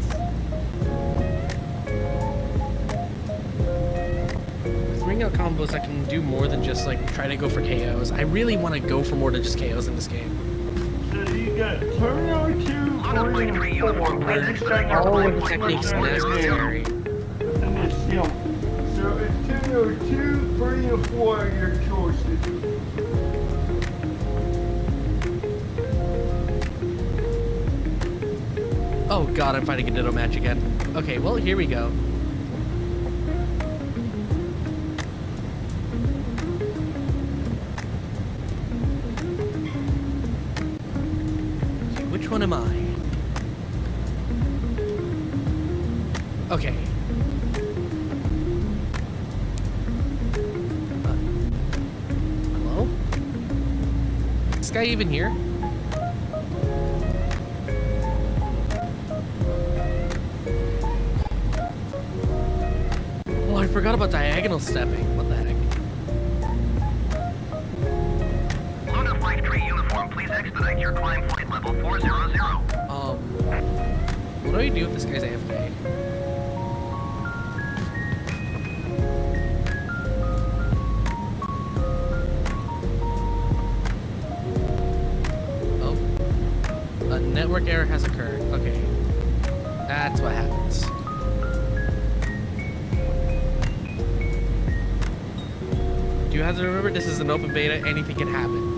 With ring out combos, I can do more than just like try to go for KOs. I really want to go for more than just KOs in this game. So you got Terminal 2, 3, and 4. All of the techniques necessary. And it's simple. So it's Terminal 2, 3, and 4 are your choices. Oh god, I'm fighting a Ditto match again. Okay, well, here we go. Okay, which one am I? Okay. Hello? Is this guy even here? Oh, I forgot about diagonal stepping. What the heck? Lunar Flight 3 uniform, please expedite your climb flight level 400. What do I do if this guy's AFK? Oh. A network error has occurred. Okay. That's what happens. You have to remember this is an open beta, anything can happen.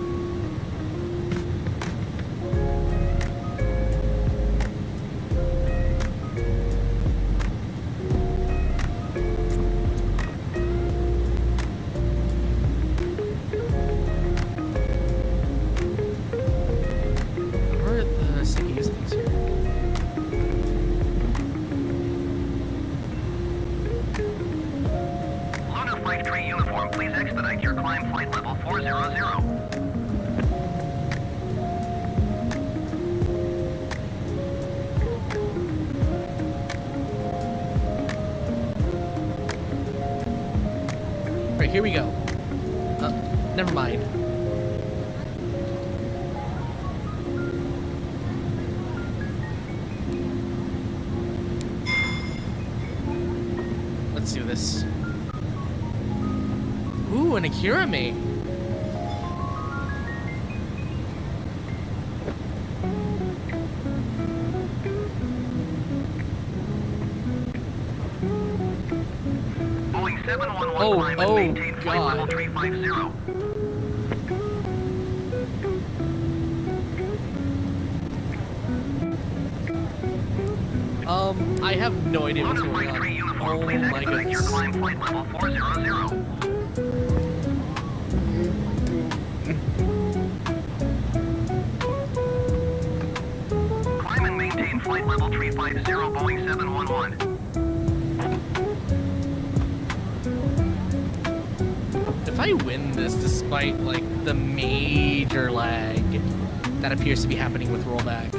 Where are the CPUs things here? 53 uniform, please expedite your climb flight level 400. Right, here we go. Never mind. Let's do this. Ooh, an Akira mate. Boeing 711 climb and maintain flight level 350. I have no idea what's going on. Oh my goodness. Your climb flight level 400. Climb and maintain flight level 350, Boeing 711. If I win this despite, like, the major lag that appears to be happening with rollback.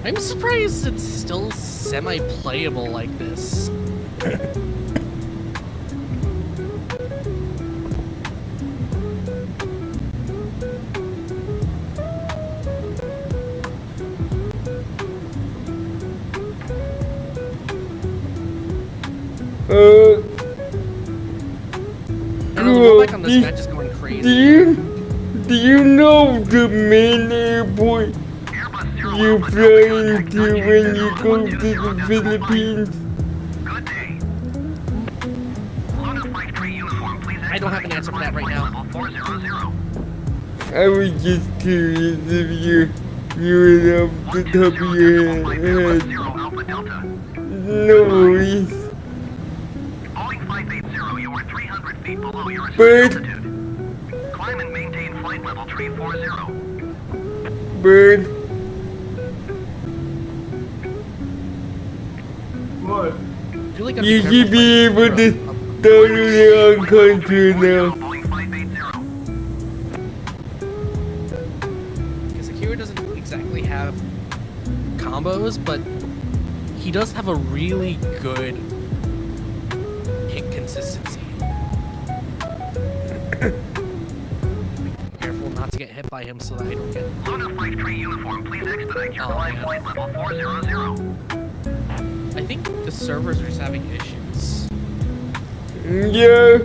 I'm surprised it's still semi-playable like this. I don't know, the rollback on this match is going crazy. Do you know the main airport you fly into when you go to the Philippines? I don't have an answer for that right now. I was just curious if you knew it off the top of your head. No worries. Boeing 580, you are 300 feet below your Bird. altitude. Climb and maintain flight level 340. Bird. What? You should be able to totally on country now. Because Akira doesn't exactly have combos, but he does have a really good hit consistency. Be careful not to get hit by him so that I don't get... Luna Flight 3 uniform, please expedite your climb flight level 400. I think the servers are just having issues. Yeah,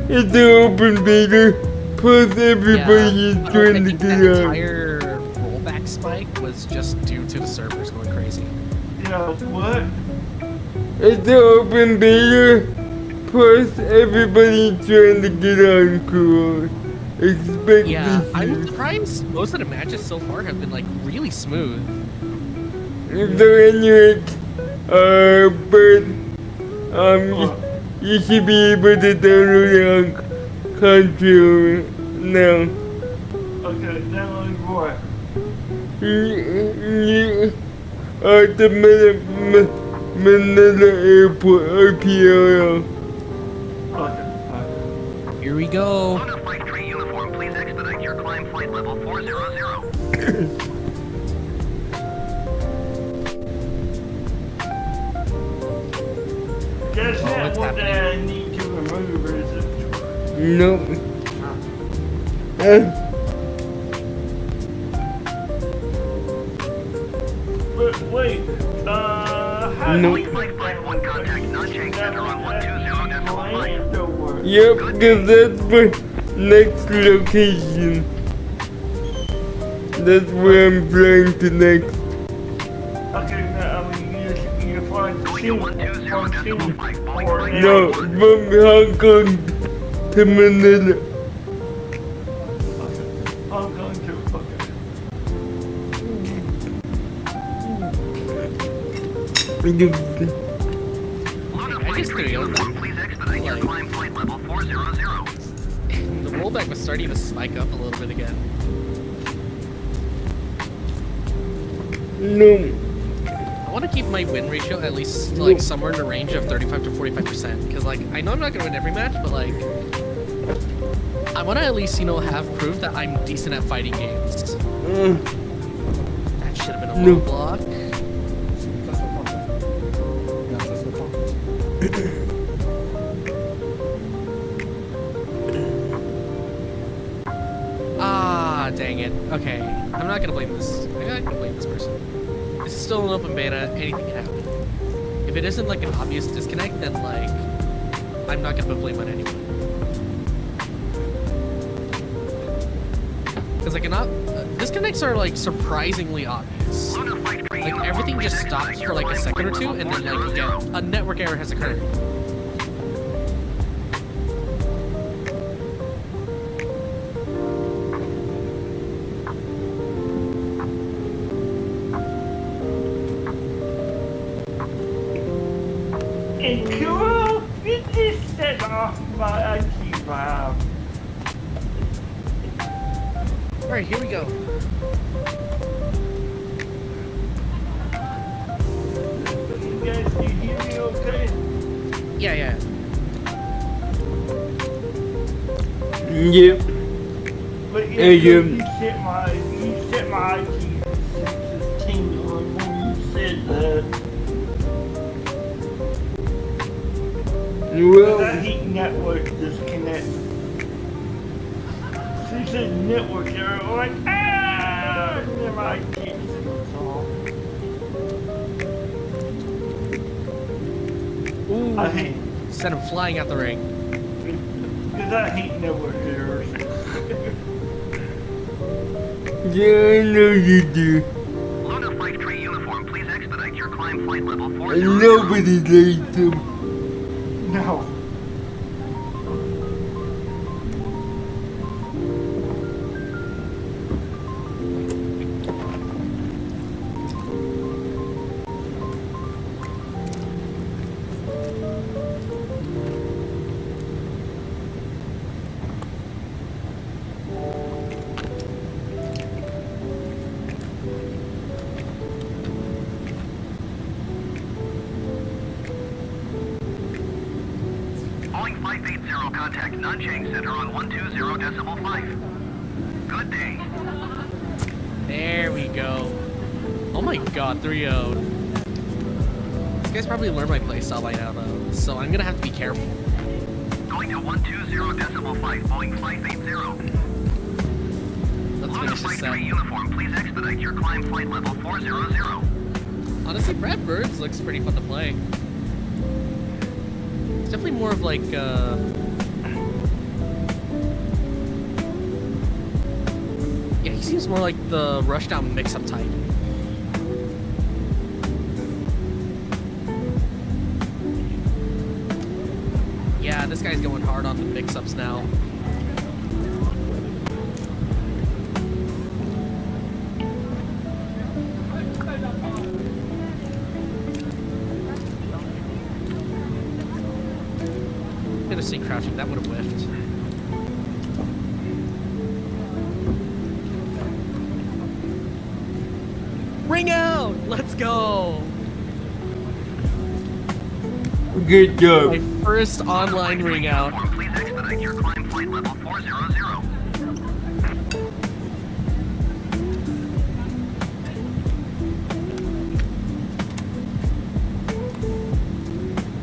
it's an open beta. Plus everybody is trying to get that on. entire rollback spike was just due to the servers going crazy. Yeah, what? It's an open beta. Plus everybody trying to get on cool. Expect Yeah, to I'm see. surprised most of the matches so far have been like really smooth. So anyway, but you should be able to download on country now. Okay, download what? At the Manila Airport, RPL. Here we go. Luna Flight 3 uniform, please expedite your climb flight level 400. That's not what I need to remove, is it? Nope. But wait, how do we Flight 1 contact non-change center on 120.5. Yep, because that's my next location. That's where I'm flying to next. Okay, now, I mean, you're flying No, from Hong Kong to Manila. Hong Kong to, I just threw you. like the rollback was starting to spike up a little bit again. No. I want to keep my win ratio at least like somewhere in the range of 35 to 45%, because like I know I'm not gonna win every match, but like I want to at least, you know, have proof that I'm decent at fighting games. That should have been a low block. Ah, dang it. Okay, I'm not gonna blame this. I'm not gonna blame this person. This is still an open beta. Anything can happen. If it isn't like an obvious disconnect, then like I'm not gonna put blame on anyone. Because I cannot. Disconnects are like surprisingly obvious. Like everything just stops for like a second or two, and then like you get a network error has occurred. And cool, it just set off my IT file. Alright, here we go. You guys can hear me okay? Yeah. Yep. But yeah, you set my IT tingling when you said that. Well, I hate network disconnect. She said network error, I'm like, and then my IT signal's off. Ooh. I hate. Send him flying out the ring. Because I hate network errors. yeah, I know you do. Luna Flight 3 uniform, please expedite your climb flight level 40. And nobody likes them. No. Boeing 580, contact Nanchang Center on 120.5. Good day. There we go. Oh my god, 3-0. This guy's probably learned my playstyle by now though, so I'm gonna have to be careful. Going to 120.5, Boeing 580. Let's Luna finish Flight this 3 set. uniform, please expedite your climb flight level 400. Honestly, Brad Birds looks pretty fun to play. It's definitely more of like, yeah, he seems more like the Rushdown mix-up type. Yeah, this guy's going hard on the mix-ups now. Gonna see crouching, that would have whiffed. Ring out! Let's go! Good job. My first online ring out. Please expedite your climb flight level 400.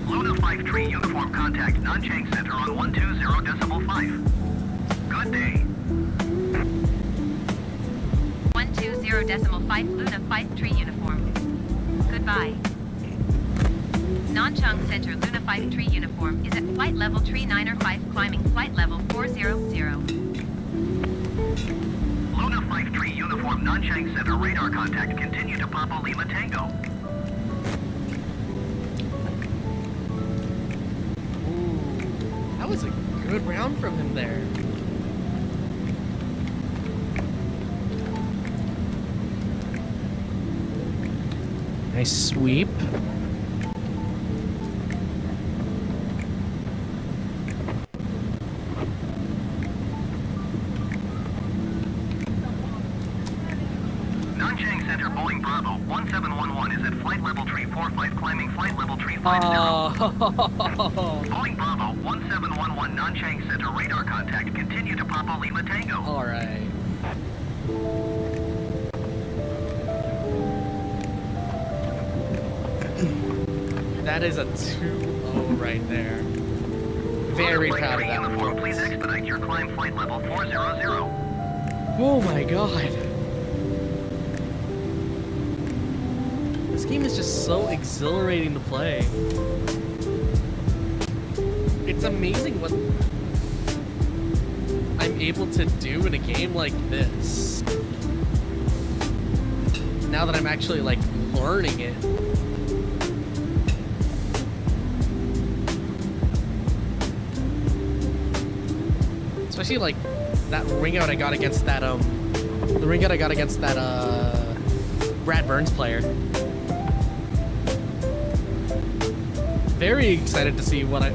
Luna 53 uniform, contact Nanchang Center on 120.5. Good day. 120.5 Luna 53 uniform. Goodbye. Nanchang Center Luna 53 uniform is at flight level 395, climbing flight level 400. Luna 53 uniform, Nanchang Center radar contact. Continue to Papa Lima Tango. That was a good round from him there. Nice sweep. 1711 is at flight level tree 45, climbing flight level tree 50. Boeing Bravo 1711 Nanchang Center radar contact. Continue to Papa Lima Tango. All right. That is a 2-0 right there. Very proud of that performance. Please expedite your climb flight level 400. Oh my god. This game is just so exhilarating to play. It's amazing what I'm able to do in a game like this. Now that I'm actually like learning it. Especially like that ring out I got against that Brad Burns player. Very excited to see what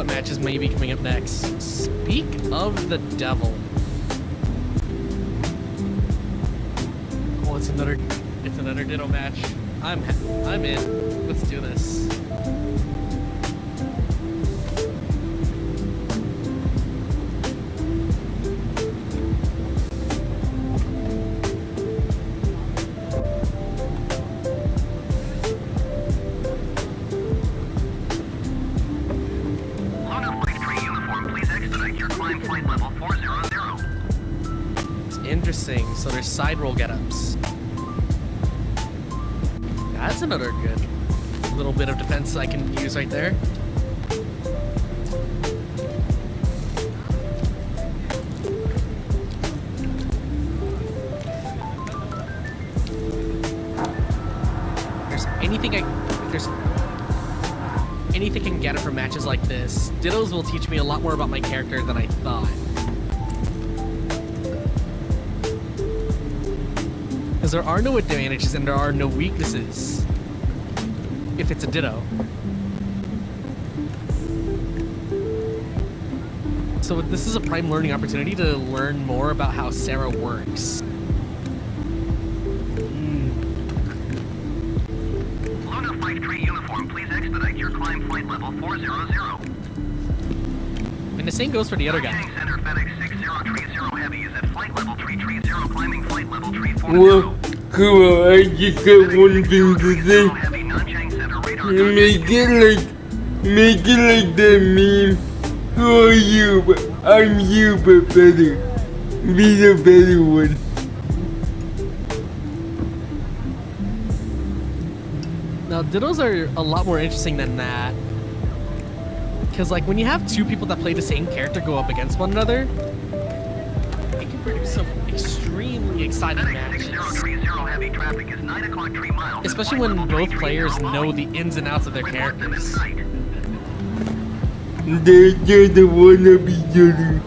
matches may be coming up next. Speak of the devil. Oh, it's another Ditto match. I'm in. Let's do this. So there's side roll get-ups. That's another good little bit of defense I can use right there. If there's anything I can get it from matches like this, Dittos will teach me a lot more about my character than I thought. Because there are no advantages and there are no weaknesses if it's a Ditto. So this is a prime learning opportunity to learn more about how Sarah works. Luna Flight Tree uniform, please expedite your climb flight level 400. And the same goes for the other guy. Center FedEx 6030 Heavy is at flight level 330, climbing flight level 340. Well, cool. I just got one thing to say. Make it like that meme. Who are you? I'm you, but better. Be the better one. Now, Dittos are a lot more interesting than that. Because, like, when you have two people that play the same character go up against one another, it can produce some extremely exciting matches. Especially when both players know the ins and outs of their characters. They're the one of each other.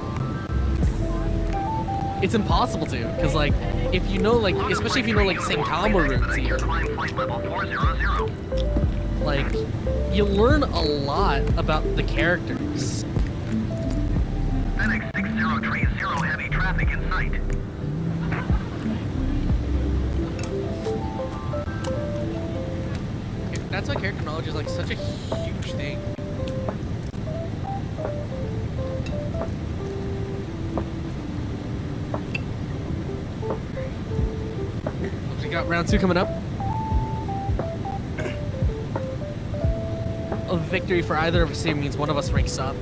It's impossible to, because, like, if you know, like, especially if you know, like, the same combo routes here. Like, you learn a lot about the characters. FedEx 6030 heavy traffic in sight. That's why character knowledge is like such a huge thing. We got round 2 coming up. A victory for either of us here means one of us ranks up.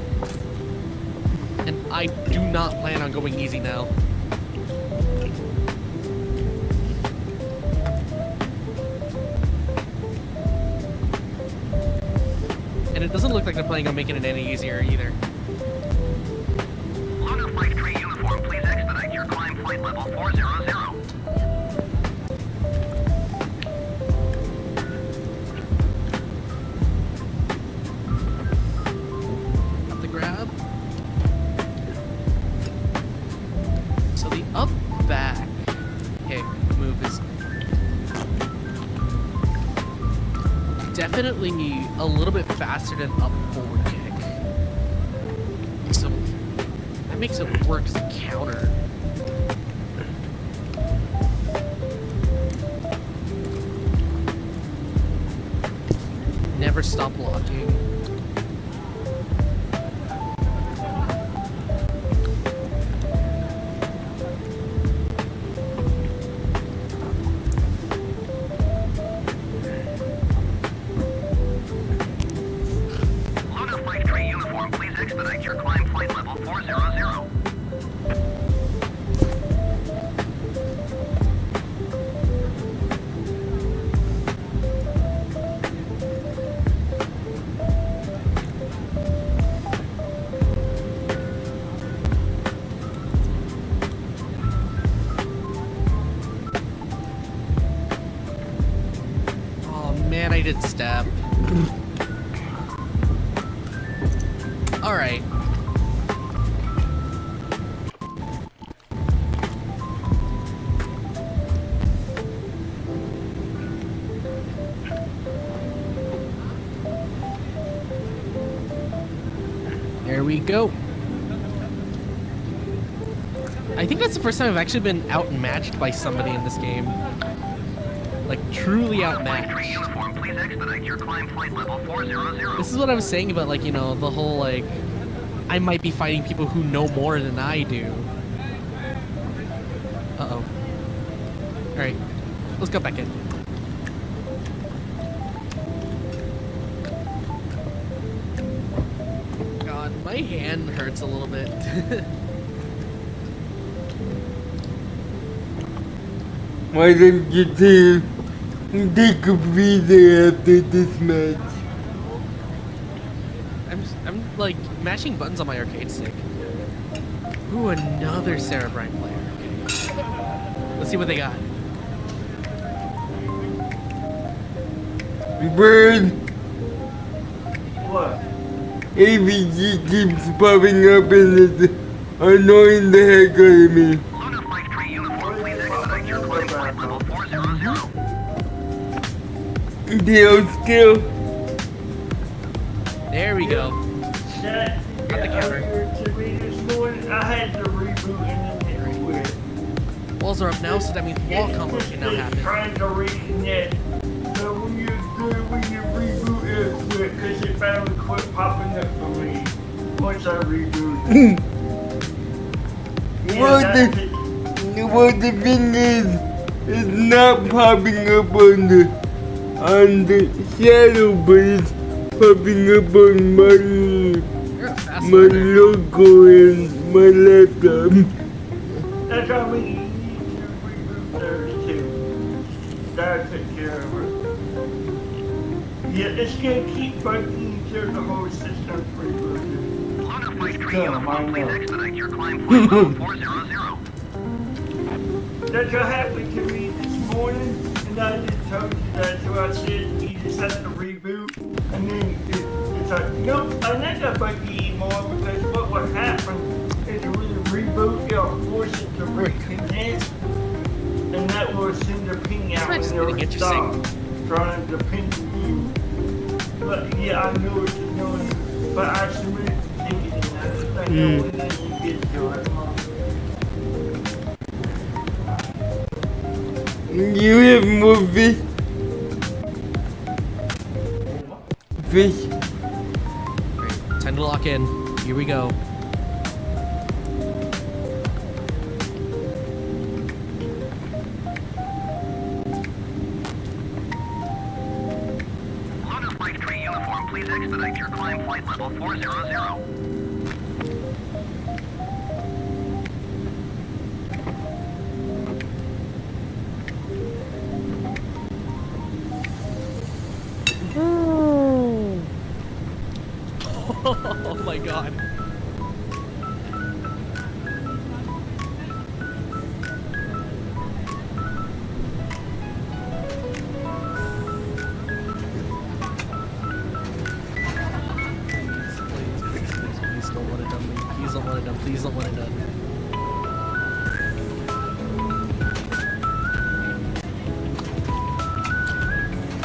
And I do not plan on going easy now. And it doesn't look like they're planning on making it any easier either. Luna Flight Tree uniform, please expedite your climb flight level 400. Up the grab. So the up back kick move is definitely a little bit faster than up forward kick. So that makes it work as a counter. never stop blocking. Luna Flight 3 uniform, please expedite your climb flight level 400. Oh man, I did step. Alright. There we go. I think that's the first time I've actually been outmatched by somebody in this game. Like, truly outmatched. Please expedite your climb flight level 400. This is what I was saying about, like, you know, the whole, like, I might be fighting people who know more than I do. Uh-oh. Alright, let's go back in. God, my hand hurts a little bit. Why don't you take a breather after this match? I'm like mashing buttons on my arcade stick. Ooh, another Cerebrine player. Okay. Let's see what they got. Bird! What? AVG keeps popping up and it's annoying the heck out of me. Luna Flight 3 uniform, please expedite your climb flight level 400. Deal still. There we go. That, Got the counter. to me this morning, I had to reboot and then it quit. Walls are up now, so that means wall combo can now happen. Trying to reconnect. So when you reboot it quit, because it finally quit popping up for me once I rebooted. Well, the thing is, it's not popping up on the shadow, but it's popping up on my logo and my laptop. That's how we need to reboot theirs too. That took care of it. Yeah, it's gonna keep bugging until the whole system's rebooted. Luna Flight 3 uniform, please expedite your climb flight level 400. That's what happened to me this morning, and I just told you that, so I said you just have to reboot, and then it's like, nope, I'm not gonna bug you anymore, because what would happen is when you reboot, it'll force it to reconnect, and that will send the ping out when they're stopped trying to ping you. But yeah, I knew what you're doing, but I submitted the ticket, and I just think when you get to it. You have more fish? Fish? Time to lock in. Here we go. Luna Flight 3 uniform, please expedite your climb flight level 400. Oh my god. Please don't want it done. Please don't want it done. Please don't want it done.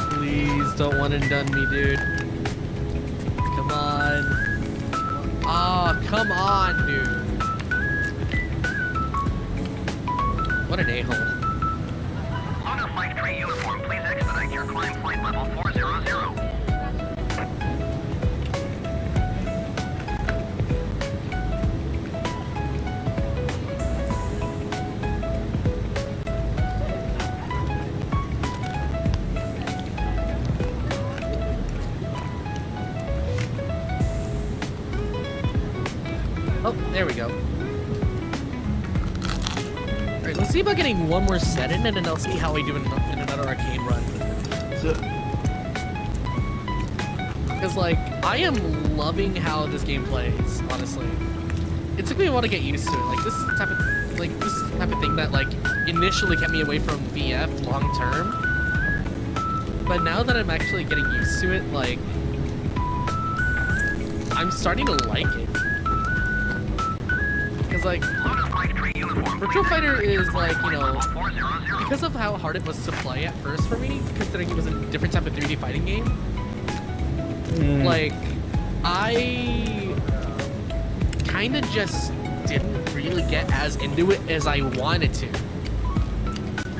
Please don't want it done me, dude. Come on. Oh, come on, dude. What an a-hole. Luna Flight 3 uniform, please expedite your climb flight level 400. Oh, there we go. Alright, let's see about getting one more set in, and then I'll see how I do in another arcade run. Because, like, I am loving how this game plays, honestly. It took me a while to get used to it. Like, this is the type of thing that, like, initially kept me away from VF long term. But now that I'm actually getting used to it, like, I'm starting to like it. Because, like, Virtua Fighter is, like, you know, because of how hard it was to play at first for me, considering it was a different type of 3D fighting game, like, I kind of just didn't really get as into it as I wanted to.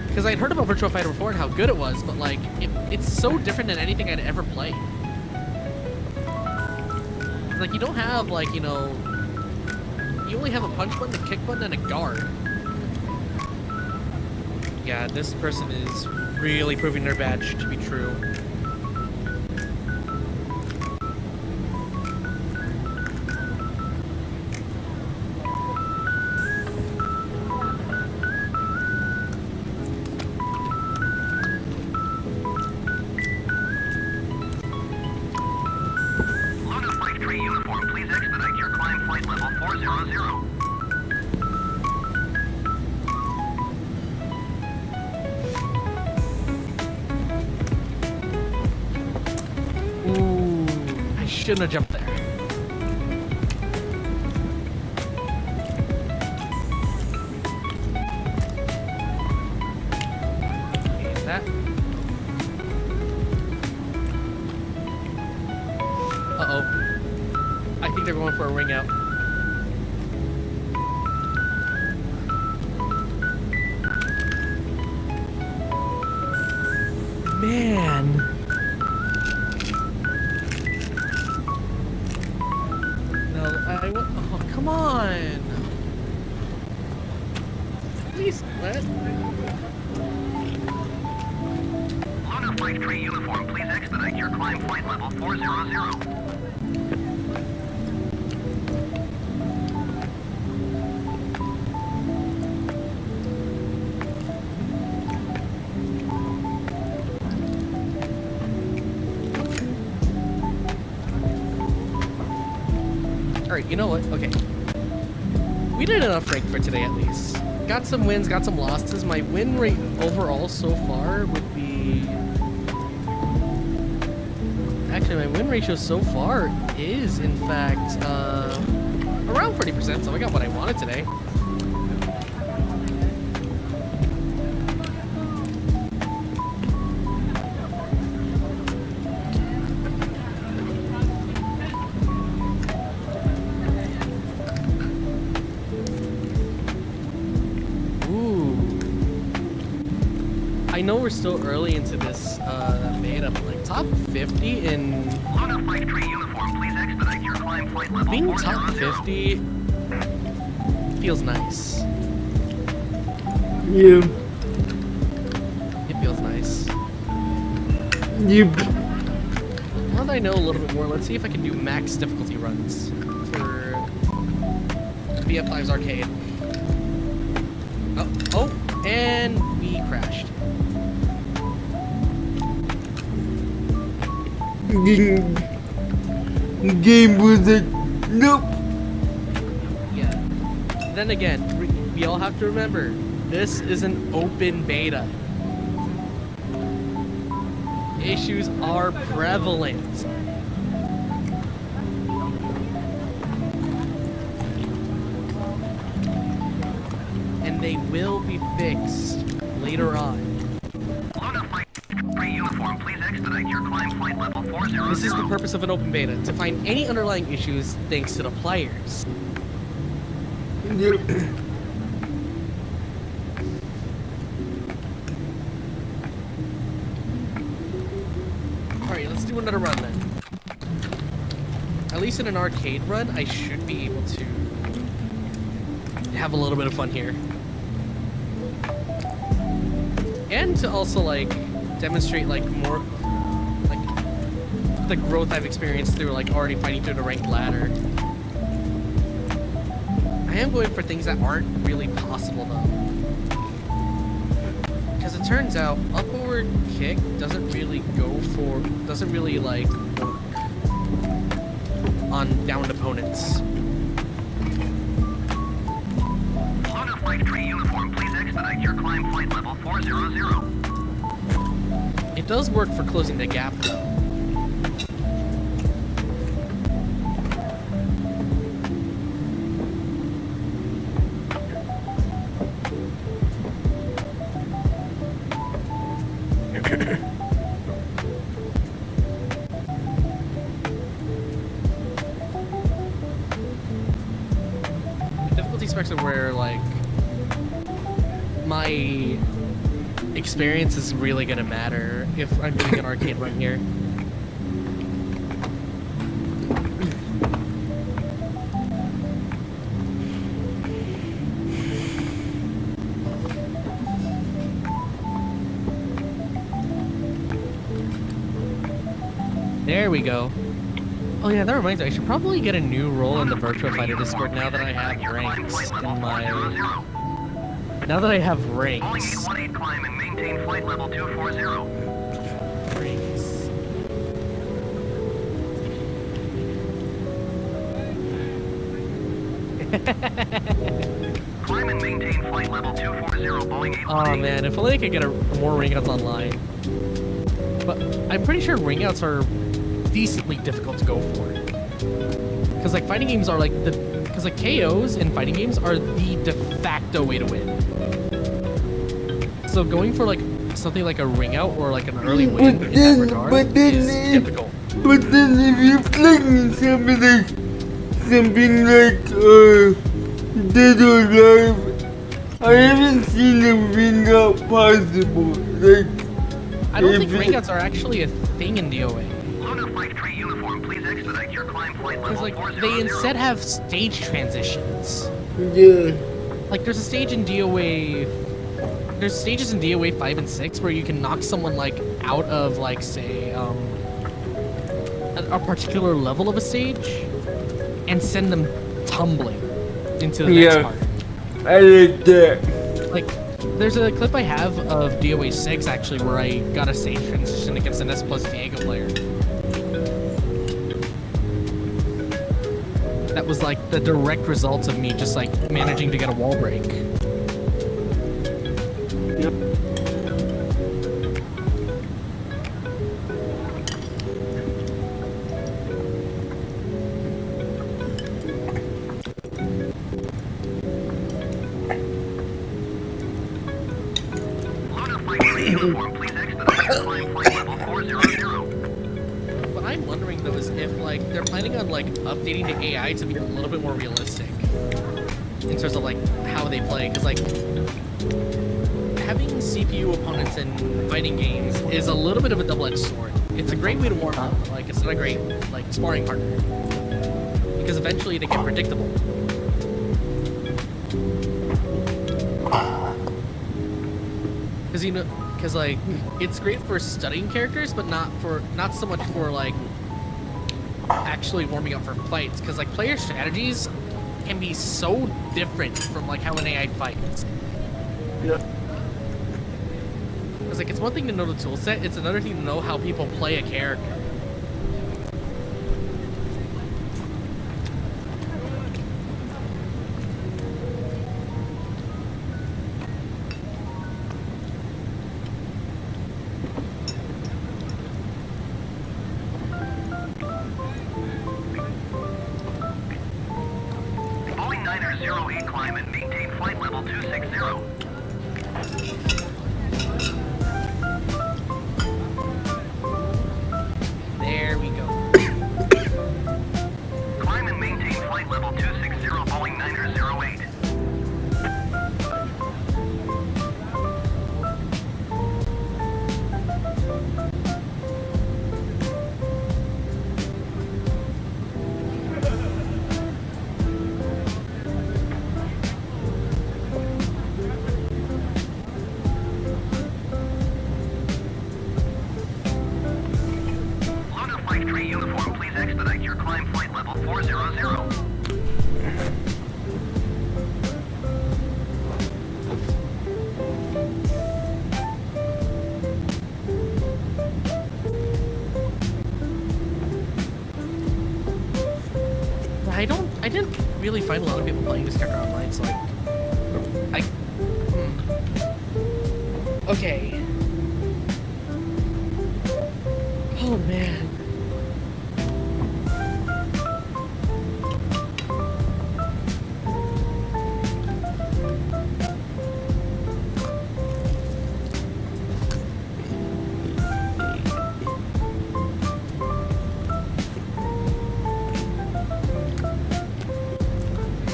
Because I'd heard about Virtua Fighter before and how good it was, but, like, it's so different than anything I'd ever played. Like, you don't have, like, you know, you only have a punch button, a kick button, and a guard. Yeah, this person is really proving their badge to be true. Shouldn't have jumped there. And that. Uh-oh. I think they're going for a ring out. Man. Oh, come on! Please, let. Luna Flight 3 uniform, please expedite your climb flight level 400. Alright, you know what? Okay. We did enough rank for today, at least. Got some wins, got some losses. My win rate overall so far would be... Actually, my win ratio so far is, in fact, around 30%, so I got what I wanted today. I know we're still early into this beta, but like top 50 in being top 50 feels nice. Yeah. It feels nice. Yep. Now that I know a little bit more, let's see if I can do max difficulty runs for VF5's arcade. Oh, and we crashed. Game was like, nope. Yeah. Then again, we all have to remember, this is an open beta. Issues are prevalent. And they will be fixed later on. This is the purpose of an open beta, to find any underlying issues thanks to the players. Yep. Alright, let's do another run then. At least in an arcade run, I should be able to have a little bit of fun here. And to also, like, demonstrate, like, more, like, the growth I've experienced through, like, already fighting through the ranked ladder. I am going for things that aren't really possible though. Because it turns out up forward kick doesn't really like work on downed opponents. Load of Flight 3 uniform, please expedite your climb flight level 400. It does work for closing the gap though. Difficulty specs are where like my experience is really gonna matter if I'm doing an arcade run here. There we go. Oh yeah, that reminds me, I should probably get a new role in the Virtua Fighter Discord now that I have ranks in my... Now that I have ranks. Climb and maintain flight level 240. Ranks. Climb and maintain flight level 240, Boeing 818. Oh man, if only I could get more ringouts online. But I'm pretty sure ringouts are decently difficult to go for. Because like fighting games are like because like KOs in fighting games are the de facto way to win. So going for like something like a ring out or like an early win in that regard is difficult. But then if you're playing something like Dead or Alive, I haven't seen a ring out possible. Like I don't think ring outs are actually a thing in DOA. Because like they instead have stage transitions. Yeah. Like there's a stage in DOA. There's stages in DOA 5 and 6 where you can knock someone like out of like say a particular level of a stage and send them tumbling into the next part. I like that. Like there's a clip I have of DOA 6 actually where I got a stage transition against an S plus Diego player. That was like the direct result of me just like managing to get a wall break. What I'm wondering though is if like they're planning on like updating the AI to be a little bit more realistic in terms of like how they play, because like having CPU opponents in fighting games is a little bit of a double-edged sword. It's a great way to warm up, but like it's not a great like sparring partner because eventually they get predictable. Because like it's great for studying characters, but not so much for like actually warming up for fights. Because like player strategies can be so different from like how an AI fights. Yeah. Because like it's one thing to know the tool set, it's another thing to know how people play a character. There we go. Climb and maintain flight level 260, Boeing 908. Load of Flight 3 uniform, please expedite your climb flight level 400. I didn't really find a lot of people playing this character online, so like, okay. Oh man.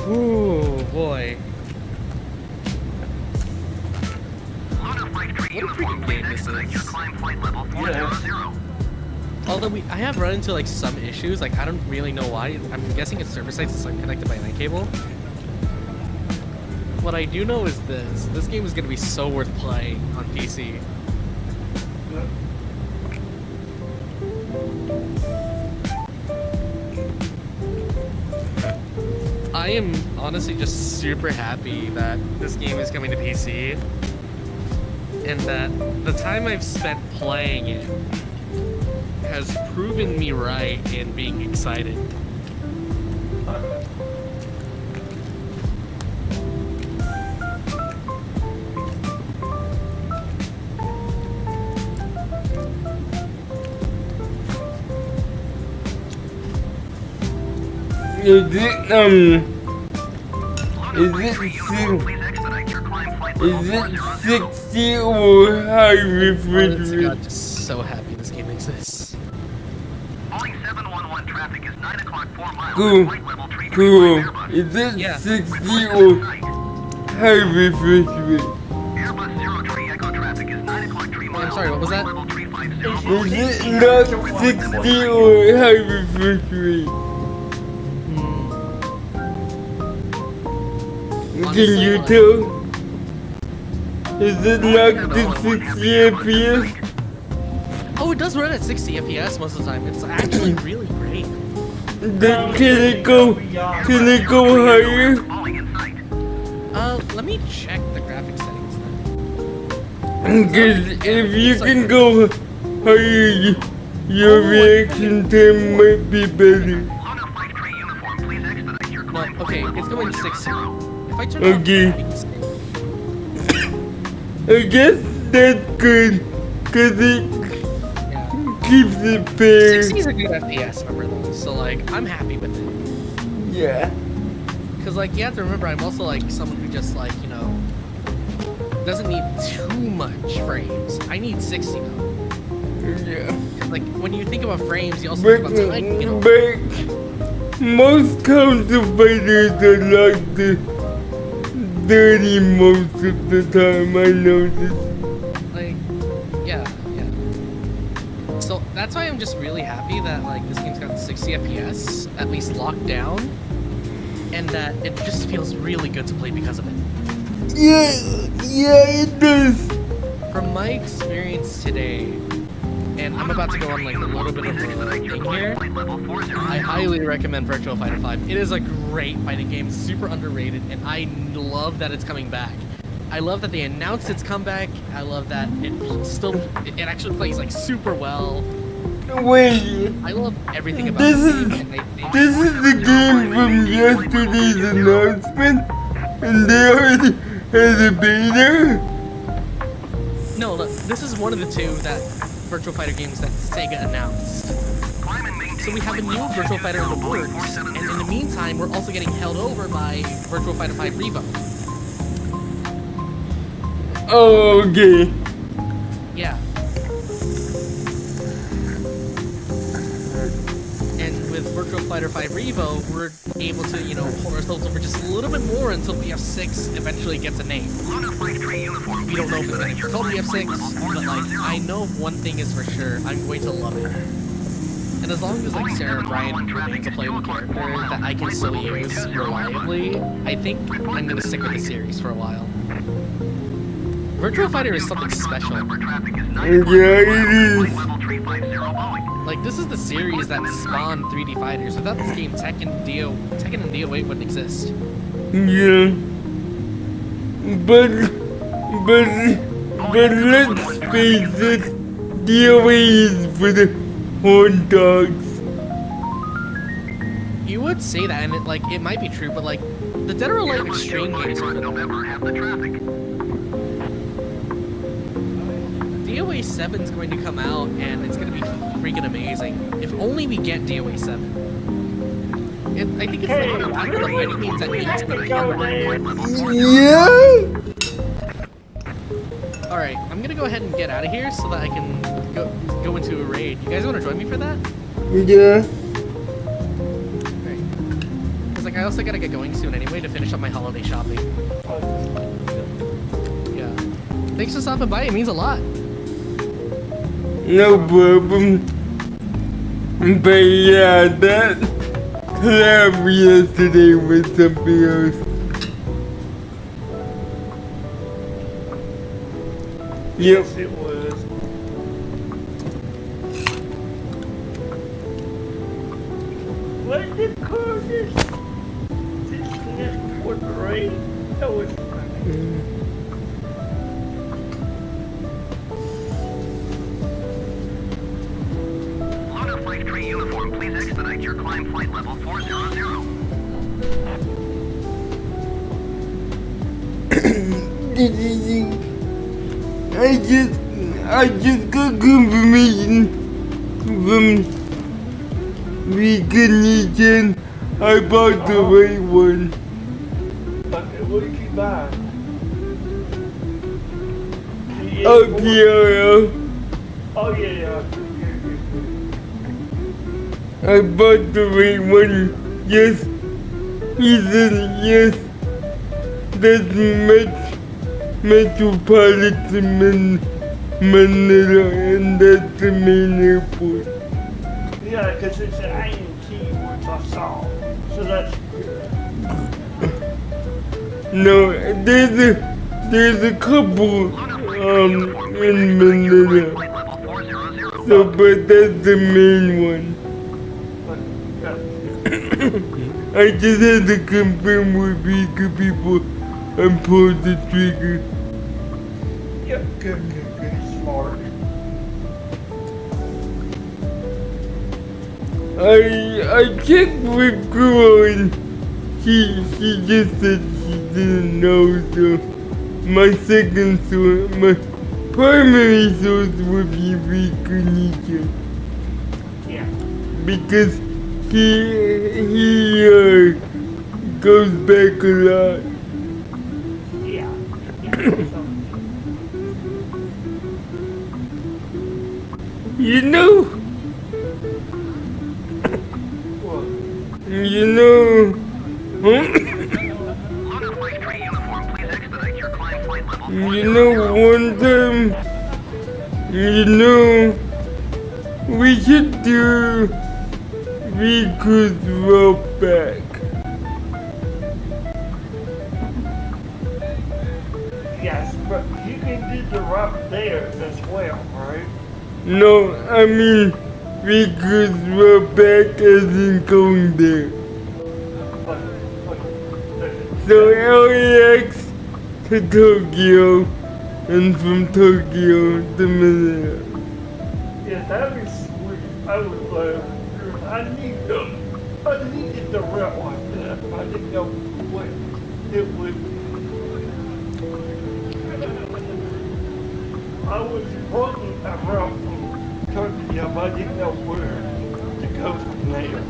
Ooh, boy. What a freaking game this is. Although I have run into like some issues, like I don't really know why. I'm guessing it's server sites is unconnected by LAN cable. What I do know is this game is going to be so worth playing on PC. I am honestly just super happy that this game is coming to PC, and that the time I've spent playing it has proven me right in being excited. Is it 60 or high refrigerator? I'm just so happy this game exists. Cool. Is it 60 or high refrigerator? I'm sorry, what was that? Is it not 60 or high refrigerator? Can you tell? Is it not the 60 FPS? Oh, it does run at 60 FPS most of the time. It's actually really great. Then can it go higher? Let me check the graphics settings then. Because if you can go higher, your reaction time might be better. No, okay, it's going to 60. If I turn Okay. I guess that's good, because it keeps it fair. 60 is a good FPS number though, so like, I'm happy with it. Yeah. Because like, you have to remember, I'm also like someone who just like, you know, doesn't need too much frames. I need 60 though. Yeah. Like, when you think about frames, you also think about time, you know. But most counterfeiters are like the 30 most of the time, I noticed. Like, yeah. So that's why I'm just really happy that like this game's got 60 FPS at least locked down, and that it just feels really good to play because of it. Yeah, it does. From my experience today, and I'm about to go on like a little bit of a thing here, I highly recommend Virtua Fighter 5. It is a great fighting game, super underrated, and I love that it's coming back. I love that they announced its comeback. I love that it actually plays like super well. Wait. I love everything about this. This is the game from yesterday's announcement, and they already had a beta? No, look, this is one of the two that Virtua Fighter games that Sega announced. So we have a new Virtua Fighter in the works, and in the meantime, we're also getting held over by Virtua Fighter 5 Revo. Oh, okay. Yeah. And with Virtua Fighter 5 Revo, we're able to, you know, hold ourselves over just a little bit more until BF6 eventually gets a name. We don't know if it's going to be called BF6, but like, I know one thing is for sure, I'm going to love it. And as long as like Sarah Bryan remains a playable character that I can still use reliably, I think I'm going to stick with the series for a while. Virtua Fighter is something special. Yeah, it is. Like, this is the series that spawned 3D fighters. Without this game, Tekken and DO8 wouldn't exist. Yeah. But let's face it, DOA is for the horn dogs. You would say that, and it might be true, but like the Dead or Alive Extreme games are November have the traffic. DOA 7 is going to come out, and it's going to be freaking amazing. If only we get DOA 7. I think it's like one of the fighting games that needs to be Yeah. All right, I'm gonna go ahead and get out of here so that I can go into a raid. You guys want to join me for that? Yeah. Because like I also gotta get going soon anyway to finish up my holiday shopping. Yeah. Thanks for stopping by. It means a lot. No problem. But yeah, that collab yesterday with something else. Yep. Yes, it was. What did the car just disconnect before the rain? That was Luna Flight 3 uniform, please expedite your climb flight level 400. I just got confirmation from Recognition. I bought the right one. okay, what did you buy? PRL. Oh yeah. I bought the right one. Yes. He said yes. That's Metropolitan Manila, and that's the main airport. Yeah, because it's an INT, which I saw. So that's good. No, there's a couple in Manila. So, but that's the main one. I just had to confirm with Vika people and pull the trigger. Yep, good, smart. I checked with Girl and she just said she didn't know, so my second source, my primary source would be Recognition. Yeah. Because he goes back a lot. Yeah. You know, one time, we should do Riku's rope back. Yes, but you can do the route there as well, right? No, I mean Riku's rope back isn't going there. So LAX to Tokyo, and from Tokyo to Manila. Yeah, that'd be sweet. I would love. I needed the route like that. I didn't know what it would. I was wanting a route from Tokyo, but I didn't know where to go from there.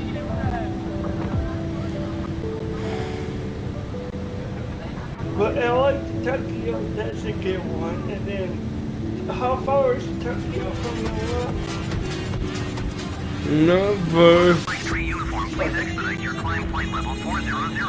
But LA to Tokyo, that's a good one. And then, how far is Tokyo from LA? Not far. Flight 3 uniform, please expedite your climb flight level 400.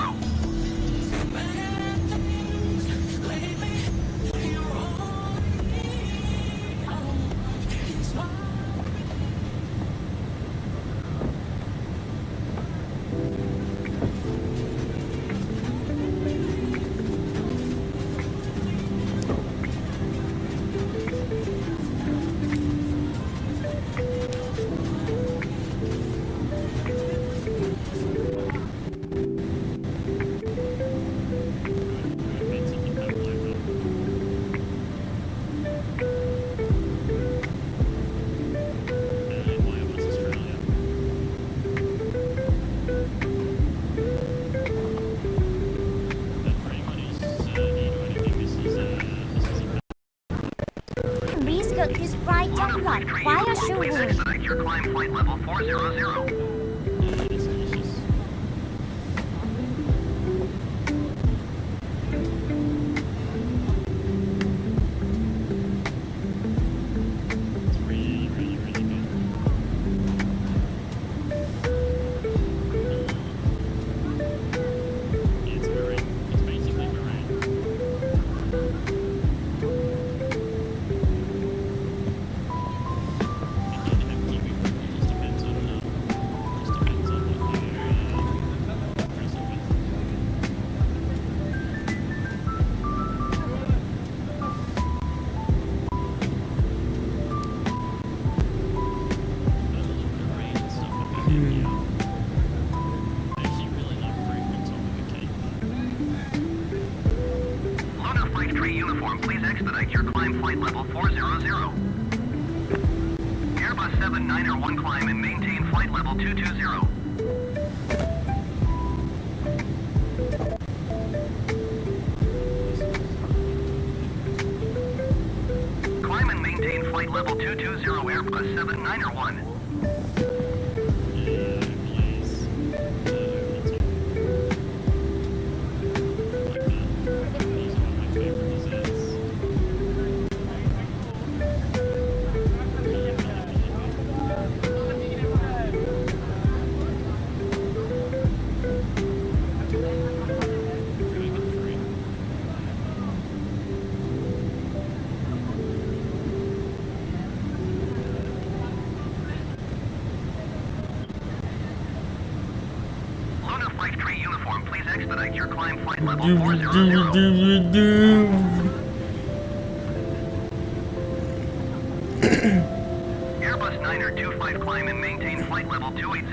took this flight to London via Please Shubu. expedite your climb flight level 400. Uniform, please expedite your climb flight level 400. Airbus 7901 climb and maintain flight level 220. Climb and maintain flight level 220 Airbus 7901. Uniform, please expedite your climb flight level 400. Airbus 925 climb and maintain flight level 280.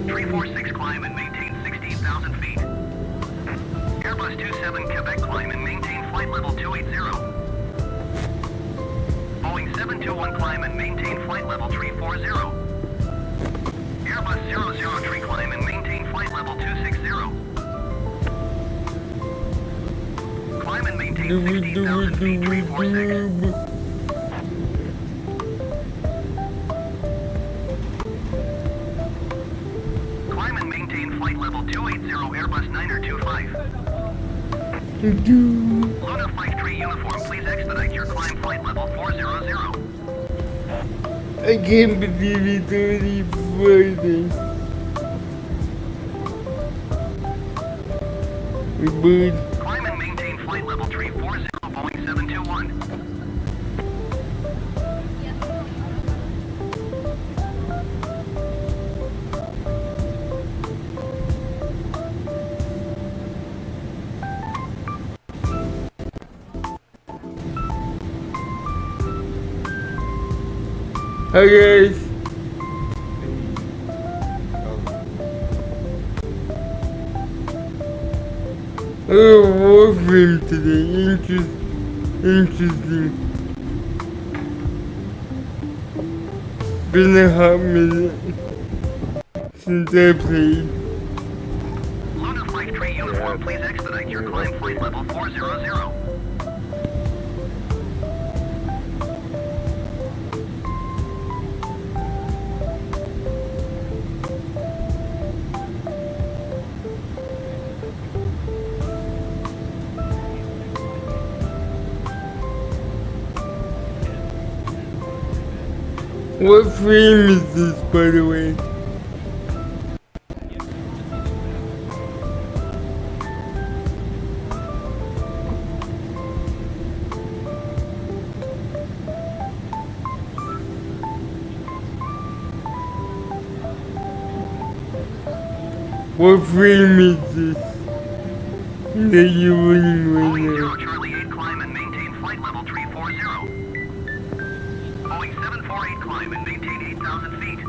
346 climb and maintain 16,000 feet. Airbus 27 Quebec climb and maintain flight level 280. Boeing 721 climb and maintain flight level 340. Airbus 003 climb and maintain flight level 260. Climb and maintain 16,000 feet 346. Climb and maintain flight level 280 Airbus 925. Luna Flight 3 Uniform, please expedite your climb flight level 400. I can't believe it's already Friday. Climb and maintain flight level 340 Boeing 721. Hi guys. Oh, war film today. Interesting. Been a hot minute since I played. Luna Flight 3 Uniform, please expedite your climb flight level 400. What frame is this, by the way? What frame is this that you're running right now? Charlie 8 climb and maintain flight level 340. Boeing 748 climb and maintain 8,000 feet.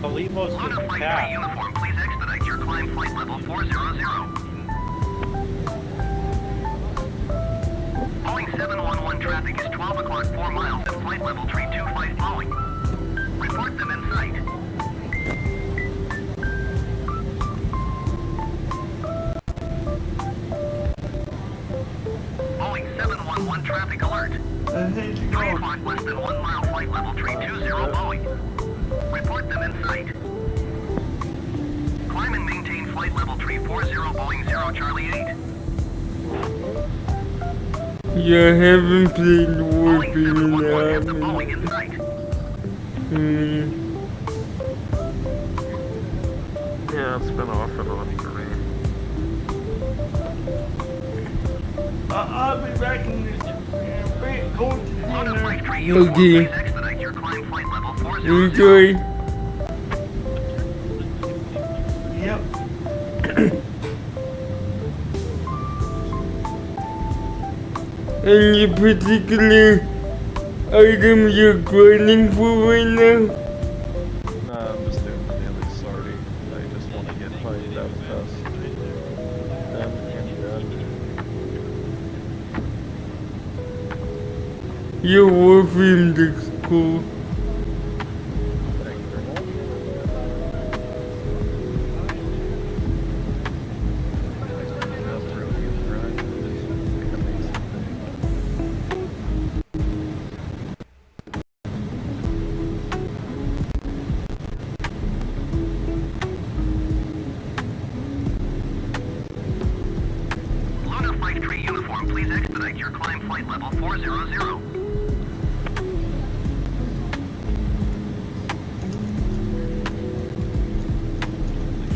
Luna Flight 3 Uniform, please expedite your climb flight level 400. Boeing 711 traffic is 12 o'clock 4 miles at flight level 325 following. Report them in sight. Yeah, I haven't played Warframe in a minute. Yeah, it's been off and on for me. I'll be back in this. Going to dinner. Okay. Enjoy. Yep. Any particular item you're grinding for right now? Nah, I'm just doing the daily sortie. I just want to get my dev test done and done. Your Warframe looks cool. Luna Flight 3 uniform, please expedite your climb flight level 400.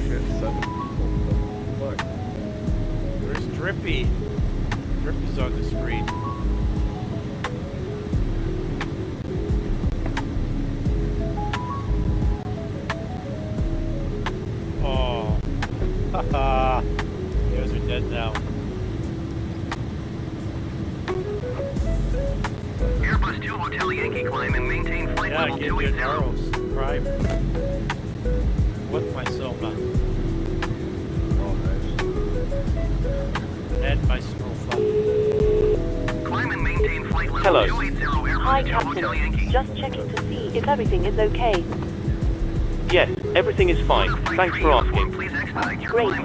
Shit, 7 people. Fuck. Where's Drippy? Drippy's on the screen. Oh. Haha. You guys are dead now. Airbus 2 Hotel Yankee climb and maintain flight level 280. Prime. With my Soma. Oh, nice. And my Snowfall. Climb and maintain flight level Hello. 280 Airbus Hi, 2 Hotel Captain. Yankee. Just checking to see if everything is okay. Yes, everything is fine. Thanks for asking. Great. Give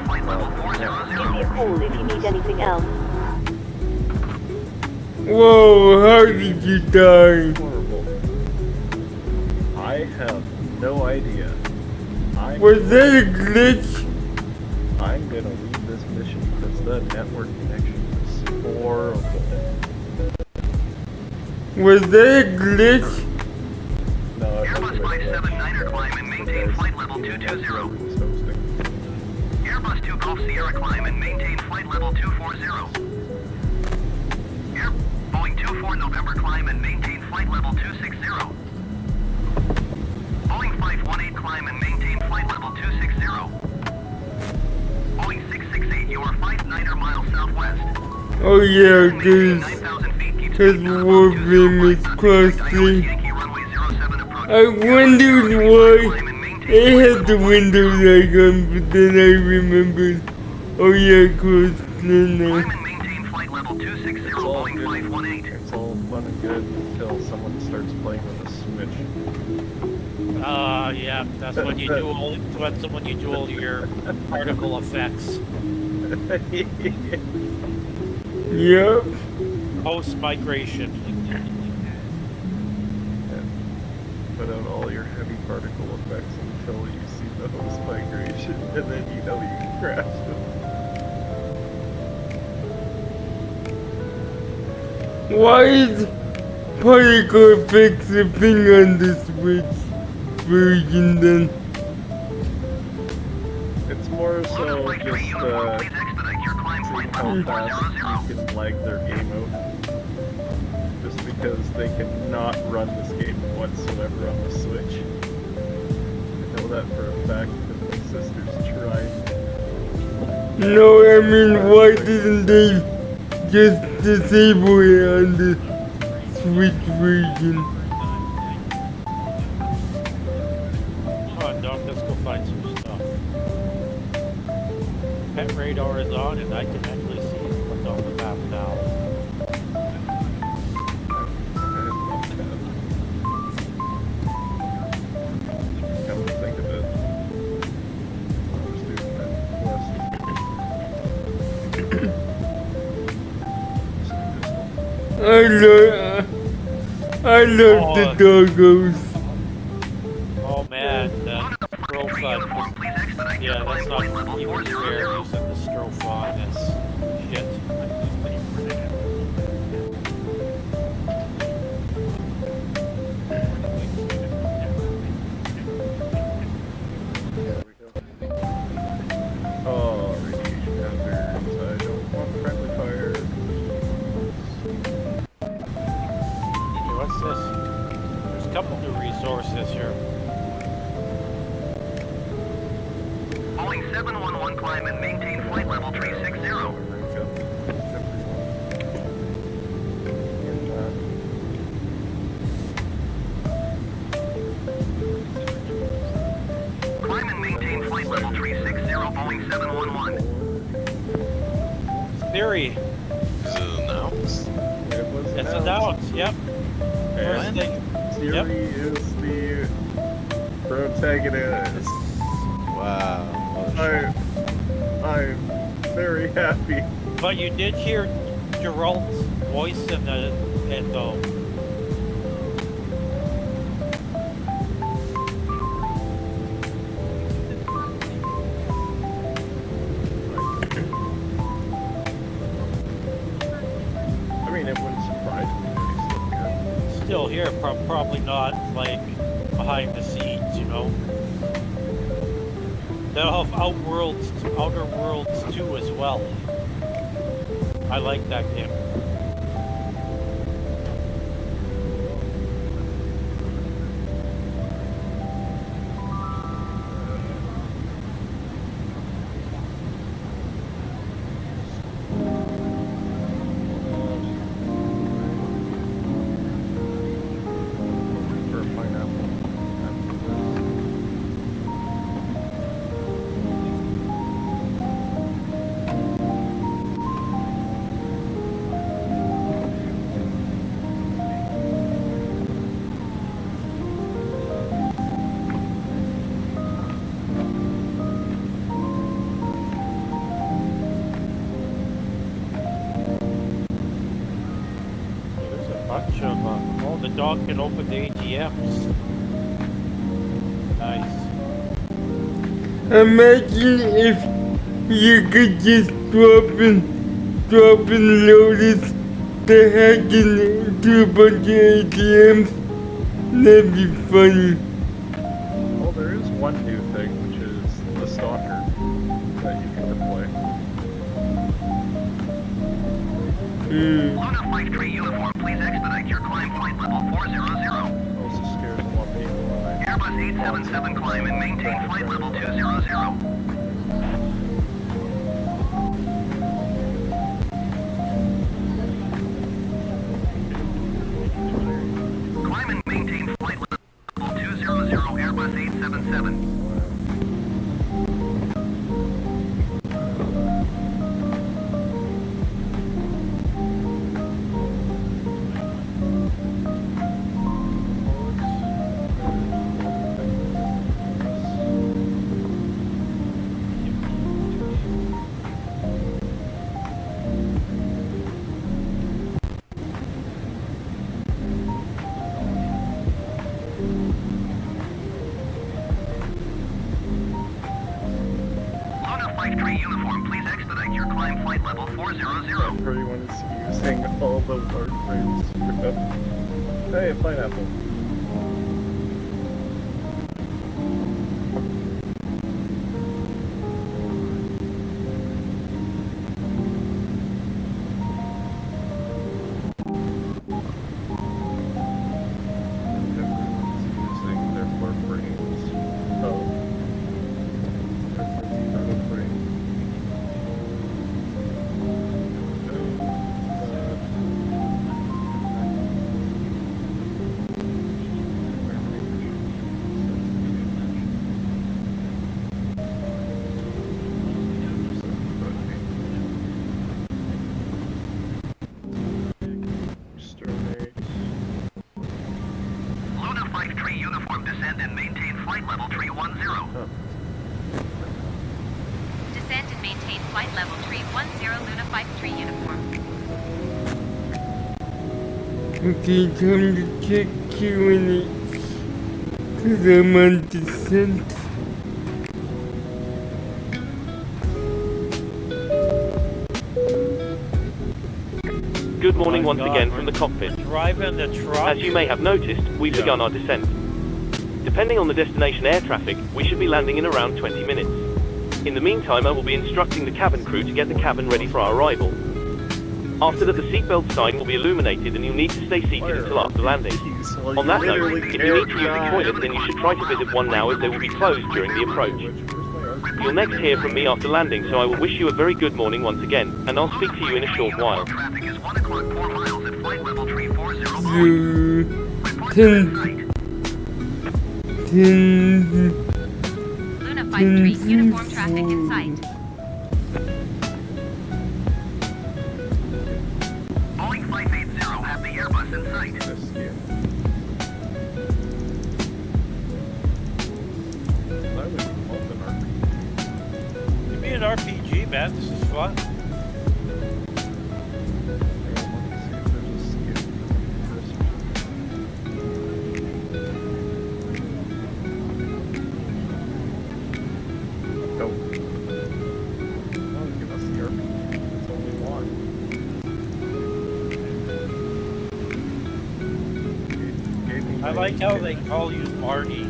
me a call if you need anything else. Whoa, how did you die? Horrible. I have no idea. Was that a glitch? I'm gonna leave this mission because the network connection is horrible. Was that a glitch? No, Airbus 579er climb and maintain flight level 220. Airbus 2 Golf Sierra climb and maintain flight level 240. Boeing 24 November climb and maintain flight level 260. Boeing 518 climb and maintain flight level 260. Boeing 668, you are 59er miles southwest. Oh yeah, cause Warframe is costly. I wondered why it had the windows icon, but then I remembered. Oh yeah, costly now. It's all good. It's all fun and good until someone starts playing with a Switch. Yeah, that's when you do all when you do all your particle effects. Yep. Post migration. Put out all your heavy particle effects until you see the host migration, and then you know you can crash them. Why is particle effects a thing on the Switch version then? It's more so just seeing how fast you can lag their game out. Just because they cannot run this game whatsoever on the Switch. I know that for a fact because my sister's tried. No, I mean, why didn't they just disable it on the Switch version? Come on, Doc, let's go find some stuff. Pet radar is on, and I can actually see what's on the map now. Come to think of it. I love the doggos. Oh man, the Strofa. Yeah, that's not even fair using the Strofa on this shit. 711 climb and maintain flight level 360. Climb and maintain flight level 360, Boeing 711. Theory. Is it announced? It's announced, yep. First thing. Theory is the protagonist. Wow. I'm very happy. But you did hear Gerald's voice in the I mean, it wouldn't surprise me. still here, probably not like behind the scenes, you know. They'll have Outer Worlds 2 as well. I like that game. Oh, the dog can open the ATMs. Nice. Imagine if you could just drop and load the hacking into a bunch of ATMs. That'd be funny. Well, there is one new thing, which is the stalker that you can deploy. Luna Flight 3 uniform, please expedite your climb flight level 400. Also scares a lot of people. Airbus 877 climb and maintain flight level 200. Climb and maintain flight level 200, Airbus 877. Everyone's using all the warframes. Hey, a pineapple. Okay, time to check Q&A, cause I'm on descent. Good morning once again from the cockpit. Driving the truck. As you may have noticed, we've begun our descent. Depending on the destination air traffic, we should be landing in around 20 minutes. In the meantime, I will be instructing the cabin crew to get the cabin ready for our arrival. After that, the seatbelt sign will be illuminated and you'll need to stay seated until after landing. On that note, if you need to use the toilet, then you should try to visit one now as they will be closed during the approach. You'll next hear from me after landing, so I will wish you a very good morning once again, and I'll speak to you in a short while. Traffic is 1 o'clock 4 miles at flight level 340. Luna 53, uniform traffic in sight. Boeing 580 have the Airbus in sight. Give me an RPG, man. This is fun. I like how they call you Marty.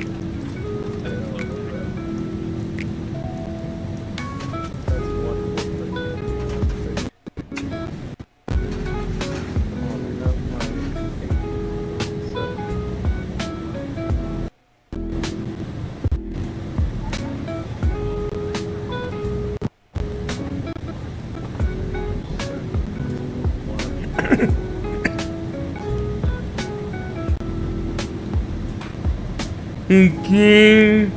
Okay.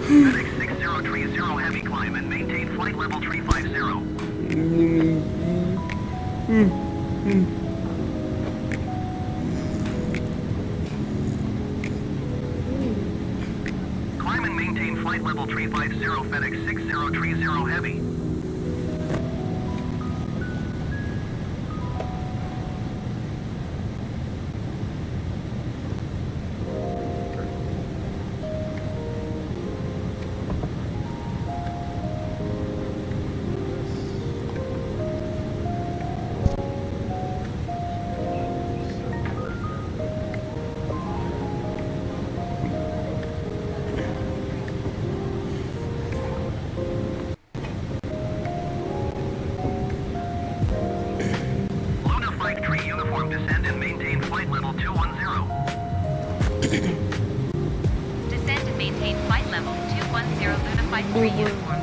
FedEx 6030 heavy climb and maintain flight level 350. Climb and maintain flight level 350, FedEx 6030 heavy. Uniform descend and maintain flight level 210. Descend and maintain flight level 210 Luna 53 uniform.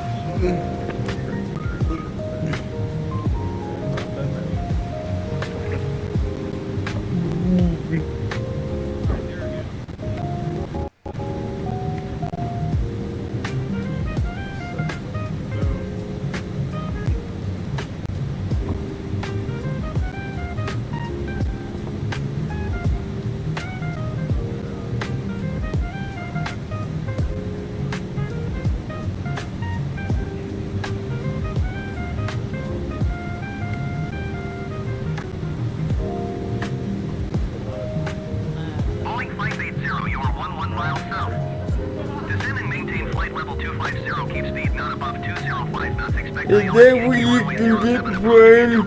Is that where you can get from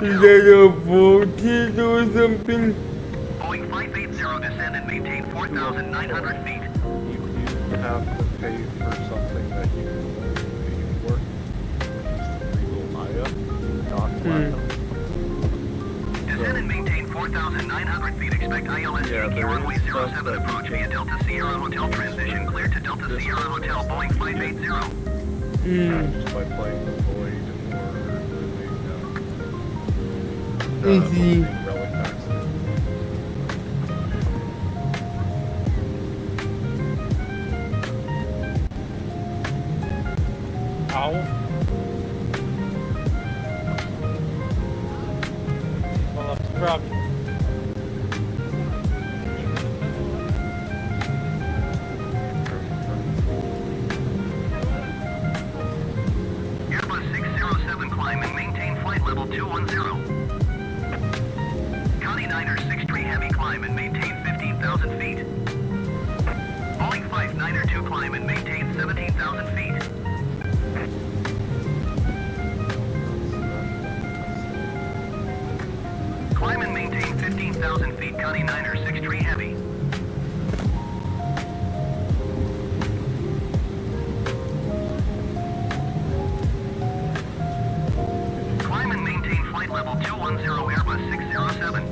things that are voltage or something? Boeing 580 descend and maintain 4,900 feet. You have to pay for something that you work, which is the legal Maya, not platinum. Descend and maintain 4,900 feet. Expect ILS Yankee runway 07 approach via Delta Sierra Hotel transition. Clear to Delta Sierra Hotel, Boeing 580. Just by playing the Void or Easy. relic packs. Ow. Well, that's the problem. Airbus 607 climb and maintain flight level 210. Connie Niner 63 heavy climb and maintain 15,000 feet. Boeing 592 climb and maintain 17,000 feet. Climb and maintain 15,000 feet, Connie Niner 63 heavy. Climb and maintain flight level 210 Airbus 607.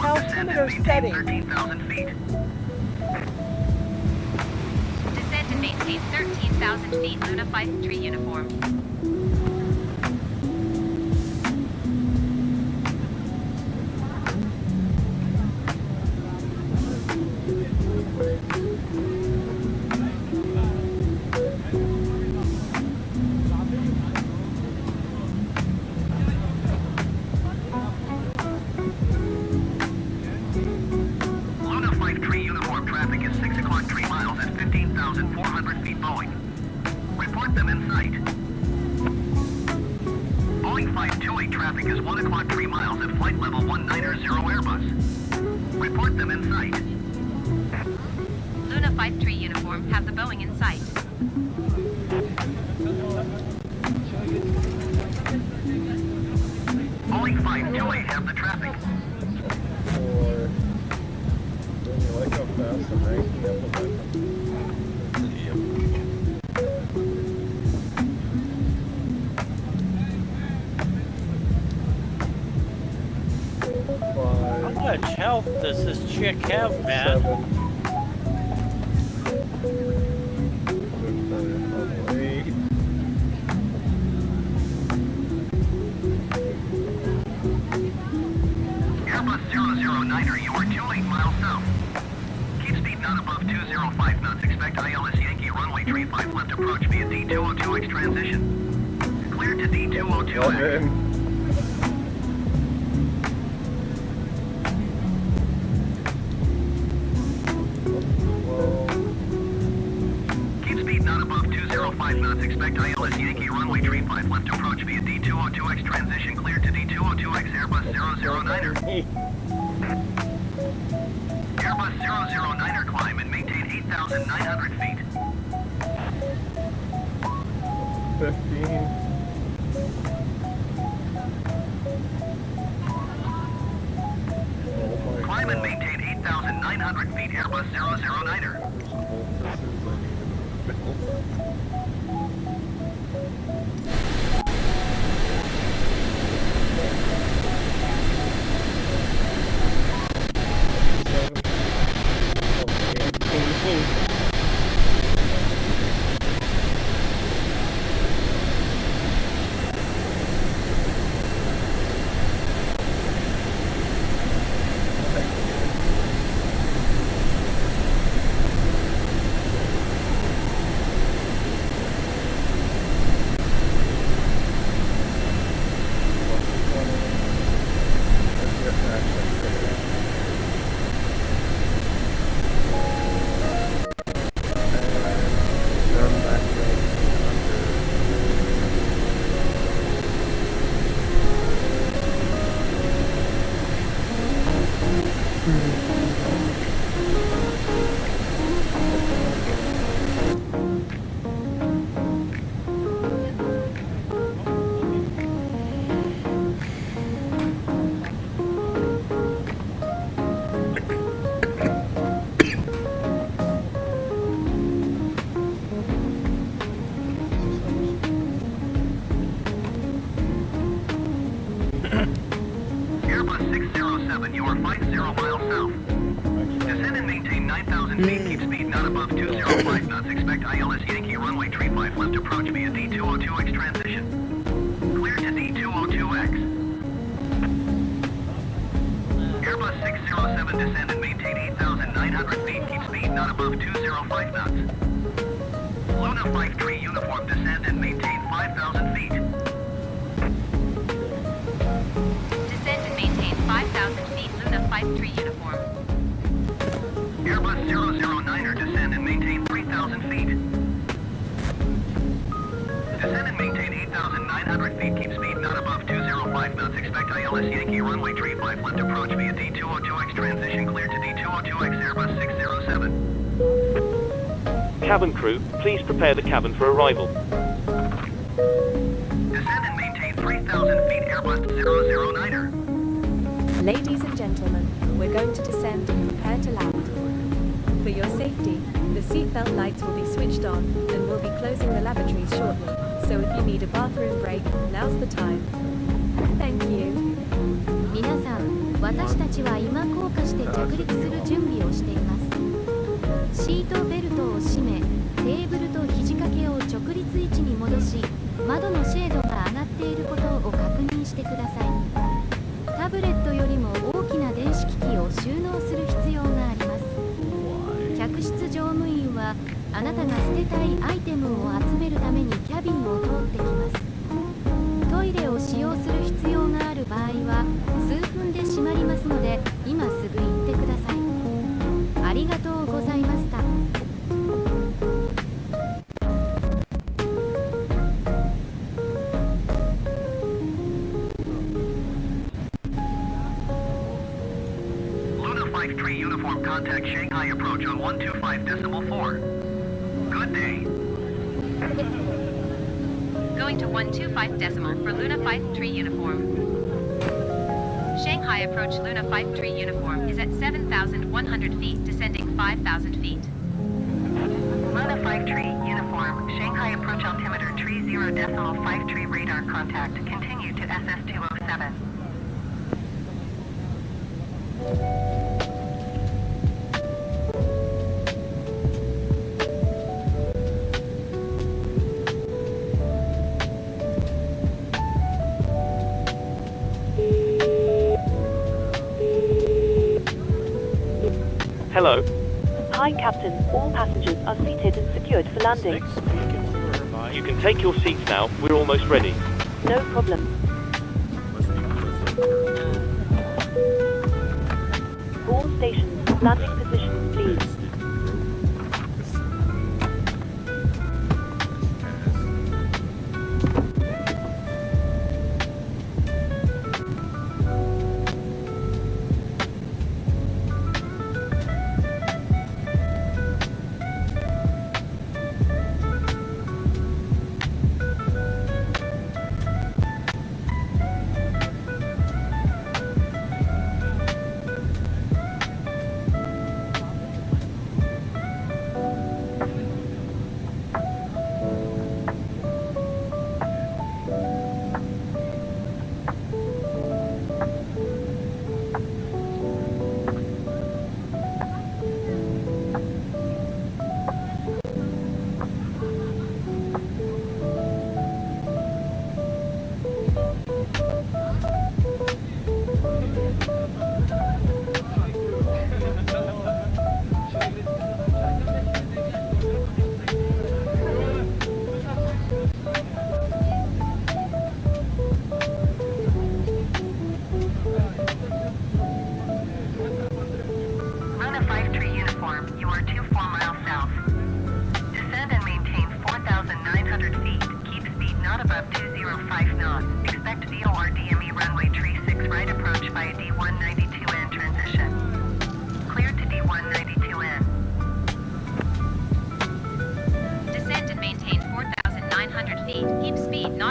Altimeter setting. 13,000 feet. Descend and maintain 13,000 feet. Luna 5 tree uniform. Traffic is 1 o'clock 3 miles at flight level 190 Airbus. Report them in sight. Luna 5 tree uniform, have the Boeing in sight. Boeing 528 have the traffic. Or when you like how fast I'm ranking up the How much health does this chick have, man? Airbus 009er, you are 28 miles south. Keep speed not above 205 knots. Expect ILS Yankee runway 35 left approach via D202X transition. Clear to D202X. Not above 205 knots. Expect ILS Yankee runway 35 left approach via D202X transition. Clear to D202X Airbus 009er. Airbus 009er climb and maintain 8,900 feet. 15. Climb and maintain 8,900 feet. Airbus 009er. Airbus 607, you are 50 miles south. Descend and maintain 9,000 feet. Keep speed not above 205 knots. Expect ILS Yankee runway 35 left approach via D202X transition. Clear to D202X. Airbus 607, descend and maintain 8,900 feet. Keep speed not above 205 knots. Luna 5 tree uniform, descend and maintain 5,000 feet. Descend and maintain 5,000 feet. Luna 5 tree uniform. Airbus 009er, descend and maintain 3,000 feet. Descend and maintain 8,900 feet. Keep speed not above 205 knots. Expect ILS Yankee runway 35 left approach via D202X transition. Clear to D202X Airbus 607. Cabin crew, please prepare the cabin for arrival. Descend and maintain 3,000 feet Airbus 009er. Ladies and gentlemen, we're going to descend and prepare to land. For your safety, the seatbelt lights will be switched on, and we'll be closing the lavatories shortly. So if you need a bathroom break, now's the time. Thank you. 皆さん、私たちは今降下して着陸する準備をしています。シートベルトを締め、テーブルと肘掛けを直立位置に戻し、窓のシェードが上がっていることを確認してください。タブレットよりも大きな電子機器を収納する必要があります。客室乗務員はあなたが捨てたいアイテムを集めるためにキャビンを通ってきます。トイレを使用する必要がある場合は数分で閉まりますので、今すぐ行ってください。ありがとうございました。Tree uniform contact Shanghai approach on 125.4. Good day. Going to 125 decimal for Luna 5 tree uniform. Shanghai approach Luna 5 tree uniform is at 7,100 feet, descending 5,000 feet. Luna 5 tree uniform, Shanghai approach altimeter tree 0.5 tree radar contact. Continue to SS207. Hello. Hi, Captain. All passengers are seated and secured for landing. You can take your seats now. We're almost ready. No problem. All stations, landing positions, please.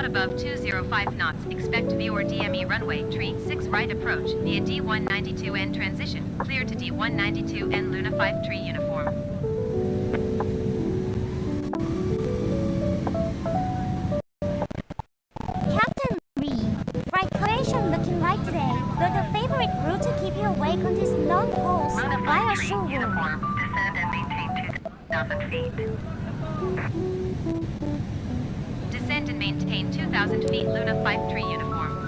Above 205 knots, expect VOR DME runway, tree 6 right approach, via D192N transition, clear to D192N Luna 5 tree uniform. Captain Lee, flight creation looking like today, but the favorite route to keep you awake on these long hauls via shore uniform, descend and maintain 2,000 feet. Descend and maintain 2,000 feet Luna 5 tree uniform.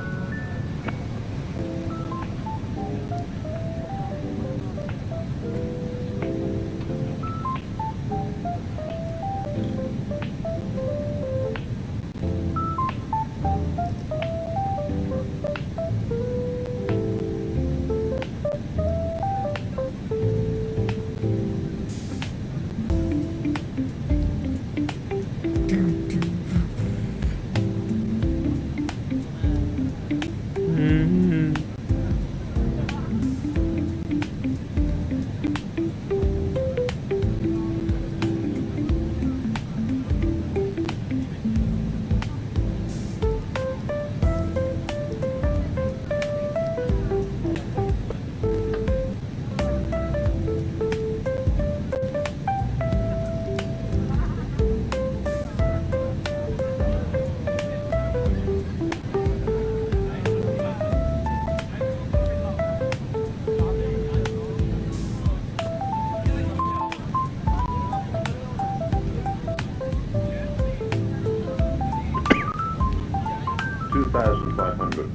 1,500.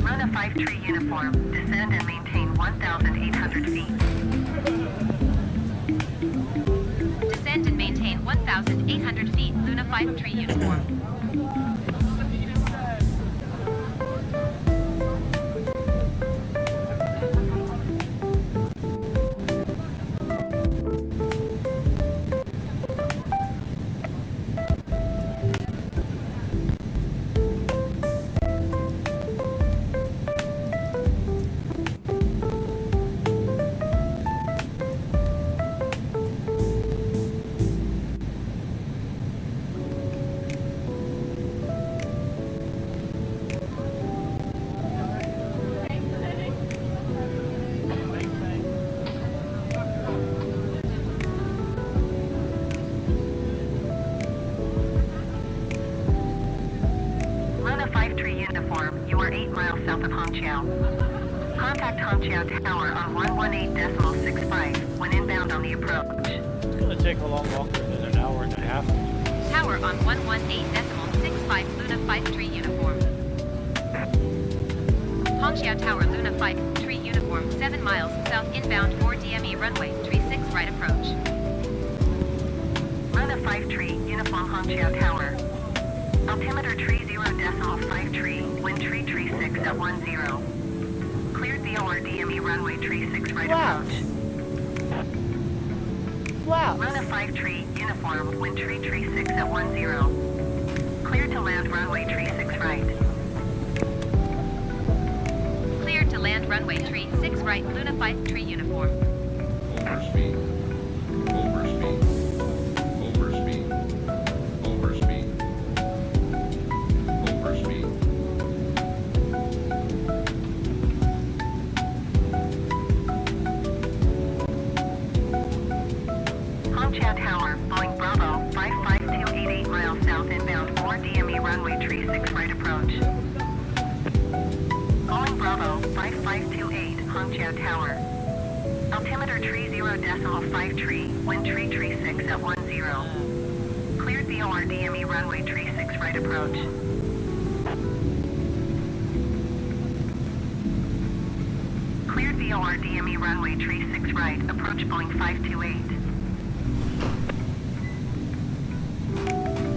Run a 5-tree uniform. Descend and maintain 1,800 feet. Descend and maintain 1,800 feet. Luna 5-tree uniform. Run a 5-tree uniform. You are 8 miles south of Hongqiao. Contact Hongqiao Tower on 118.65 when inbound on the approach. It's gonna take a lot longer than an hour and a half. Tower on 118.65 Luna 5-tree uniform. Hongqiao Tower Luna 5-tree uniform 7 miles south inbound 4 DME runway 36 right approach. Run a 5-tree uniform Hongqiao Tower. Altimeter tree 0.5 tree, wind tree 6 at 10. Cleared VOR DME runway tree 6 right approach. Wow. Run a 5-tree uniform, wind tree 6 at 10. Cleared to land runway tree 6 right. Cleared to land runway tree 6 right Luna 5-tree uniform. Overspeed. Overspeed. Overspeed. Overspeed. Overspeed. Hongqiao Tower, Boeing Bravo, 55288 miles south inbound 4 DME runway tree 6 right approach. Boeing Bravo, 5528, Hongqiao Tower. Altimeter tree 0.5 tree, wind tree 6 at 10. Cleared VOR DME runway tree 6 right approach. Cleared VOR DME runway tree 6 right, approach Boeing 528.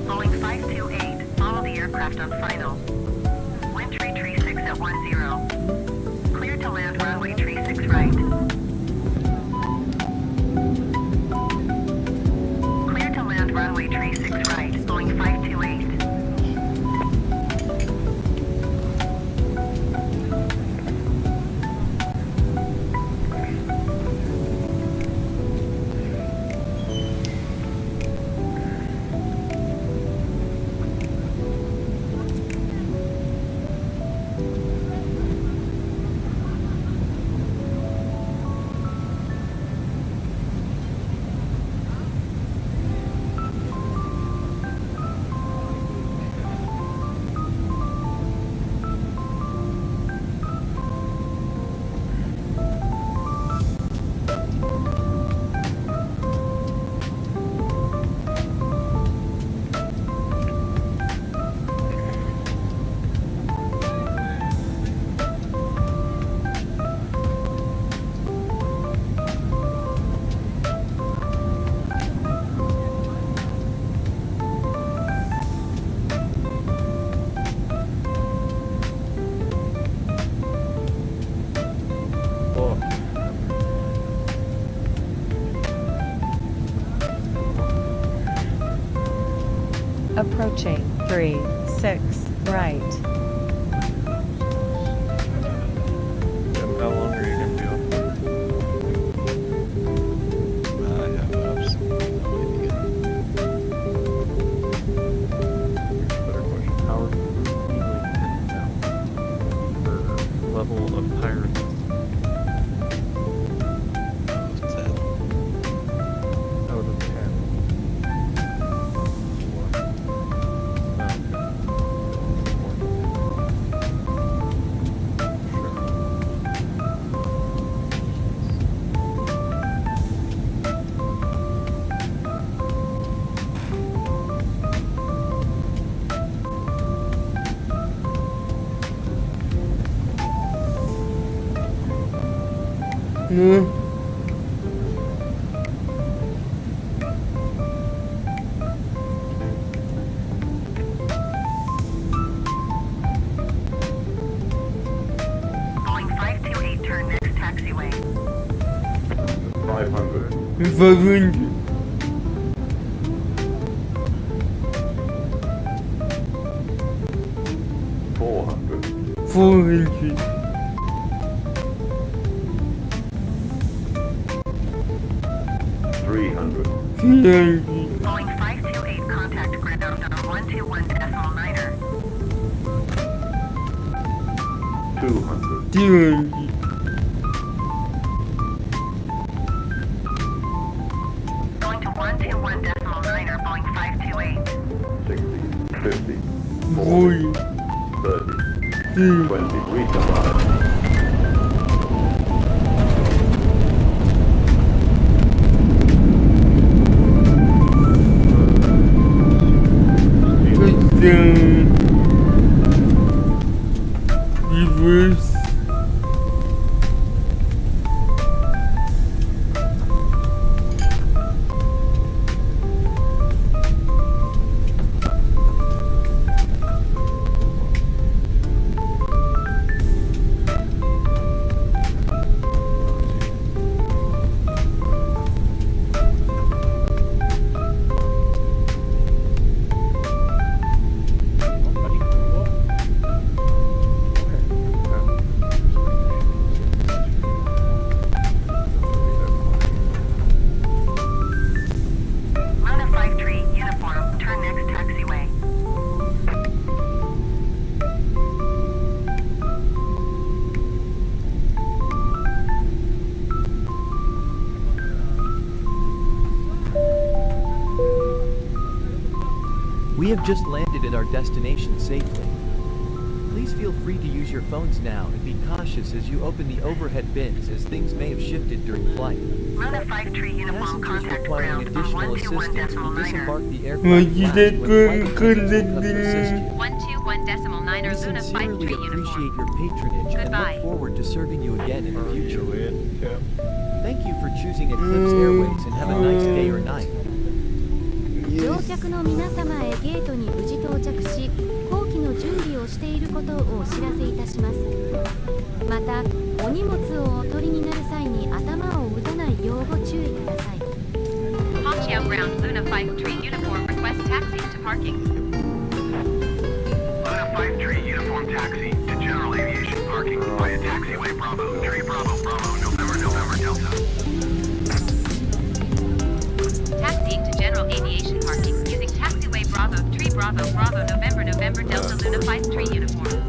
Boeing 528, follow the aircraft on final. Wind tree 6 at 10. Cleared to land runway tree 6 right. Cleared to land runway tree 6 right, Boeing 528. Approaching 3-6 right. And how long are you gonna be up there? I have absolutely no idea. Better question. How are you heading down? Or level of pirates? 10. Out of 10. No. Boeing 528, turn next taxiway. 500. 500. 400. 400. 300. 300. Boeing 528, contact ground on 121.9er. 200. 200. Going to 121.9er, Boeing 528. 60. 50. 40. 30. 30. 20. Resupply. Touchdown. Reverse. Luna 53, uniform, turn next taxiway. We have just landed at our destination safely. Please feel free to use your phones now and be cautious as you open the overhead bins as things may have shifted during flight. Luna 53, uniform, Passengers contact requiring ground on additional assistance will 121.9er. disembark the Why aircraft you last that when good? flight attendants will come to assist you. 121.9er We Luna sincerely 53 uniform. appreciate your patronage and Goodbye. look forward to serving you again in the future. Yeah. Thank you for choosing Eclipse Airways and have a nice day or night. 乗客の皆様へゲートに無事到着し、後期の準備をしていることをお知らせいたします。また、お荷物をお取りになる際に頭を打たないようご注意ください。 Hongqiao ground Luna 53 uniform request taxi to parking. Luna 53 uniform taxi to general aviation parking via taxiway Bravo 3 Bravo Bravo November November Delta. Taxiing to general aviation parking using taxiway Bravo 3 Bravo Bravo November November Delta Luna 53 uniform.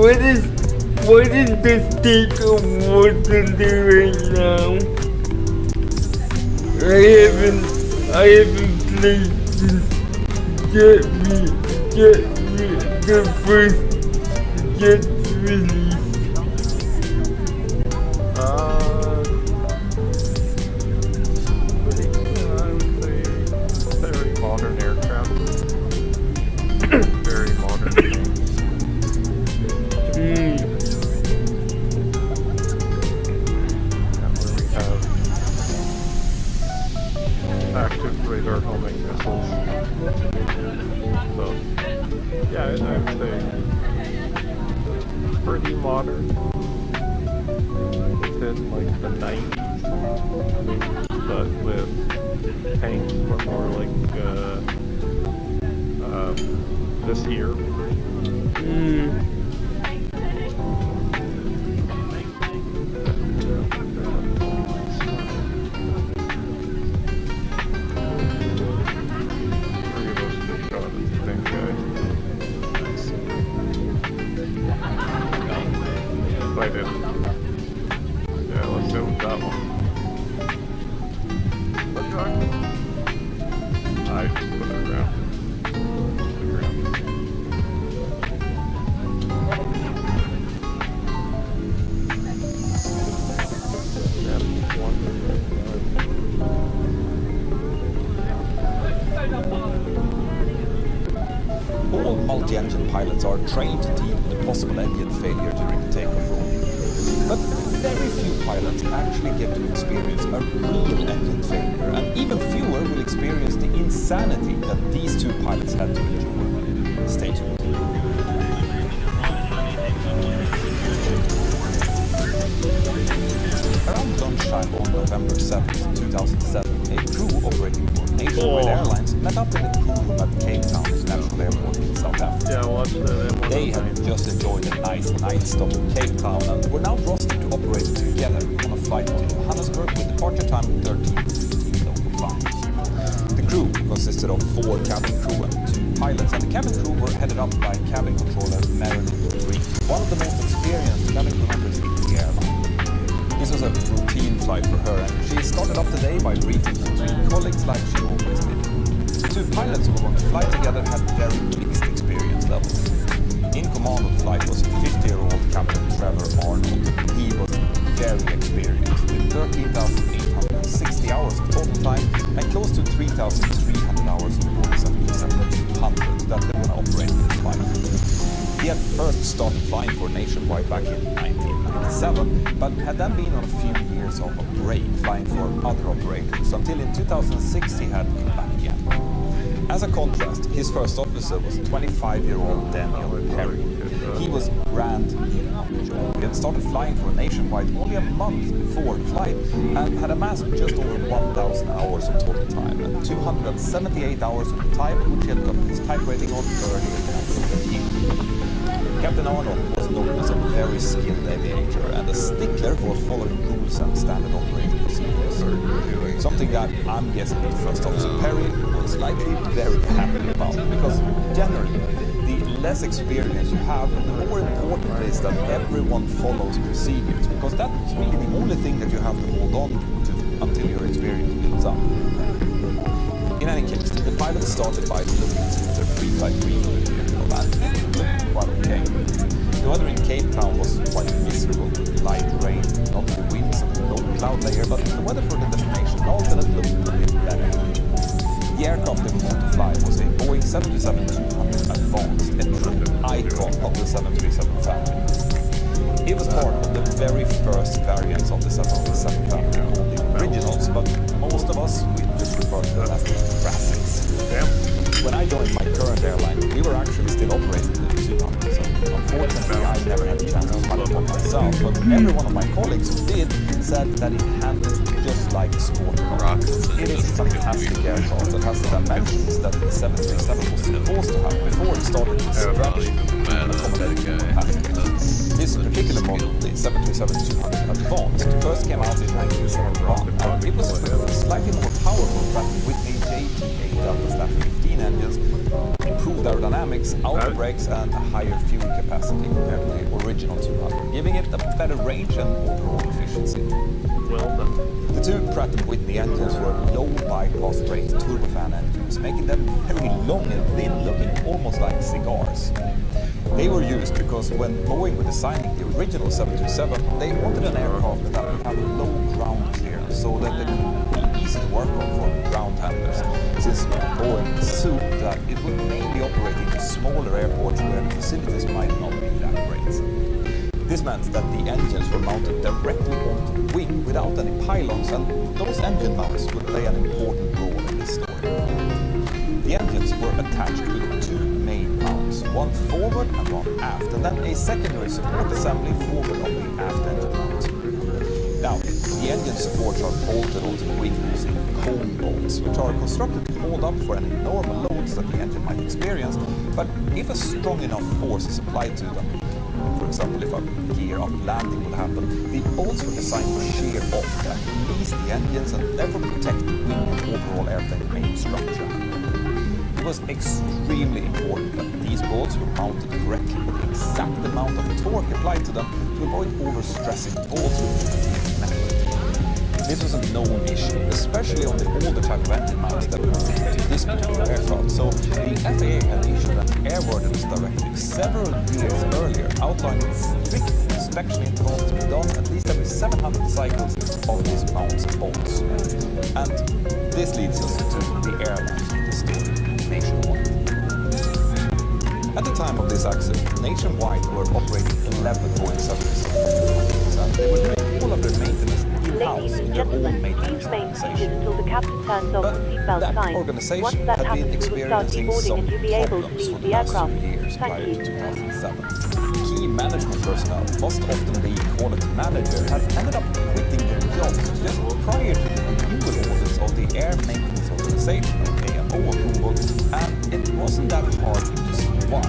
what is the state of Washington right now? I haven't played since Get Me the first Get released. I would say very modern aircraft. Very modern games. And where we have active radar homing missiles. So, yeah, I would say pretty modern. Within like the 90s, but with tanks more like this year. All multi-engine pilots are trained to deal with a possible engine failure during the takeoff role. But very few pilots actually get to experience a real engine failure, and even fewer will experience the insanity that these two pilots had to endure. Stay tuned. Around lunchtime on November 7th, 2007, a crew operating for Nationwide Airlines met up in the crew room at Cape Town International Airport in South Africa. Yeah, I watched that. They had just enjoyed a nice night stop in Cape Town and were now rostered to operate together on a flight to Johannesburg with departure time 13:15 local time. The crew consisted of 4 cabin crew and 2 pilots, and the cabin crew were headed up by cabin controller Marilyn Green, one of the most experienced cabin crew members in the airline. This was a routine flight for her, and she started up the day by briefing between colleagues like she always did. The 2 pilots who were going to fly together had very mixed experience levels. In command of the flight was 50-year-old Captain Trevor Arnold. He was very experienced, with 13,860 hours of total time and close to 3,300 hours on board 737-200 that they were now operating this flight. He had first started flying for Nationwide back in 1997, but had then been on a few years of a break flying for other operators until in 2006 he had come back again. As a contrast, his first officer was 25-year-old Daniel Perry. He was brand new on the job. He had started flying for Nationwide only a month before the flight and had amassed just over 1,000 hours of total time and 278 hours of the type which he had got his type rating on earlier that year. Captain Arnold was known as a very skilled aviator and a stickler for following rules and standard operating procedures. Something that I'm guessing that First Officer Perry was likely very happy about, because generally, the less experience you have, the more important it is that everyone follows procedures, because that's really the only thing that you have to hold on to until your experience builds up. In any case, the pilots started by looking through their pre-flight briefing material and it looked quite okay. The weather in Cape Town was quite miserable, light rain, not the winds and low cloud layer, but the weather for the destination alternate looked a bit better. The aircraft they were going to fly was a Boeing 737-200 Advanced, a true icon of the 737 family. It was part of the very first variants of the 737 family called the Originals, but most of us, we just refer to them as the Classics. When I joined my current airline, we were actually still operating the 200, so unfortunately I never had a chance to pilot one myself, but every one of my colleagues who did said that it handled just like a sport car. It is a fantastic aircraft that has the dimensions that the 737 was supposed to have before it started to stretch and accommodate passengers. This particular model, the 737-200 Advanced, first came out in 1971, and it was equipped with slightly more powerful Pratt & Whitney JT8 Delta-15 engines, improved aerodynamics, dynamics, outer brakes, and a higher fuel capacity compared to the original 200, giving it a better range and overall efficiency. Well done. The two Pratt & Whitney engines were low bypass rate turbofan engines, making them very long and thin, looking almost like cigars. They were used because when Boeing were designing the original 737, they wanted an aircraft that would have low ground clearance so that it would be easy to work on for ground handlers, since Boeing assumed that it would mainly operate in smaller airports where the facilities might not be that great. This meant that the engines were mounted directly onto the wing without any pylons, and those engine mounts would play an important role in this story. The engines were attached with two main mounts, one forward and one aft, and then a secondary support assembly forward on the aft engine mount. Now, the engine supports are bolted onto the wing using cone bolts, which are constructed to hold up for any normal loads that the engine might experience, but if a strong enough force is applied to them, for example if a gear up landing would happen, the bolts were designed to shear off and release the engines and therefore protect the wing and overall airplane main structure. It was extremely important that these bolts were mounted correctly with the exact amount of torque applied to them to avoid overstressing the bolts with metal. This was a known issue, especially on the older type of engine mounts that were fitted to this particular aircraft, so the FAA had issued an airworthiness directive several years earlier outlining strict inspection intervals to be done at least every 700 cycles of these mounts and bolts. And this leads us to the airline in the story, Nationwide. At the time of this accident, Nationwide were operating 11 Boeing 737 and they would make all of their maintenance in-house in their own maintenance organization. But that organization had been experiencing some problems for the last few years prior to 2007. Key management personnel, most often the quality manager, had ended up quitting their jobs just prior to the renewal orders of the Air Maintenance Organization, AMO approval, and it wasn't that hard to see why.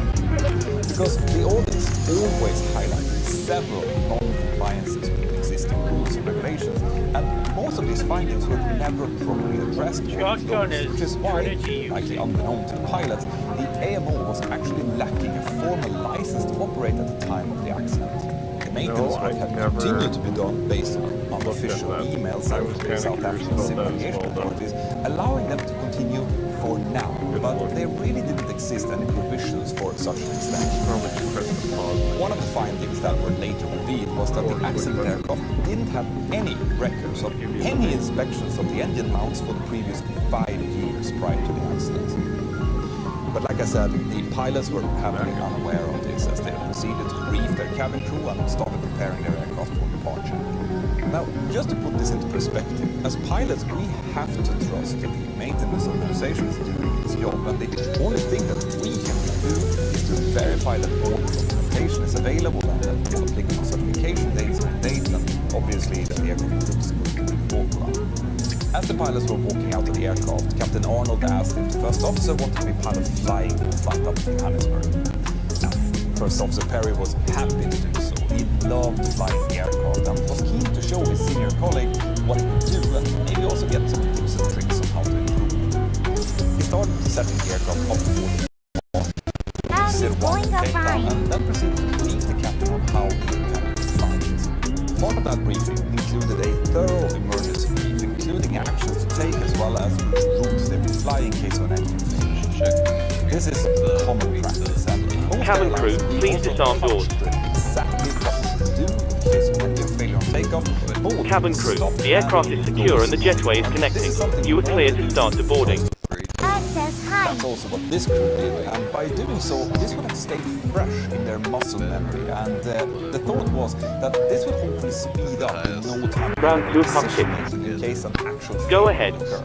Because the audits always highlighted several non-compliances with existing rules and regulations, and most of these findings were never properly addressed, which is why, likely unbeknown to the pilots, the AMO was actually lacking a formal license to operate at the time of the accident. The maintenance work had continued to be done based on unofficial emails sent from the South African Civil Aviation authorities, allowing them to continue for now, but there really didn't exist any provisions for such an extension. One of the findings that were later revealed was that the accident aircraft didn't have any records of any inspections of the engine mounts for the previous 5 years prior to the accident. But like I said, the pilots were happily unaware of this as they proceeded to brief their cabin crew and started preparing their aircraft for departure. Now, just to put this into perspective, as pilots we have to trust that the maintenance organization is doing its job, and the only thing that we can do is to verify that all the documentation is available and that all applicable certification dates are in date, and obviously that the aircraft looks good to walk around. As the pilots were walking out of the aircraft, Captain Arnold asked if the first officer wanted to be pilot flying the flight up to Johannesburg. Now, First Officer Perry was happy to do so. He loved flying the aircraft and was keen to show his senior colleague what he could do and maybe also get some tips and tricks on how to improve. He started setting the aircraft up for the takedown and then proceeded to brief the captain on how he intended to fly it. Part of that briefing included a thorough emergency brief, including actions to take as well as which routes they would fly in case of an engine failure. This is common practice, and in most Cabin crew, please disarm doors. Exactly what to do in case of an engine failure on takeoff. Cabin crew, the aircraft is secure and the jetway is connecting. You are cleared to start deboarding. That's also what this crew did, and by doing so, this would have stayed fresh in their muscle memory, and the thought was that this would hopefully speed up in no time decision-making in case an actual failure would occur.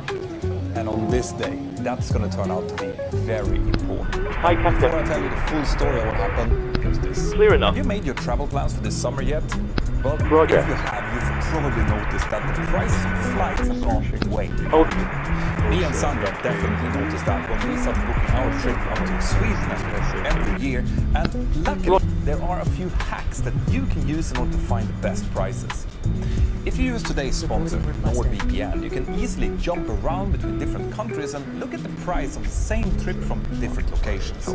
And on this day, that's going to turn out to be very important. Hi, Captain. Before I tell you the full story of what happened, here's this. Clear enough. Have you made your travel plans for this summer yet? Well, Roger. if you have, you've probably noticed that the prices of flights have gone way up. Me and Sandra definitely noticed that when we started booking our trip out to Sweden every year, and luckily there are a few hacks that you can use in order to find the best prices. If you use today's sponsor, NordVPN, you can easily jump around between different countries and look at the price of the same trip from different locations.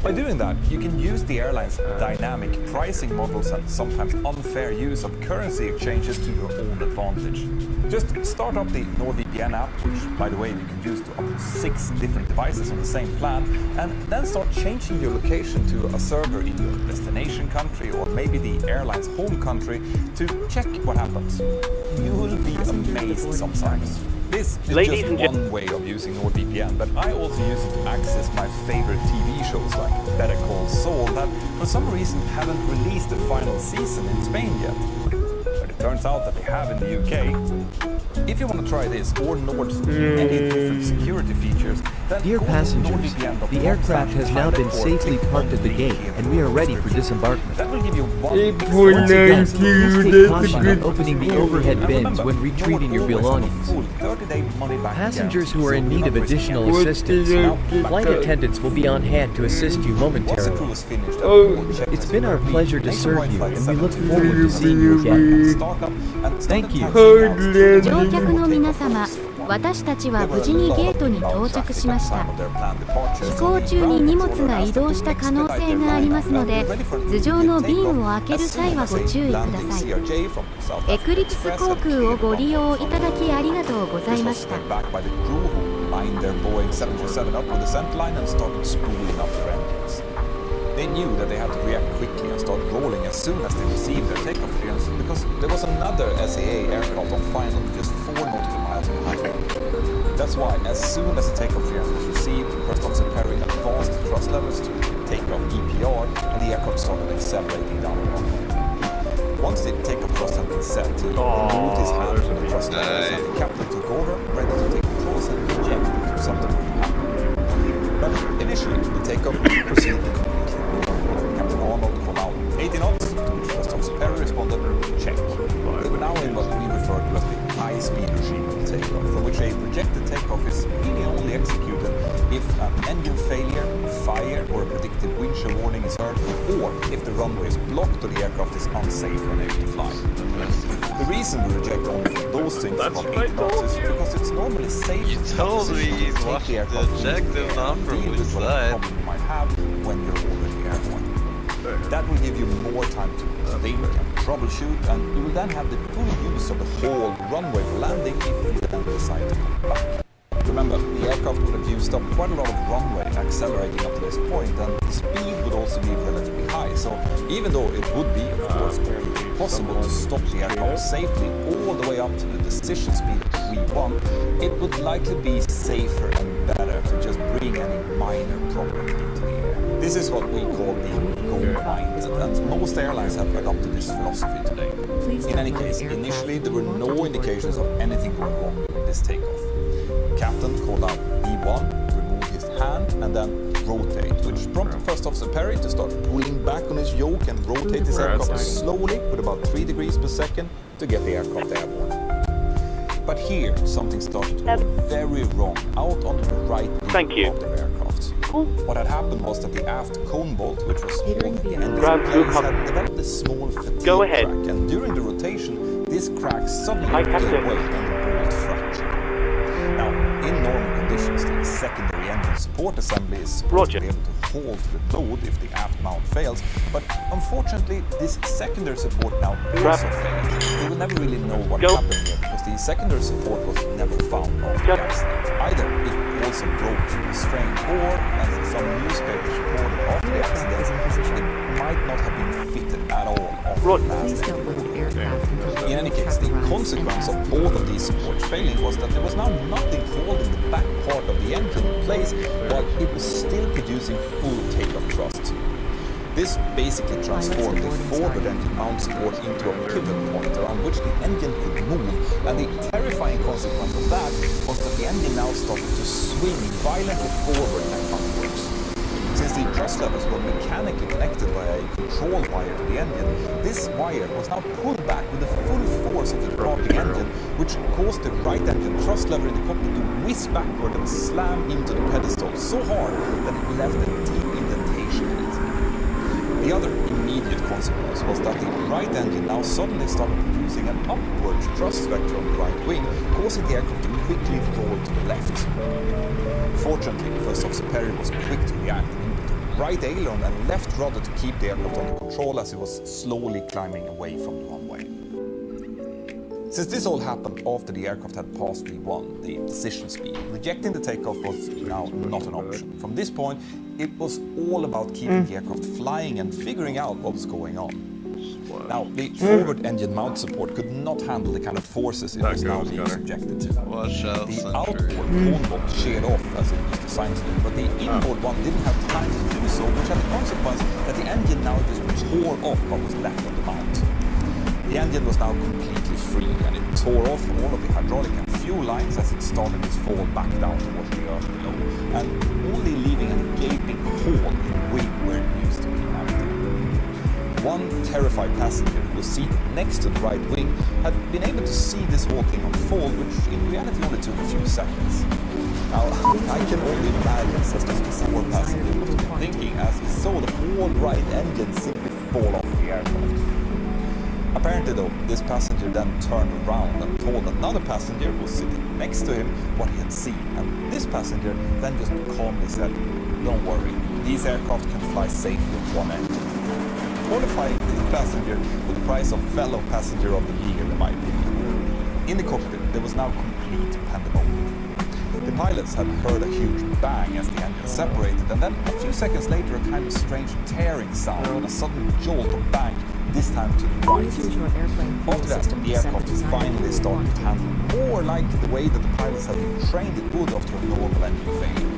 By doing that, you can use the airline's dynamic pricing models and sometimes unfair use of currency exchanges to your own advantage. Just start up the NordVPN app, which, by the way, you can use to up to 6 different devices on the same plan, and then start changing your location to a server in your destination country or maybe the airline's home country to check what happens. You will be amazed sometimes. This is Ladies just and one way of using NordVPN, but I also use it to access my favorite TV shows like Better Call Saul that for some reason haven't released the final season in Spain yet. But it turns out that they have in the UK. If you want to try this or Nord's many different security features, then Dear passengers, the aircraft has now been safely parked at the gate and we are ready for disembarkment. That will give you one Once again, please take caution on opening the overhead bins when retrieving your belongings. Passengers who are in need of additional assistance, flight attendants will be on hand to assist you momentarily. It's been our pleasure to serve you and we look forward to seeing you again. Thank you. 乗客の皆様、私たちは無事にゲートに到着しました。飛行中に荷物が移動した可能性がありますので、頭上の瓶を開ける際はご注意ください。エクリプス航空をご利用いただきありがとうございました。They knew that they had to react quickly and start rolling as soon as they received their takeoff clearance because there was another SAA aircraft on final just 4 nautical miles behind them. That's why, as soon as the takeoff clearance was received, First Officer Perry advanced the thrust levels to takeoff EPR and the aircraft started accelerating down the runway. Once the takeoff thrust had been set, he moved his hand from the thrust levels and the captain took over, ready to take controls and eject if something would happen. But initially, the takeoff proceeded Captain Arnold called out 80 knots, to which First Officer Perry responded, check. They were now in what we refer to as the high-speed regime of takeoff, for which a projected takeoff is really only executed if an engine failure, fire, or a predicted wind shear warning is heard, or if the runway is blocked or the aircraft is unsafe or unable to fly. The reason we reject only those things above 80 knots is because it's normally safe to take the aircraft and deal with whatever problem you might have when you're already airborne. That will give you more time to think and troubleshoot, and you will then have the full use of the whole runway for landing if you then decide to come back. Remember, the aircraft would have used up quite a lot of runway accelerating up to this point, and the speed would also be relatively high, so even though it would be, of course, possible to stop the aircraft safely all the way up to the decision speed of V1, it would likely be safer and better to just bring any minor problem into the air. This is what we call the go mindset, and most airlines have adopted this philosophy today. In any case, initially there were no indications of anything going wrong during this takeoff. Captain called out V1, removed his hand, and then rotate, which prompted First Officer Perry to start pulling back on his yoke and rotate his aircraft slowly with about 3 degrees per second to get the aircraft airborne. But here, something started to go very wrong out on the right wing of the aircraft. What had happened was that the aft cone bolt, which was holding the engine in place, had developed a small fatigue crack, and during the rotation, this crack suddenly gave way and the bolt fractured. Now, in normal conditions, the secondary engine support assembly is supposed to be able to hold the load if the aft mount fails, but unfortunately, this secondary support now also failed. We will never really know what happened here because the secondary support was never found after the accident. Either it also broke from the strain, or, as some newspapers reported after the accident, it might not have been fitted at all after the last In any case, the consequence of both of these supports failing was that there was now nothing holding the back part of the engine in place while it was still producing full takeoff thrust. This basically transformed the forward engine mount support into a pivot point around which the engine could move, and the terrifying consequence of that was that the engine now started to swing violently forward and upwards. Since the thrust levers were mechanically connected by a control wire to the engine, this wire was now pulled back with the full force of the departing engine, which caused the right engine thrust lever in the cockpit to whiz backward and slam into the pedestal so hard that it left a deep indentation in it. The other immediate consequence consequence was that the right engine now suddenly started producing an upward thrust vector on the right wing, causing the aircraft to quickly roll to the left. Fortunately, First Officer Perry was quick to react and put right aileron and left rudder to keep the aircraft under control as it was slowly climbing away from the runway. Since this all happened after the aircraft had passed V1, the decision speed, rejecting the takeoff was now not an option. From this point, it was all about keeping the aircraft flying and figuring out what was going on. Now, the forward engine mount support could not handle the kind of forces it was now being subjected to. The outboard cone bolt sheared off as it was designed to do, but the inboard one didn't have time to do so, which had the consequence that the engine now just tore off what was left of the mount. The engine was now completely free, and it tore off all of the hydraulic and fuel lines as it started to fall back down towards the earth below, and only leaving a gaping hole in the wing where it used to be mounted. One terrified passenger who was seated next to the right wing had been able to see this whole thing unfold, which in reality only took a few seconds. Now, I can only imagine what this poor passenger must have been thinking as he saw the whole right engine simply fall off the aircraft. Apparently though, this passenger then turned around and told another passenger who was sitting next to him what he had seen, and this passenger then just calmly said, "Don't worry, these aircraft can fly safely with one engine," qualifying this passenger for the price of fellow passenger of the year in my opinion. In the cockpit there was now complete pandemonium. The pilots had heard a huge bang as the engine separated, and then a few seconds later a kind of strange tearing sound and a sudden jolt of bang, this time to the right. After that, the aircraft finally started to handle more like the way that the pilots had been trained it would after a normal engine failure.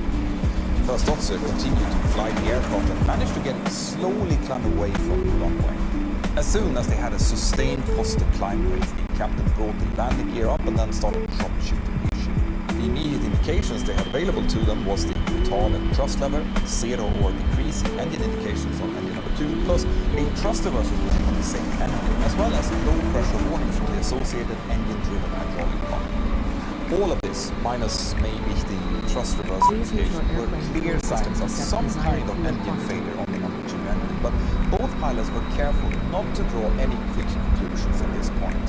First Officer continued to fly the aircraft and managed to get it slowly climb away from the runway. As soon as they had a sustained positive climb rate, the captain brought the landing gear up and then started troubleshooting the issue. The immediate indications they had available to them was the retard and thrust lever, zero or decreasing engine indications on engine number 2, plus a thrust reversal on the same engine, as well as low pressure warnings from the associated engine-driven hydraulic pump. All of this, minus maybe the thrust reversal indication, were clear signs of some kind of engine failure on the number 2 engine, but both pilots were careful not to draw any quick conclusions at this point.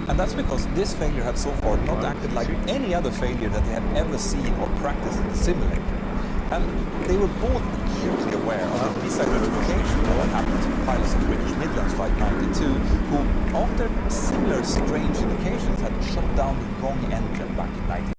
And that's because this failure had so far not acted like any other failure that they had ever seen or practiced in the simulator. And they were both acutely aware of the misidentification that had happened to pilots of British Midlands Flight 92, who, after similar strange indications, had shut down the wrong engine back in 1980.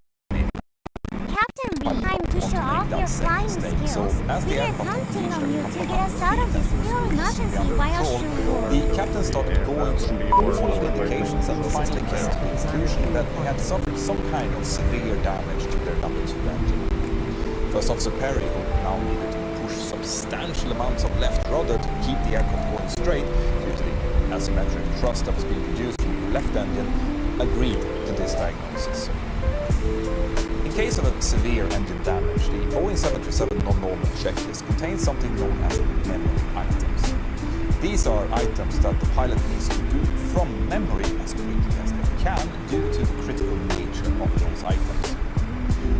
Captain, time to show off your flying skills. We are counting on you to get us out of this fuel emergency via shore. The captain started going through all of the indications and finally came to the conclusion that they had suffered some kind of severe damage to their number 2 engine. First Officer Perry, who now needed to push substantial amounts of left rudder to keep the aircraft going straight due to the asymmetric thrust that was being produced from the left engine, agreed to this diagnosis. In case of a severe engine damage, the Boeing 737 non-normal checklist contains something known as memory items. These are items that the pilot needs to do from memory as quickly as they can due to the critical nature of those items.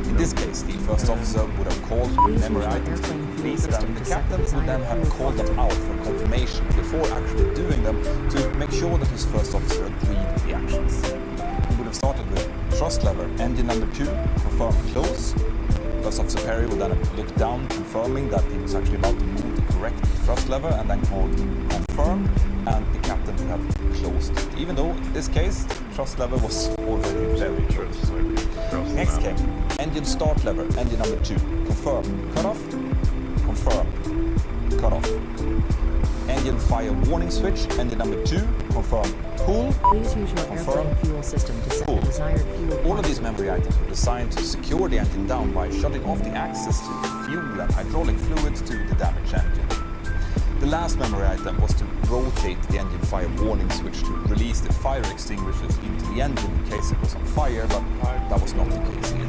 In this case, the first officer would have called for memory items to be completed, and the captain would then have called them out for confirmation before actually doing them to make sure that his first officer agreed with the actions. He would have started with thrust lever, engine number 2, confirm close. First Officer Perry would then have looked down, confirming that he was actually about to move the correct thrust lever, and then called confirm, and the captain would have closed it, even though in this case the thrust lever was already very close. Next came engine start lever, engine number 2, confirm, cut off, confirm, cut off. Engine fire warning switch, engine number 2, confirm, pull, confirm, fuel system to set the desired fuel. All of these memory items were designed to secure the engine down by shutting off the access to the fuel and hydraulic fluids to the damaged engine. The last memory item was to rotate the engine fire warning switch to release the fire extinguishers into the engine in case it was on fire, but that was not the case here.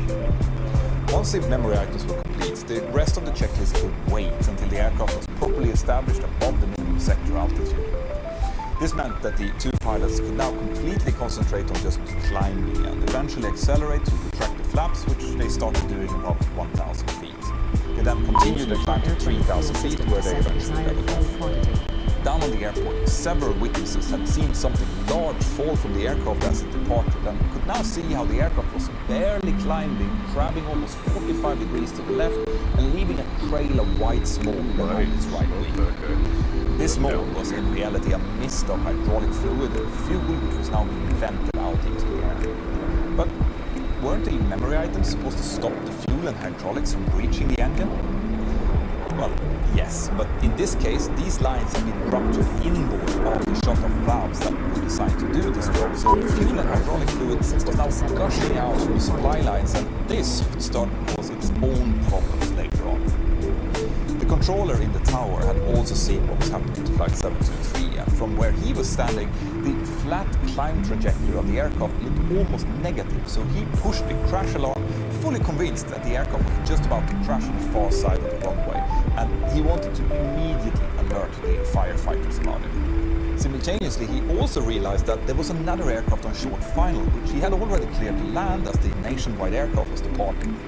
Once the memory items were complete, the rest of the checklist could wait until the aircraft was properly established above the minimum sector altitude. This meant that the 2 pilots could now completely concentrate on just climbing and eventually accelerate to retract the flaps, which they started doing above 1,000 feet. They then continued their climb to 3,000 feet, where they eventually leveled off. Down on the airport, several witnesses had seen something large fall from the aircraft as it departed and could now see how the aircraft was barely climbing, crabbing almost 45 degrees to the left and leaving a trail of white smoke behind its right wing. This smoke was in reality a mist of hydraulic fluid and fuel which was now being vented out into the air. But weren't the memory items supposed to stop the fuel and hydraulics from reaching the engine? Well, yes, but in this case, these lines have been ruptured inboard after the shot of valves that were designed to do this job. So fuel and hydraulic fluid was now gushing out from the supply lines, and this would start to cause its own problems later on. The controller in the tower had also seen what was happening to Flight 723, and from where he was standing, the flat climb trajectory of the aircraft looked almost negative, so he pushed the crash alarm, fully convinced that the aircraft was just about to crash on the far side of the runway, and he wanted to immediately alert the firefighters about it. Simultaneously, he also realized that there was another aircraft on short final, which he had already cleared to land as the nationwide aircraft was departing.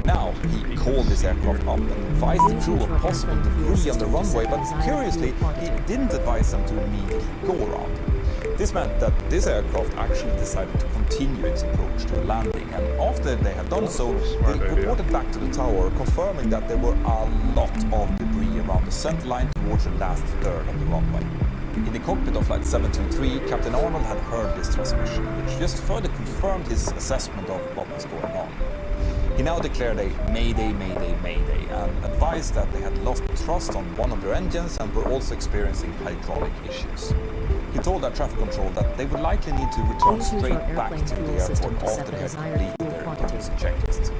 Now, he called this aircraft up and advised the crew of possible debris on the runway, but curiously, he didn't advise them to immediately go around. This meant that this aircraft actually decided to continue its approach to a landing, and after they had done so, they reported back to the tower, confirming that there were a lot of debris around the center line towards the last third of the runway. In the cockpit of Flight 723, Captain Arnold had heard this transmission, which just further confirmed his assessment of what was going on. He now declared a Mayday, Mayday, Mayday, and advised that they had lost thrust on one of their engines and were also experiencing hydraulic issues. He told our traffic control that they would likely need to return straight back to the airport after they had completed their emergency checklist.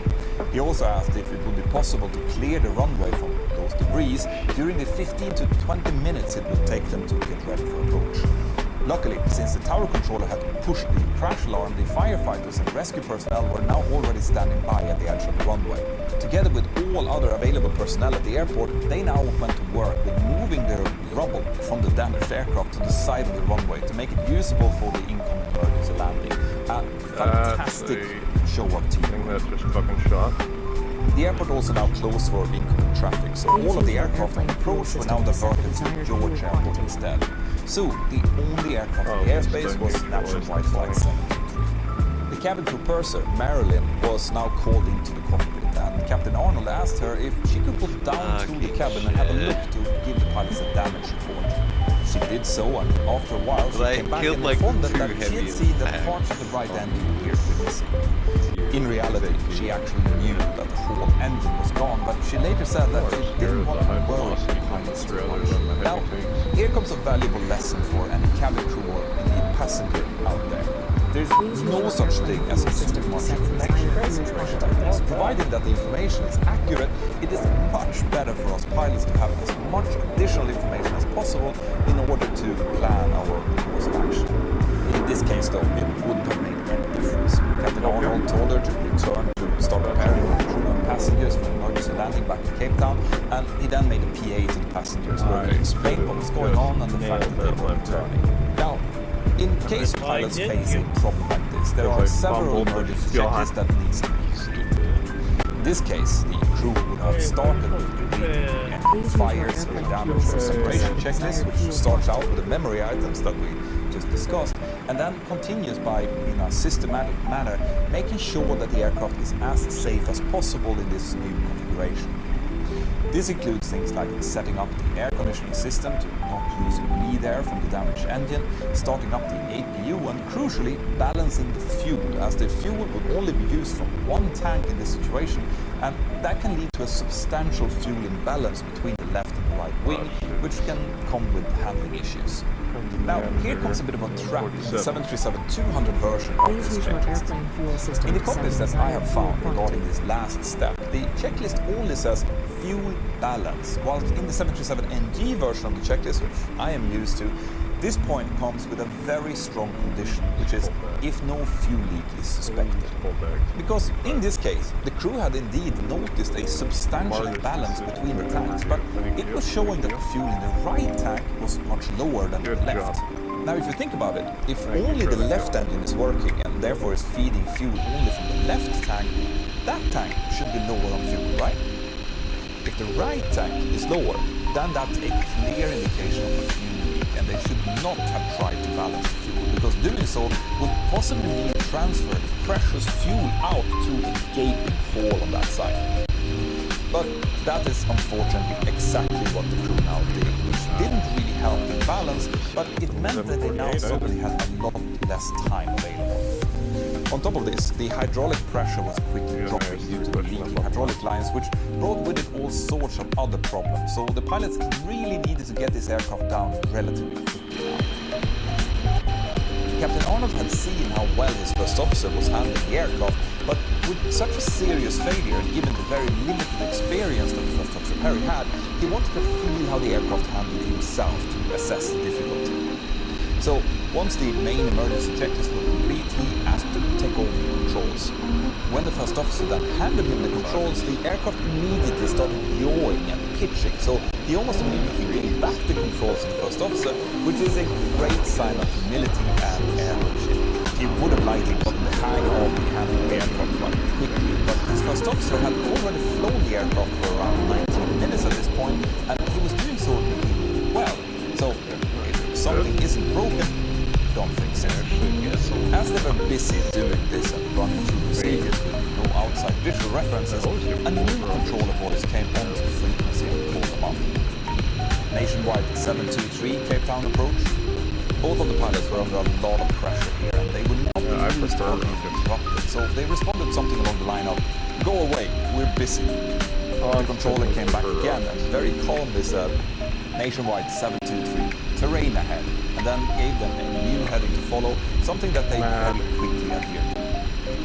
He also asked if it would be possible to clear the runway from those debris during the 15 to 20 minutes it would take them to get ready for approach. Luckily, since the tower controller had pushed the crash alarm, the firefighters and rescue personnel were now already standing by at the edge of the runway. Together with all other available personnel at the airport, they now went to work with moving the rubble from the damaged aircraft to the side of the runway to make it usable for the incoming emergency landing. A fantastic show of teamwork. That's just fucking shot. The airport also now closed for incoming traffic, so all of the aircraft on approach were now diverted to George Airport instead. So, the only aircraft in the airspace was nationwide Flight 723. The cabin crew purser, Marilyn, was now called into the cockpit, and Captain Arnold asked her if she could go down through the cabin and have a look to give the pilots a damage report. She did so, and after a while, she came back and informed them that she had seen that parts of the right engine appeared to be missing. In reality, she actually knew that the whole engine was gone, but she later said that she didn't want to worry the pilots too much. Now, here comes a valuable lesson for any cabin crew or indeed passenger out there. There's no such thing as a too much information in a situation like this. Provided that the information is accurate, it is much better for us pilots to have as much additional information as possible in order to plan our course of action. In this case, though, it wouldn't have made any difference. Captain Arnold told her to return to start preparing the crew and passengers for an emergency landing back in Cape Town, and he then made a PA to the passengers where he explained what was going on and the fact that they were returning. Now, in case pilots face a problem like this, there are several emergency checklists that needs to be completed. In this case, the crew would have started with completing the fires or damage or separation checklist, which starts out with the memory items that we just discussed, and then continues by, in a systematic manner, making sure that the aircraft is as safe as possible in this new configuration. This includes things like setting up the air conditioning system to not lose bleed air from the damaged engine, starting up the APU, and crucially balancing the fuel, as the fuel would only be used from one tank in this situation, and that can lead to a substantial fuel imbalance between the left and the right wing, which can come with handling issues. Now, here comes a bit of a trap in the 737-200 version of this checklist. In the copies that I have found regarding this last step, the checklist only says fuel balance, whilst in the 737NG version of the checklist, which I am used to, this point comes with a very strong condition, which is if no fuel leak is suspected. Because in this case, the crew had indeed noticed a substantial imbalance between the tanks, but it was showing that the fuel in the right tank was much lower than the left. Now, if you think about it, if only the left engine is working and therefore is feeding fuel only from the left tank, that tank should be lower on fuel, right? If the right tank is lower, then that's a clear indication of a fuel leak, and they should not have tried to balance the fuel, because doing so would possibly mean transferring precious fuel out through a gaping hole on that side. But that is unfortunately exactly what the crew now did, which didn't really help the balance, but it meant that they now suddenly had a lot less time available. On top of this, the hydraulic pressure was quickly dropping due to the leaking hydraulic lines, which brought with it all sorts of other problems. So the pilots really needed to get this aircraft down relatively quickly now. Captain Arnold had seen how well his first officer was handling the aircraft, but with such a serious failure, given the very limited experience that the first officer Perry had, he wanted to feel how the aircraft handled himself to assess the difficulty. So, once the main emergency checklist was complete, he asked to take over the controls. When the first officer then handed him the controls, the aircraft immediately started yawing and pitching, so he almost immediately gave back the controls to the first officer, which is a great sign of humility and airmanship. He would have likely gotten the hang of the handling the aircraft quite quickly, but his first officer had already flown the aircraft for around 19 minutes at this point, and he was doing so really well. So, if something isn't broken, don't fix it. As they were busy doing this and running through procedures with no outside visual references, a new controller voice came onto the frequency and called them up. Nationwide 723 Cape Town approach. Both of the pilots were under a lot of pressure here, and they would not be used to being interrupted, so they responded something along the line of, "Go away, we're busy." The controller came back again and very calmly said, "Nationwide 723, terrain ahead," and then gave them a new heading to follow, something that they very quickly adhered to.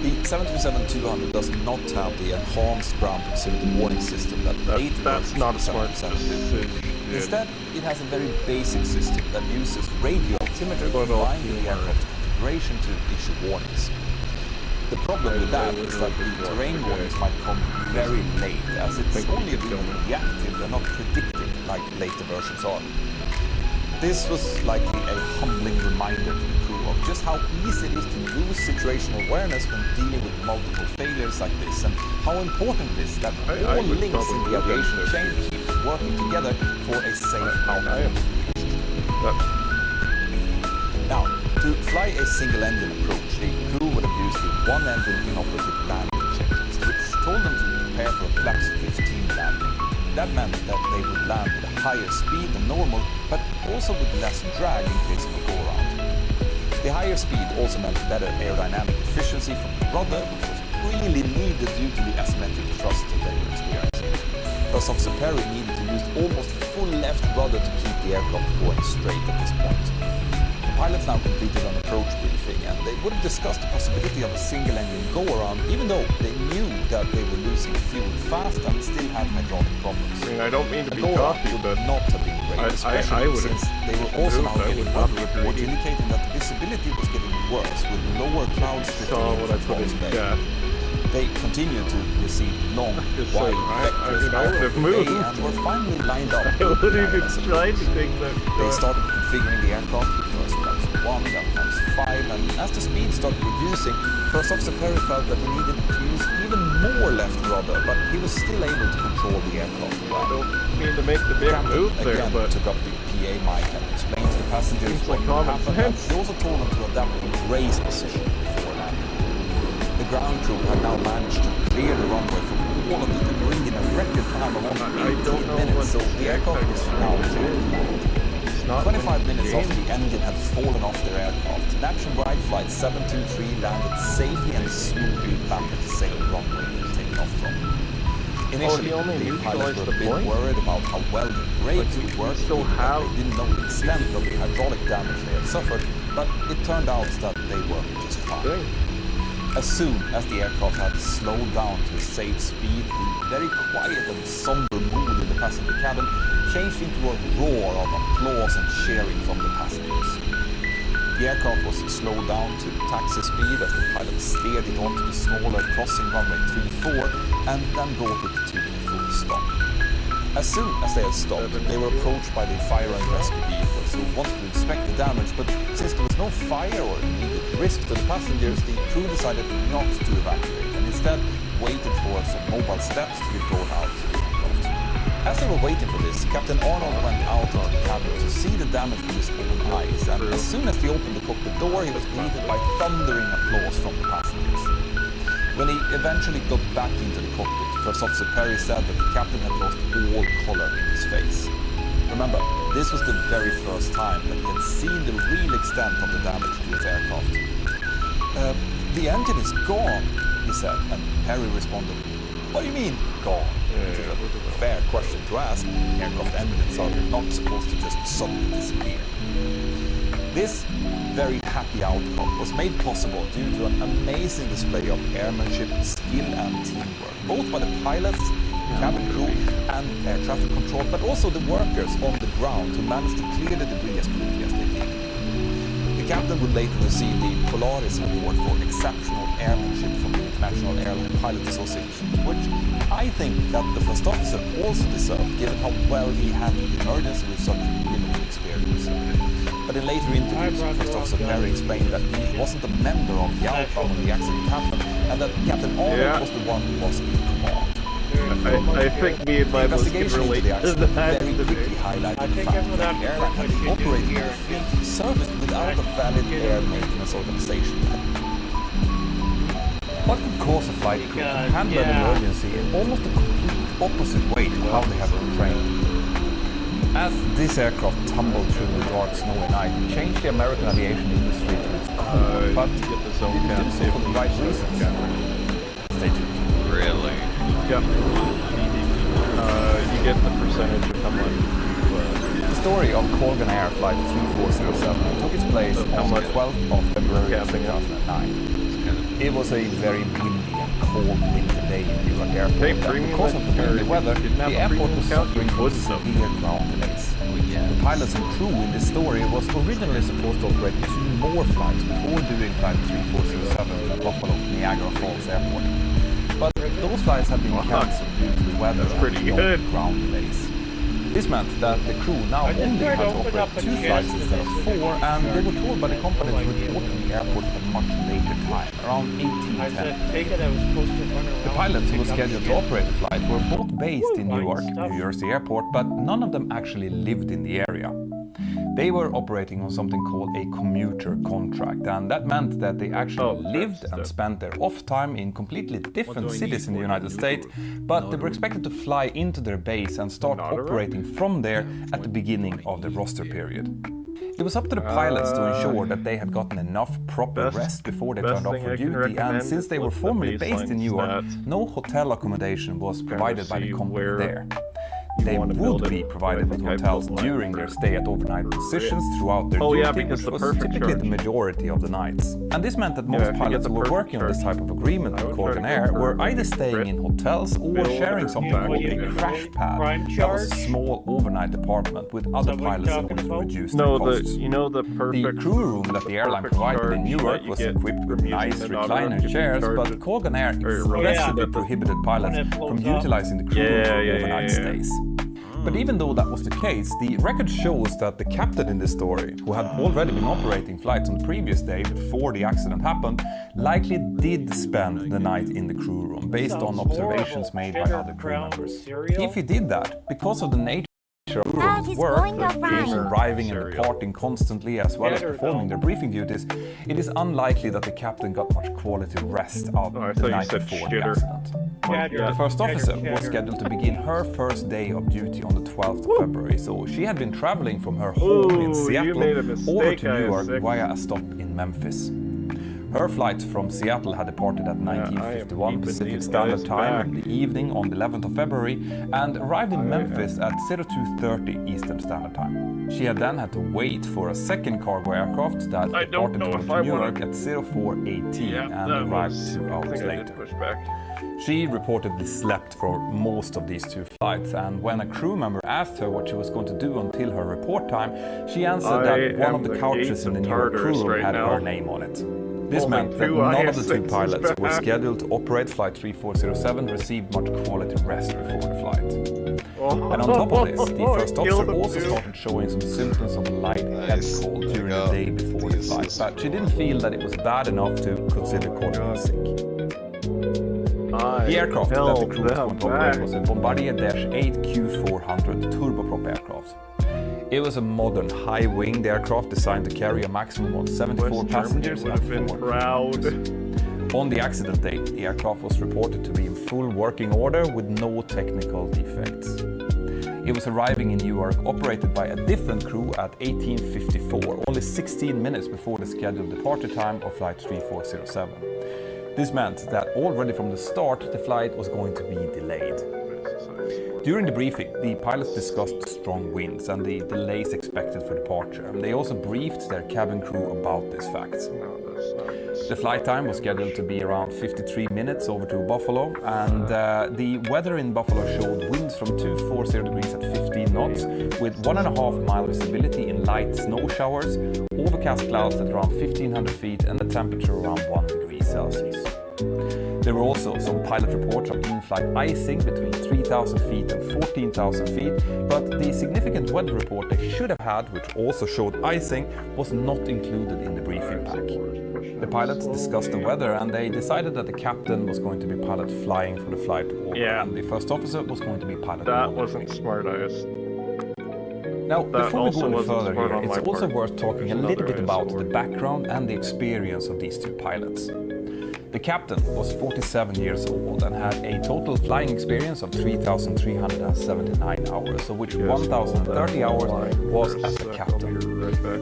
The 737-200 does not have the enhanced ground proximity warning system that that's not a smart decision. Instead, it has a very basic system that uses radio altimeter combined with the aircraft configuration to issue warnings. The problem with that is that the terrain warnings might come very late, as it's only really reactive and not predictive like later versions are. This was likely a humbling reminder to the crew of just how easy it is to lose situational awareness when dealing with multiple failures like this, and how important it is that all links in the aviation chain keep working together for a safe outcome. Now, to fly a single-engine approach, the crew would have used the one-engine inoperative landing checklist, which told them to prepare for a flaps 15 landing. That meant that they would land with a higher speed than normal, but also with less drag in case of a go-around. The higher speed also meant better aerodynamic efficiency from the rudder, which was really needed due to the asymmetric thrust that they were experiencing. First Officer Perry needed to use almost full left rudder to keep the aircraft going straight at this point. The pilots now completed an approach briefing, and they would have discussed the possibility of a single-engine go-around, even though they knew that they were losing fuel fast and still had hydraulic problems. I mean, I don't mean to be cocky, but not have been great, especially since they were also now getting weather reports indicating that the visibility was getting worse with lower clouds drifting in from Falls Bay. They continued to receive long, wide vectors out of the bay and were finally lined up. They started configuring the aircraft with first flaps 1, then flaps 5, and as the speed started reducing, First Officer Perry felt that he needed to use even more left rudder, but he was still able to control the aircraft well. I don't mean to make the big move there, again but took up the PA mic and explained to the passengers what happened. He also told them to adapt the race position before landing. The ground crew had now managed to clear the runway from all of the debris in a record time of 18 minutes, so the aircraft was now clear to land. 25 minutes after the engine had fallen off their aircraft, Nationwide Flight 723 landed safely and smoothly back at the same runway they had taken off from. Initially, the pilots were a bit worried about how well the brakes would work, they didn't know the extent of the hydraulic damage they had suffered, but it turned out that they worked just fine. As soon as the aircraft had slowed down to a safe speed, the very quiet and somber mood in the passenger cabin changed into a roar of applause and cheering from the passengers. The aircraft was slowed down to taxi speed as the pilot steered it onto the smaller crossing runway 34 and then brought it to a full stop. As soon as they had stopped, they were approached by the fire and rescue vehicles who wanted to inspect the damage, but since there was no fire or immediate risk to the passengers, the crew decided not to evacuate and instead waited for some mobile steps to be brought out to the aircraft. As they were waiting for this, Captain Arnold went out into the cabin to see the damage with his own eyes, and as soon as he opened the cockpit door, he was greeted by thundering applause from the passengers. When he eventually got back into the cockpit, First Officer Perry said that the captain had lost all color in his face. Remember, this was the very first time that he had seen the real extent of the damage to his aircraft. The engine is gone, he said, and Perry responded, "What do you mean, gone?" Which is a fair question to ask. Aircraft engines are not supposed to just suddenly disappear. This very happy outcome was made possible due to an amazing display of airmanship, skill and teamwork, both by the pilots, cabin crew and air traffic control, but also the workers on the ground who managed to clear the debris as quickly as they did. The captain would later receive the Polaris Award for exceptional airmanship from the International Airline Pilot Association, which I think that the first officer also deserved, given how well he handled the emergency with such limited experience. But in later interviews, First Officer Perry explained that he wasn't a member of the Alpha when the accident happened, and that Captain Arnold was the one who was in command. I think me and my boss can relate to that. Very quickly highlighted the fact that the airline had operated the fleet serviced without a valid air maintenance organization. What could cause a flight crew to handle an emergency in almost a complete opposite way to how they have been trained? As this aircraft tumbled through the dark snowy night, it changed the American aviation industry to its core, but it didn't do so for the right reasons. Stay tuned. Really? Yep. You get the percentage of how much. The story of Colgan Air Flight 3407 took its place on the 12th of February 2009. It was a very windy and cold winter day in Newark Airport, and because of the windy weather, the airport was suffering from severe ground delays. The pilots and crew in this story was originally supposed to operate 2 more flights before doing Flight 3407 to Buffalo Niagara Falls Airport. But those flights had been cancelled due to the weather and ground delays. This meant that the crew now only had to operate 2 flights instead of 4, and they were told by the company to report to the airport at a much later time, around 18:10. The pilots who were scheduled to operate the flight were both based in Newark, New Jersey Airport, but none of them actually lived in the area. They were operating on something called a commuter contract, and that meant that they actually lived and spent their off time in completely different cities in the United States, but they were expected to fly into their base and start operating from there at the beginning of the roster period. It was up to the pilots to ensure that they had gotten enough proper rest before they turned off for duty, and since they were formerly based in Newark, no hotel accommodation was provided by the company there. They would be provided with hotels during their stay at overnight positions throughout their duty, which was typically the majority of the nights. And this meant that most pilots who were working on this type of agreement with Colgan Air were either staying in hotels or sharing something called a crash pad. That was a small overnight apartment with other pilots in order to reduce their costs. The crew room that the airline provided in Newark was equipped with nice recliner chairs, but Colgan Air expressly prohibited pilots from utilizing the crew room for overnight stays. But even though that was the case, the record shows that the captain in this story, who had already been operating flights on the previous day before the accident happened, likely did spend the night in the crew room based on observations made by other crew members. If he did that, because of the nature of work, with crews arriving and departing constantly as well as performing their briefing duties, it is unlikely that the captain got much quality rest out the night before the accident. The first officer was scheduled to begin her first day of duty on the 12th of February, so she had been traveling from her home in Seattle over to New York via a stop in Memphis. Her flight from Seattle had departed at 19:51 Pacific Standard Time in the evening on the 11th of February and arrived in Memphis at 02:30 Eastern Standard Time. She had then had to wait for a second cargo aircraft that departed to New York at 04:18 and arrived 2 hours later. She reportedly slept for most of these 2 flights, and when a crew member asked her what she was going to do until her report time, she answered that one of the couches in the New York crew room had her name on it. This meant that none of the 2 pilots who were scheduled to operate Flight 3407 received much quality rest before the flight. And on top of this, the first officer also started showing some symptoms of light head cold during the day before the flight, but she didn't feel that it was bad enough to consider calling in sick. The aircraft that the crew was going to operate was a Bombardier Dash 8 Q400 turboprop aircraft. It was a modern, high-winged aircraft designed to carry a maximum of 74 passengers and 4 passengers. On the accident date, the aircraft was reported to be in full working order with no technical defects. It was arriving in New York operated by a different crew at 18:54, only 16 minutes before the scheduled departure time of flight 3407. This meant that already from the start, the flight was going to be delayed. During the briefing, the pilots discussed strong winds and the delays expected for departure. They also briefed their cabin crew about these facts. The flight time was scheduled to be around 53 minutes over to Buffalo, and the weather in Buffalo showed winds from 240 degrees at 15 knots, with 1.5 mile visibility in light snow showers, overcast clouds at around 1,500 feet, and a temperature around 1 degree Celsius. There were also some pilot reports of in-flight icing between 3,000 feet and 14,000 feet, but the significant weather report they should have had, which also showed icing, was not included in the briefing pack. The pilots discussed the weather and they decided that the captain was going to be pilot flying for the flight order, and the first officer was going to be pilot. That wasn't smart, Now, before we go any further here, it's also worth talking a little bit about the background and the experience of these two pilots. The captain was 47 years old and had a total flying experience of 3,379 hours, of which 1,030 hours was as a captain.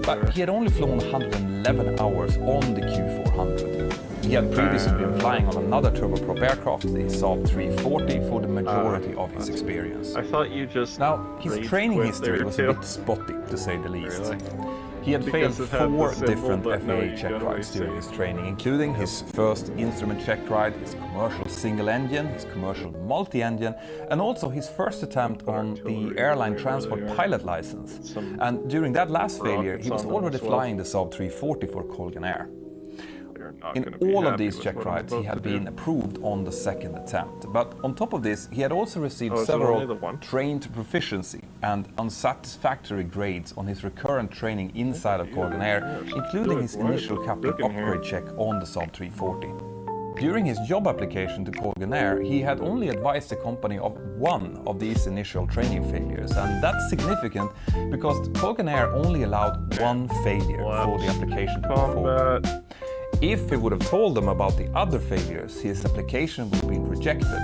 But he had only flown 111 hours on the Q400. He had previously been flying on another turboprop aircraft, the Saab 340, for the majority of his experience. I thought you just... Now, his training history was a bit spotty, to say the least. Really? He had failed Because it had 4 the different symbol that no, FAA you check gotta rides during receive. his training, including his first instrument check ride, his commercial single engine, his commercial multi-engine, and also his first attempt on the airline transport pilot license. And during that last failure, he was already flying the Saab 340 for Colgan Air. In all of these check rides, he had been approved on the second attempt. But on top of this, he had also received several train to proficiency and unsatisfactory grades on his recurrent training inside of Colgan Air, including his initial captain upgrade check on the Saab 340. During his job application to Colgan Air, he had only advised the company of one of these initial training failures, and that's significant because Colgan Air only allowed one failure for the application to go forward. If he would have told them about the other failures, his application would have been rejected.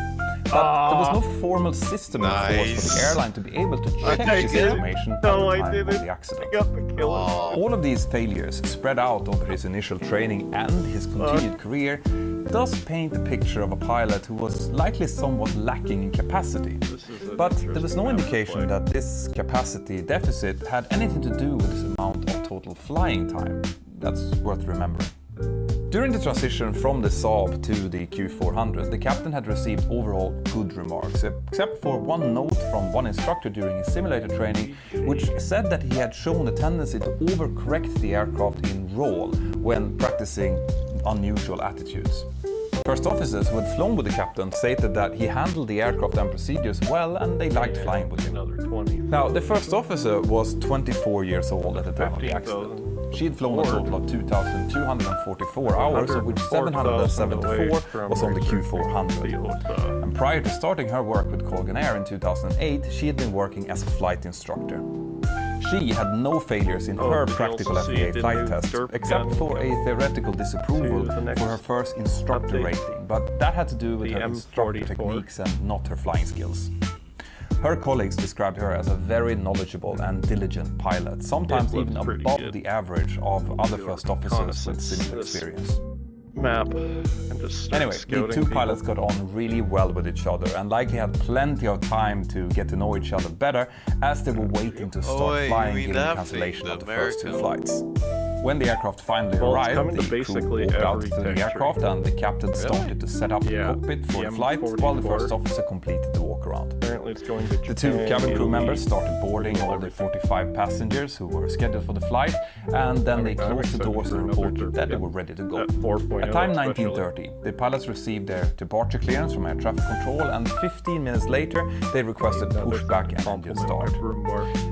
But there was no formal system in force for the airline to be able to check this information at the time of the accident. All of these failures spread out over his initial training and his continued career does paint a picture of a pilot who was likely somewhat lacking in capacity. But there was no indication that this capacity deficit had anything to do with his amount of total flying time. That's worth remembering. During the transition from the Saab to the Q400, the captain had received overall good remarks, except for one note from one instructor during his simulator training, which said that he had shown a tendency to overcorrect the aircraft in roll when practicing unusual attitudes. First officers who had flown with the captain stated that he handled the aircraft and procedures well and they liked flying with him. Now, the first officer was 24 years old at the time of the accident. She had flown a total of 2,244 hours, of which 774 was on the Q400. And prior to starting her work with Colgan Air in 2008, she had been working as a flight instructor. She had no failures in her practical FAA flight test, except for a theoretical disapproval for her first instructor rating, but that had to do with her instructor techniques and not her flying skills. Her colleagues described her as a very knowledgeable and diligent pilot, sometimes even above the average of other first officers with similar experience. Anyway, the two pilots got on really well with each other and likely had plenty of time to get to know each other better as they were waiting to start flying given the cancellation of the first 2 flights. When the aircraft finally arrived, the crew walked out to the aircraft and the captain started to set up the cockpit for the flight while the first officer completed the walk around. The 2 cabin crew members started boarding all the 45 passengers who were scheduled for the flight, and then they closed the doors and reported that they were ready to go. At time 1930, the pilots received their departure clearance from air traffic control, and 15 minutes later they requested pushback and engine start.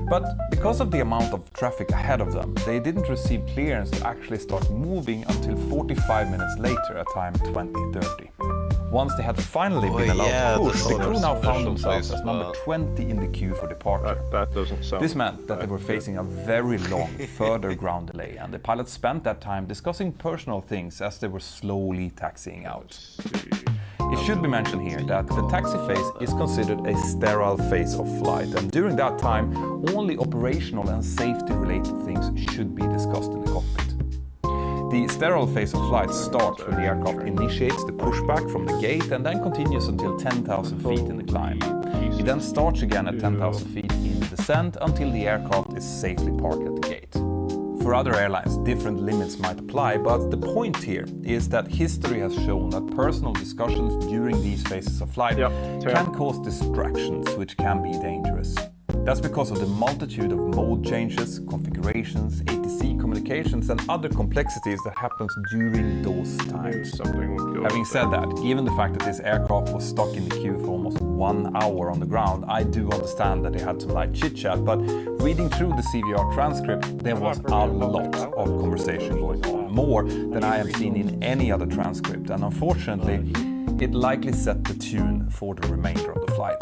But because of the amount of traffic ahead of them, they didn't receive clearance to actually start moving until 45 minutes later at time 2030. Once they had finally been allowed to push, the crew now found themselves as number 20 in the queue for departure. That doesn't sound. This meant that they were facing a very long, further ground delay, and the pilots spent that time discussing personal things as they were slowly taxiing out. It should be mentioned here that the taxi phase is considered a sterile phase of flight, and during that time, only operational and safety-related things should be discussed in the cockpit. The sterile phase of flight starts when the aircraft initiates the pushback from the gate and then continues until 10,000 feet in the climb. It then starts again at 10,000 feet in the descent until the aircraft is safely parked at the gate. For other airlines, different limits might apply, but the point here is that history has shown that personal discussions during these phases of flight can cause distractions, which can be dangerous. That's because of the multitude of mode changes, configurations, ATC communications and other complexities that happens during those times. Having said that, given the fact that this aircraft was stuck in the queue for almost 1 hour on the ground, I do understand that they had some light chit-chat, but reading through the CVR transcript, there was a lot of conversation going on, more than I have seen in any other transcript, and unfortunately, it likely set the tune for the remainder of the flight.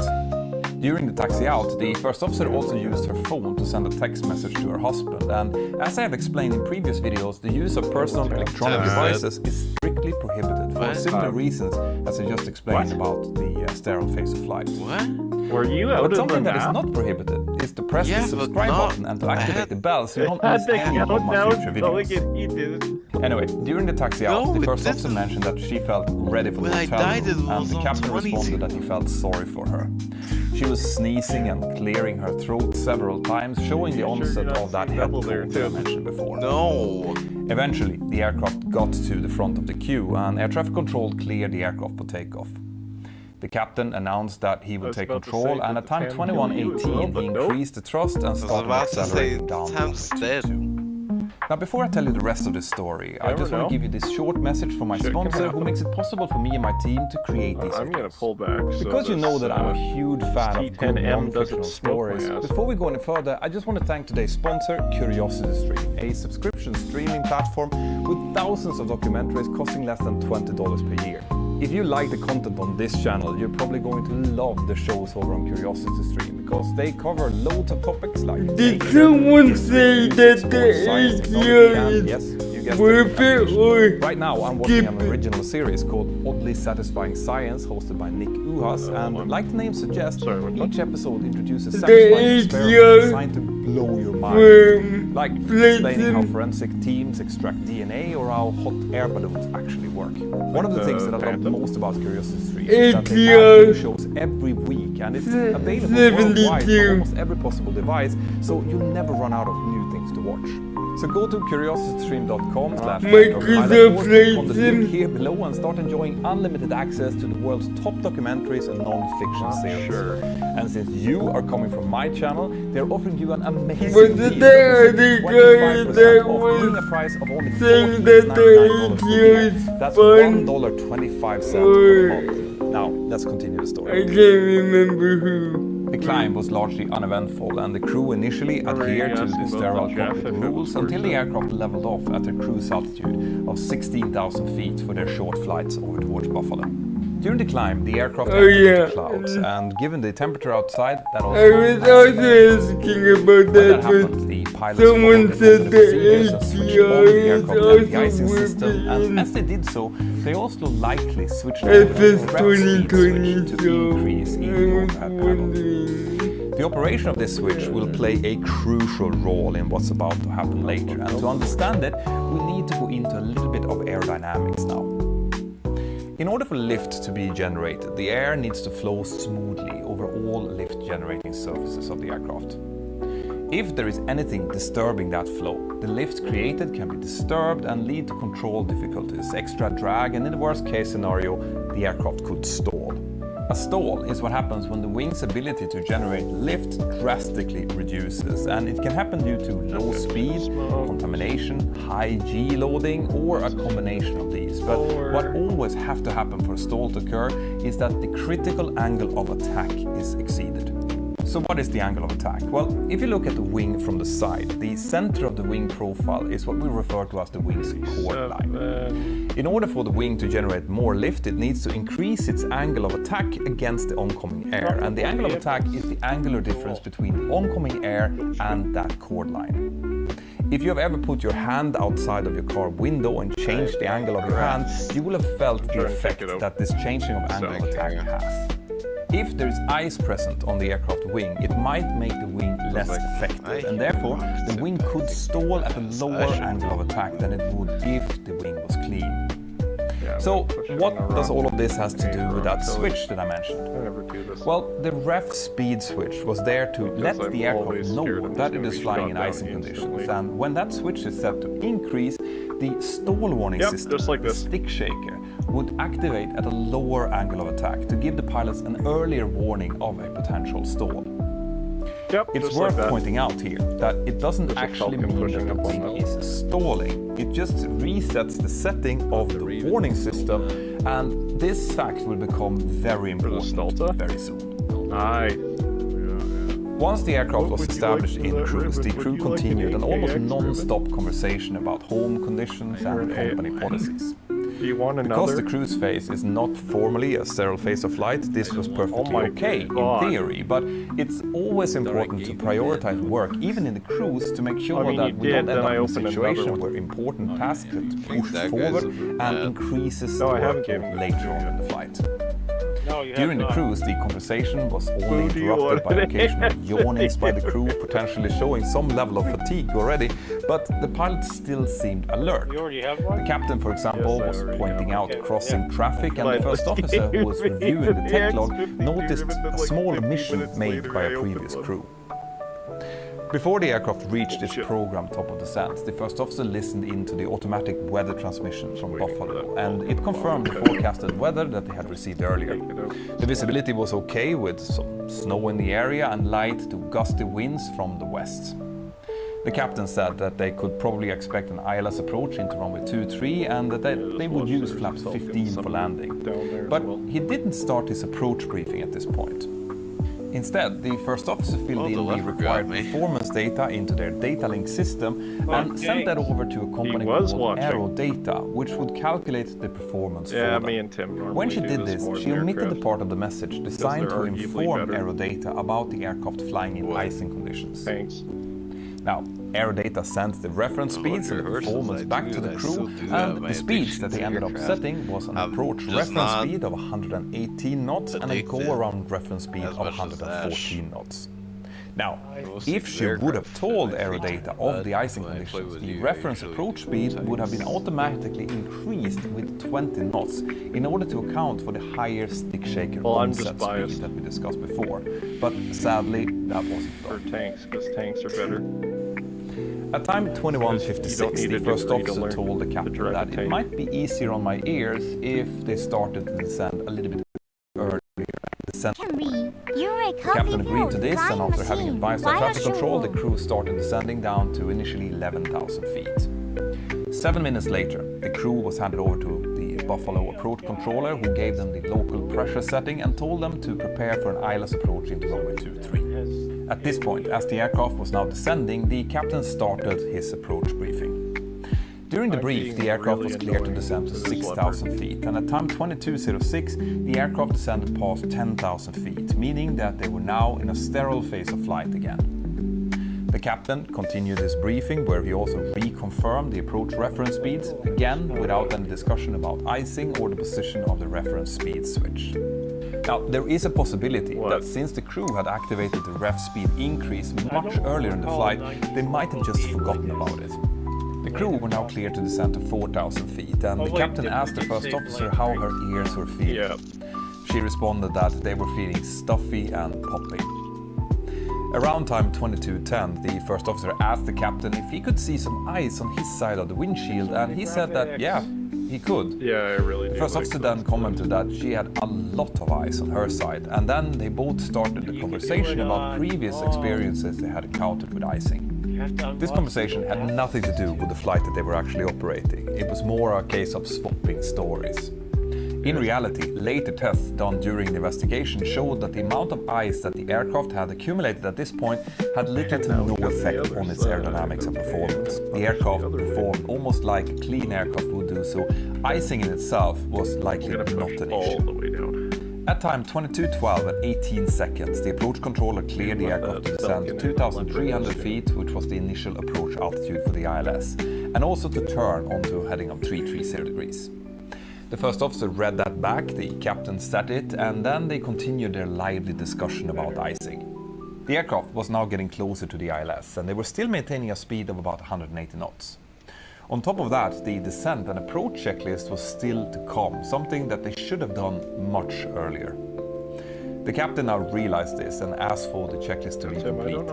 During the taxi out, the first officer also used her phone to send a text message to her husband, and as I have explained in previous videos, the use of personal electronic devices is strictly prohibited for similar reasons as I just explained about the sterile phase of flight. Were you out But of something the that is map? not prohibited is to press the subscribe button and to activate the bell so you don't miss any of my future videos. Anyway, during the taxi out, the first officer mentioned that she felt ready for the hotel room, and the captain responded that he felt sorry for her. She was sneezing and clearing her throat several times, showing the onset of that head cold that I mentioned before. No! Eventually, the aircraft got to the front of the queue, and air traffic control cleared the aircraft for takeoff. The captain announced that he would take control, and at time 21:18 he increased the thrust and started accelerating downwards. Now, before I tell you the rest of the story, I just want to give you this short message from my sponsor who makes it possible for me and my team to create these I'm gonna videos. pull back. Because you know that I'm a huge fan of good non-fictional stories, ass. before we go any further, I just want to thank today's sponsor, CuriosityStream, a subscription streaming platform with thousands of documentaries costing less than $20 per year. If you like the content on this channel, you're probably going to love the shows over on CuriosityStream because they cover loads of topics like... Did someone say that the ATR is worth it, or right now I'm watching an original series called Oddly Satisfying Science, hosted by Nick Uhas, and like the name suggests, each episode introduces a satisfying experiment designed to blow your mind. Like explaining how forensic teams extract DNA or how hot air balloons actually work. One of the things that I love most about CuriosityStream is that they have new shows every week, and it's available worldwide for almost every possible device, so you'll never run out of new things to watch. So go to curiositystream.com/or click on the link here below and start enjoying unlimited access to the world's top documentaries and non-fiction series. And since you are coming from my channel, they're offering you an amazing deal. 25% off, being a price of only $49 per year. That's $1.25 per month. Now, let's continue the story. I can't remember who. The climb was largely uneventful, and the crew initially adhered to the sterile cockpit rules until the aircraft leveled off at a cruise altitude of 16,000 feet for their short flights over towards Buffalo. During the climb, the aircraft entered the clouds, and given the temperature outside, that also... I was also asking about that, but someone said the ATR is also system, and as they did so, they also likely switched FS to 2020, to increase the operation of this switch will play a crucial role in what's about to happen later, and to understand it, we need to go into a little bit of aerodynamics now. In order for lift to be generated, the air needs to flow smoothly over all lift-generating surfaces of the aircraft. If there is anything disturbing that flow, the lift created can be disturbed and lead to control difficulties, extra drag, and in the worst case scenario, the aircraft could stall. A stall is what happens when the wing's ability to generate lift drastically reduces, and it can happen due to low speed, contamination, high G loading, or a combination of these. But what always has to happen for a stall to occur is that the critical angle of attack is exceeded. So what is the angle of attack? Well, if you look at the wing from the side, the center of the wing profile is what we refer to as the wing's chord line. In order for the wing to generate more lift, it needs to increase its angle of attack against the oncoming air. And the angle of attack is the angular difference between oncoming air and that chord line. If you have ever put your hand outside of your car window and changed the angle of your hand, you will have felt the effect that this changing of angle of attack has. If there is ice present on the aircraft wing, it might make the wing less effective, and therefore the wing could stall at a lower angle of attack than it would if the wing was clean. So what does all of this has to do with that switch that I mentioned? Well, the ref speed switch was there to let the aircraft know that it is flying in icing conditions, and when that switch is set to increase, the stall warning system, the stick shaker, would activate at a lower angle of attack to give the pilots an earlier warning of a potential stall. It's worth pointing out here that it doesn't actually mean that the wing is stalling. It just resets the setting of the warning system, and this fact will become very important very soon. Once the aircraft was established in cruise, the crew continued an almost non-stop conversation about home conditions and company policies. Because the cruise phase is not formally a sterile phase of flight, this was perfectly okay in theory, but it's always important to prioritize work, even in the cruise, to make sure that we don't end up in a situation where important tasks get pushed forward and increases the workload later on in the flight. During the cruise, the conversation was only interrupted by occasional yawnings by the crew, potentially showing some level of fatigue already, but the pilots still seemed alert. The captain, for example, was pointing out crossing traffic, and the first officer, who was reviewing the tech log, noticed a small omission made by a previous crew. Before the aircraft reached its programmed top of descent, the first officer listened into the automatic weather transmission from Buffalo, and it confirmed the forecasted weather that they had received earlier. The visibility was okay, with some snow in the area and light to gusty winds from the west. The captain said that they could probably expect an ILS approach into runway 23 and that they would use flaps 15 for landing. But he didn't start his approach briefing at this point. Instead, the first officer filled in the required performance data into their data link system and sent that over to a company called Aerodata, which would calculate the performance for them. When she did this, she omitted the part of the message designed to inform Aerodata about the aircraft flying in icing conditions. Now, Aerodata sent the reference speeds and the performance back to the crew, and the speeds that they ended up setting was an approach reference speed of 118 knots and a go-around reference speed of 114 knots. Now, if she would have told Aerodata of the icing conditions, the reference approach speed would have been automatically increased with 20 knots in order to account for the higher stick shaker onset speed that we discussed before. But sadly, that wasn't done. Because tanks are better. At time 21:56, the first officer told the captain that it might be easier on my ears if they started to descend a little bit earlier. The captain agreed to this, and after having advised our traffic control, the crew started descending down to initially 11,000 feet. 7 minutes later, the crew was handed over to the Buffalo approach controller, who gave them the local pressure setting and told them to prepare for an ILS approach into runway 23. At this point, as the aircraft was now descending, the captain started his approach briefing. During the brief, the aircraft was cleared to descend to 6,000 feet, and at time 22:06, the aircraft descended past 10,000 feet, meaning that they were now in a sterile phase of flight again. The captain continued his briefing, where he also reconfirmed the approach reference speeds, again without any discussion about icing or the position of the reference speed switch. Now, there is a possibility that since the crew had activated the ref speed increase much earlier in the flight, they might have just forgotten about it. The crew were now cleared to descend to 4,000 feet, and the captain asked the first officer how her ears were feeling. She responded that they were feeling stuffy and popping. Around time 22:10, the first officer asked the captain if he could see some ice on his side of the windshield, and he said that, yeah, he could. The first officer then commented that she had a lot of ice on her side, and then they both started the conversation about previous experiences they had encountered with icing. This conversation had nothing to do with the flight that they were actually operating. It was more a case of swapping stories. In reality, later tests done during the investigation showed that the amount of ice that the aircraft had accumulated at this point had little to no effect on its aerodynamics and performance. The aircraft performed almost like a clean aircraft would do, so icing in itself was likely not an issue. At time 22:12 and 18 seconds, the approach controller cleared the aircraft to descend to 2,300 feet, which was the initial approach altitude for the ILS, and also to turn onto a heading of 330 degrees. The first officer read that back, the captain set it, and then they continued their lively discussion about icing. The aircraft was now getting closer to the ILS, and they were still maintaining a speed of about 180 knots. On top of that, the descent and approach checklist was still to come, something that they should have done much earlier. The captain now realized this and asked for the checklist to be completed.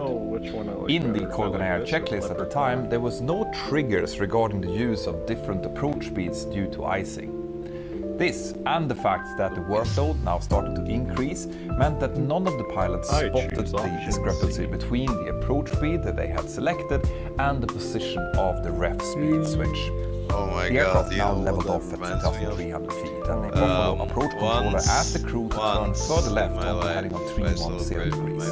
In the Colgan Air checklist at the time, there was no triggers regarding the use of different approach speeds due to icing. This, and the fact that the workload now started to increase, meant that none of the pilots spotted the discrepancy between the approach speed that they had selected and the position of the ref speed switch. Oh my the aircraft now leveled off at 2,300 feet, and the Buffalo approach controller asked the crew to turn further left onto heading on 310 degrees.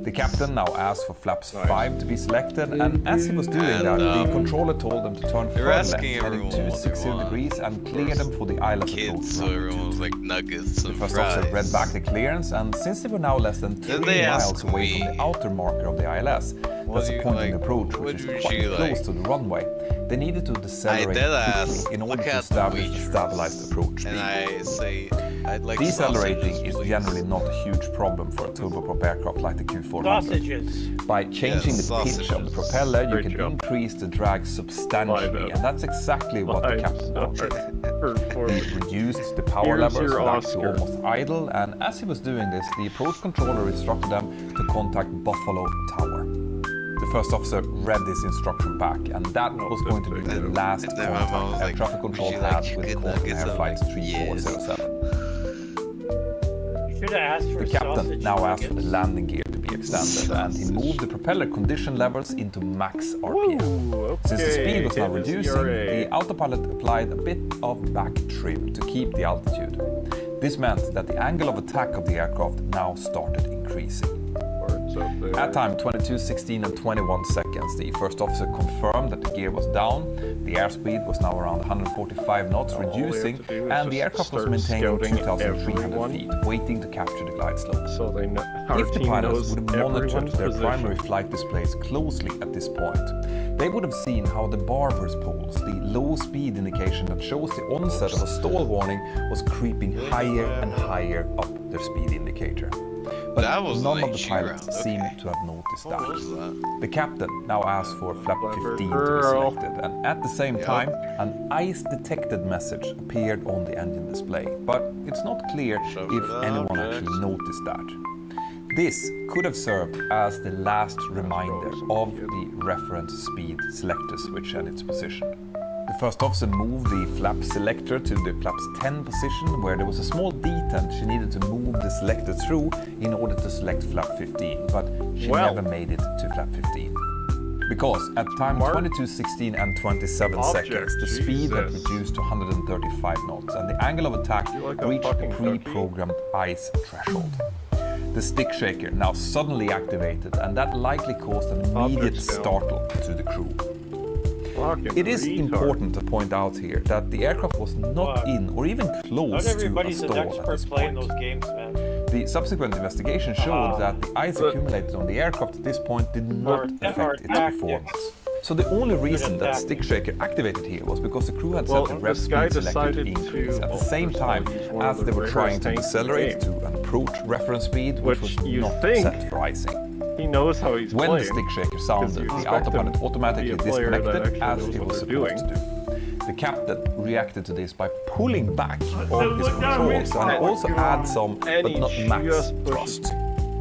The captain now asked for flaps 5 to be selected, and as he was doing that, the controller told them to turn further left, heading 260 degrees, and clear them for the ILS approach. The first officer read back the clearance, and since they were now less than 3 miles away from the outer marker of the ILS, that's the point in the approach, which is quite close to the runway, they needed to decelerate quickly in order to establish the stabilized approach speed. Decelerating is generally not a huge problem for a turboprop aircraft like the Q400. By changing the pitch of the propeller, you can increase the drag substantially, and that's exactly what the captain wanted. He reduced the power levels back to almost idle, and as he was doing this, the approach controller instructed them to contact Buffalo Tower. The first officer read this instruction back, and that was going to be the last contact air traffic control had with Colgan Air Flight 3407. The captain now asked for the landing gear to be extended, and he moved the propeller condition levels into max RPM. Since the speed was now reducing, the autopilot applied a bit of back trim to keep the altitude. This meant that the angle of attack of the aircraft now started increasing. At time 22:16 and 21 seconds, the first officer confirmed that the gear was down, the airspeed was now around 145 knots, reducing, and the aircraft was maintaining 2,300 feet, waiting to capture the glide slope. If the pilots would have monitored their primary flight displays closely at this point, they would have seen how the barber's poles, the low speed indication that shows the onset of a stall warning, was creeping higher and higher up their speed indicator. But none of the pilots seemed to have noticed that. The captain now asked for flap 15 to be selected, and at the same time, an ice detected message appeared on the engine display, but it's not clear if anyone actually noticed that. This could have served as the last reminder of the reference speed selector switch and its position. The first officer moved the flap selector to the flaps 10 position, where there was a small detent she needed to move the selector through in order to select flap 15, but she never made it to flap 15. Because at time 22:16 and 27 seconds, the speed had reduced to 135 knots, and the angle of attack reached a pre-programmed ice threshold. The stick shaker now suddenly activated, and that likely caused an immediate startle to the crew. It is important to point out here that the aircraft was not in or even close to a stall at this point. Those games, man. The subsequent investigation showed that the ice accumulated on the aircraft at this point did not affect its performance. So the only reason that the stick shaker activated here was because the crew had set the rev speed selector to increase at the same time as they were trying to decelerate to an approach reference speed, which was not set for icing. He knows how he's when playing. The stick shaker sounded, the autopilot automatically disconnected as it was supposed to do. The captain reacted to this by pulling back on his controls and also add some, but not max, thrust.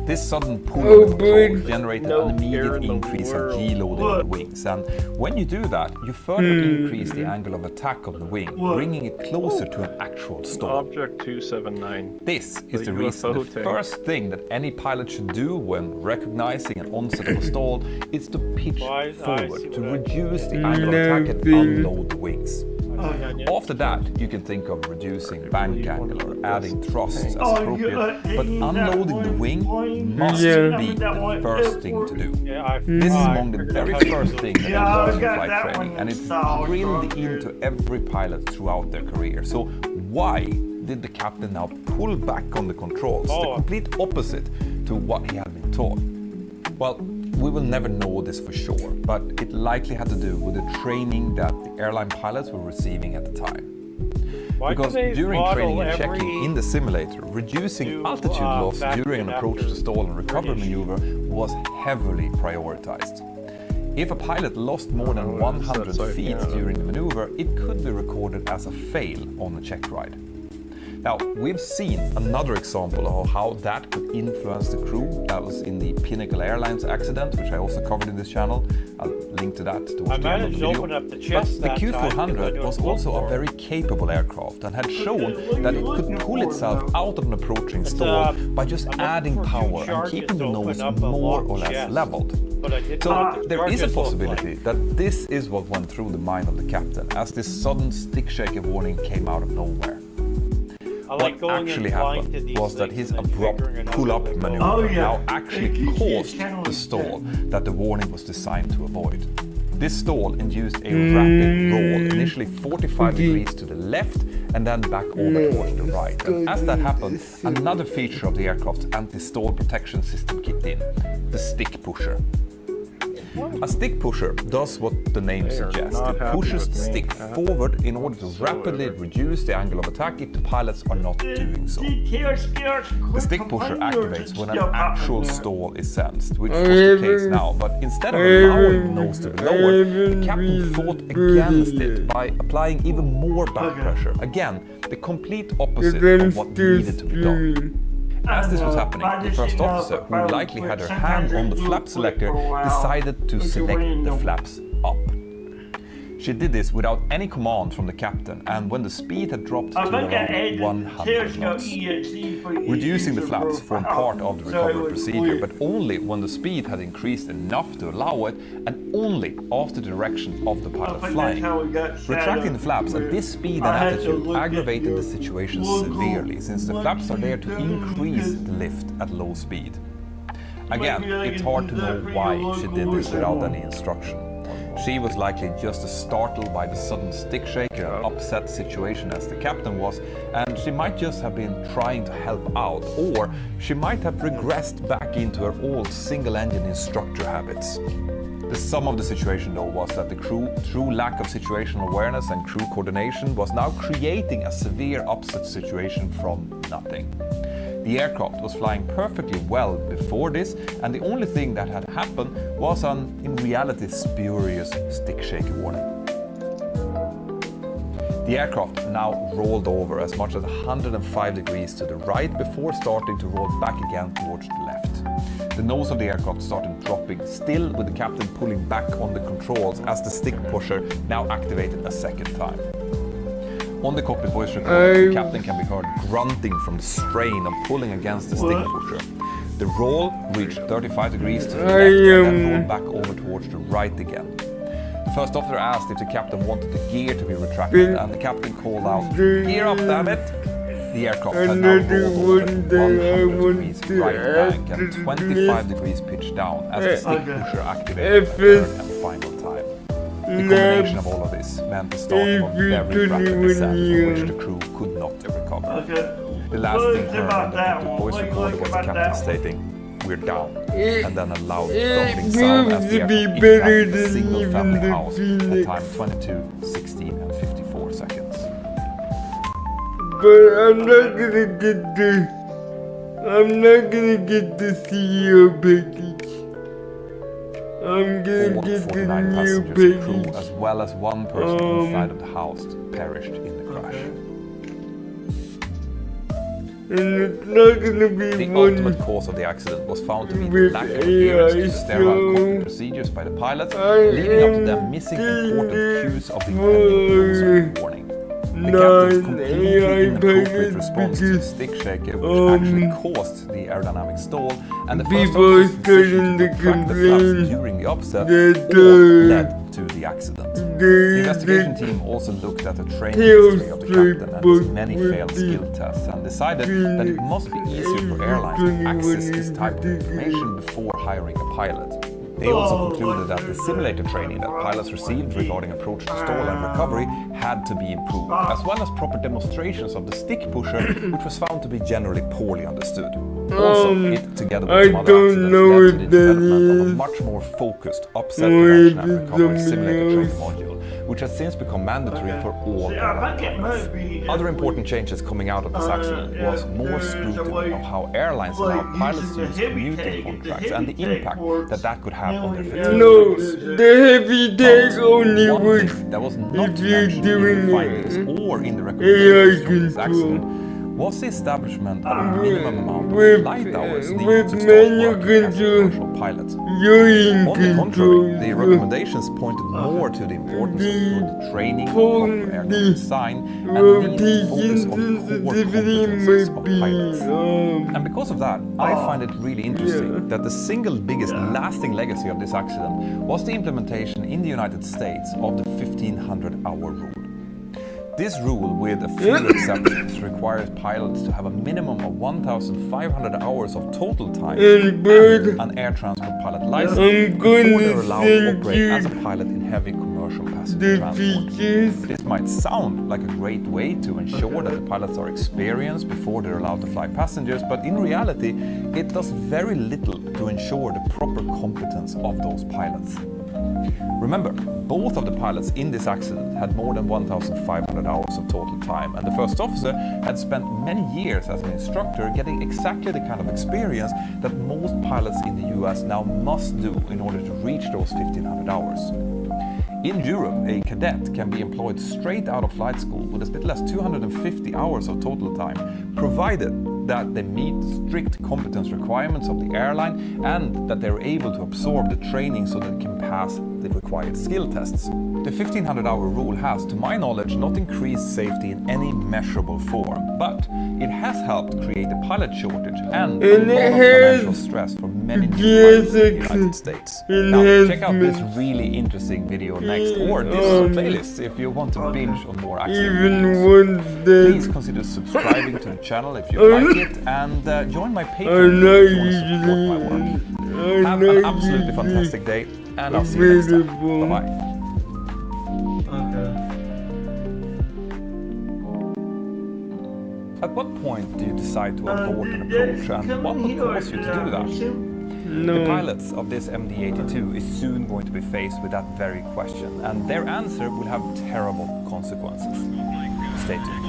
This sudden pull of control generated an immediate increase of G-loading on the wings, and when you do that, you further increase the angle of attack of the wing, bringing it closer to an actual stall. Object 279. This is the reason the first thing that any pilot should do when recognizing an onset of a stall is to pitch forward to reduce the angle of attack and unload the wings. After that, you can think of reducing bank angle or adding thrusts as appropriate, but unloading the wing must be the first thing to do. This is among the very first things that I learned in flight training, and it's drilled into every pilot throughout their career. So why did the captain now pull back on the controls, the complete opposite to what he had been taught? Well, we will never know this for sure, but it likely had to do with the training that the airline pilots were receiving at the time. Because during training and checking in the simulator, reducing altitude loss during an approach to stall and recovery maneuver was heavily prioritized. If a pilot lost more than 100 feet during the maneuver, it could be recorded as a fail on the check ride. Now, we've seen another example of how that could influence the crew. That was in the Pinnacle Airlines accident, which I also covered in this channel. I'll link to that towards the end of the video. But the Q400 was also a very capable aircraft and had shown that it could pull itself out of an approaching stall by just adding power and keeping the nose more or less leveled. So there is a possibility that this is what went through the mind of the captain as this sudden stick shaker warning came out of nowhere. What actually happened was that his abrupt pull-up maneuver now actually caused the stall that the warning was designed to avoid. This stall induced a rapid roll, initially 45 degrees to the left and then back over towards the right. And as that happened, another feature of the aircraft's anti-stall protection system kicked in, the stick pusher. A stick pusher does what the name suggests. It pushes the stick forward in order to rapidly reduce the angle of attack if the pilots are not doing so. The stick pusher activates when an actual stall is sensed, which was the case now, but instead of allowing the nose to be lowered, the captain fought against it by applying even more back pressure. Again, the complete opposite of what needed to be done. As this was happening, the first officer, who likely had her hand on the flap selector, decided to select the flaps up. She did this without any command from the captain, and when the speed had dropped to around 100 knots. Reducing the flaps formed part of the recovery procedure, but only when the speed had increased enough to allow it, and only after the direction of the pilot flying. Retracting the flaps at this speed and attitude aggravated the situation severely, since the flaps are there to increase the lift at low speed. Again, it's hard to know why she did this without any instruction. She was likely just as startled by the sudden stick shaker and upset situation as the captain was, and she might just have been trying to help out, or she might have regressed back into her old single-engine instructor habits. The sum of the situation, though, was that the crew, through lack of situational awareness and crew coordination, was now creating a severe upset situation from nothing. The aircraft was flying perfectly well before this, and the only thing that had happened was an, in reality, spurious stick shaker warning. The aircraft now rolled over as much as 105 degrees to the right before starting to roll back again towards the left. The nose of the aircraft started dropping, still with the captain pulling back on the controls as the stick pusher now activated a second time. On the cockpit voice recorder, the captain can be heard grunting from the strain of pulling against the stick pusher. The roll reached 35 degrees to the left and then rolled back over towards the right again. The first officer asked if the captain wanted the gear to be retracted, and the captain called out, "Gear up, damn it!" The aircraft had now rolled over 100 degrees right bank and 25 degrees pitch down as the stick pusher activated a third and final time. The combination of all of this meant the start of a very rapid descent from which the crew could not recover. The last thing heard on the cockpit voice recorder was the captain stating, "We're down," and then a loud thumping sound as the aircraft impacted a single family house at time 22, 16 and 54 seconds. But I'm not gonna get the CEO package. I'm gonna get the new package. Crew, as well as one person inside of the house, perished in the crash. And it's not gonna be the ultimate cause of the accident was found to be the lack of adherence to sterile cockpit procedures by the pilots, leading up to them missing important cues of the impending warning. The captain's completely inappropriate response to the stick shaker, which actually caused the aerodynamic stall, and the first officer's decision to retract the flaps during the upset, all led to to the accident. The investigation team also looked at the training history of the captain and his many failed skill tests and decided that it must be easier for airlines to access this type of information before hiring a pilot. They also concluded that the simulator training that pilots received regarding approach to stall and recovery had to be improved, as well as proper demonstrations of the stick pusher, which was found to be generally poorly understood. Also, it, together with some other accidents, led to the development of a much more focused upset prevention and recovery simulator training module, which has since become mandatory for all airline pilots. Other important changes coming out of this accident was more scrutiny of how airlines allow pilots to use commuting contracts and the impact that that could have on their fatigue. No, the heavy take only works that was not if you're mentioned doing in the findings or in the recommendations from this accident was the establishment of a minimum amount of flight hours needed to start working as a commercial pilot. On the contrary, the recommendations pointed more to the importance of good training, proper aircraft design, and the need to focus on core competences of pilots. And because of that, I find it really interesting that the single biggest lasting legacy of this accident was the implementation in the United States of the 1500-hour rule. This rule, with a few exceptions, requires pilots to have a minimum of 1,500 hours of total time and an air transport pilot license before they're allowed to operate as a pilot in heavy commercial passenger transport. This might sound like a great way to ensure that the pilots are experienced before they're allowed to fly passengers, but in reality, it does very little to ensure the proper competence of those pilots. Remember, both of the pilots in this accident had more than 1,500 hours of total time, and the first officer had spent many years as an instructor getting exactly the kind of experience that most pilots in the US now must do in order to reach those 1,500 hours. In Europe, a cadet can be employed straight out of flight school with as little as 250 hours of total time, provided that they meet strict competence requirements of the airline and that they're able to absorb the training so that they can pass the required skill tests. The 1,500-hour rule has, to my knowledge, not increased safety in any measurable form, but it has helped create a pilot shortage and a lot of financial stress for many new pilots in the United States. Now, check out this really interesting video next, or this playlist if you want to binge on more accident videos. Please consider subscribing to the channel if you like it, and join my Patreon if you want to support my work. Have an absolutely fantastic day, and I'll see you next time. Bye-bye. At what point do you decide to abort an approach, and what would cause you to do that? The pilots of this MD-82 is soon going to be faced with that very question, and their answer will have terrible consequences. Stay tuned.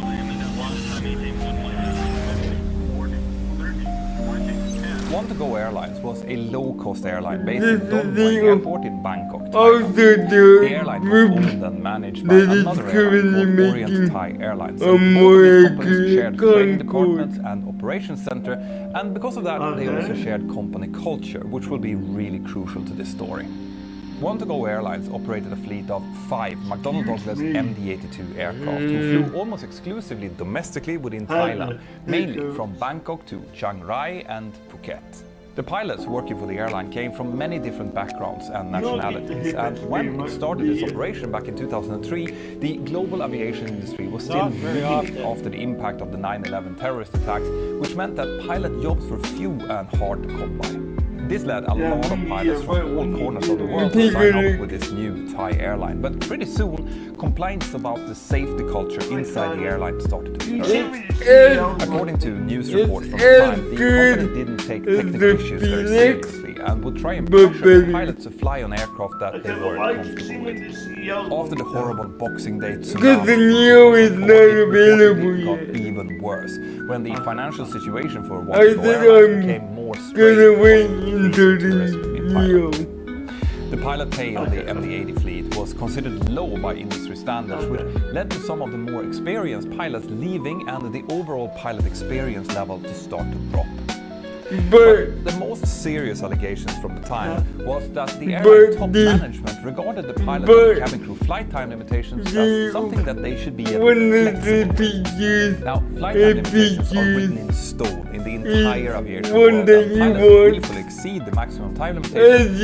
Want2Go Airlines was a low-cost airline based in Don Mueang Airport in Bangkok, Thailand. The airline was owned and managed by another airline called Orient Thai Airlines. So both of these companies shared training departments and operations center, and because of that, they also shared company culture, which will be really crucial to this story. Want2Go Airlines operated a fleet of 5 McDonnell Douglas MD-82 aircraft who flew almost exclusively domestically within Thailand, mainly from Bangkok to Chiang Rai and Phuket. The pilots working for the airline came from many different backgrounds and nationalities, and when it started its operation back in 2003, the global aviation industry was still reeling after the impact of the 9/11 terrorist attacks, which meant that pilot jobs were few and hard to come by. This led a lot of pilots from all corners of the world to sign up with this new Thai airline, but pretty soon, complaints about the safety culture inside the airline started to be heard. According to news reports from the time, the company didn't take technical issues very seriously and would try and pressure the pilots to fly on aircraft that they weren't comfortable with. After the horrible Boxing Day tsunami, it got even worse when the financial situation for Want2Go Airlines became more strained. The pilot pay on the MD-80 fleet was considered low by industry standards, which led to some of the more experienced pilots leaving and the overall pilot experience level to start to drop. But the most serious allegations from the time was that the airline top management regarded the pilot and cabin crew flight time limitations as something that they should be flexible. Now, flight time limitations are written in stone in the entire aviation world, and pilots willfully exceed the maximum time limitation as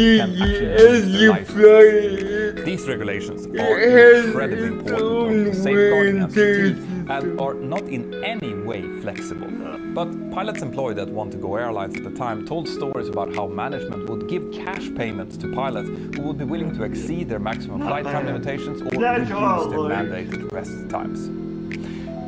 you fly, these regulations are incredibly important for safeguarding and safety and are not in any way flexible. But pilots employed at Want2Go Airlines at the time told stories about how management would give cash payments to pilots who would be willing to exceed their maximum flight time limitations or reduce their mandated rest times.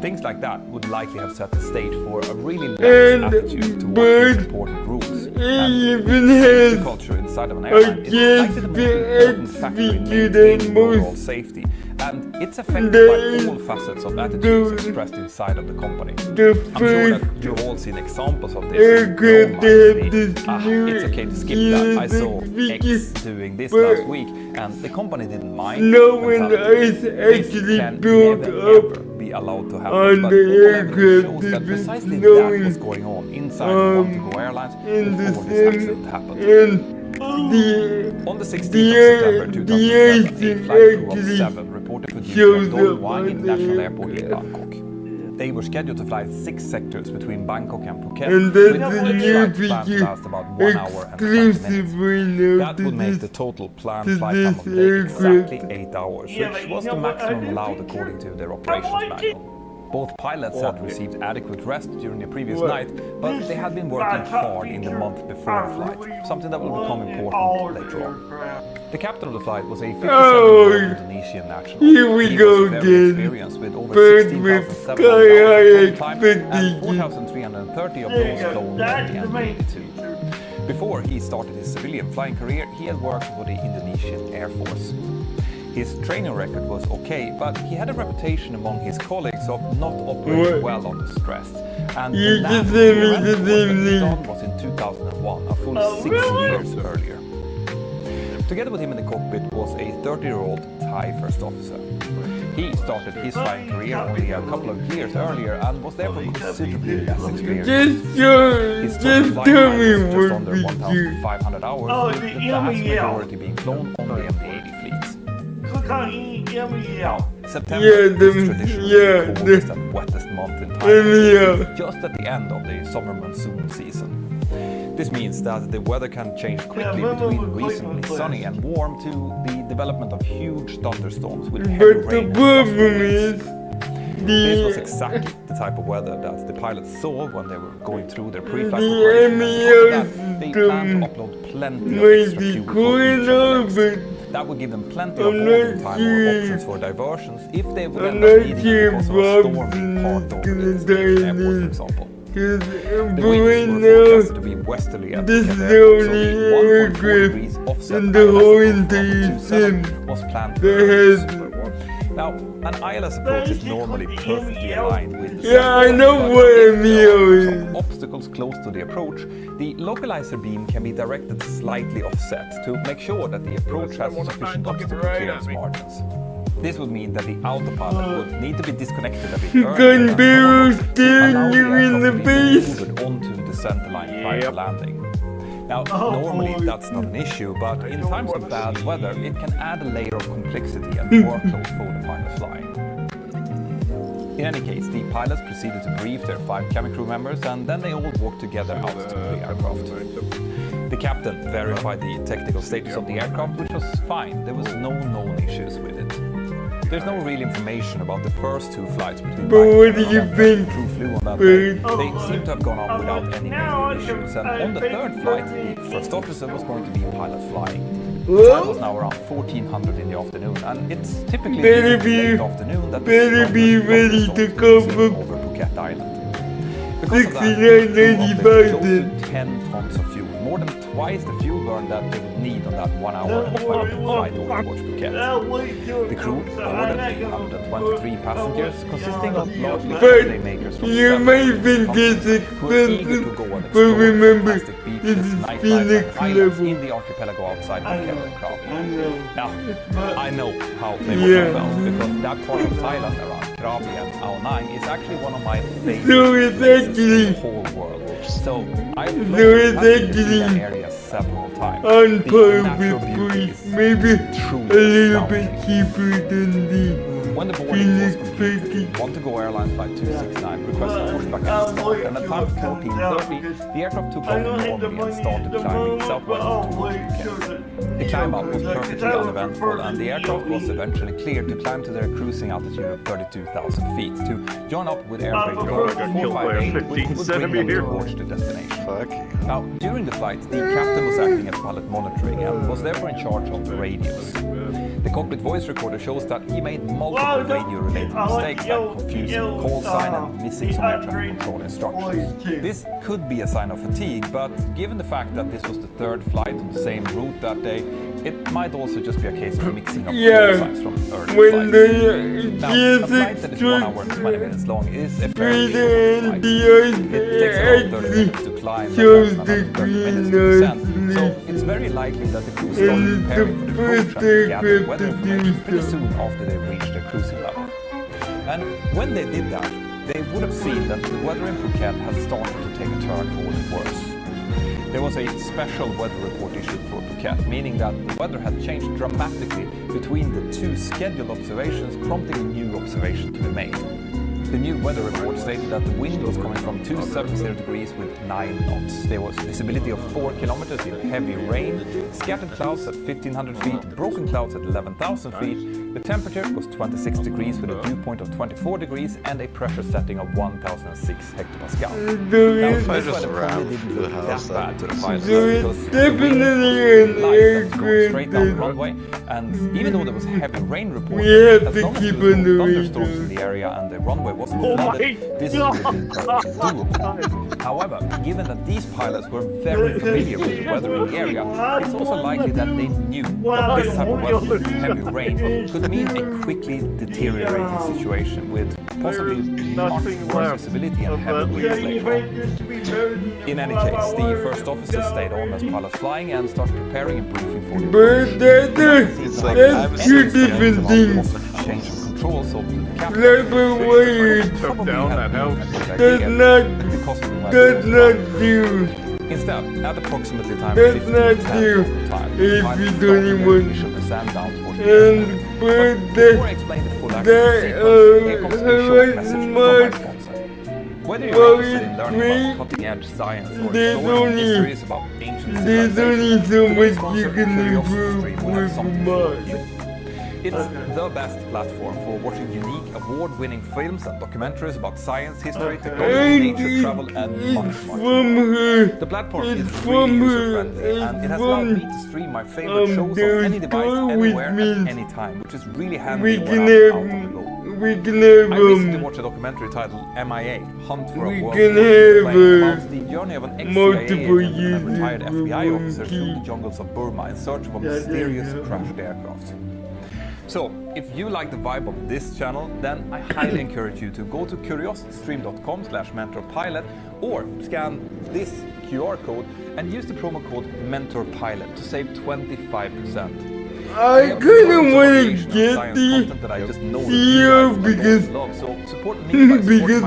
Things like that would likely have set the stage for a really lax attitude towards these important rules. And safety culture inside of an airline is likely the most important factor in maintaining overall safety. And it's affected by all facets of attitudes expressed inside of the company. I'm sure that you've all seen examples of this. It's okay to skip that. I saw X doing this last week and the company didn't mind. No one else actually built up be allowed to happen, but all evidence shows that precisely that was going on inside Want2Go Airlines before this accident happened. On the 16th of September 2007, a flight crew of 7 reported for duty at Don Muang International Airport in Bangkok. They were scheduled to fly 6 sectors between Bangkok and Phuket, with each flight planned to last about 1 hour and 20 minutes. That would make the total planned flight time of the day exactly 8 hours, which was the maximum allowed according to their operations manual. Both pilots had received adequate rest during the previous night, but they had been working hard in the month before the flight, something that will become important later on. The captain of the flight was a 57-year-old Indonesian national. Here we go again. Experienced with over 16,700 time and 4,330 of those flown on the MD-82. Before he started his civilian flying career, he had worked for the Indonesian Air Force. His training record was okay, but he had a reputation among his colleagues of not operating well under stress. And the last event was in 2001, a full 6 years earlier. Together with him in the cockpit was a 30-year-old Thai first officer. He started his flying career only a couple of years earlier and was therefore considerably less experienced. His total flying time was just under 1,500 hours, with the vast majority being flown on the MD-80 fleets. September is traditionally the coldest and wettest month in Thailand, just at the end of the summer monsoon season. This means that the weather can change quickly between reasonably sunny and warm to the development of huge thunderstorms with heavy rain. This was exactly the type of weather that the pilots saw when they were going through their pre-flight preparation, and because of that, they planned to upload plenty of extra fuel for each of the legs. That would give them plenty of holding time or options for diversions if they would end up needing it because of a storm part over the destination airport, for example. The winds were forecasted to be westerly at Phuket Airport, so the 1.4 degrees offset ILS approach was planned to be Now, an ILS approach is normally perfectly aligned with the I know what I mean. Some obstacles close to the approach, the localizer beam can be directed slightly offset to make sure that the approach has sufficient obstacle clearance margins. This would mean that the autopilot would need to be disconnected a bit earlier than normal to move onto the centerline prior to landing. Now, normally that's not an issue, but in times of bad weather, it can add a layer of complexity and workload for the pilot flying. In any case, the pilots proceeded to brief their 5 cabin crew members, and then they all walked together out to the aircraft. The captain verified the technical status of the aircraft, which was fine. There was no known issues with it. There's no real information about the first 2 flights between Bangkok and the crew flew on that day. They seem to have gone on without any major issues, and on the 3rd flight, the first officer was going to be pilot flying. The time was now around 1400 in the afternoon, and it's typically in the late afternoon that the over Phuket Island. Because of that, the crew operated close to 10 tons of fuel, more than twice the fuel burn that they would need on that 1 hour and 20-minute flight over towards Phuket. The crew boarded the 123 passengers, consisting of largely holiday makers from several countries who were eager to go and explore fantastic beaches, nightlife and islands in the archipelago outside Phuket and Krabi. Now, I know how they must have felt, because that part of Thailand around Krabi and Ao Nang is actually one of my favorite places in the whole world. So I've flown that area several times. On par with Greece, maybe a little bit cheaper than the When the boarding was completed, Want2Go Airlines Flight 269 requested pushback at start, and at time 14:30, the aircraft took off normally and started climbing southwest towards Phuket. The climb up was perfectly uneventful, and the aircraft was eventually cleared to climb to their cruising altitude of 32,000 feet to join up with Airways 458, which would bring them towards the destination. Now, during the flight, the captain was acting as pilot monitoring and was therefore in charge of the radios. The cockpit voice recorder shows that he made multiple radio-related mistakes like confusing the call sign and missing some air traffic control instructions. This could be a sign of fatigue, but given the fact that this was the third flight on the same route that day, it might also just be a case of mixing up call signs from earlier flights. Now, a flight that is 1 hour and 20 minutes long is a fairly short flight. It takes around 30 minutes to climb and another 30 minutes to descend, so it's very likely that the crew started preparing for the approach and gathered weather information pretty soon after they reached their cruising level. And when they did that, they would have seen that the weather in Phuket had started to take a turn for the worse. There was a special weather report issued for Phuket, meaning that the weather had changed dramatically between the two scheduled observations, prompting a new observation to be made. The new weather report stated that the wind was coming from 270 degrees with 9 knots. There was visibility of 4 kilometers in heavy rain, scattered clouds at 1,500 feet, broken clouds at 11,000 feet. The temperature was 26 degrees with a dew point of 24 degrees and a pressure setting of 1,006 hectopascal. Now, this weather probably didn't look that bad to the pilots because the wind was light and going straight down the runway, and even though there was heavy rain reported, as long as there was no thunderstorms in the area and the runway wasn't flooded, this would have been perfectly doable. However, given that these pilots were very familiar with the weather in the area, it's also likely that they knew that this type of weather, heavy rain, could mean a quickly deteriorating situation with possibly much worse visibility and heavy winds later on. In any case, the first officer stayed on as pilots flying and started preparing and briefing for the but that's two different things. change of control, so to the captain. Took down that house. Does not do. Instead, at approximately time Does 15 not do. time, If you don't even descend down towards the and airplane. but Before I explain the full action sequence, here comes a short message from my sponsor. Whether you're interested in learning about cutting-edge science or exploring histories about ancient civilizations, today's sponsor, Curiosity will have something for you. It's the best platform for watching unique, award-winning films and documentaries about science, history, technology, nature, travel, and much more. The platform is really user-friendly, and it has allowed me to stream my favorite shows on any device, anywhere, at any time, which is really handy when I'm out on the go. I recently watched a documentary titled MIA, Hunt for a World Plane, about the journey of an ex-CIA agent and a retired FBI officer through the jungles of Burma in search of a mysterious crashed aircraft. So, if you like the vibe of this channel, then I highly encourage you to go to curiositystream.com/mentorpilot or scan this QR code and use the promo code MentorPilot to save 25%. I kind of want to get the CEO because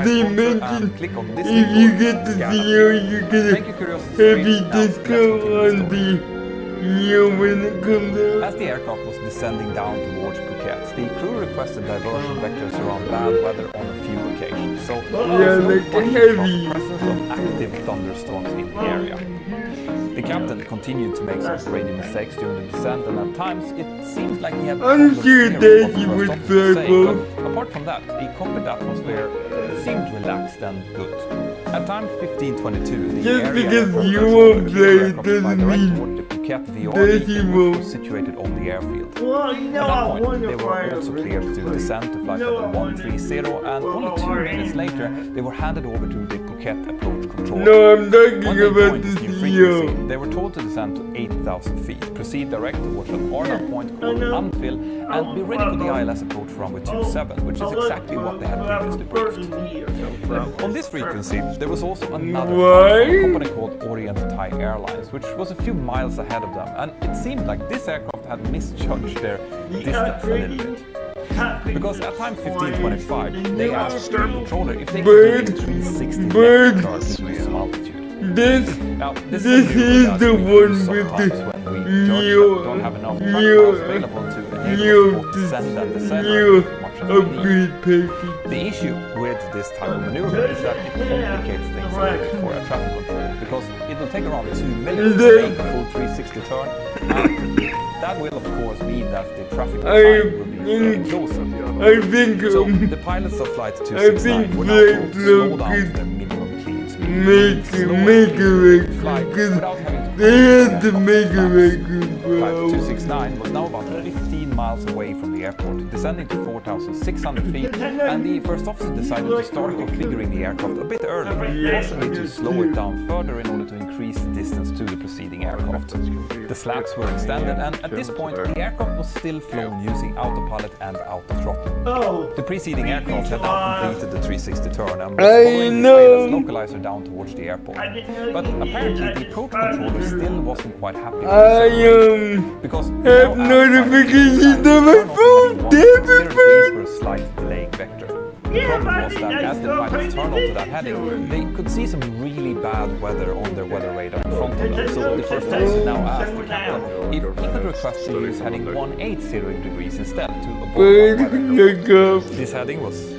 they mentioned if you get the CEO, you get a heavy discount on the when it comes out. As the aircraft was descending down towards Phuket, the crew requested diversion vectors around bad weather on a few occasions. So there was no presence of active thunderstorms in the area. The captain continued to make some radio mistakes during the descent, and at times it seemed like he had I'm sure that he would but apart from that, the cockpit atmosphere seemed relaxed and good. At time 15:22, the just area because you won't play it doesn't mean Phuket VR that he won't. was situated on the airfield. Well, you know, At I that point, wonder they if were I also ever cleared to descend to flight level 130, and only 2 minutes later, they were handed over to the Phuket approach control. No, I'm talking When they about joined the this new CEO. frequency, they were told to descend to 8,000 feet, proceed direct towards an Arnold point called Unfill, and be ready for the ILS approach for runway 27, which is exactly what they had previously briefed. On this frequency, there was also another flight from a company called Orient Thai Airlines, which was a few miles ahead of them, and it seemed like this aircraft had misjudged their distance a little bit. Because at time 15:25, they asked the controller if they could do 360 left turn to lose some altitude. This is the one with the don't have enough available to enable us to both descend and descend much instructions we need. The issue with this type of maneuver is that it complicates things a bit for a traffic control, because it will take around 2 minutes to make a full 360 turn, and that will of course mean that the traffic behind will be getting closer. So the pilots of Flight 269 were now told to slow down to their minimum clean speed. Flight without having to Flight 269 was now about 15 miles away from the airport, descending to 4,600 feet, and the first officer decided to start configuring the aircraft a bit early, possibly to slow it down further in order to increase the distance to the preceding aircraft. The flaps were extended, and at this point the aircraft was still flown using autopilot and autothrottle. The preceding aircraft had now completed the 360 turn and was following the ILS localizer down towards the airport. But apparently the approach controller still wasn't quite happy with the because have notifications on my phone, for a slight delaying vector. The problem was that as the pilots turned onto that heading, they could see some really bad weather on their weather radar in front of them. So the first officer now asked the captain if he could request to use heading 180 degrees instead to avoid weather. This heading was to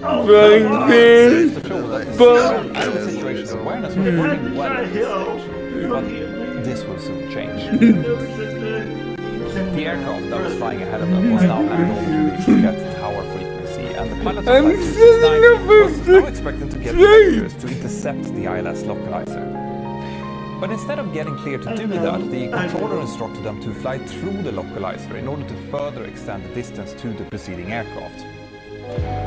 show that the situational awareness was working well at this stage. But this will soon change. The aircraft that was flying ahead of them was now handed over to the Phuket Tower frequency, and the pilots of Flight 269 was now expecting to get vectors to intercept the ILS localizer. But instead of getting clear to do that, the controller instructed them to fly through the localizer in order to further extend the distance to the preceding aircraft.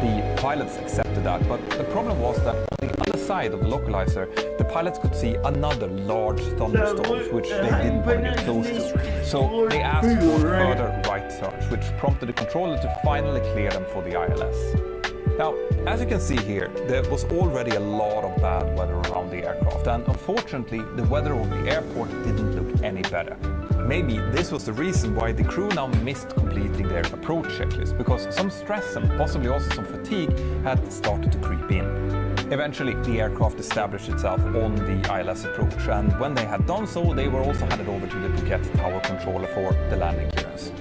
The pilots accepted that, but the problem was that on the other side of the localizer, the pilots could see another large thunderstorm, which they didn't want to get close to. So they asked for further right turns, which prompted the controller to finally clear them for the ILS. Now, as you can see here, there was already a lot of bad weather around the aircraft, and unfortunately, the weather over the airport didn't look any better. Maybe this was the reason why the crew now missed completing their approach checklist, because some stress and possibly also some fatigue had started to creep in. Eventually, the aircraft established itself on the ILS approach, and when they had done so, they were also handed over to the Phuket Tower controller for the landing clearance.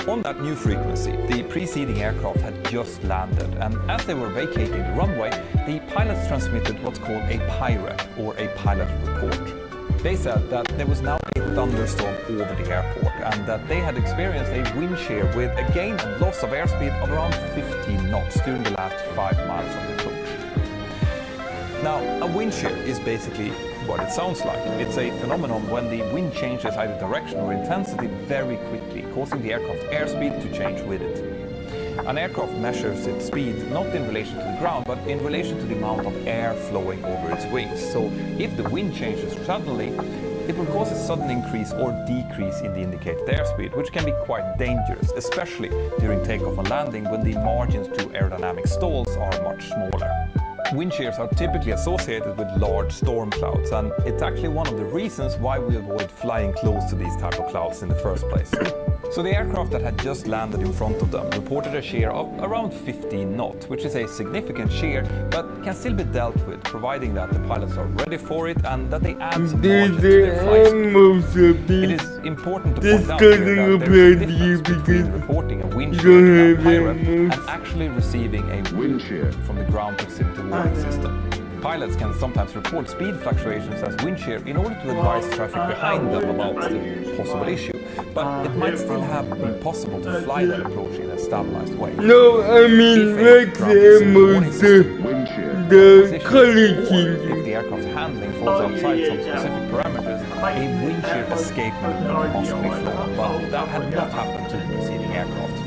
On that new frequency, the preceding aircraft had just landed, and as they were vacating the runway, the pilots transmitted what's called a PIREP, or a pilot report. They said that there was now a thunderstorm over the airport, and that they had experienced a wind shear with a gain and loss of airspeed of around 15 knots during the last 5 miles of the approach. Now, a wind shear is basically what it sounds like. It's a phenomenon when the wind changes either direction or intensity very quickly, causing the aircraft's airspeed to change with it. An aircraft measures its speed not in relation to the ground, but in relation to the amount of air flowing over its wings. So if the wind changes suddenly, it will cause a sudden increase or decrease in the indicated airspeed, which can be quite dangerous, especially during takeoff and landing when the margins to aerodynamic stalls are much smaller. Wind shears are typically associated with large storm clouds, and it's actually one of the reasons why we avoid flying close to these type of clouds in the first place. So the aircraft that had just landed in front of them reported a shear of around 15 knots, which is a significant shear, but can still be dealt with, providing that the pilots are ready for it and that they add some margin to their flight speed. It is important to point out here that there is a difference between reporting a wind shear in a PIREP and actually receiving a wind shear from the ground proximity warning system. Pilots can sometimes report speed fluctuations as wind shear in order to advise traffic behind them about the possible issue, but it might still have been possible to fly that approach in a stabilized way. No, I mean like the color change. If the aircraft's handling falls outside some specific parameters, a wind shear escape maneuver must be flown, but that had not happened to the preceding aircraft.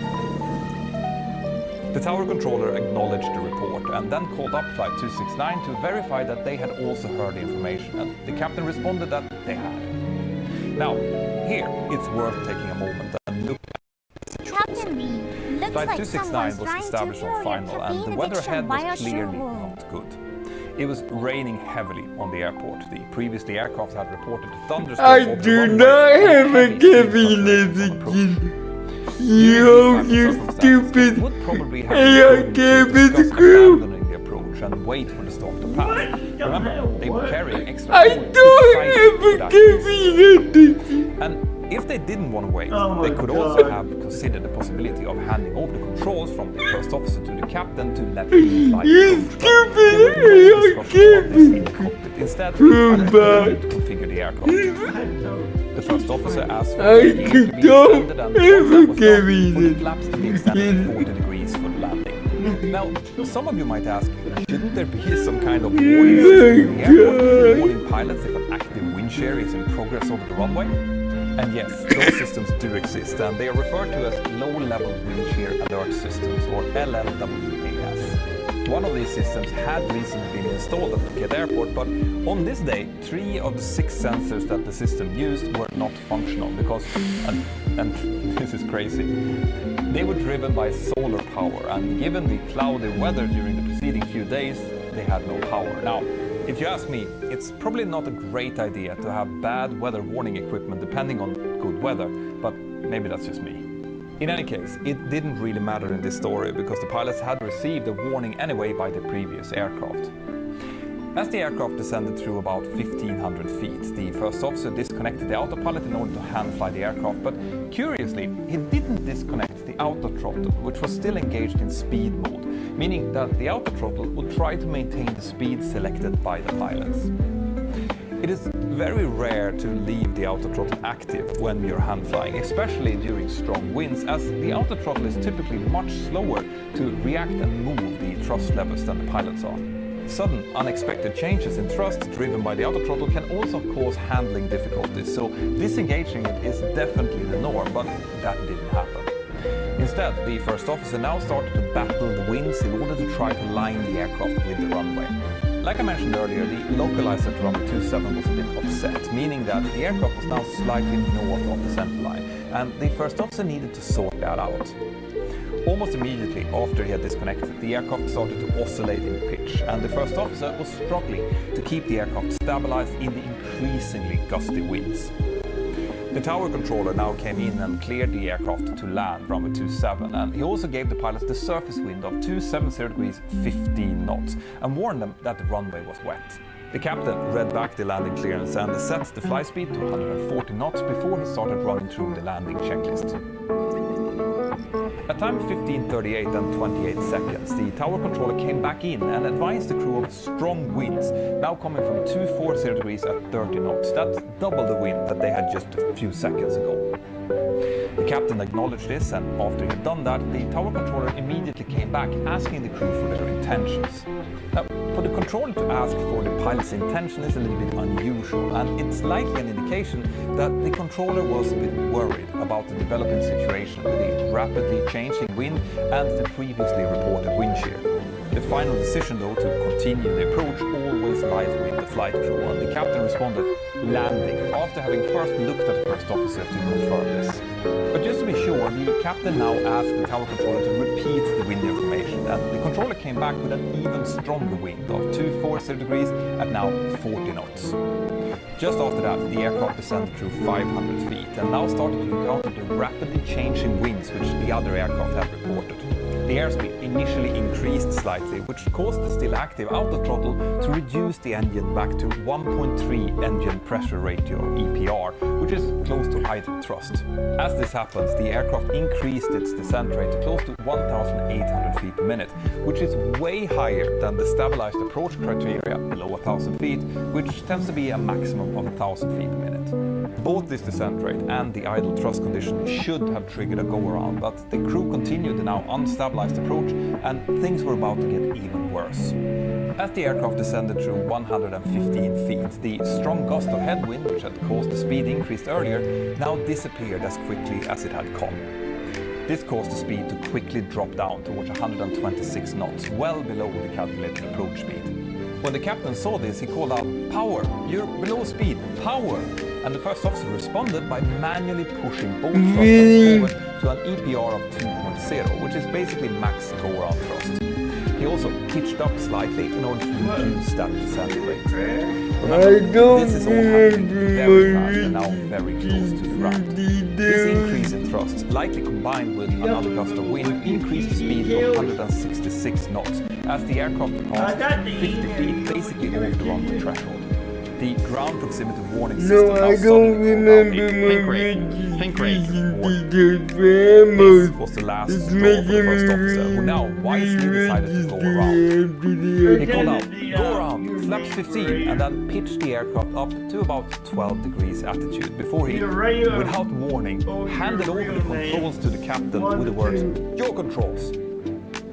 The tower controller acknowledged the report and then called up Flight 269 to verify that they had also heard the information, and the captain responded that they had. Now, here it's worth taking a moment and look at the situation. Flight 269 was established on final, and the weather ahead was clearly not good. It was raining heavily on the airport. The previously aircraft had reported a thunderstorm. I do not have a cabin. You stupid AI cabin crew! Abandoning the approach and wait for the storm to pass. Remember, they were carrying extra I don't have a cabin. And if they they didn't want to wait, Oh they my could God. also have considered the possibility of handing over the controls from the first officer to the captain to let him fly the coach. But there were no discussions about this in the cockpit. Instead, the pilot continued to configure the aircraft. The first officer asked for the gear to be extended, and once that was done, for the flaps to be extended 40 degrees for the landing. Now, some of you might ask, shouldn't there be some kind of warning system in the airport, warning pilots if an active wind shear is in progress over the runway? And yes, those systems do exist, and they are referred to as low-level wind shear alert systems, or LLWAS. One of these systems had recently been installed at Phuket Airport, but on this day, 3 of the 6 sensors that the system used were not functional because, and this is crazy, they were driven by solar power, and given the cloudy weather during the preceding few days, they had no power. Now, if you ask me, it's probably not a great idea to have bad weather warning equipment depending on good weather, but maybe that's just me. In any case, it didn't really matter in this story because the pilots had received a warning anyway by the previous aircraft. As the aircraft descended through about 1,500 feet, the first officer disconnected the autopilot in order to hand fly the aircraft, but curiously, he didn't disconnect the auto throttle, which was still engaged in speed mode, meaning that the auto throttle would try to maintain the speed selected by the pilots. It is very rare to leave the auto throttle active when you're hand flying, especially during strong winds, as the auto throttle is typically much slower to react and move the thrust levels than the pilots are. Sudden, unexpected changes in thrust driven by the auto throttle can also cause handling difficulties, so disengaging it is definitely the norm, but that didn't happen. Instead, the first officer now started to battle the winds in order to try to line the aircraft with the runway. Like I mentioned earlier, the localizer at runway 27 was a bit upset, meaning that the aircraft was now slightly north of the center line, and the first officer needed to sort that out. Almost immediately after he had disconnected, the aircraft started to oscillate in pitch, and the first officer was struggling to keep the aircraft stabilized in the increasingly gusty winds. The tower controller now came in and cleared the aircraft to land runway 27, and he also gave the pilots the surface wind of 270 degrees 15 knots and warned them that the runway was wet. The captain read back the landing clearance and set the fly speed to 140 knots before he started running through the landing checklist. At time 15:38 and 28 seconds, the tower controller came back in and advised the crew of strong winds, now coming from 240 degrees at 30 knots. That's double the wind that they had just a few seconds ago. The captain acknowledged this, and after he had done that, the tower controller immediately came back asking the crew for their intentions. Now, for the controller to ask for the pilot's intention is a little bit unusual, and it's likely an indication that the controller was a bit worried about the developing situation with the rapidly changing wind and the previously reported wind shear. The final decision, though, to continue the approach always lies with the flight crew, and the captain responded, landing, after having first looked at the first officer to confirm this. But just to be sure, the captain now asked the tower controller to repeat the wind information, and the controller came back with an even stronger wind of 240 degrees at now 40 knots. Just after that, the aircraft descended through 500 feet and now started to encounter the rapidly changing winds which the other aircraft had reported. The airspeed initially increased slightly, which caused the still active auto throttle to reduce the engine back to 1.3 engine pressure ratio, EPR, which is close to idle thrust. As this happens, the aircraft increased its descent rate to close to 1,800 feet per minute, which is way higher than the stabilized approach criteria below 1,000 feet, which tends to be a maximum of 1,000 feet per minute. Both this descent rate and the idle thrust condition should have triggered a go-around, but the crew continued the now unstabilized approach, and things were about to get even worse. As the aircraft descended through 115 feet, the strong gust of headwind, which had caused the speed increase earlier, now disappeared as quickly as it had come. This caused the speed to quickly drop down towards 126 knots, well below the calculated approach speed. When the captain saw this, he called out, "Power! You're below speed! Power!" And the first officer responded by manually pushing both thrusters forward to an EPR of 2.0, which is basically max go-around thrust. He also pitched up slightly in order to reduce that descent rate. Remember, this is all happening very fast and now very close to the ground. This increase in thrust, likely combined with another gust of wind, increased the speed to 166 knots as the aircraft passed 50 feet basically over the runway threshold. The the ground proximity warning system No, now I don't suddenly remember called my out registration details for Amos. This was the last It's straw for the making first me officer, who now wisely decided to go around. He called out, "Go around, flaps 15," and then pitched the aircraft up to about 12 degrees altitude before he, without warning, handed over the controls to the captain with the words, "Your controls."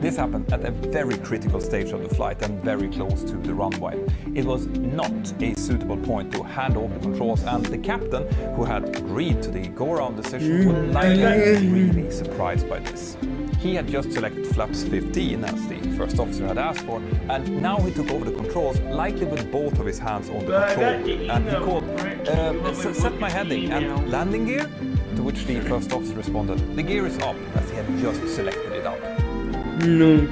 This happened at a very critical stage of the flight and very close to the runway. It was not a suitable point to hand over the controls, and the captain, who had agreed to the go-around decision, would likely be really surprised by this. He had just selected flaps 15 as the first officer had asked for, and now he took over the controls, likely with both of his hands on the control, and he called, "Set my heading and landing gear?" To which the first officer responded, "The gear is up," as he had just selected it up. No.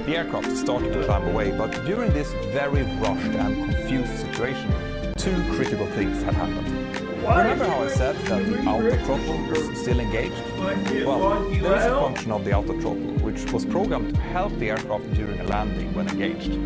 The aircraft started to climb away, but during this very rushed and confused situation, two critical things had happened. Remember how I said that the auto throttle was still engaged? Well, there is a function of the auto throttle which was programmed to help the aircraft during a landing when engaged.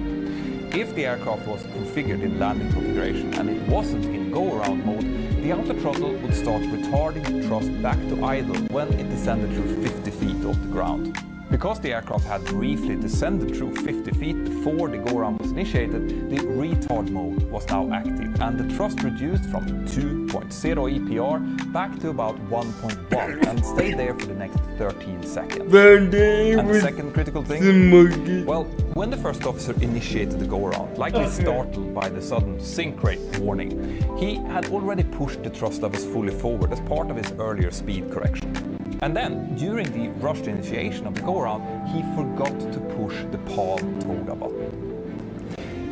If the aircraft was configured in landing configuration and it wasn't in go-around mode, the auto throttle would start retarding the thrust back to idle when it descended through 50 feet off the ground. Because the aircraft had briefly descended through 50 feet before the go-around was initiated, the retard mode was now active, and the thrust reduced from 2.0 EPR back to about 1.1 and stayed there for the next 13 seconds. And the second critical thing? Well, when the first officer initiated the go-around, likely startled by the sudden sink rate warning, he had already pushed the thrust levels fully forward as part of his earlier speed correction. And then, during the rushed initiation of the go-around, he forgot to push the palm toga button.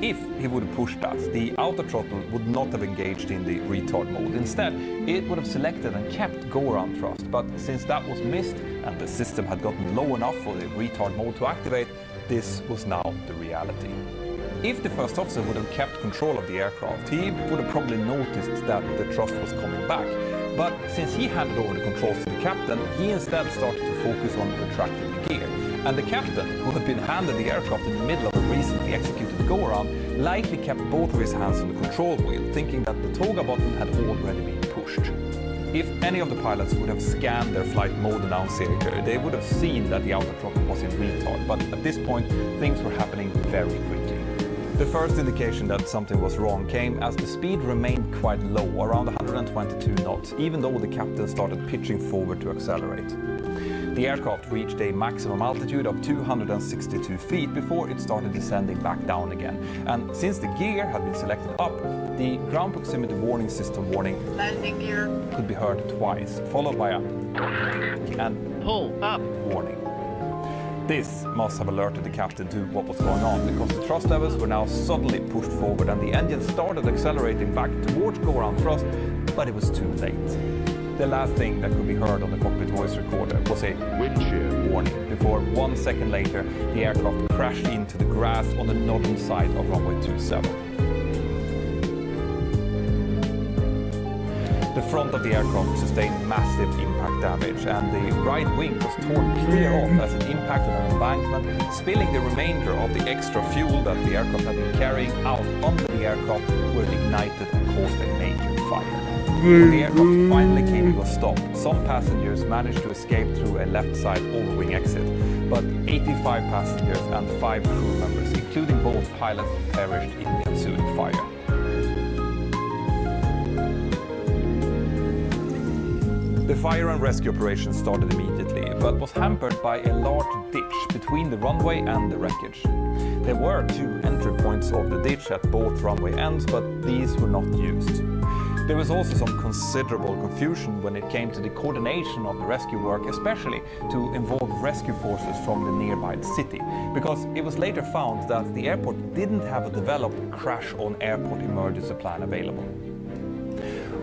If he would have pushed that, the auto throttle would not have engaged in the retard mode. Instead, it would have selected and kept go-around thrust, but since that was missed and the system had gotten low enough for the retard mode to activate, this was now the reality. If the first officer would have kept control of the aircraft, he would have probably noticed that the thrust was coming back. But since he handed over the controls to the captain, he instead started to focus on retracting the gear. And the captain, who had been handed the aircraft in the middle of a recently executed go-around, likely kept both of his hands on the control wheel, thinking that the toga button had already been pushed. If any of the pilots would have scanned their flight mode announcer, they would have seen that the auto throttle was in retard, but at this point, things were happening very quickly. The first indication that something was wrong came as the speed remained quite low, around 122 knots, even though the captain started pitching forward to accelerate. The aircraft reached a maximum altitude of 262 feet before it started descending back down again. And since the gear had been selected up, the ground proximity warning system warning "landing gear" could be heard twice, followed by a and "pull up" warning. This must have alerted the captain to what was going on, because the thrust levels were now suddenly pushed forward and the engine started accelerating back towards go-around thrust, but it was too late. The last thing that could be heard on the cockpit voice recorder was a wind shear warning, before 1 second later the aircraft crashed into the grass on the northern side of runway 27. The front of the aircraft sustained massive impact damage, and the right wing was torn clear off as it impacted an embankment, spilling the remainder of the extra fuel that the aircraft had been carrying out onto the aircraft, where it ignited and caused a major fire. When the aircraft finally came to a stop, some passengers managed to escape through a left side overwing exit, but 85 passengers and 5 crew members, including both pilots, perished in the ensuing fire. The fire and rescue operation started immediately, but was hampered by a large ditch between the runway and the wreckage. There were 2 entry points of the ditch at both runway ends, but these were not used. There was also some considerable confusion when it came to the coordination of the rescue work, especially to involve rescue forces from the nearby city, because it was later found that the airport didn't have a developed crash-on-airport emergency plan available.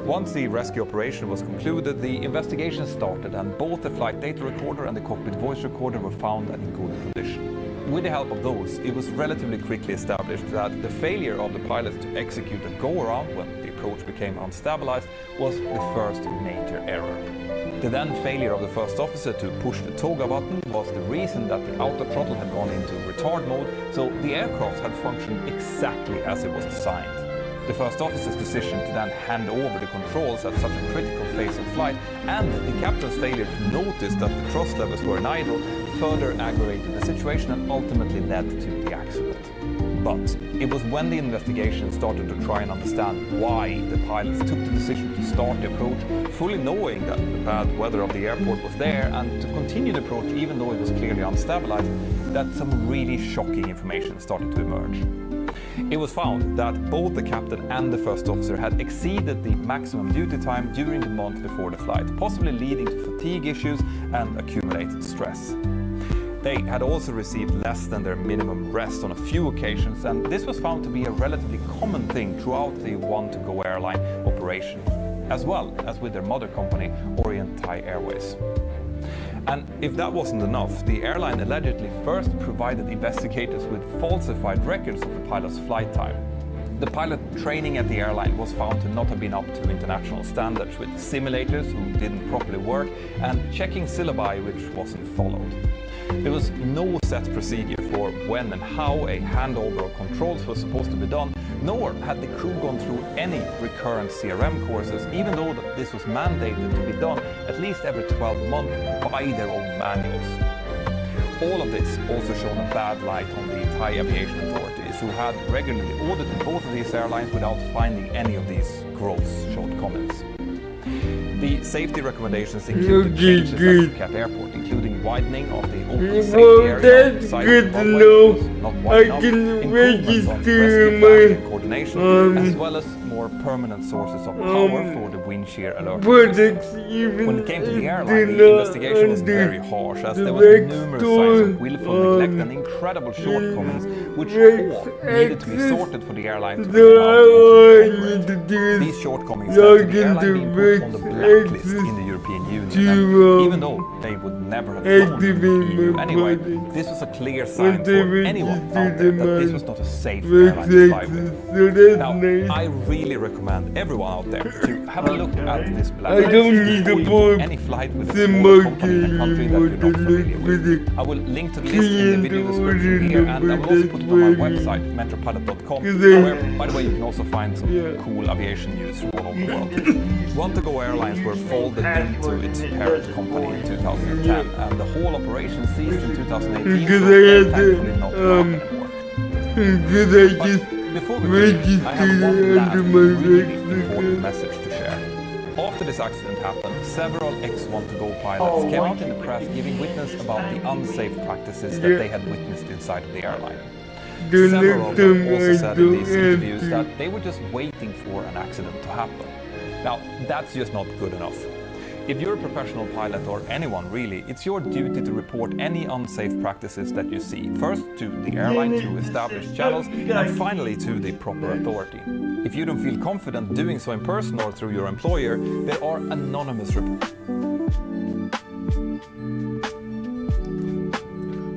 Once the rescue operation was concluded, the investigation started, and both the flight data recorder and the cockpit voice recorder were found and in good condition. With the help of those, it was relatively quickly established that the failure of the pilots to execute a go-around when the approach became unstabilized was the first major error. The then failure of the first officer to push the toga button was the reason that the auto throttle had gone into retard mode, so the aircraft had functioned exactly as it was designed. The first officer's decision to then hand over the controls at such a critical phase of flight and the captain's failure to notice that the thrust levels were in idle further aggravated the situation and ultimately led to the accident. But it was when the investigation started to try and understand why the pilots took the decision to start the approach, fully knowing that the bad weather of the airport was there, and to continue the approach even though it was clearly unstabilized, that some really shocking information started to emerge. It was found that both the captain and the first officer had exceeded the maximum duty time during the month before the flight, possibly leading to fatigue issues and accumulated stress. They had also received less than their minimum rest on a few occasions, and this was found to be a relatively common thing throughout the one-to-go airline operation, as well as with their mother company, Orient Thai Airways. And if that wasn't enough, the airline allegedly first provided investigators with falsified records of the pilot's flight time. The pilot training at the airline was found to not have been up to international standards, with simulators who didn't properly work and checking syllabi which wasn't followed. There was no set procedure for when and how a handover of controls was supposed to be done, nor had the crew gone through any recurrent CRM courses, even though this was mandated to be done at least every 12 months by their own manuals. All of this also shone a bad light on the Thai aviation authorities, who had regularly audited both of these airlines without finding any of these gross shortcomings. The safety recommendations included changes at Phuket Airport, including widening of the open safety area on the side of the runway, not wide enough, improvements on rescue planning and coordination, as well as more permanent sources of power for the wind shear alert system. When it came to the airline, the investigation was very harsh, as there was numerous signs of willful neglect and incredible shortcomings, which all needed to be sorted for the airline to be allowed to operate. These shortcomings led to the airline being put on the blacklist in the European Union, and even though they would never have flown to the EU anyway, this was a clear sign for anyone out there that this was not a safe airline to fly with. Now, I really recommend everyone out there to have a look at this blacklist before you book any flight with a small company in a country that you're not familiar with. I will link to the list in the video description here, and I will also put it on my website, mentorpilot.com, where, by the way, you can also find some cool aviation news from all over the world. Want-to-Go Airlines were folded into its parent company in 2010, and the whole operation ceased in 2018, so they're thankfully not around anymore. Before we begin, I have one last really important message to share. After this accident happened, several ex-Want-to-Go pilots came out in the press giving witness about the unsafe practices that they had witnessed inside of the airline. Several of them also said in these interviews that they were just waiting for an accident to happen. Now, that's just not good enough. If you're a professional pilot, or anyone really, it's your duty to report any unsafe practices that you see, first to the airline through established channels, and finally to the proper authority. If you don't feel confident doing so in person or through your employer, there are anonymous reports.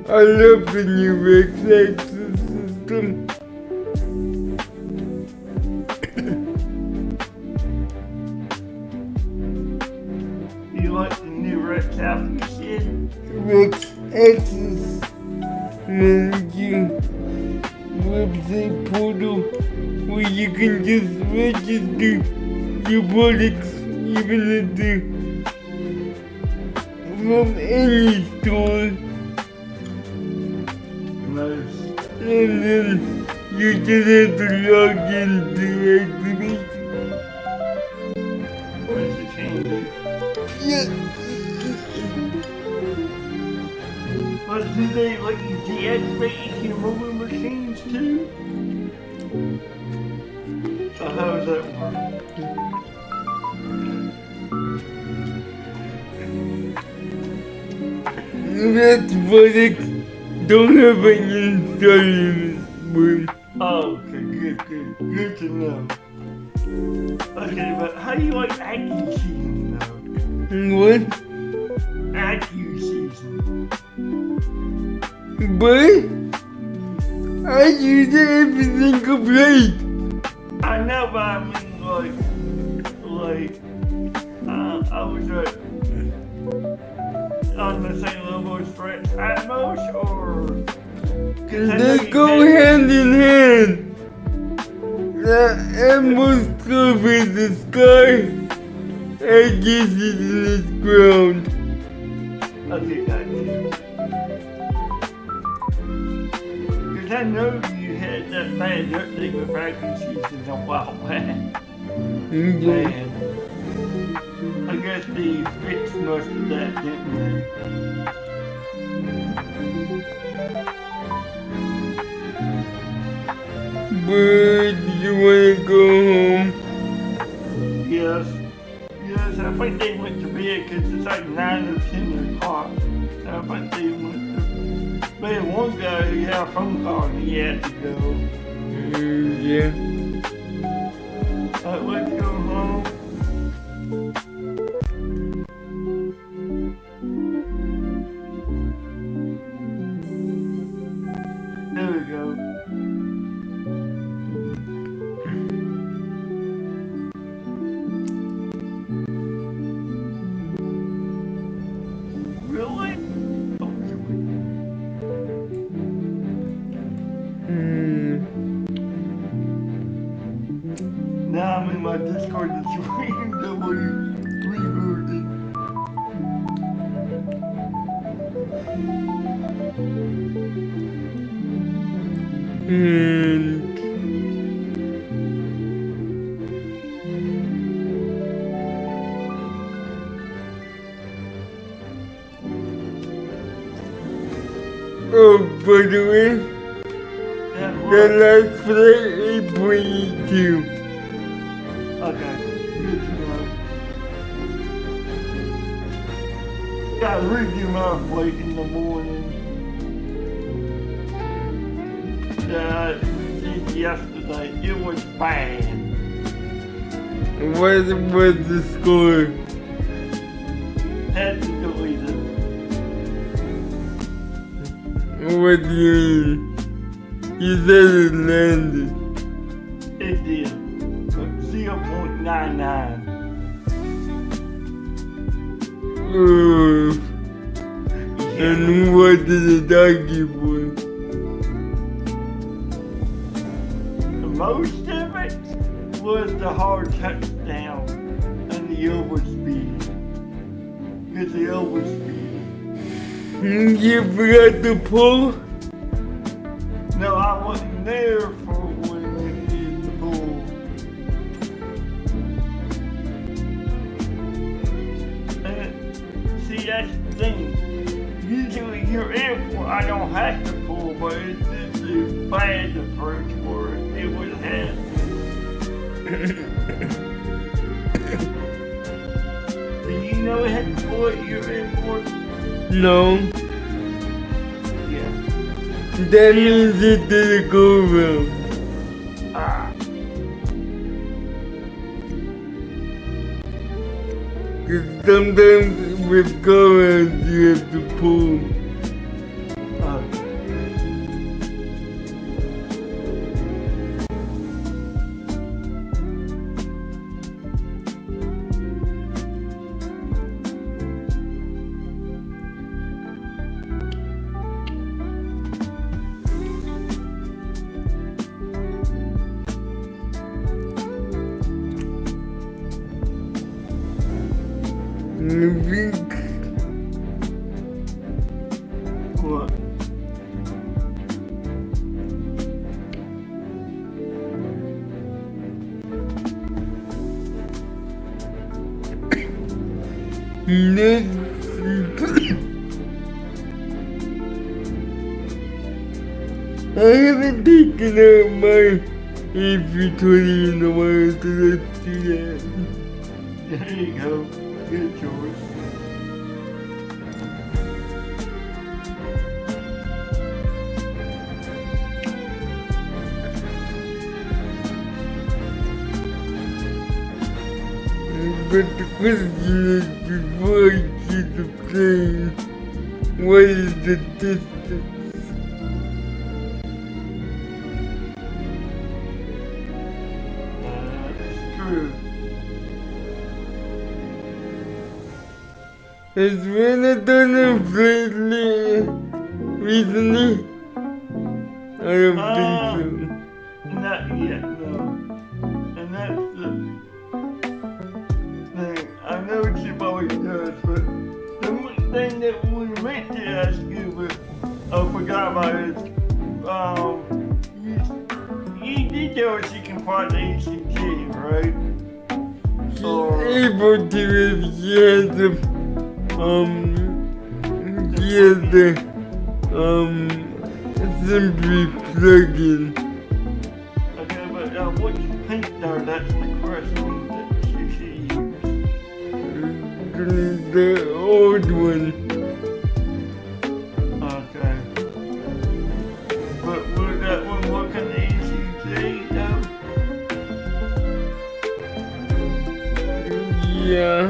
I love the new Eclipse system. You like the new Rex application? Rex Access Manager website portal where you can just register your products even if they're from any store. Nice. And then you just have to log in to activate. What is it changing? Yeah. But do they let you deactivate your mobile machines too? So how does that work? That product don't have any installation. Oh, okay, good to know. Okay, but how do you like AccuSeason though? What? AccuSeason. But I use it every single plate. I know, but I mean I was on the same level as French Atmos, or they go hand in hand. The almost covered the sky. I guess it's in the ground. Okay, gotcha. Because I know you had that bad update with vacuum seasons a while back. And I guess they fixed most of that, didn't they? But you wanna go home? Yes. Yes, I think they went to bed because it's like 9 or 10 o'clock. I think they went to bed. One guy, he had a phone call and he had to go. Yeah. Let's go home. There we go. Really? Now I'm in my Discord that's reading rebooting. Oh, by the way, the last flight is 22. Okay, good to know. Got a review my flight in the morning. Yeah, yesterday, it was bad. What was the score? Had to delete it. What do you mean? You said it landed. It did. 0.99. Ooh. And what did it argue for? Most of it was the hard touchdown and the overspeed. Because the overspeed. You forgot to pull? No, I wasn't there for when it did the pull. And see, that's the thing. Usually your airport, I don't have to pull, but it's just a bad approach for it. It would have. Do you know it had to pull at your airport? No. Yeah. That means it didn't go well. Ah. Cause sometimes with cars you have to pull. What? I haven't taken out my A320 in a while, so let's do that. There you go. Good choice. But the question is, before I see the plane, what is the distance? True. Has Rena done a flight recently? I don't think so. Not yet, no. And that ask you, but I forgot about it. You did tell us you can find the ACT, right? Able to if she has the simply plug in. Okay, but which paint though? That's the question that she used. The old one. Okay. But would that one work on the ACT though? Yeah.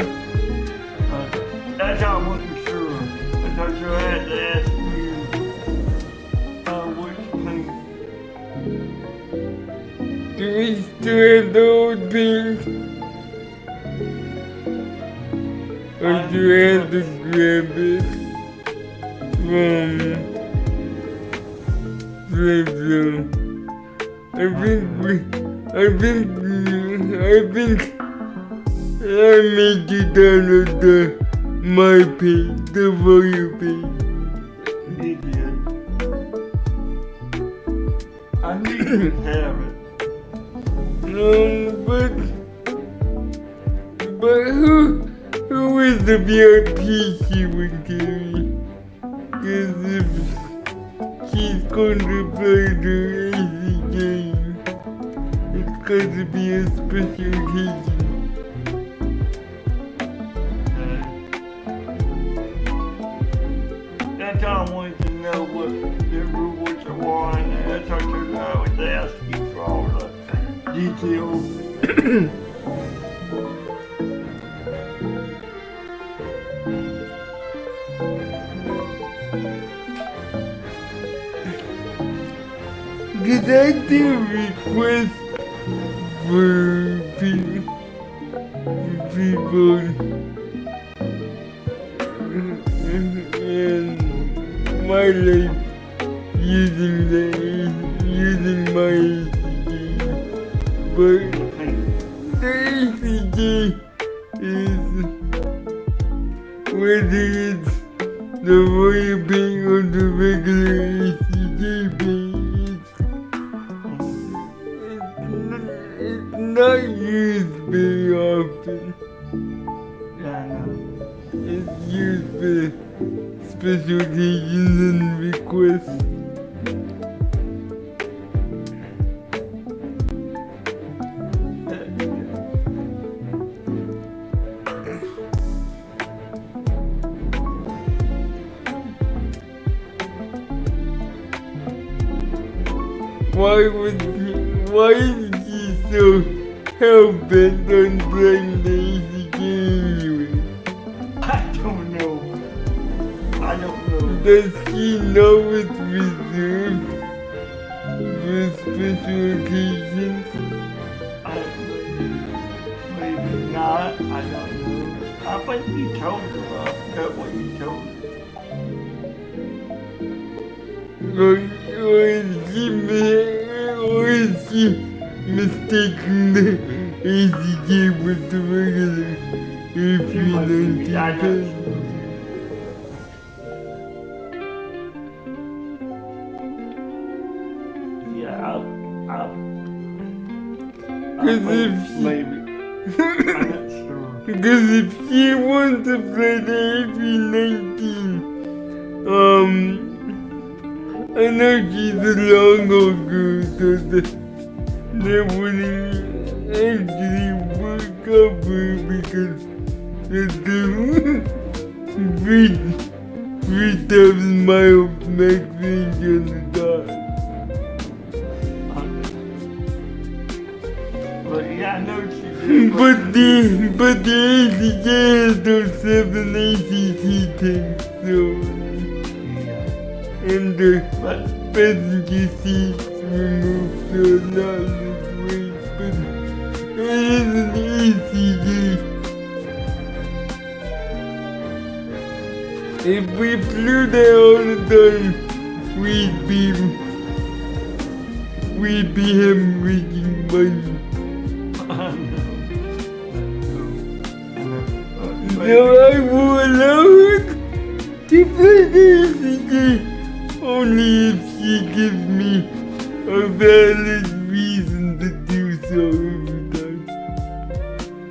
That's how I wasn't sure. I thought you had to ask you which paint. Do we still have the old paint? Or do I have to grab it from the I think I made it download my paint, the volume paint. You did. I knew you would have it. But who is the VIP she would carry? Cause if she's going to play the AC game, it's got to be a special occasion. That's all I wanted to know what the rules are on. That's how I was asking for all the details. Did I do a request for people in my life using my ACG, but the ACG is whether it's the royal paint or the regular ACG paint. Not used very often. Yeah, I know. It's used for special occasions and requests. Why is he so hell-bent on playing the easy game anyway? I don't know. Does he know it's reserved for special occasions? Maybe not. I don't know. I think you told her. I forgot what you told her. Or is she mistaking the ACG with the regular AP19 pen? Yeah, Because if she wants to play the AP19, I know she's a long old girl, so that wouldn't actually work out for her because it's the 3,000 miles max range on the dot. But yeah, I know she did. But the ACK has those 7 ACT tanks, so... And the passenger seats removed so not less weight, but it is an ACG. If we flew there all the time, we'd be hemorrhaging money. So I will allow it to play games again, only if she gives me a valid reason to do so every time.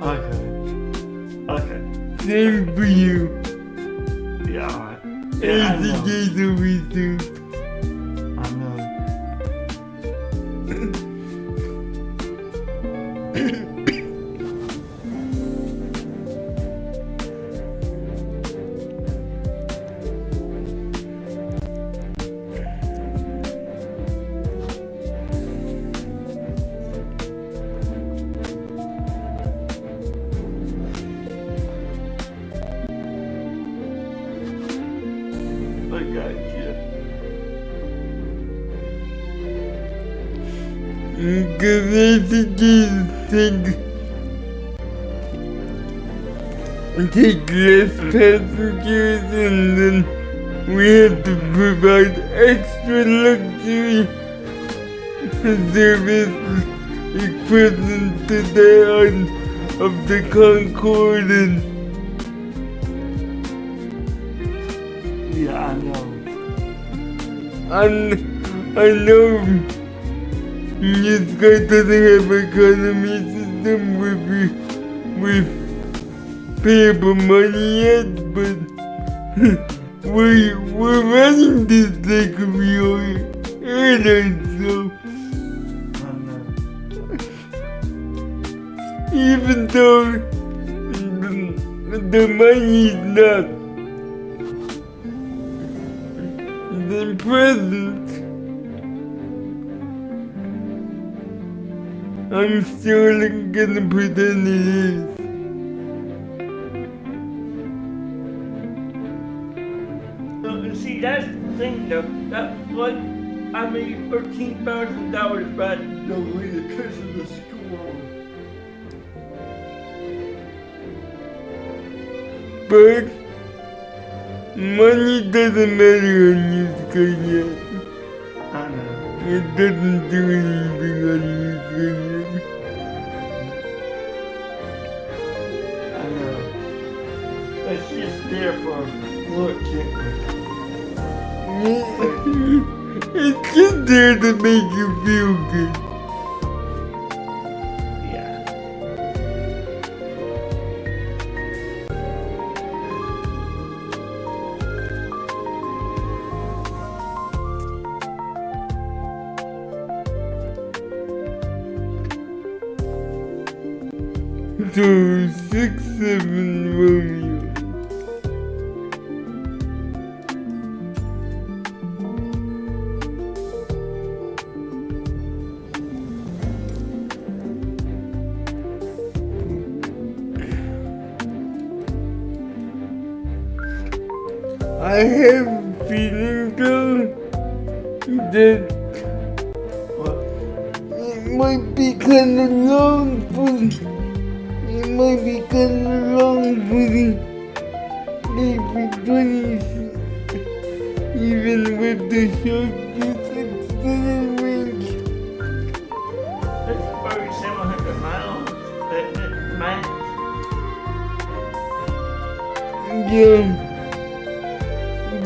Okay. Okay. Same for you. Yeah, alright. Yeah, I As the know. days always do. I know. I got you. Because as the days take less passengers and then we have to provide extra luxury service equivalent to that of the Concorde and Yeah, I know. I know Newsky doesn't have economy system with payable money yet, but we're running this like a real airline, so even though the money is not the present, I'm still gonna pretend it is. See, that's the thing though. That flight, I made $13,000 back the way because of the school. But money doesn't matter on Newsky yet. I know. It doesn't do anything on Newsky yet. I know. It's just there for look at me. It's just there to make you feel good. Yeah. So 6-7 Romeo. I have a feeling though that it might be kind of long for it might be kind of long for the A320s, even with the short distance range. It's probably 700 miles. Max. Yeah.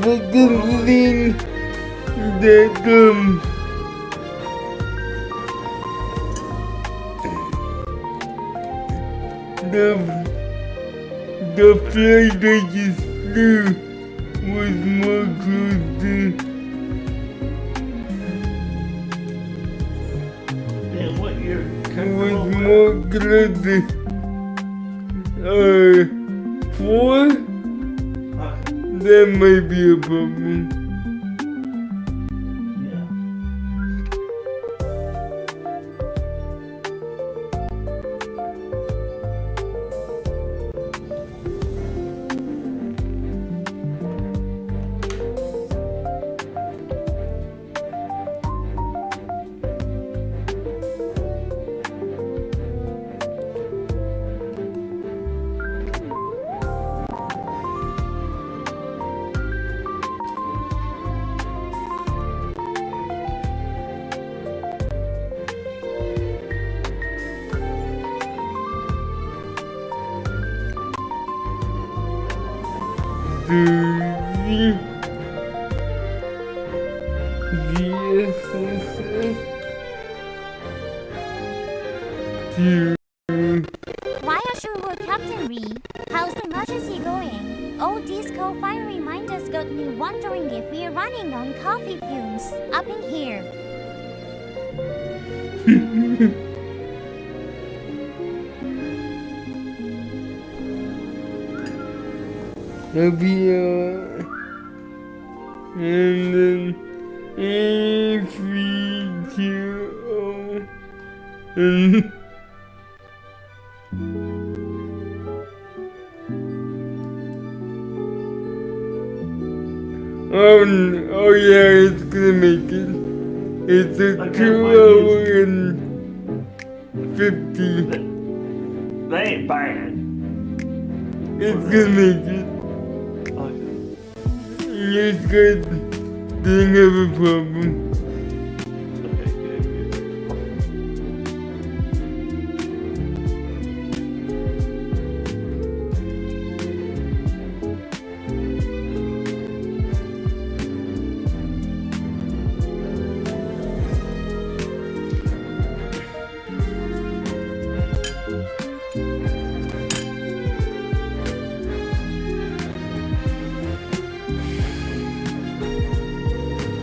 But considering that the flight I just flew was more close to What you're was more close to 4. That might be a problem. The the SSS to Why are you Captain Ree? How's the emergency going? Old disco fire reminders got me wondering if we're running on coffee fumes up in here. I'll be and then A320 and oh yeah, it's gonna make it. It's a 2 hour and 50. That ain't bad. It's gonna make it. You guys didn't have a problem.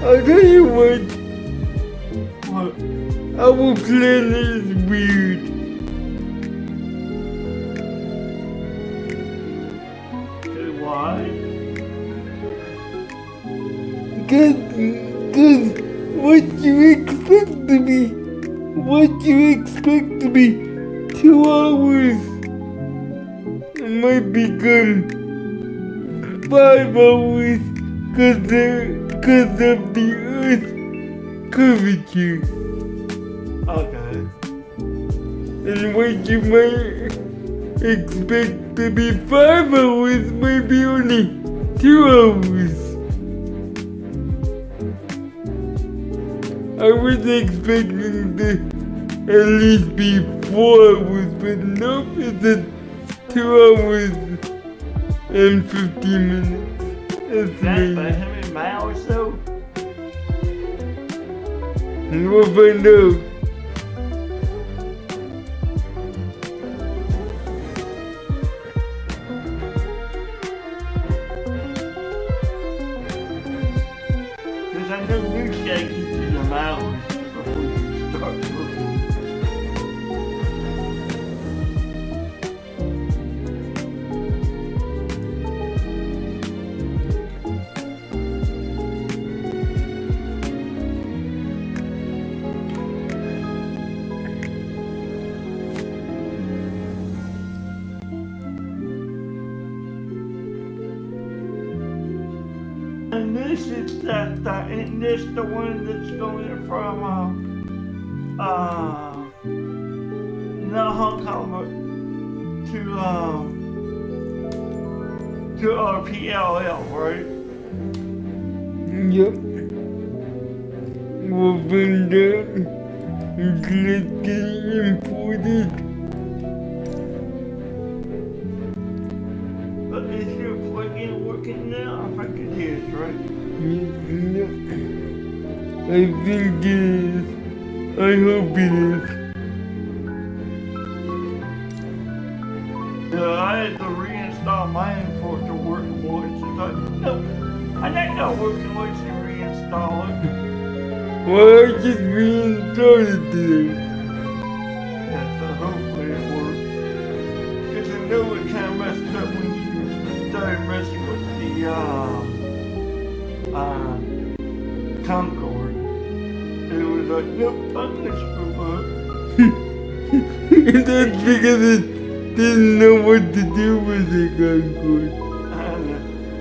I'll tell you what. Our plan is weird. Why? Cause what you expect to be 2 hours might become 5 hours cause of the Earth's curvature. Okay. And what you might expect to be 5 hours might be only 2 hours. I was expecting to at least be 4 hours, but nope, it's at 2 hours and 15 minutes. That's By me. how many miles though? We'll find out. Because I know Newsky gives you the mileage before you start working. And this is and this the one that's going from not Hong Kong but to PLL, right? Yep. We'll find out. Let's get imported. But is your plug-in working now? I think it is, right? Yep. I think it is. I hope it is. I had to reinstall mine for it to work once. It's like, no, I'm not working once you reinstall it. Well, I just reinstalled it today. Yeah, so hopefully it works. Because I know it kind of messed up when you started messing with the Concord. It was like, nope, I'm gonna screw up. That's because it didn't know what to do with the Concord.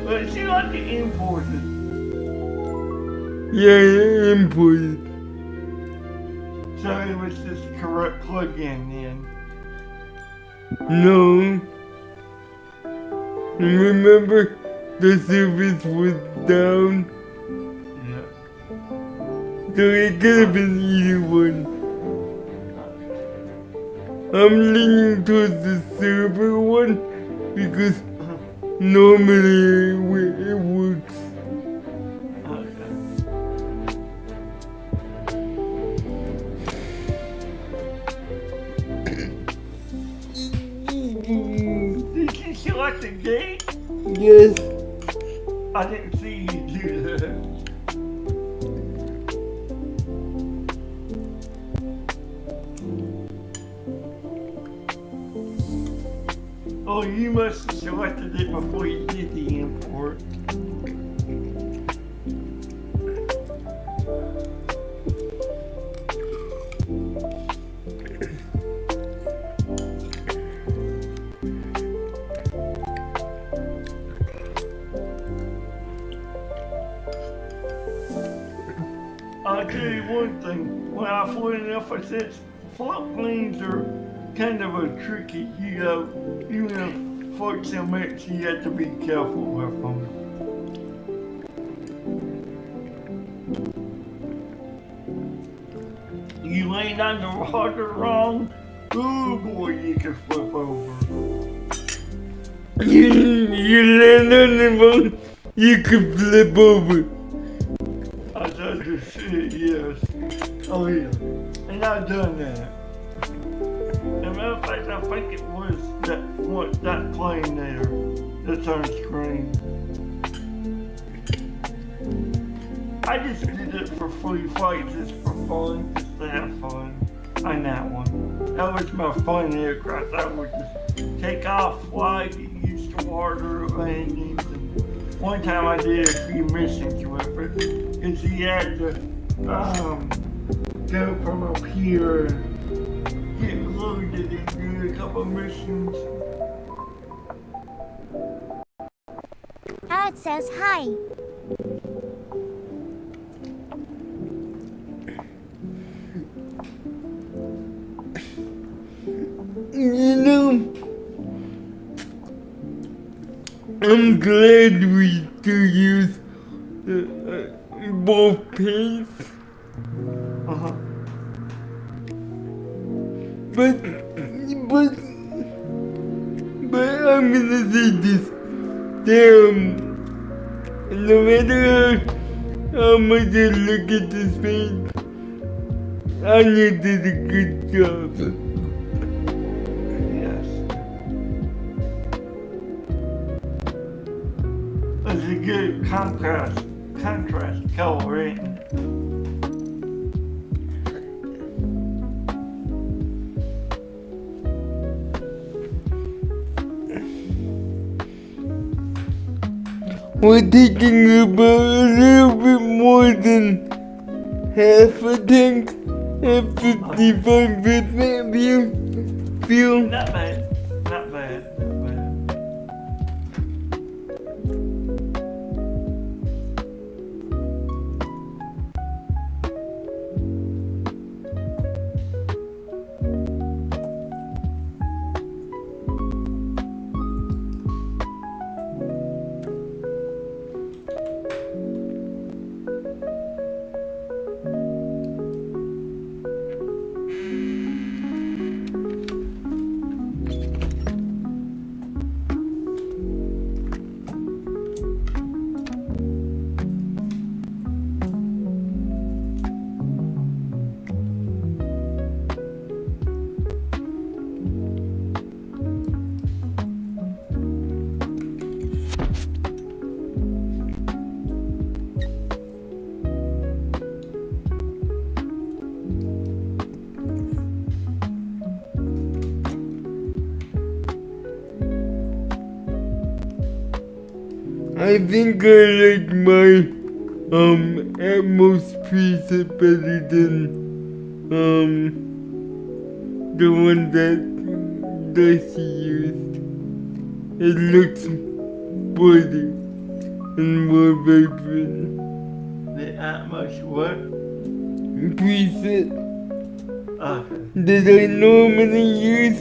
But it seemed like it imported. Yeah, imported. So it was just correct plug-in then. No. Remember, the service was down? Yeah. So it could have been either one. I'm leaning towards the server one because normally it works. Did you select the gate? Yes. I didn't see you do that. Oh, you must have selected it before you did the import. I'll tell you one thing, when I flew in FSX, floatplanes are kind of a tricky, even if folks in mix, you have to be careful with them. You land on the water wrong, oh boy, you can flip over. You land on the wrong, you can flip over. I thought you said yes. Oh yeah, and I've done that. As a matter of fact, I think it was that plane there that's on screen. I just did it for free flights, just for fun, just to have fun. On that one. That was my fun aircraft. I would just take off, fly, get used to water landings. And one time I did a few missions with it, because he had to go from up here and get loaded and do a couple missions. Now it says hi. You know, I'm glad we still use both paints. But I'm gonna say this. No matter how much I look at this paint, Anya did a good job. It's a good contrast color, ain't it? We're taking about a little bit more than half a tank at 55% fuel. Not bad, not bad. I think I like my Atmos preset better than the one that Darcy used. It looks brighter and more vibrant. The Atmos what? Preset that I normally use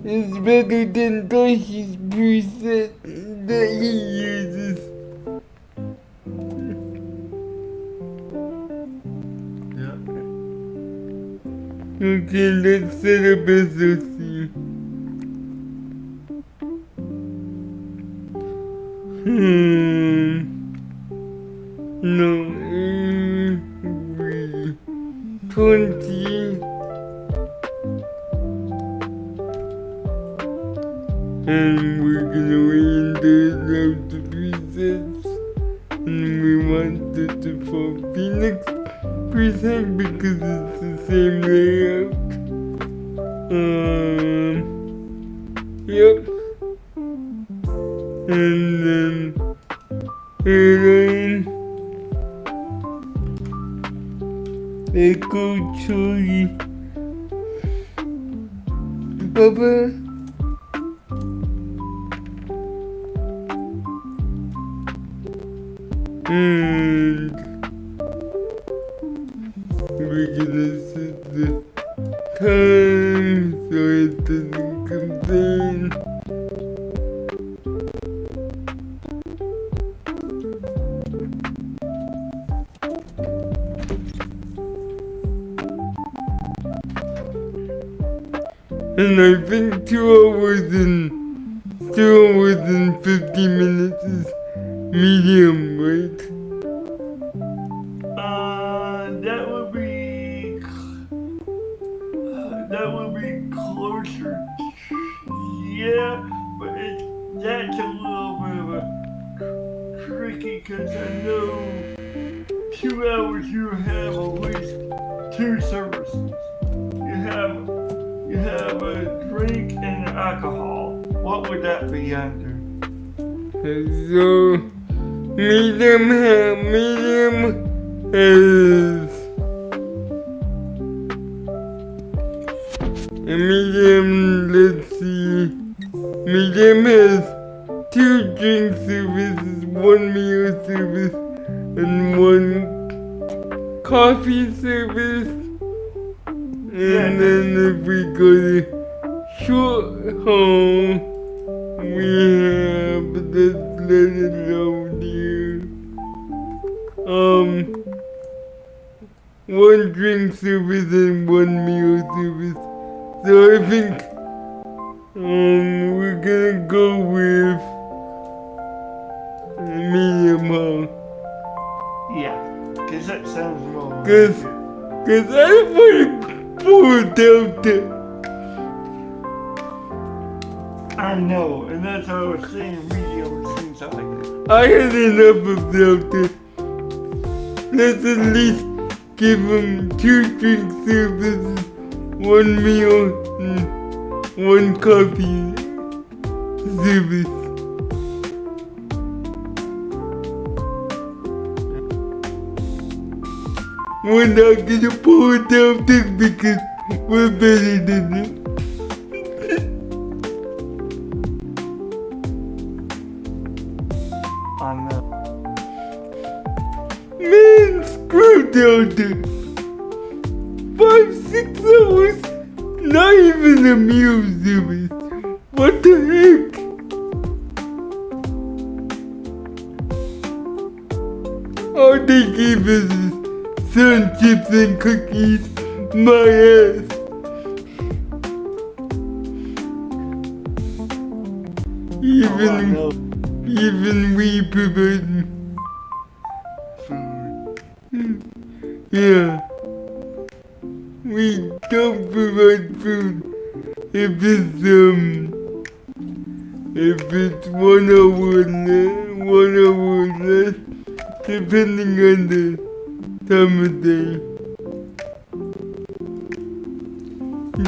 is better than Darcy's preset that he uses. Okay, let's set up SOC. No, 20. And we're gonna wait until the presets. And we wanted to for Phoenix preset because it's the same layout. Yep. And then airline. Echo Charlie. Baba. And we're gonna set the time so it doesn't complain. And I think 2 hours and 50 minutes is medium, right? That would be closer. Yeah, but that's a little bit of a tricky because I know 2 hours you have at least 2 services. You have a drink and alcohol. What would that be under? So medium is let's see. Medium has 2 drink services, 1 meal service, and 1 coffee service. And then if we go to short haul, we have, let's let it load here. 1 drink service and 1 meal service. So I think we're gonna go with medium haul. Yeah, because that sounds more. Cause I don't want to pull Delta. I know, and that's what I was saying. Medium seems like it. I had enough of Delta. Let's at least give them 2 drink services, 1 meal, and 1 coffee service. We're not gonna pull Delta because we're better than them. Man, screw Delta. 5-6 hours, not even a meal service. What the heck? All they gave us is sun chips and cookies. My ass. Even we provide food. Yeah. We don't provide food if it's 1 hour less, depending on the time of day.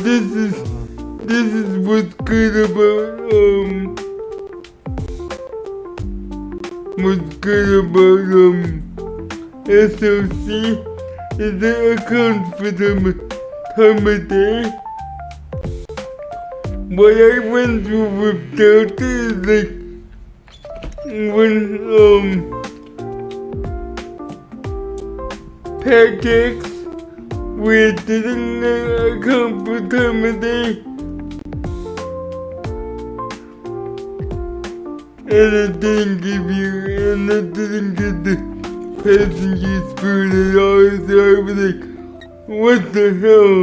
This is what's good about SOC is it accounts for the time of day. What I went through with Delta is like when pancakes we didn't account for time of day. And it didn't give you, and it didn't get the passengers food at all, so I was like, what the hell?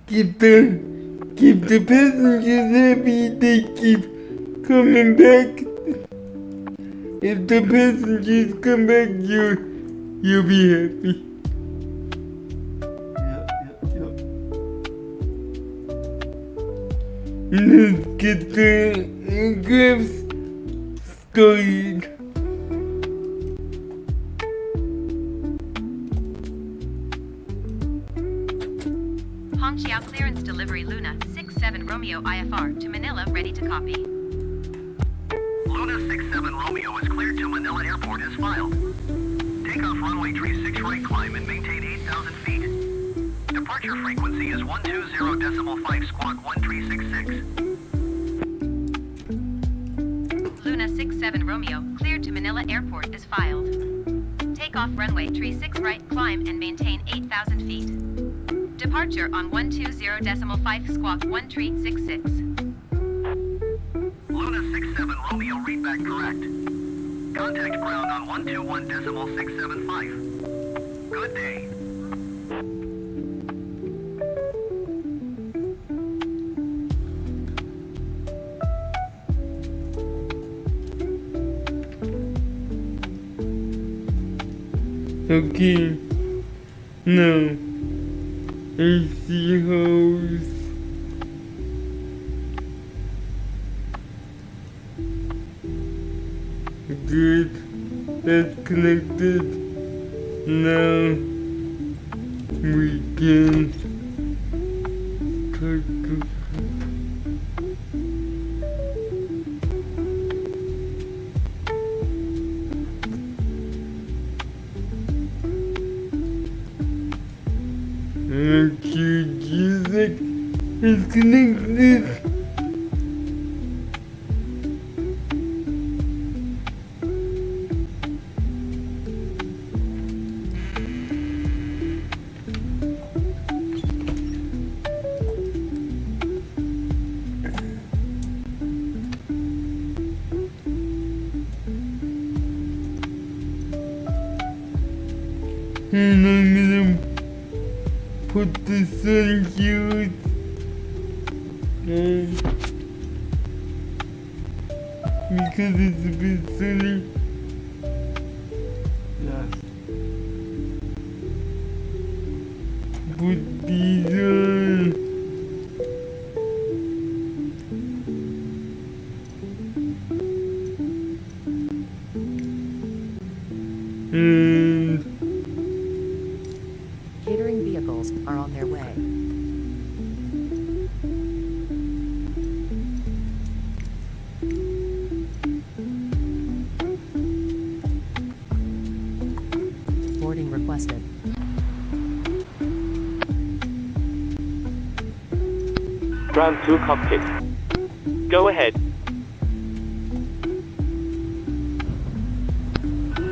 keep the passengers happy, they keep coming back. If the passengers come back, you'll be happy. Let's get the Eclipse started. Hongqiao clearance delivery Luna 67 Romeo IFR to Manila ready to copy. Luna 67 Romeo is cleared to Manila Airport as filed. Takeoff runway 36 right climb and maintain 8,000 feet. Departure frequency is 120.5 squawk 1366. Luna 67 Romeo cleared to Manila Airport is filed. Takeoff runway 36 right climb and maintain 8,000 feet. Departure on 120.5 squawk 1366. Luna 67 Romeo readback correct. Contact ground on 121.675. Good day. Okay, now I see how good that's connected. Now we can start to music is connected. And I'm gonna put this on here. Because it's a bit sunny. Yes. Put these on. And Catering vehicles are on their way. Boarding requested. Ground 2 cockpit. Go ahead.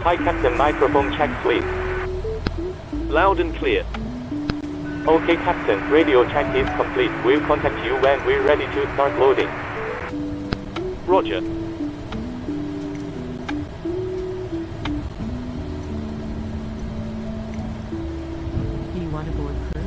Hi Captain, microphone check please. Loud and clear. Okay Captain, radio check is complete. We'll contact you when we're ready to start loading. Roger. Do you want to board crew?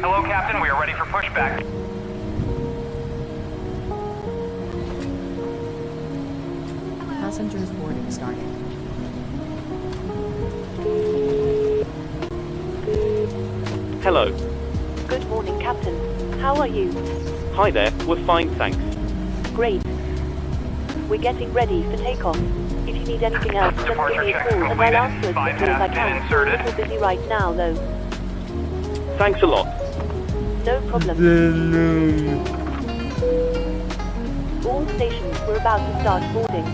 Hello, Captain. We are ready for pushback. Passengers boarding starting. Hello. Good morning, Captain. How are you? Hi there, we're fine thanks. Great. We're getting ready for takeoff. If you need anything else, just give me a call and I'll answer as quickly as I can. I'm a little busy right now, though. Thanks a lot. No problem. All stations, we're about to start boarding.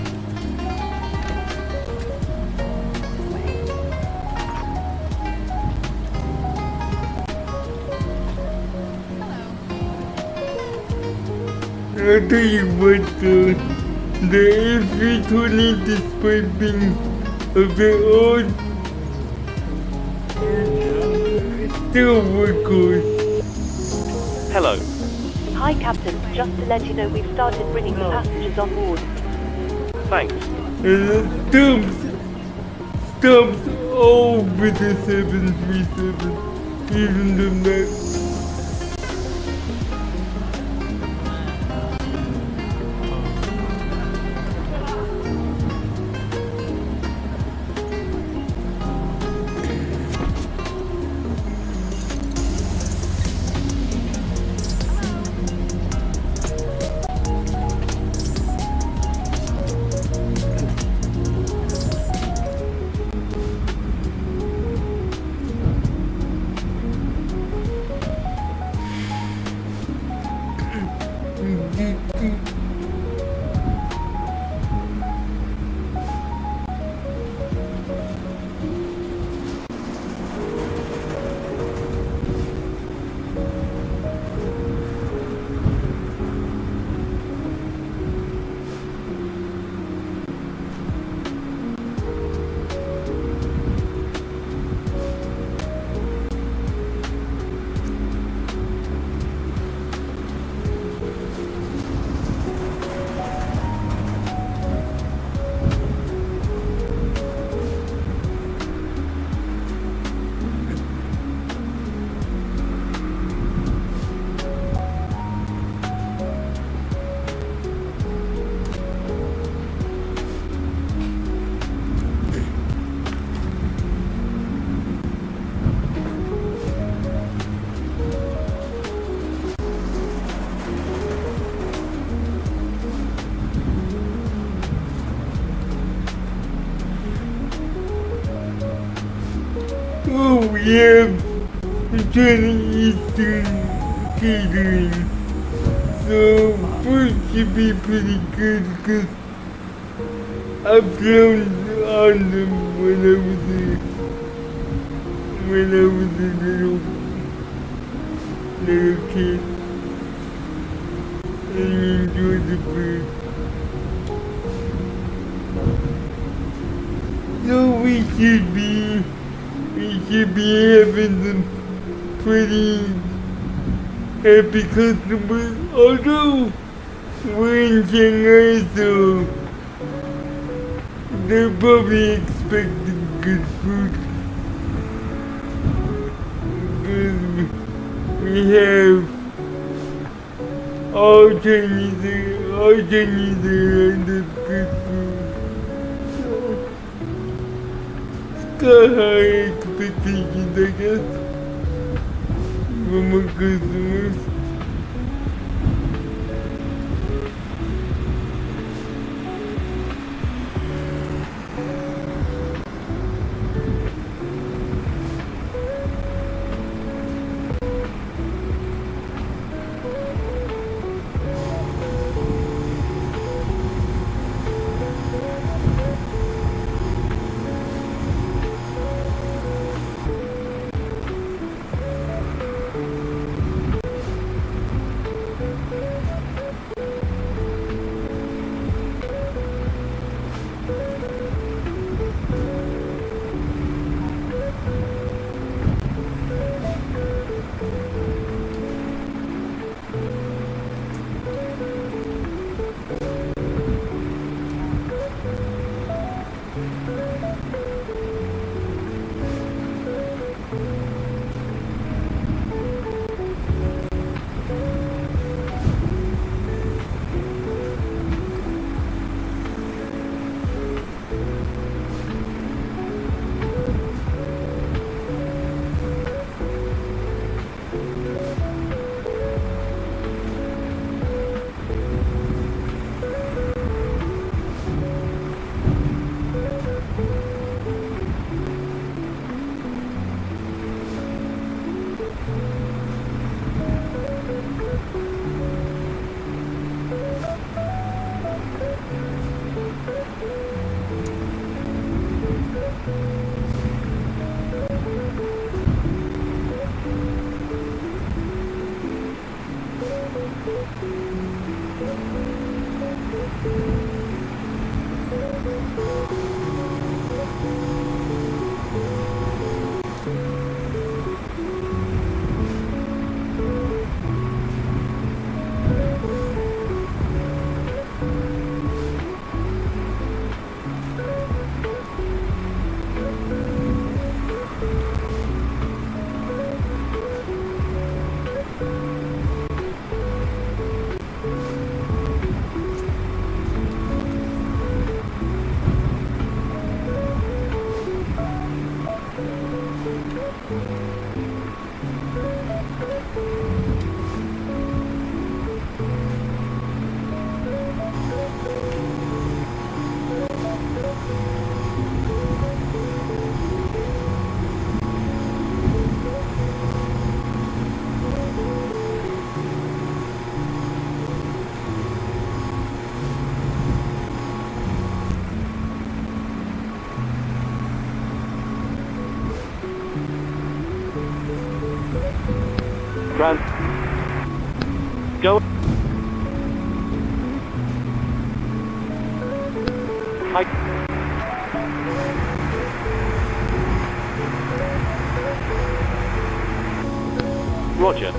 I'll tell you what though, the A320 despite being a bit old, it's still workhorse. Hello. Hi, Captain. Just to let you know, we've started bringing the passengers on board. Thanks. Stumps over the 737, even the next. Oh, we have Johnny Eastern catering. So food should be pretty good because I flown on them when I was a little kid. And enjoyed the food. So we should be having some pretty happy customers, although we're in Shanghai, so they're probably expecting good food. Because we have all Chinese around us good food. High expectations, I guess, from our customers. Ground. Go. High. Roger.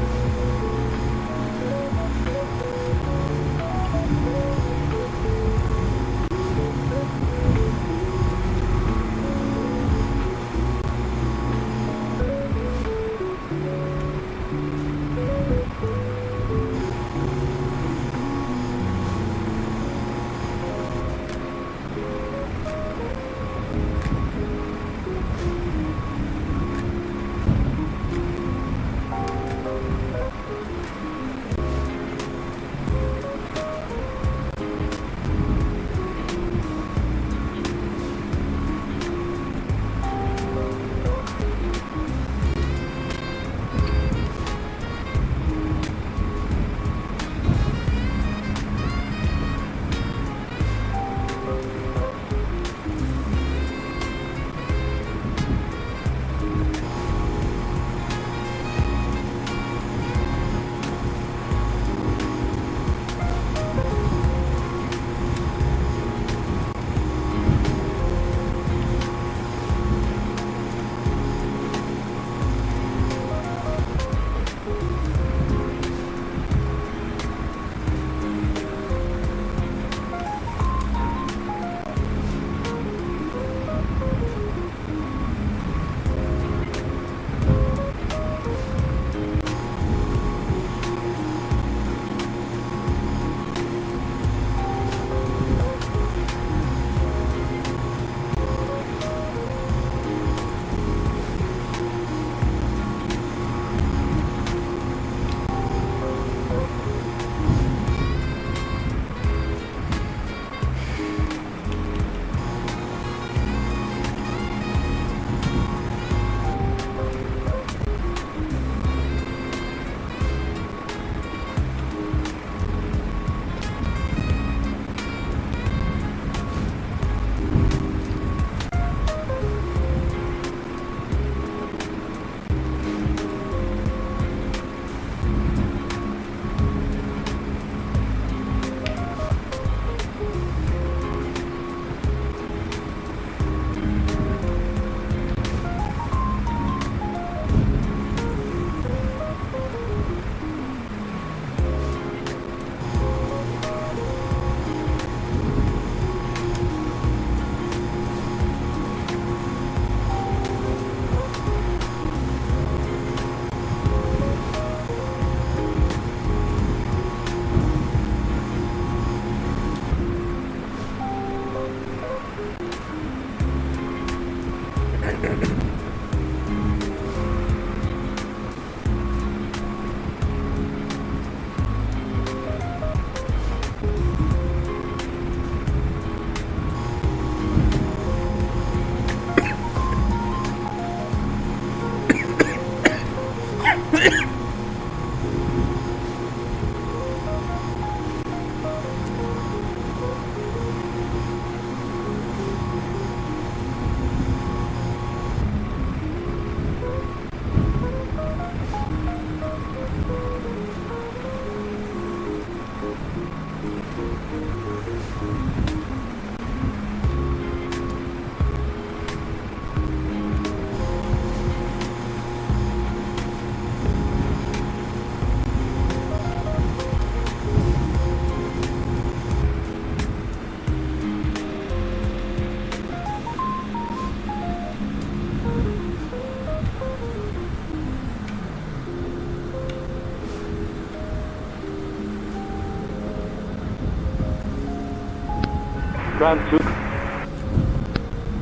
Ground 2.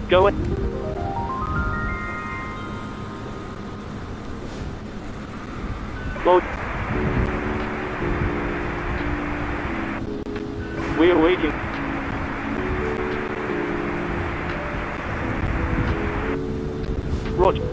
Go it. Load. We are waiting. Roger.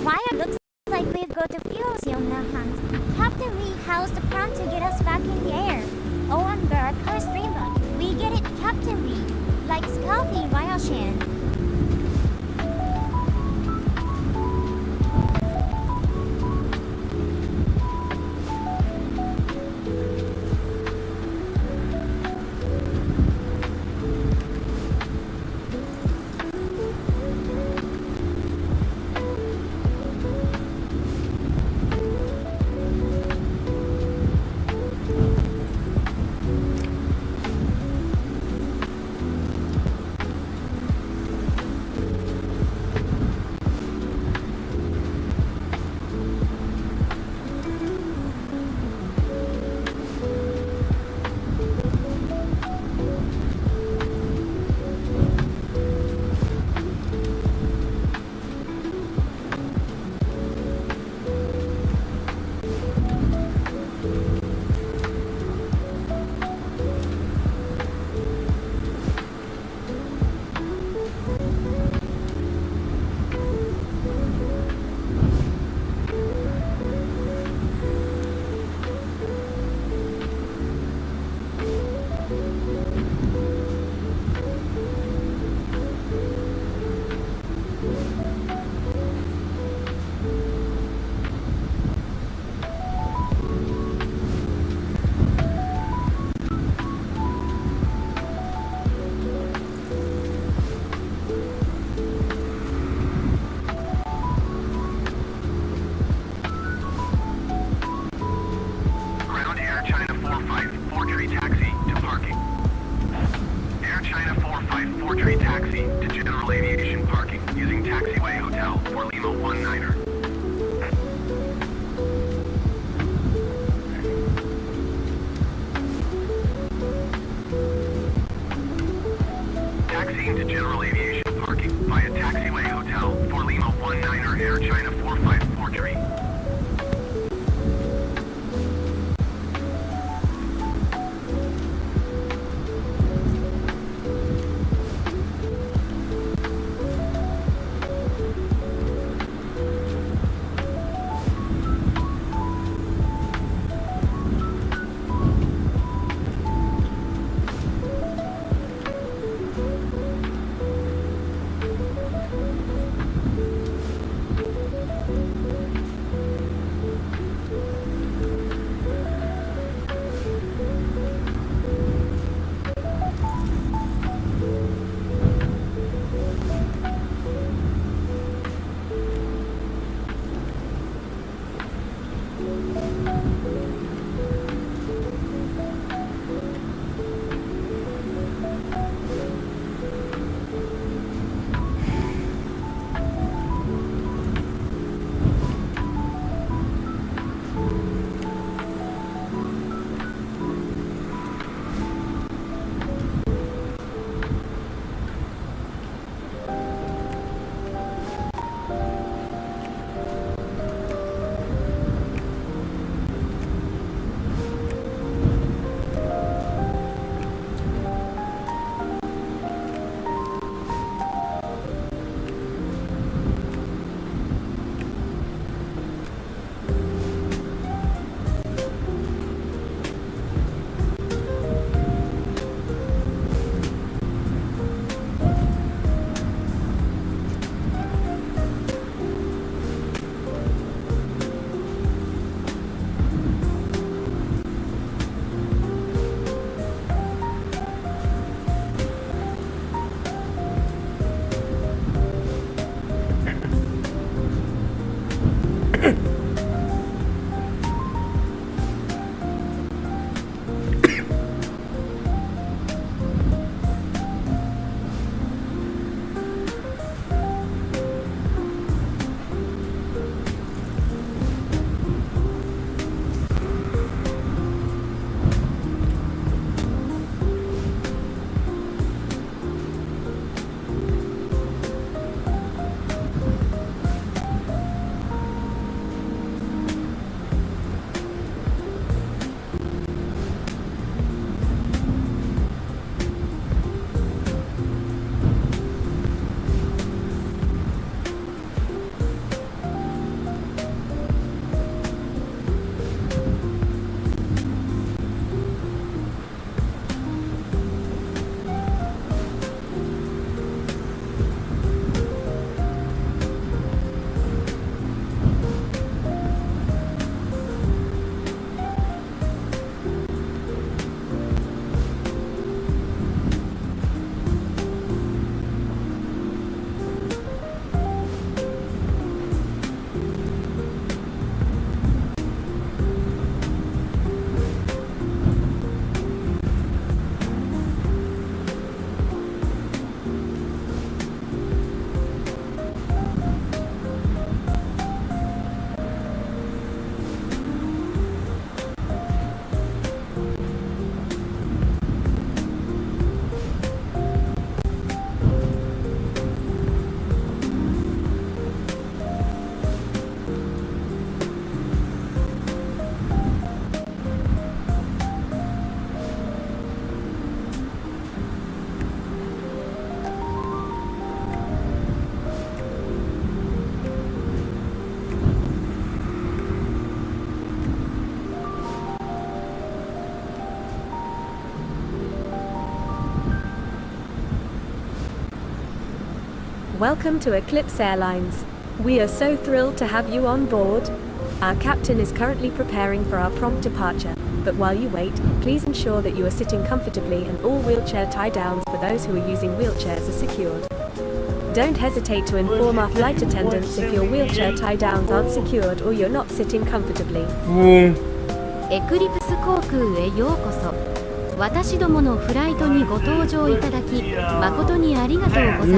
Why it looks like we've got a fuel seal now, Hans. Captain Lee housed the plan to get us back in the air. Oh, and Berg, our streamboat. We get it, Captain Lee. Like Scalpy Wild Shan. 454 tree taxi to parking. Air China 454 tree taxi to general aviation parking using taxiway hotel for Lima 19er. Taxiing to general aviation parking via taxiway hotel for Lima 19er Air China 454 tree. Welcome to Eclipse Airlines. We are so thrilled to have you on board. Our captain is currently preparing for our prompt departure, but while you wait, please ensure that you are sitting comfortably and all wheelchair tie-downs for those who are using wheelchairs are secured. Don't hesitate to inform our flight attendants if your wheelchair tie-downs aren't secured or you're not sitting comfortably. エクリプス航空へようこそ。私どものフライトにご搭乗いただき誠にありがとうございま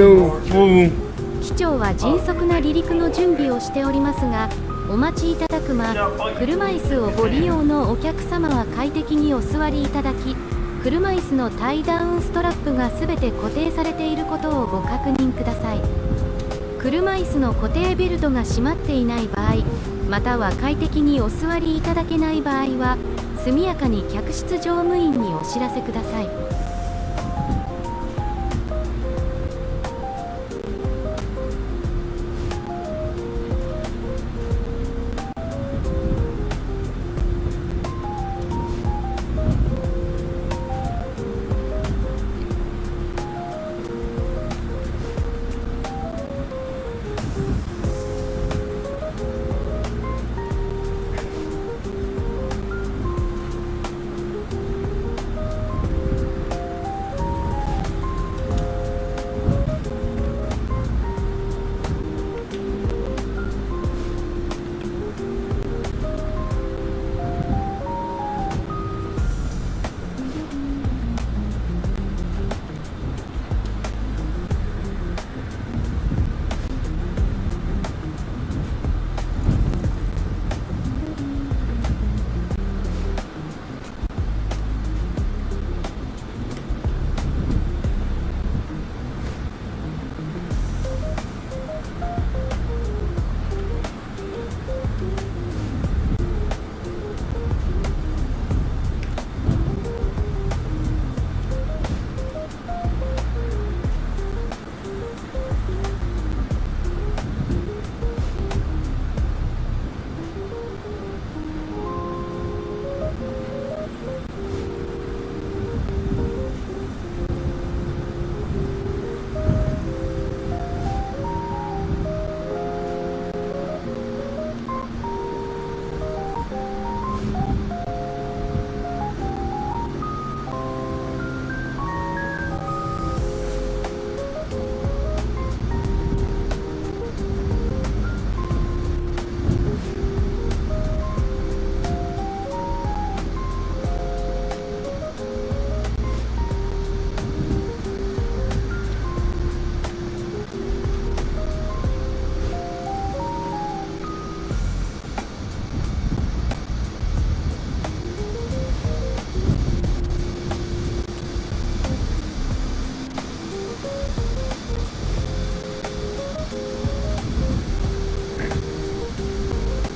す。機長は迅速な離陸の準備をしておりますが、お待ちいただく間、車椅子をご利用のお客様は快適にお座りいただき、車椅子のタイダウンストラップがすべて固定されていることをご確認ください。車椅子の固定ベルトが閉まっていない場合、または快適にお座りいただけない場合は、速やかに客室乗務員にお知らせください。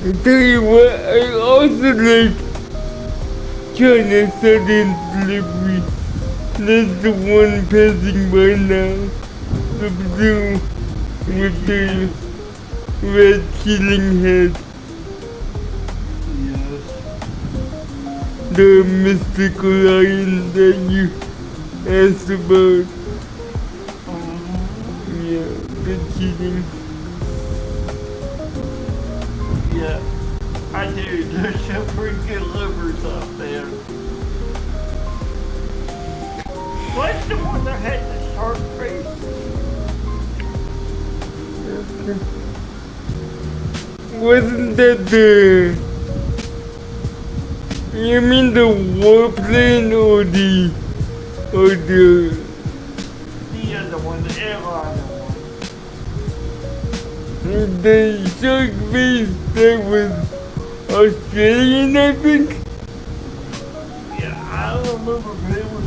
I tell you what, I also like China Southern delivery. That's the one passing by now. The blue with the red ceiling head. Yes. The mystical lion that you asked about. Yeah, the ceiling. Yeah, I do. There's some pretty good livers up there. What's the one that had the shark face? Wasn't that the... You mean the warplane or the... The other one, the airliner one. The shark face that was Australian, I think? Yeah, I don't remember, but it was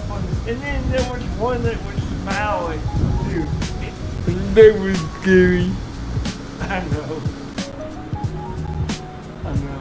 fun. And then there was one that was smiling, too. That was scary. I know. I know.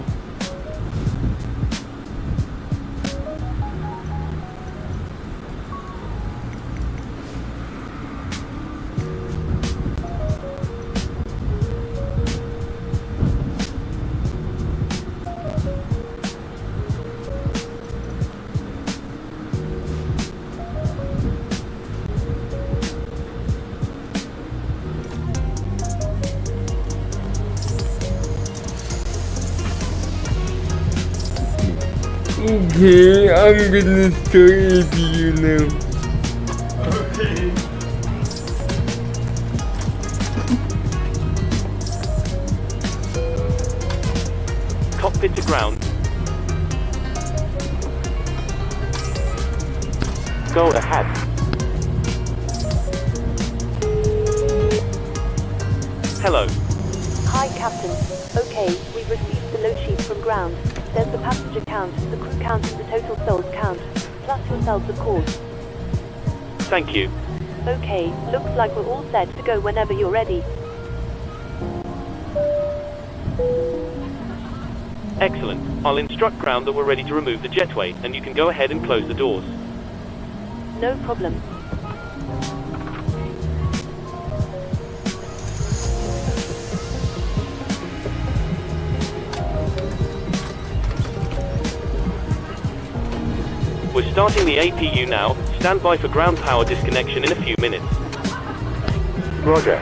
Okay, I'm gonna start APU now. Okay. Cockpit to ground. Go ahead. Hello. Hi, Captain. Okay, we've received the load sheet from ground. There's the passenger count, the crew count, and the total souls count. Plus yourselves, of course. Thank you. Okay, looks like we're all set to go whenever you're ready. Excellent. I'll instruct ground that we're ready to remove the jetway, and you can go ahead and close the doors. No problem. We're starting the APU now. Stand by for ground power disconnection in a few minutes. Roger.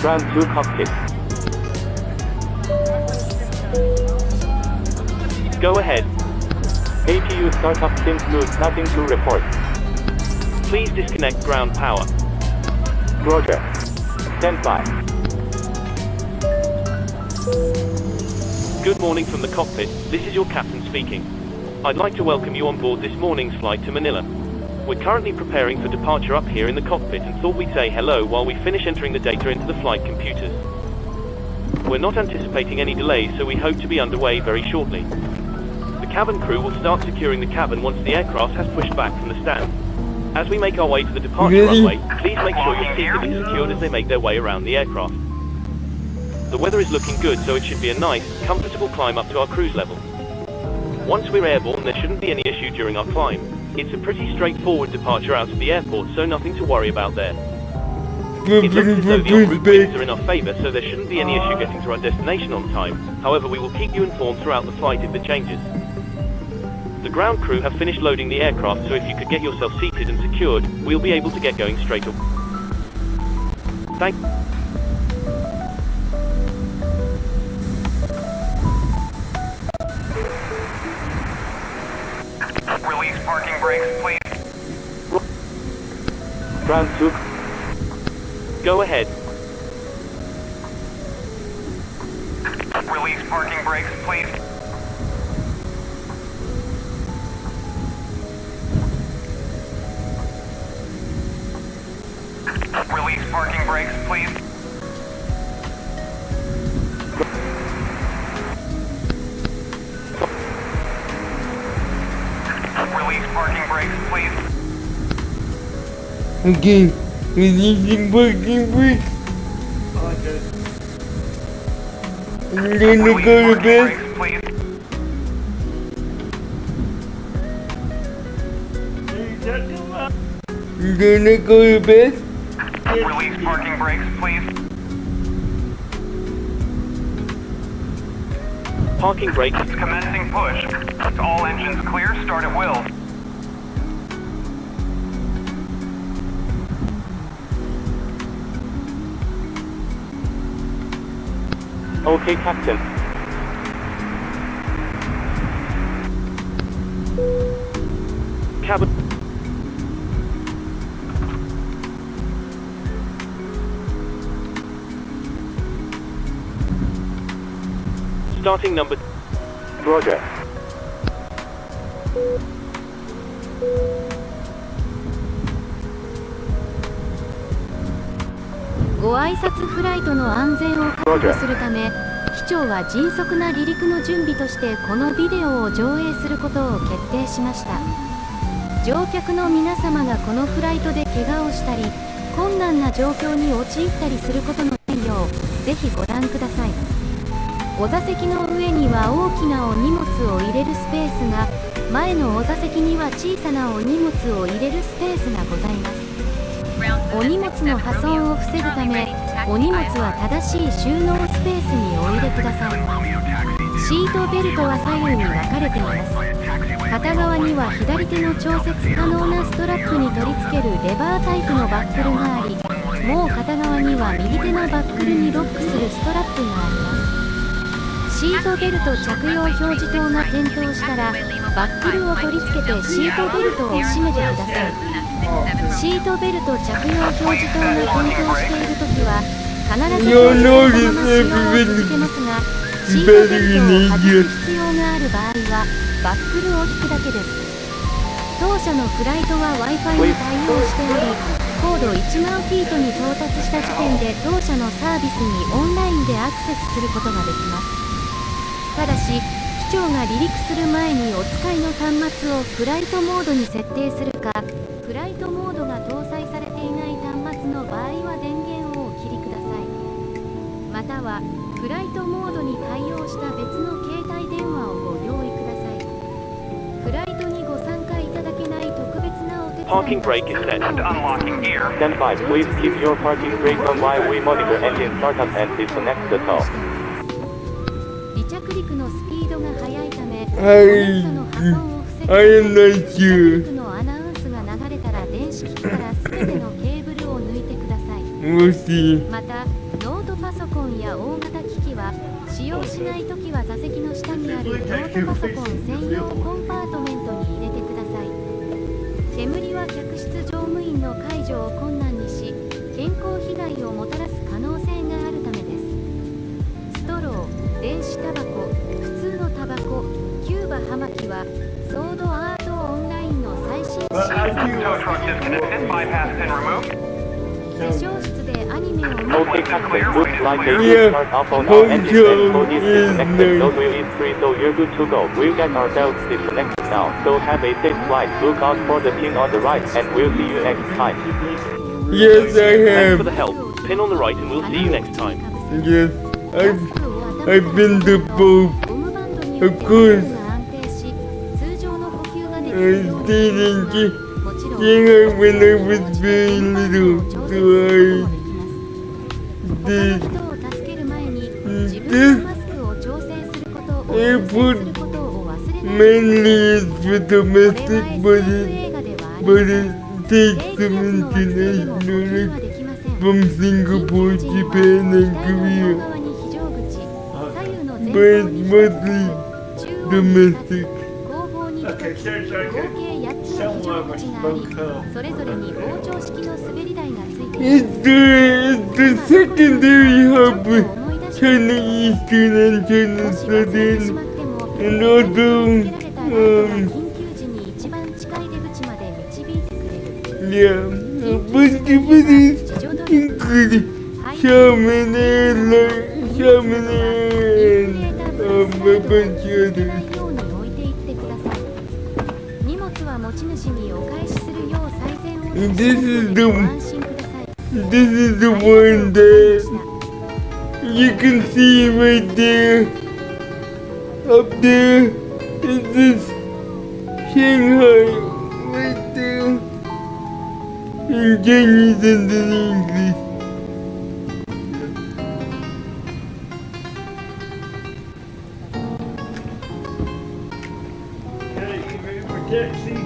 Ground 2 cockpit. Go ahead. APU startup seems smooth, nothing to report. Please disconnect ground power. Roger. Stand by. Good morning from the cockpit. This is your captain speaking. I'd like to welcome you on board this morning's flight to Manila. We're currently preparing for departure up here in the cockpit and thought we'd say hello while we finish entering the data into the flight computers. We're not anticipating any delays, so we hope to be underway very shortly. The cabin crew will start securing the cabin once the aircraft has pushed back from the stand. As we make our way to the departure runway, please make sure your seats have been secured as they make their way around the aircraft. The weather is looking good, so it should be a nice, comfortable climb up to our cruise level. Once we're airborne, there shouldn't be any issue during our climb. It's a pretty straightforward departure out of the airport, so nothing to worry about there. It looks as though the en route winds are in our favour, so there shouldn't be any issue getting to our destination on time. However, we will keep you informed throughout the flight if it changes. The ground crew have finished loading the aircraft, so if you could get yourself seated and secured, we'll be able to get going straight away. Thank you. Release parking brakes, please. Ground 2. Go ahead. Release parking brakes, please. Release parking brakes, please. Release parking brakes, please. Okay, releasing parking brakes. I'm gonna go to bed. I'm gonna go to bed. Release parking brakes, please. Parking brake. Commencing push. All engines clear, start at will. Okay, Captain. Cabin. Starting number. Roger.ご挨拶フライトの安全を確保するため、機長は迅速な離陸の準備としてこのビデオを上映することを決定しました。乗客の皆様がこのフライトで怪我をしたり、困難な状況に陥ったりすることのないよう、ぜひご覧ください。お座席の上には大きなお荷物を入れるスペースが、前のお座席には小さなお荷物を入れるスペースがございます。お荷物の破損を防ぐため、お荷物は正しい収納スペースにお入れください。シートベルトは左右に分かれています。片側には左手の調節可能なストラップに取り付けるレバータイプのバックルがあり、もう片側には右手のバックルにロックするストラップがあります。シートベルト着用表示灯が点灯したら、バックルを取り付けてシートベルトを閉めてください。シートベルト着用表示灯が点灯しているときは、必ず表示灯のまま使用を続けますが、シートベルトを外す必要がある場合は、バックルを引くだけです。当社のフライトは Wi-Fi に対応しており、高度1万フィートに到達した時点で当社のサービスにオンラインでアクセスすることができます。ただし、機長が離陸する前にお使いの端末をフライトモードに設定するか、フライトモードが搭載されていない端末の場合は電源をお切りください。または、フライトモードに対応した別の携帯電話をご用意ください。フライトにご参加いただけない特別なお手伝い Parking brake is set. Unlocking gear. Stand by. Please keep your parking brake on while we monitor engine startup and disconnect the tow. 離着陸のスピードが速いため、I am not sure. のアナウンスが流れたら電子機器からすべてのケーブルを抜いてください。また、ノートパソコンや大型機器は使用しないときは座席の下にあるノートパソコン専用コンパートメントに入れてください。煙は客室乗務員の解除を困難にし、健康被害をもたらす可能性があるためです。ストロー、電子タバコ、普通のタバコ、キューバ葉巻はソードアートオンラインの最新シリーズの化粧室でアニメを見る Okay, Captain. Looks like a good start off on our engine and mode is disconnected. Node wheel is free, so you're good to go. We'll get ourselves disconnected now. So have a safe flight. Look out for the pin on the right, and we'll see you next time. Yes, I Thanks have. for the help. Pin on the right, and we'll see you next time. Yes, I've been to both. Of course. Shanghai when I was very little, so this airport mainly is for domestic, but it takes some international, like from Singapore, Japan, and Korea. But it's mostly domestic. Okay, sounds like someone of us spoke up. It's the secondary hub with China Eastern and China Southern, and also, but it is including Shaman and a bunch of others. This is the one that you can see right there. Up there is this Shanghai right there. In Chinese and in English. Okay, you ready for taxi?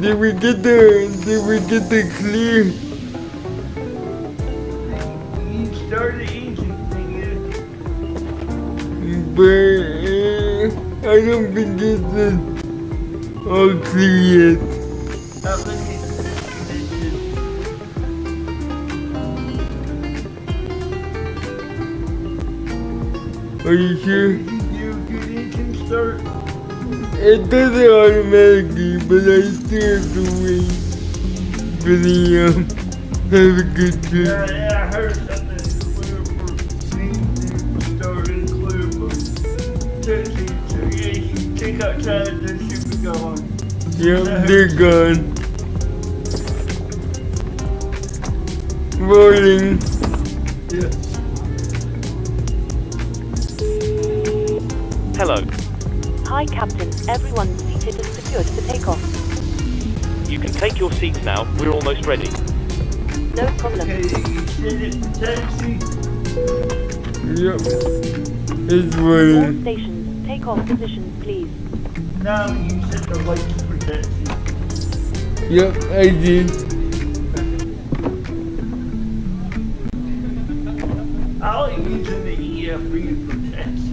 Did we get the clear? You started easy, But I don't think it's all clear yet. Are you sure? You can start. It does it automatically, but I still have to wait for the have a good trip. Yeah, I heard something clear for me to start in clear, but you take outside, then should be gone. Yep, they're gone. Rolling. Yeah. Hello. Hi, Captain. Everyone's seated and secured for takeoff. You can take your seats now. We're almost ready. No problem. Okay, taxi. Yep. It's All rolling. stations, take off positions, please. Now you set the lights for taxi. Yep, I did. I like using the EFB for taxi.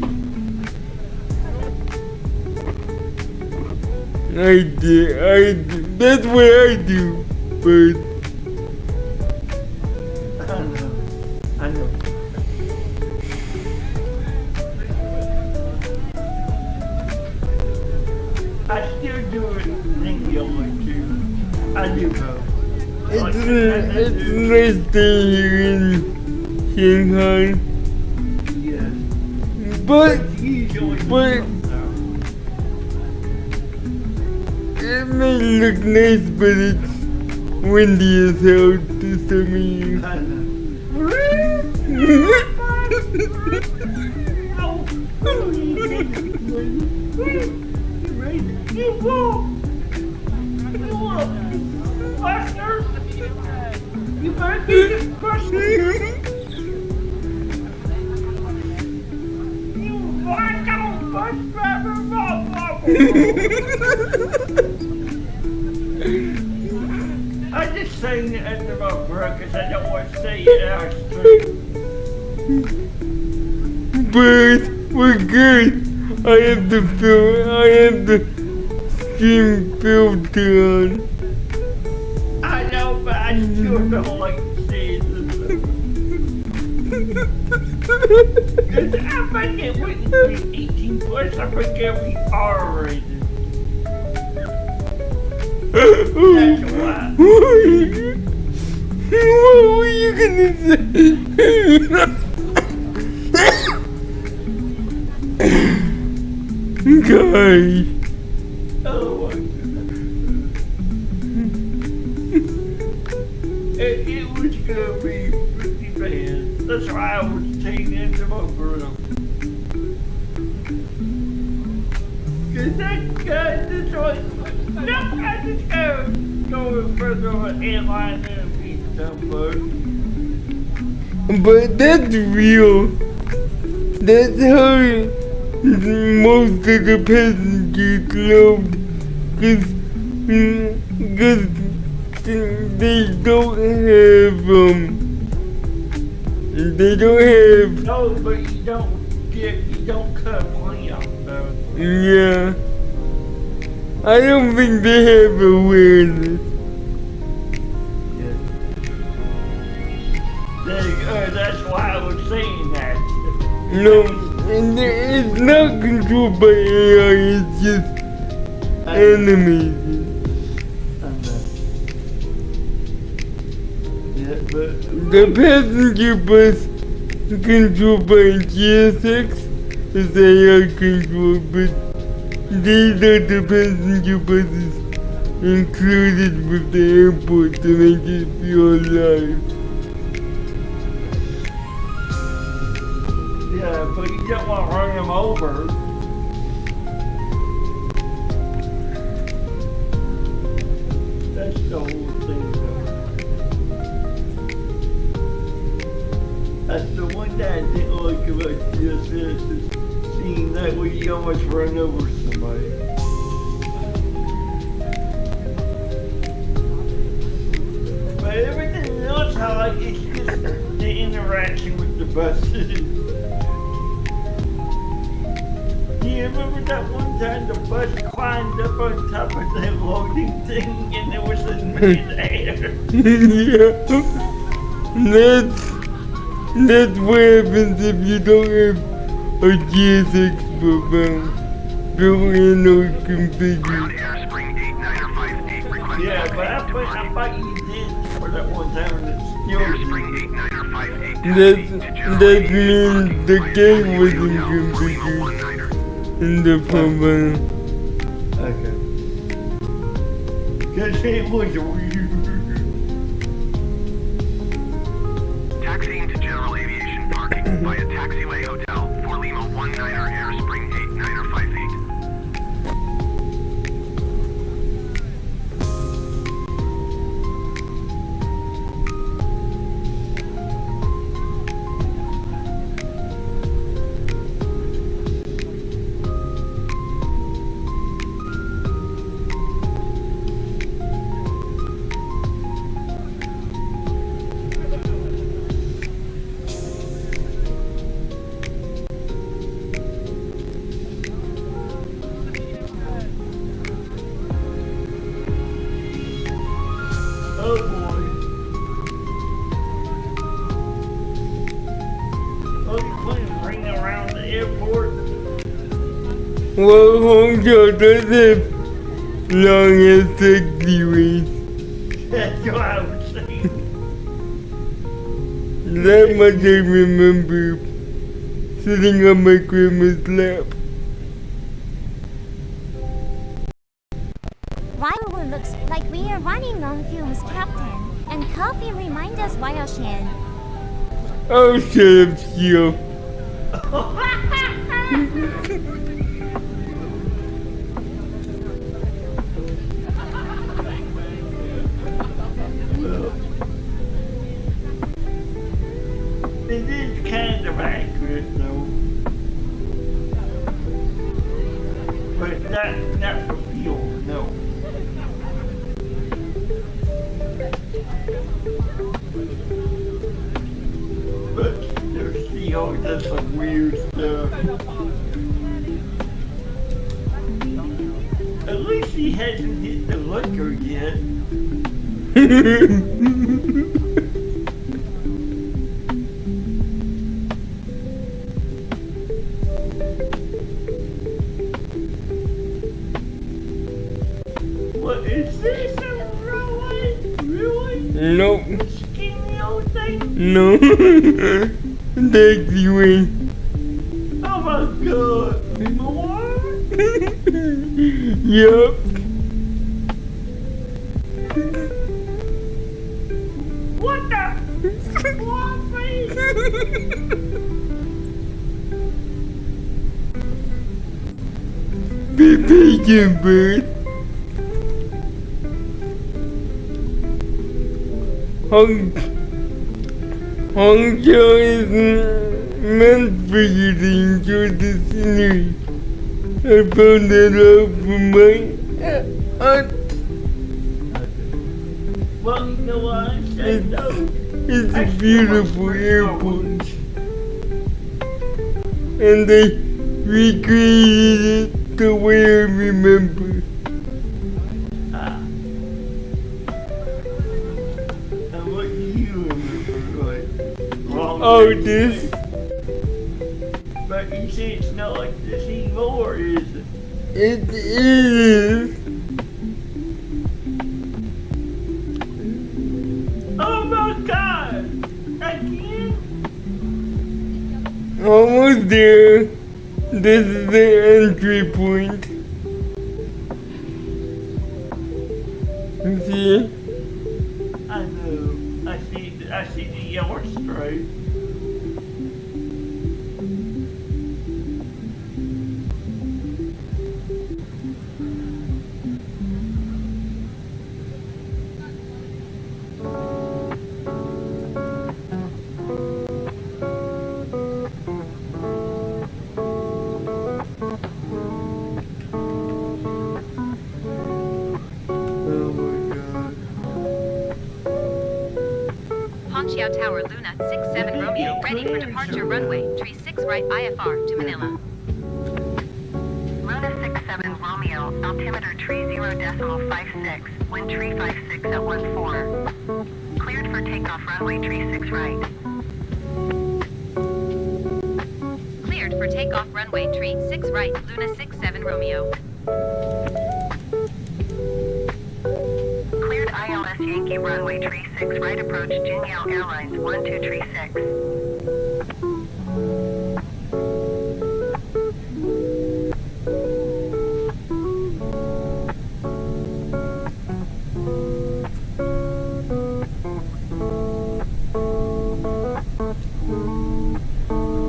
I did. That's what I do. But I know. I still do it regularly too. I do both. it's nice staying here in Shanghai. Yes. But Usually. It may look nice, but it's windy as hell this time of year. I know. You walk, Buster. You better be the Buster. You walk on bus driver, I just saying it under my breath because I don't want to say it out straight. But we're good. I have the steam filter on. I know, but I still don't like saying this. Because I forget we 18 plus, I forget we are rated. That's why. What were you gonna say? Guys. Oh my goodness. It was gonna be pretty bad. That's why I was taking into my grill. Cause that guy just like, no, I just gotta go in front of an airline and beat somebody. But that's real. That's how most of the passengers loved. Cause they don't have, No, but you don't cut money off though. yeah. I don't think they have awareness. That's why I was saying that. No, and it's not controlled by AI, it's just animated. Yeah, but The passenger bus controlled by GSX is AI controlled, but these are the passenger buses included with the airport to make it feel alive. yeah, but you don't want to run them over. That's the whole thing. That's the one that I didn't like about GSS is seeing that way you almost run over somebody. But everything else I like is just the interaction with the buses. You remember that one time the bus climbed up on top of that loading thing and there was a mid-air? Yeah. That's what happens if you don't have a GSX built in or configured. Yeah, but I thought you did for that one time and it's still That means the game wasn't configured in the program. Okay. Cause it was weird. Taxiing to General Aviation Parking via Taxiway Hotel for Lima 19er Air Spring 89er 58. Oh boy. Oh, you playing ring around the airport? Well, Hong Kong does have long and taxiways. That's what I was saying. That much I remember sitting on my grandma's lap. Ryder looks like we are running on fumes, Captain. And coffee reminds us why our shin. Oh, shut up, Steel. It is kind of accurate though. But not for fuel, no. But their CEO does some weird stuff. At least he hasn't hit the liquor yet. What is this? A railway? Really? Nope. Skinny old thing? No. Taxiway. Oh my god. More? Yup. What the? be patient, bird. Hangzhou is meant for you to enjoy the scenery. I found that out for my Well, you know what I said though? It's a beautiful airport. And they recreated it the way I remember. And what do you remember, like, long Oh, days this? away? But you see, it's not like this anymore, is it? It is. Oh my God! Again? Almost there. This is the entry point. See? I know. I see the yellow stripe. Ponchiao Tower Luna 67 Romeo ready for departure runway 36 right IFR to Manila. Luna 67 Romeo, altimeter 30.56, wind 356 at 14. Cleared for takeoff runway 36 right. Cleared for takeoff runway 36 right Luna 67 Romeo. Cleared ILS Yankee runway 36 right approach Jinyao Airlines 1236.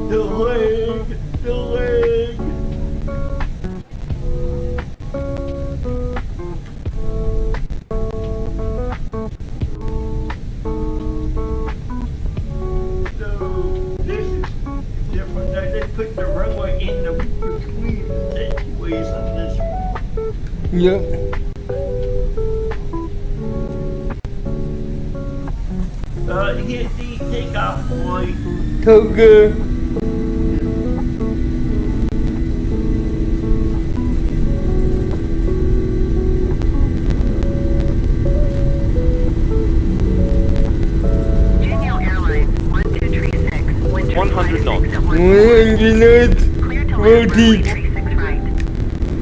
The leg. So this is different. They put the runway in the between the takeaways on this one. Yep. Hit the takeoff point. Toga. Jinyao Airlines 1236, wind 100 knots. 100 knots. Clear to land runway Rotate. 36 right.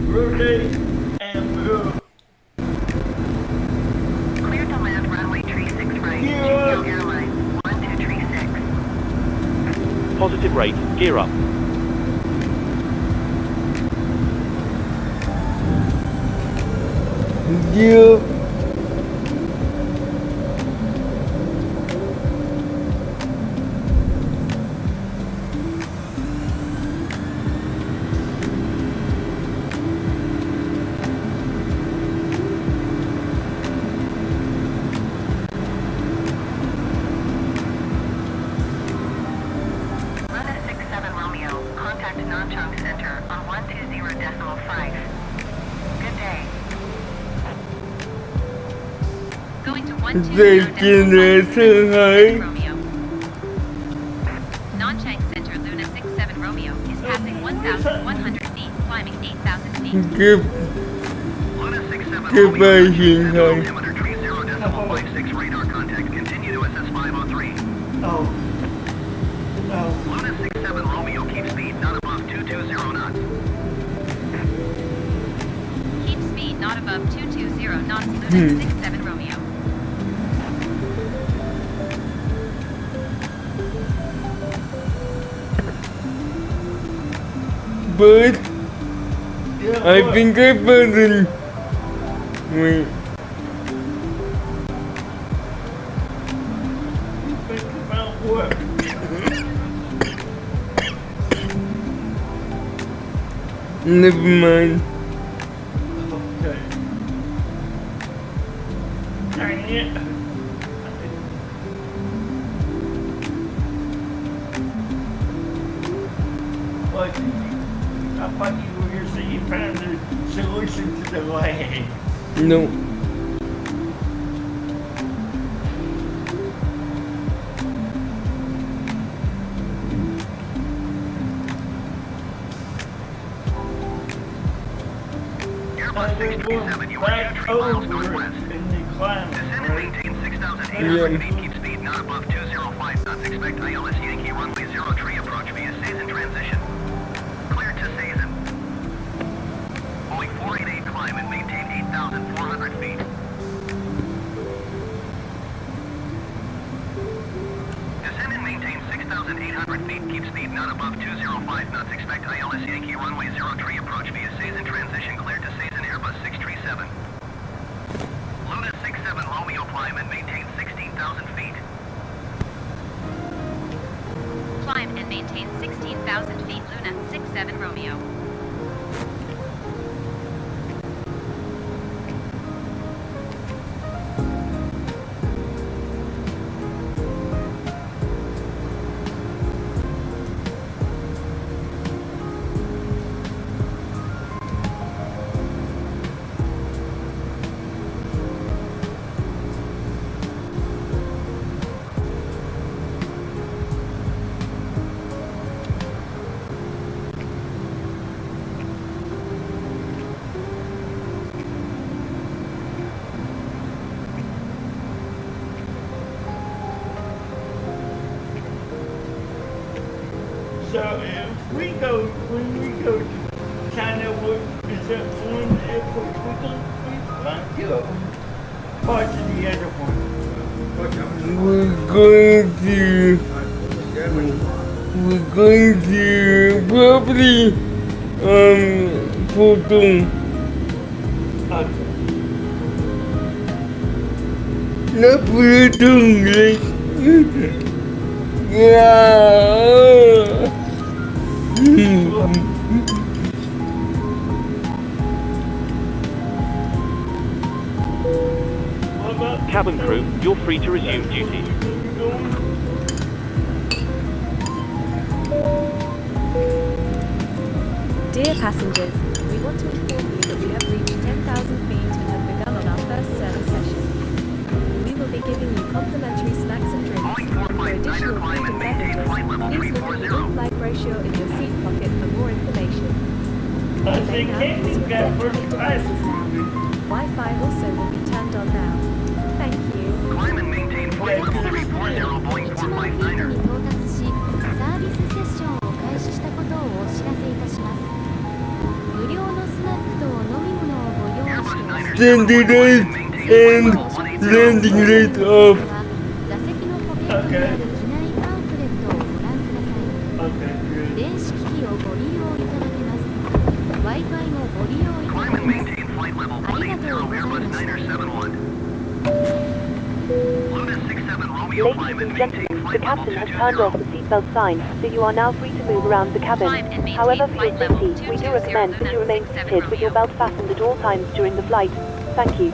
Rotate and move. Clear to land runway 36 right. Jinyao Airlines 1236. Positive rate. Gear up. Yep. Luna 67 Romeo, contact Nanchang Center on 120.5. Good day. Going to Taking it too high. Romeo. Nanchang Center Luna 67 Romeo is passing 1,100 feet, climbing 8,000 feet. Luna 67 Goodbye, Romeo, Shanghai. altimeter 30.56 radar contact. Continue to SS 503. Oh. Luna 67 Romeo, keep speed not above 220 knots. Keep speed not above 220 knots. Luna 67 Romeo. But I think I found it. Wait. Think about what? Never mind. Okay. Dang it. What? I thought you were here so you found the solution to the lag. No. Airbus 637, you are entry miles northwest. Descend and maintain 6,800 feet. Keep speed not above 205 knots. Expect ILS Yankee runway 03 approach via Sazen transition. Clear to Sazen. Boeing 488 climb and maintain 8,400 feet. Descend and maintain 6,800 feet. Keep speed not above 205 knots. Expect ILS Yankee runway 03 approach via Sazen transition. Clear to Sazen Airbus 637. Luna 67 Romeo climb and maintain 16,000 feet. Climb and maintain 16,000 feet. Luna 67 Romeo. So if we go, when we go to China, what is that one airport we fly to? Parts of the other one. We're going to probably, Pudong. Not Pudong, like, yeah. Cabin crew, you're free to resume duty. Dear passengers, we want to inform you that we have reached 10,000 feet and have begun on our first service session. We will be giving you complimentary snacks and drinks, and for additional food and beverages, please look at the in-flight brochure in your seat pocket for more information. Wi-Fi also will be turned on now. Thank you. Climb and maintain flight level 340 Boeing 459er. サービスセッションを開始したことをお知らせいたします。無料のスナックとお飲み物をご用意しています。 Standing rate and landing rate of. 座席のポケットにある機内パンフレットをご覧ください。電子機器をご利用いただけます。Wi-Fi もご利用いただけます。ありがとうございました。 Ladies and gentlemen, the captain has turned off the seatbelt sign, so you are now free to move around the cabin. However, for your safety, we do recommend that you remain seated with your belt fastened at all times during the flight. Thank you.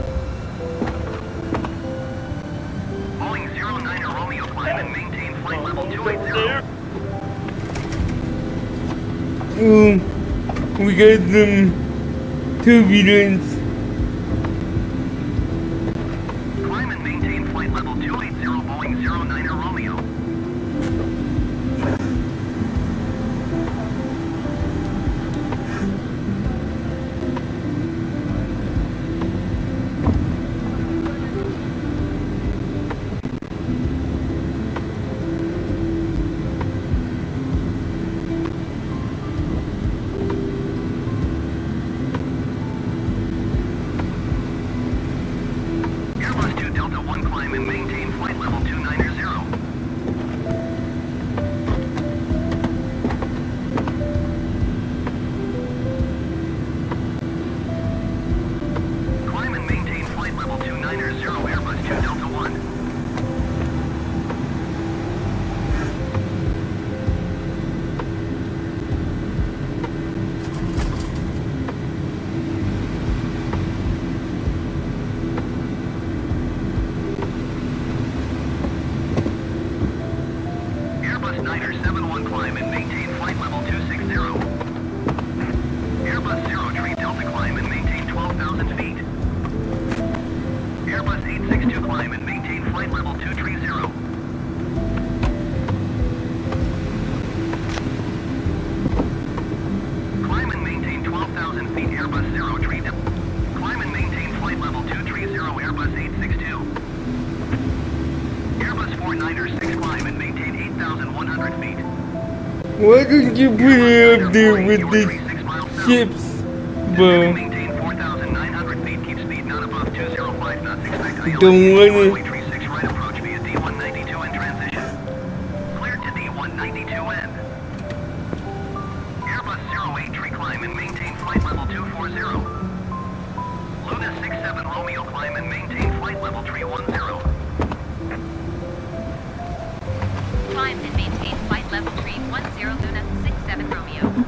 Boeing 09 Romeo climb and maintain flight level 280. We got some turbulence. Climb and maintain flight level 280 Boeing 09 Romeo. Airbus 2 Delta 1 climb and maintain flight level 290. Climb and maintain flight level 290 Airbus 2 Delta 1. 6,000 feet. Airbus 862 climb and maintain flight level 230. Climb and maintain 12,000 feet Airbus 0 tree. Climb and maintain flight level 230 Airbus 862. Airbus 496 climb and maintain 8,100 feet. Why don't you put it up there with the ships, bro? Maintain 4,900 feet. Keep speed not above 205 knots. Expect ILS Don't want runway it. 36 right approach via D192N transition. Cleared to D192N. Airbus 08 tree climb and maintain flight level 240. Luna 67 Romeo climb and maintain flight level 310. Climb and maintain flight level 310 Luna 67 Romeo.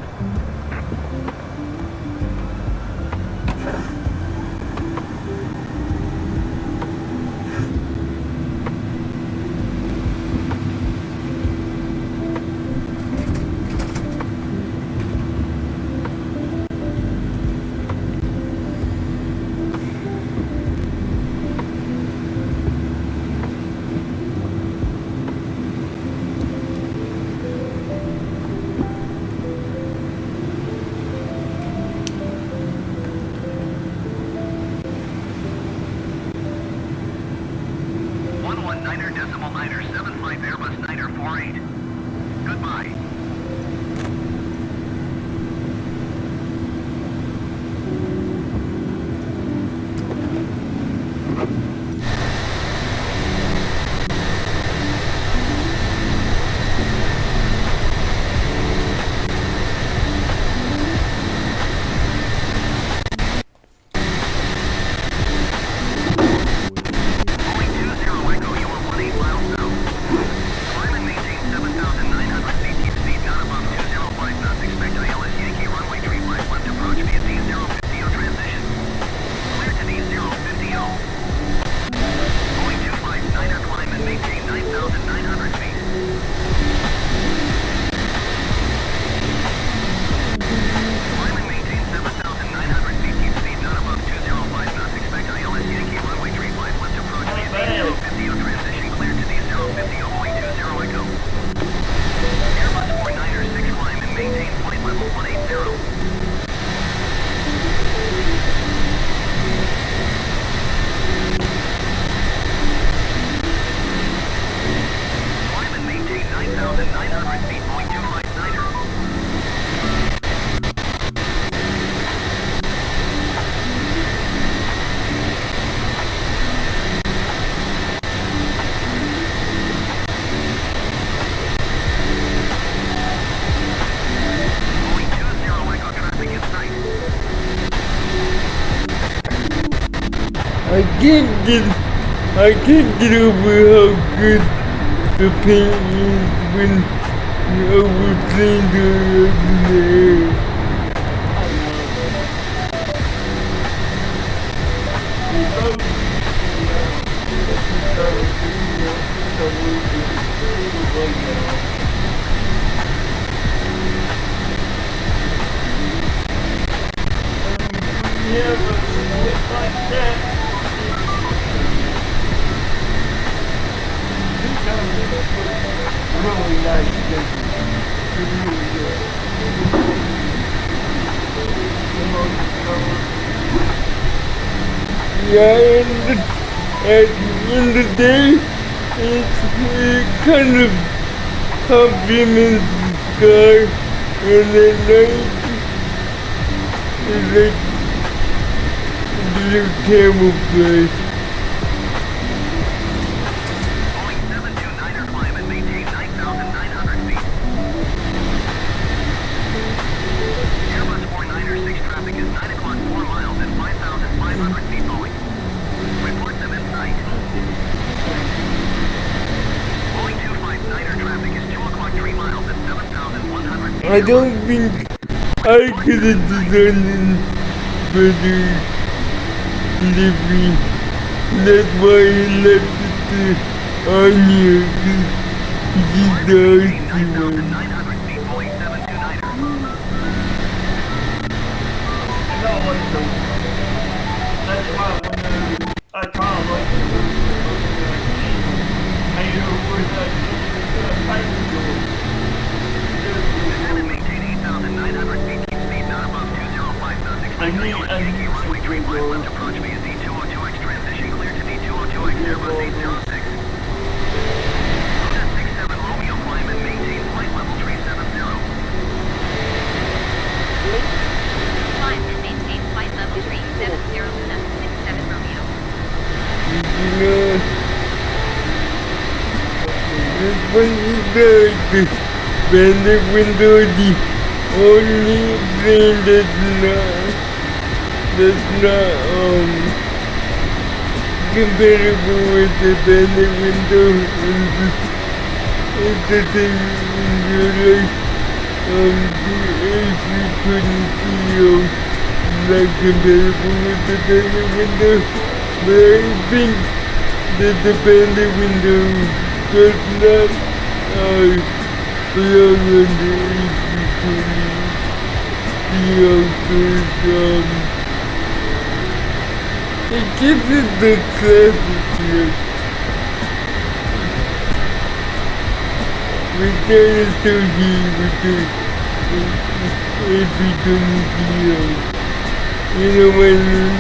Airbus Niner 48. Goodbye. I can't get over how good the paint is when you overclean the air. Yeah, but it's like that. Really nice Yeah, and at the end of the day, it kind of complements the sky, and at night, it's like a little camouflage. I don't think I could have done better delivery. That's why I left it to Anya, because she's the icy one. I kind of like it. I know where that Descend and maintain 8,900 feet. Keep speed not above 205 knots. Expect runway runway 35 left approach via Z202X transition clear to Z202X Airbus 806. Luna 67 Romeo climb and maintain flight level 370. Climb and maintain flight level 370 Luna 67 Romeo. When the window, the only thing that's not comparable with the bandit window is the thing in your life. The AC-20 not comparable with the bandit window, but I think that the bandit window does not belong on the AC-20 because it gives it the classic look. We kind of so here with the AC-20. You know what I mean?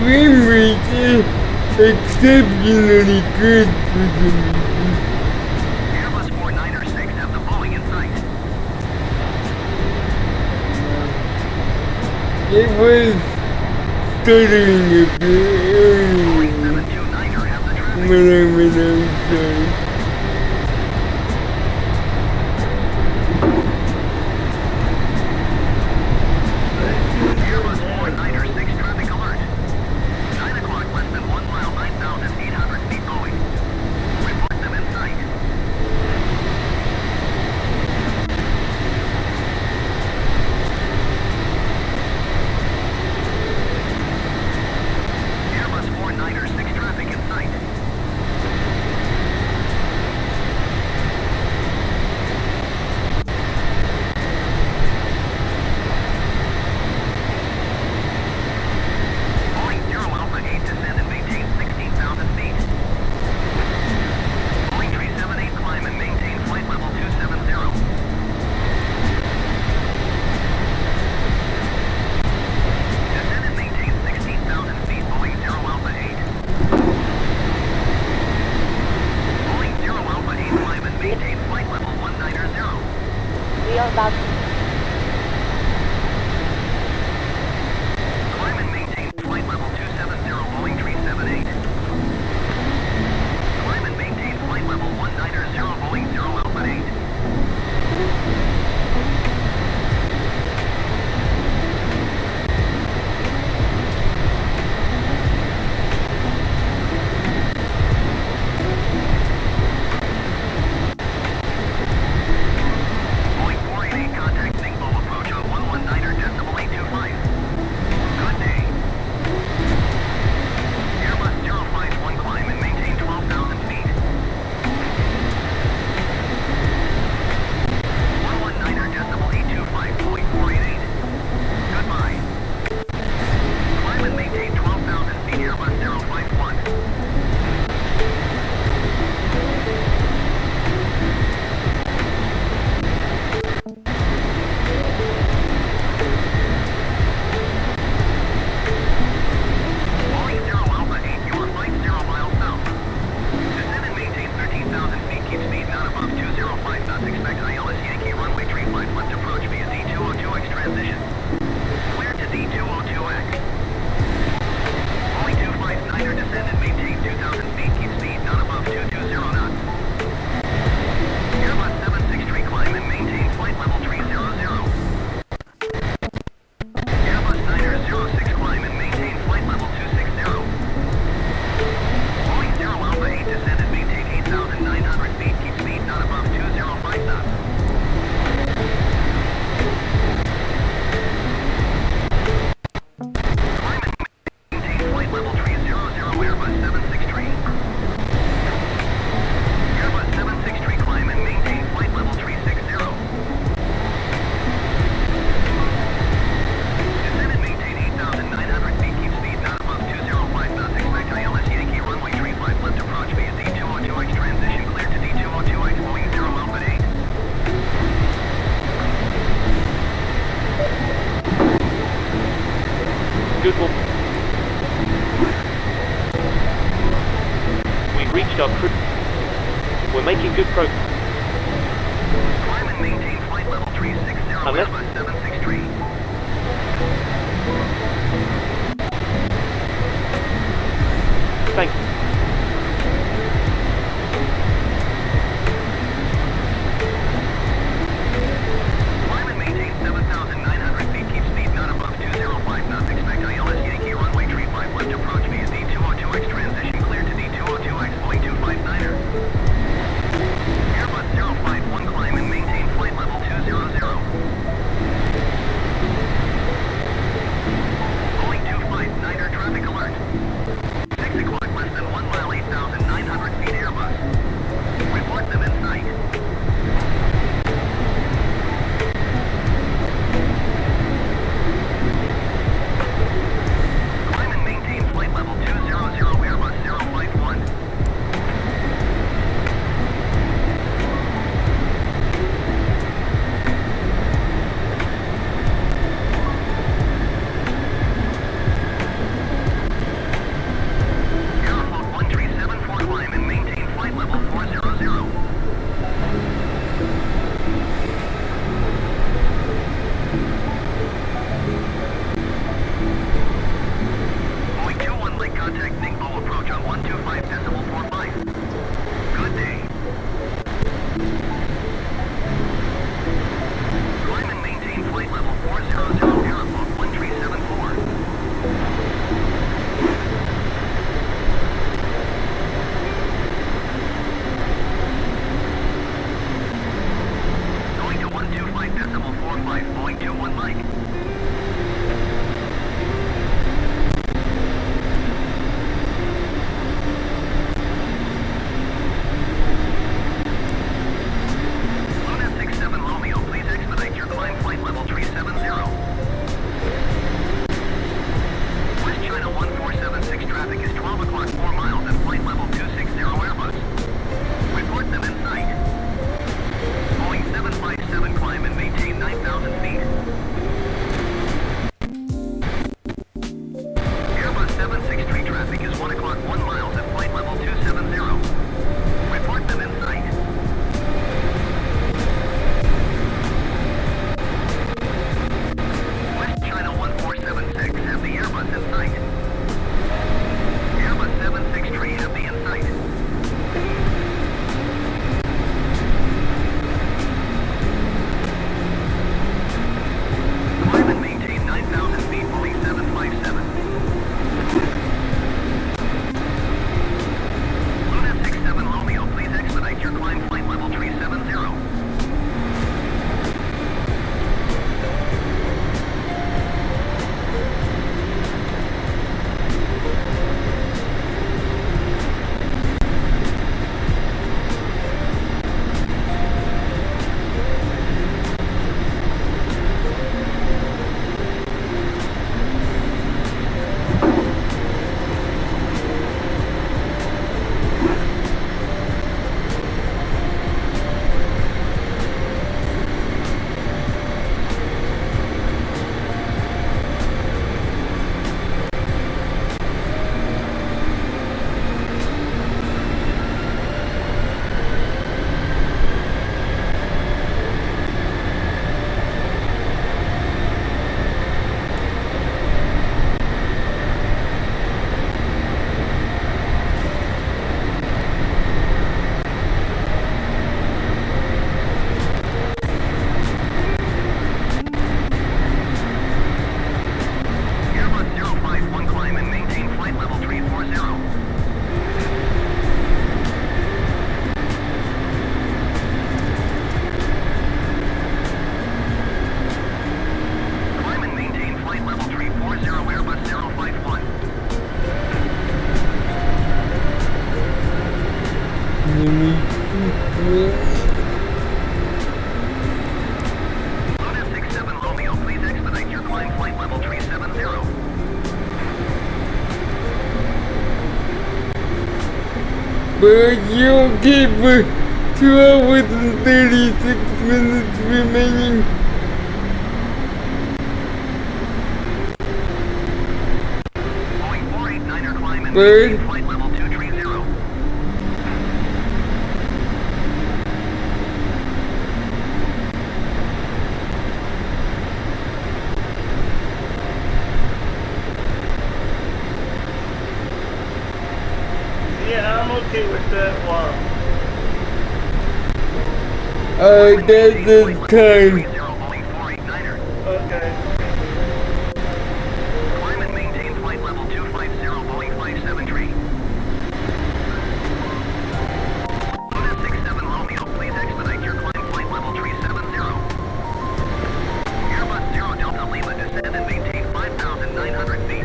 Frame rate is exceptionally good for the movie. Airbus 4906 have the Boeing in sight. It was stuttering a bit earlier when I went outside. Good one. We've reached our crew. We're making good progress. Climb and maintain flight level 360 Unless... Airbus 763. Thank you. Climb and maintain 7,900 feet. Keep speed not above 205 knots. Expect ILS Yankee runway 35 left approach via D202X transition cleared to D202X Boeing 259er. Airbus 051 climb and maintain flight level 200. Boeing 259er traffic alert. 6 o'clock, less than 1 mile, 8,900 feet Airbus. Report them in sight. Climb and maintain flight level 200 Airbus 051. Aeroflot 1374 climb and maintain flight level 400. Boeing 21 lake contact Ningbo approach on 125.45. Good day. Climb and maintain flight level 400 Aeroflot 1374. Going to 125.45, Boeing 21 Mike. Luna 67 Romeo, please expedite your climb flight level 370. West China 1476 traffic is 12 o'clock 4 miles at flight level 260 Airbus. Report them in sight. Boeing 757 climb and maintain 9,000 feet. Airbus 763 traffic is 1 o'clock 1 miles at flight level 270. Report them in sight. West China 1476 have the Airbus in sight. Airbus 763 have the in sight. Climb and maintain 9,000 feet, Boeing 757. Luna 67 Romeo, please expedite your climb flight level 370. Airbus 051 climb and maintain flight level 340. Climb and maintain flight level 340 Airbus 051. Luna 67 Romeo, please expedite your climb flight level 370. But you give 2 hours and 36 minutes remaining. Bird. Flight level 230. Yeah, I'm okay with that one. That's the time. Okay. Climb and maintain flight level 250, Boeing 573. Luna 67 Romeo, please expedite your climb flight level 370. Airbus 0 Delta Lima, descend and maintain 5,900 feet.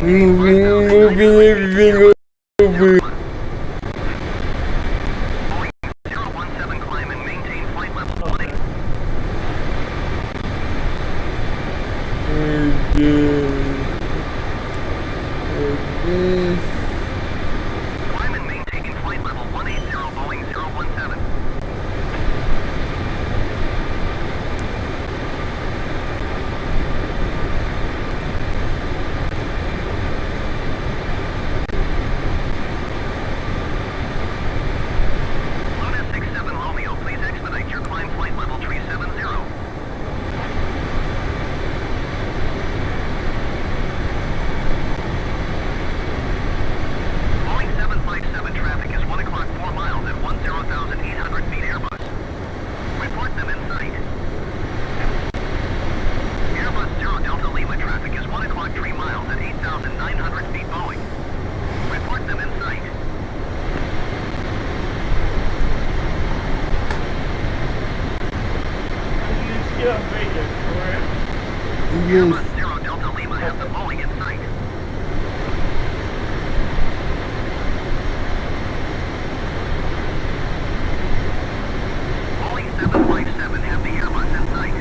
Moving everything over. Boeing 017 climb and maintain flight level 20. Climb and maintain flight level 180, Boeing 017. Luna 67 Romeo, please expedite your climb flight level 370. Boeing 757 traffic is 1 o'clock 4 miles at 10,800 feet Airbus. Report them in sight. Airbus 0 Delta Lima traffic is 1 o'clock 3 miles at 8,900 feet Boeing. Report them in sight. Yeah, Vegas, correct? Airbus 0 Delta Lima has the Boeing in sight. Boeing 757 have the Airbus in sight.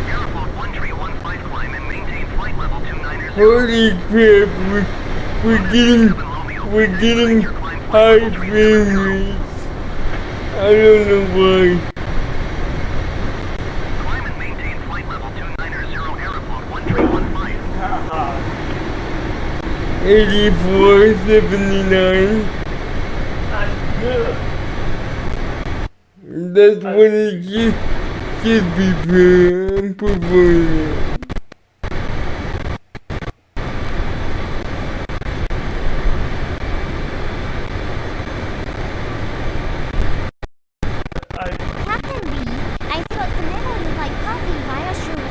Aeroflot 1315 climb and maintain flight level 290. Holy crap, we're getting high frame rates. I don't know why. Climb and maintain flight level 290 Aeroflot 1315. 8479. That's good. That's what it should be performing. Captain B, I thought the memo you like coffee via sugar.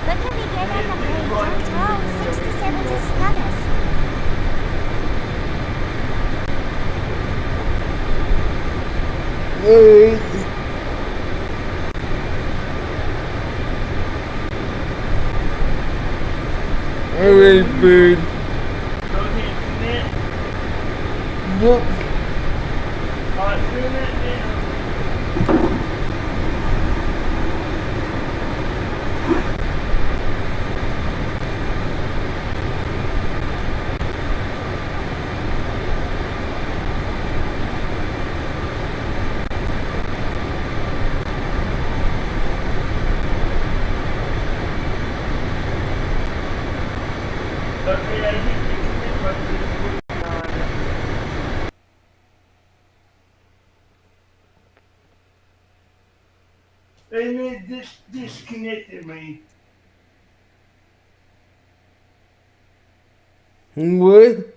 But can we get an upgrade downtown 67 status? Alright, bird. Yep. Alright, doing that now. Okay, I hit the commit button this week on and it disconnected me. What?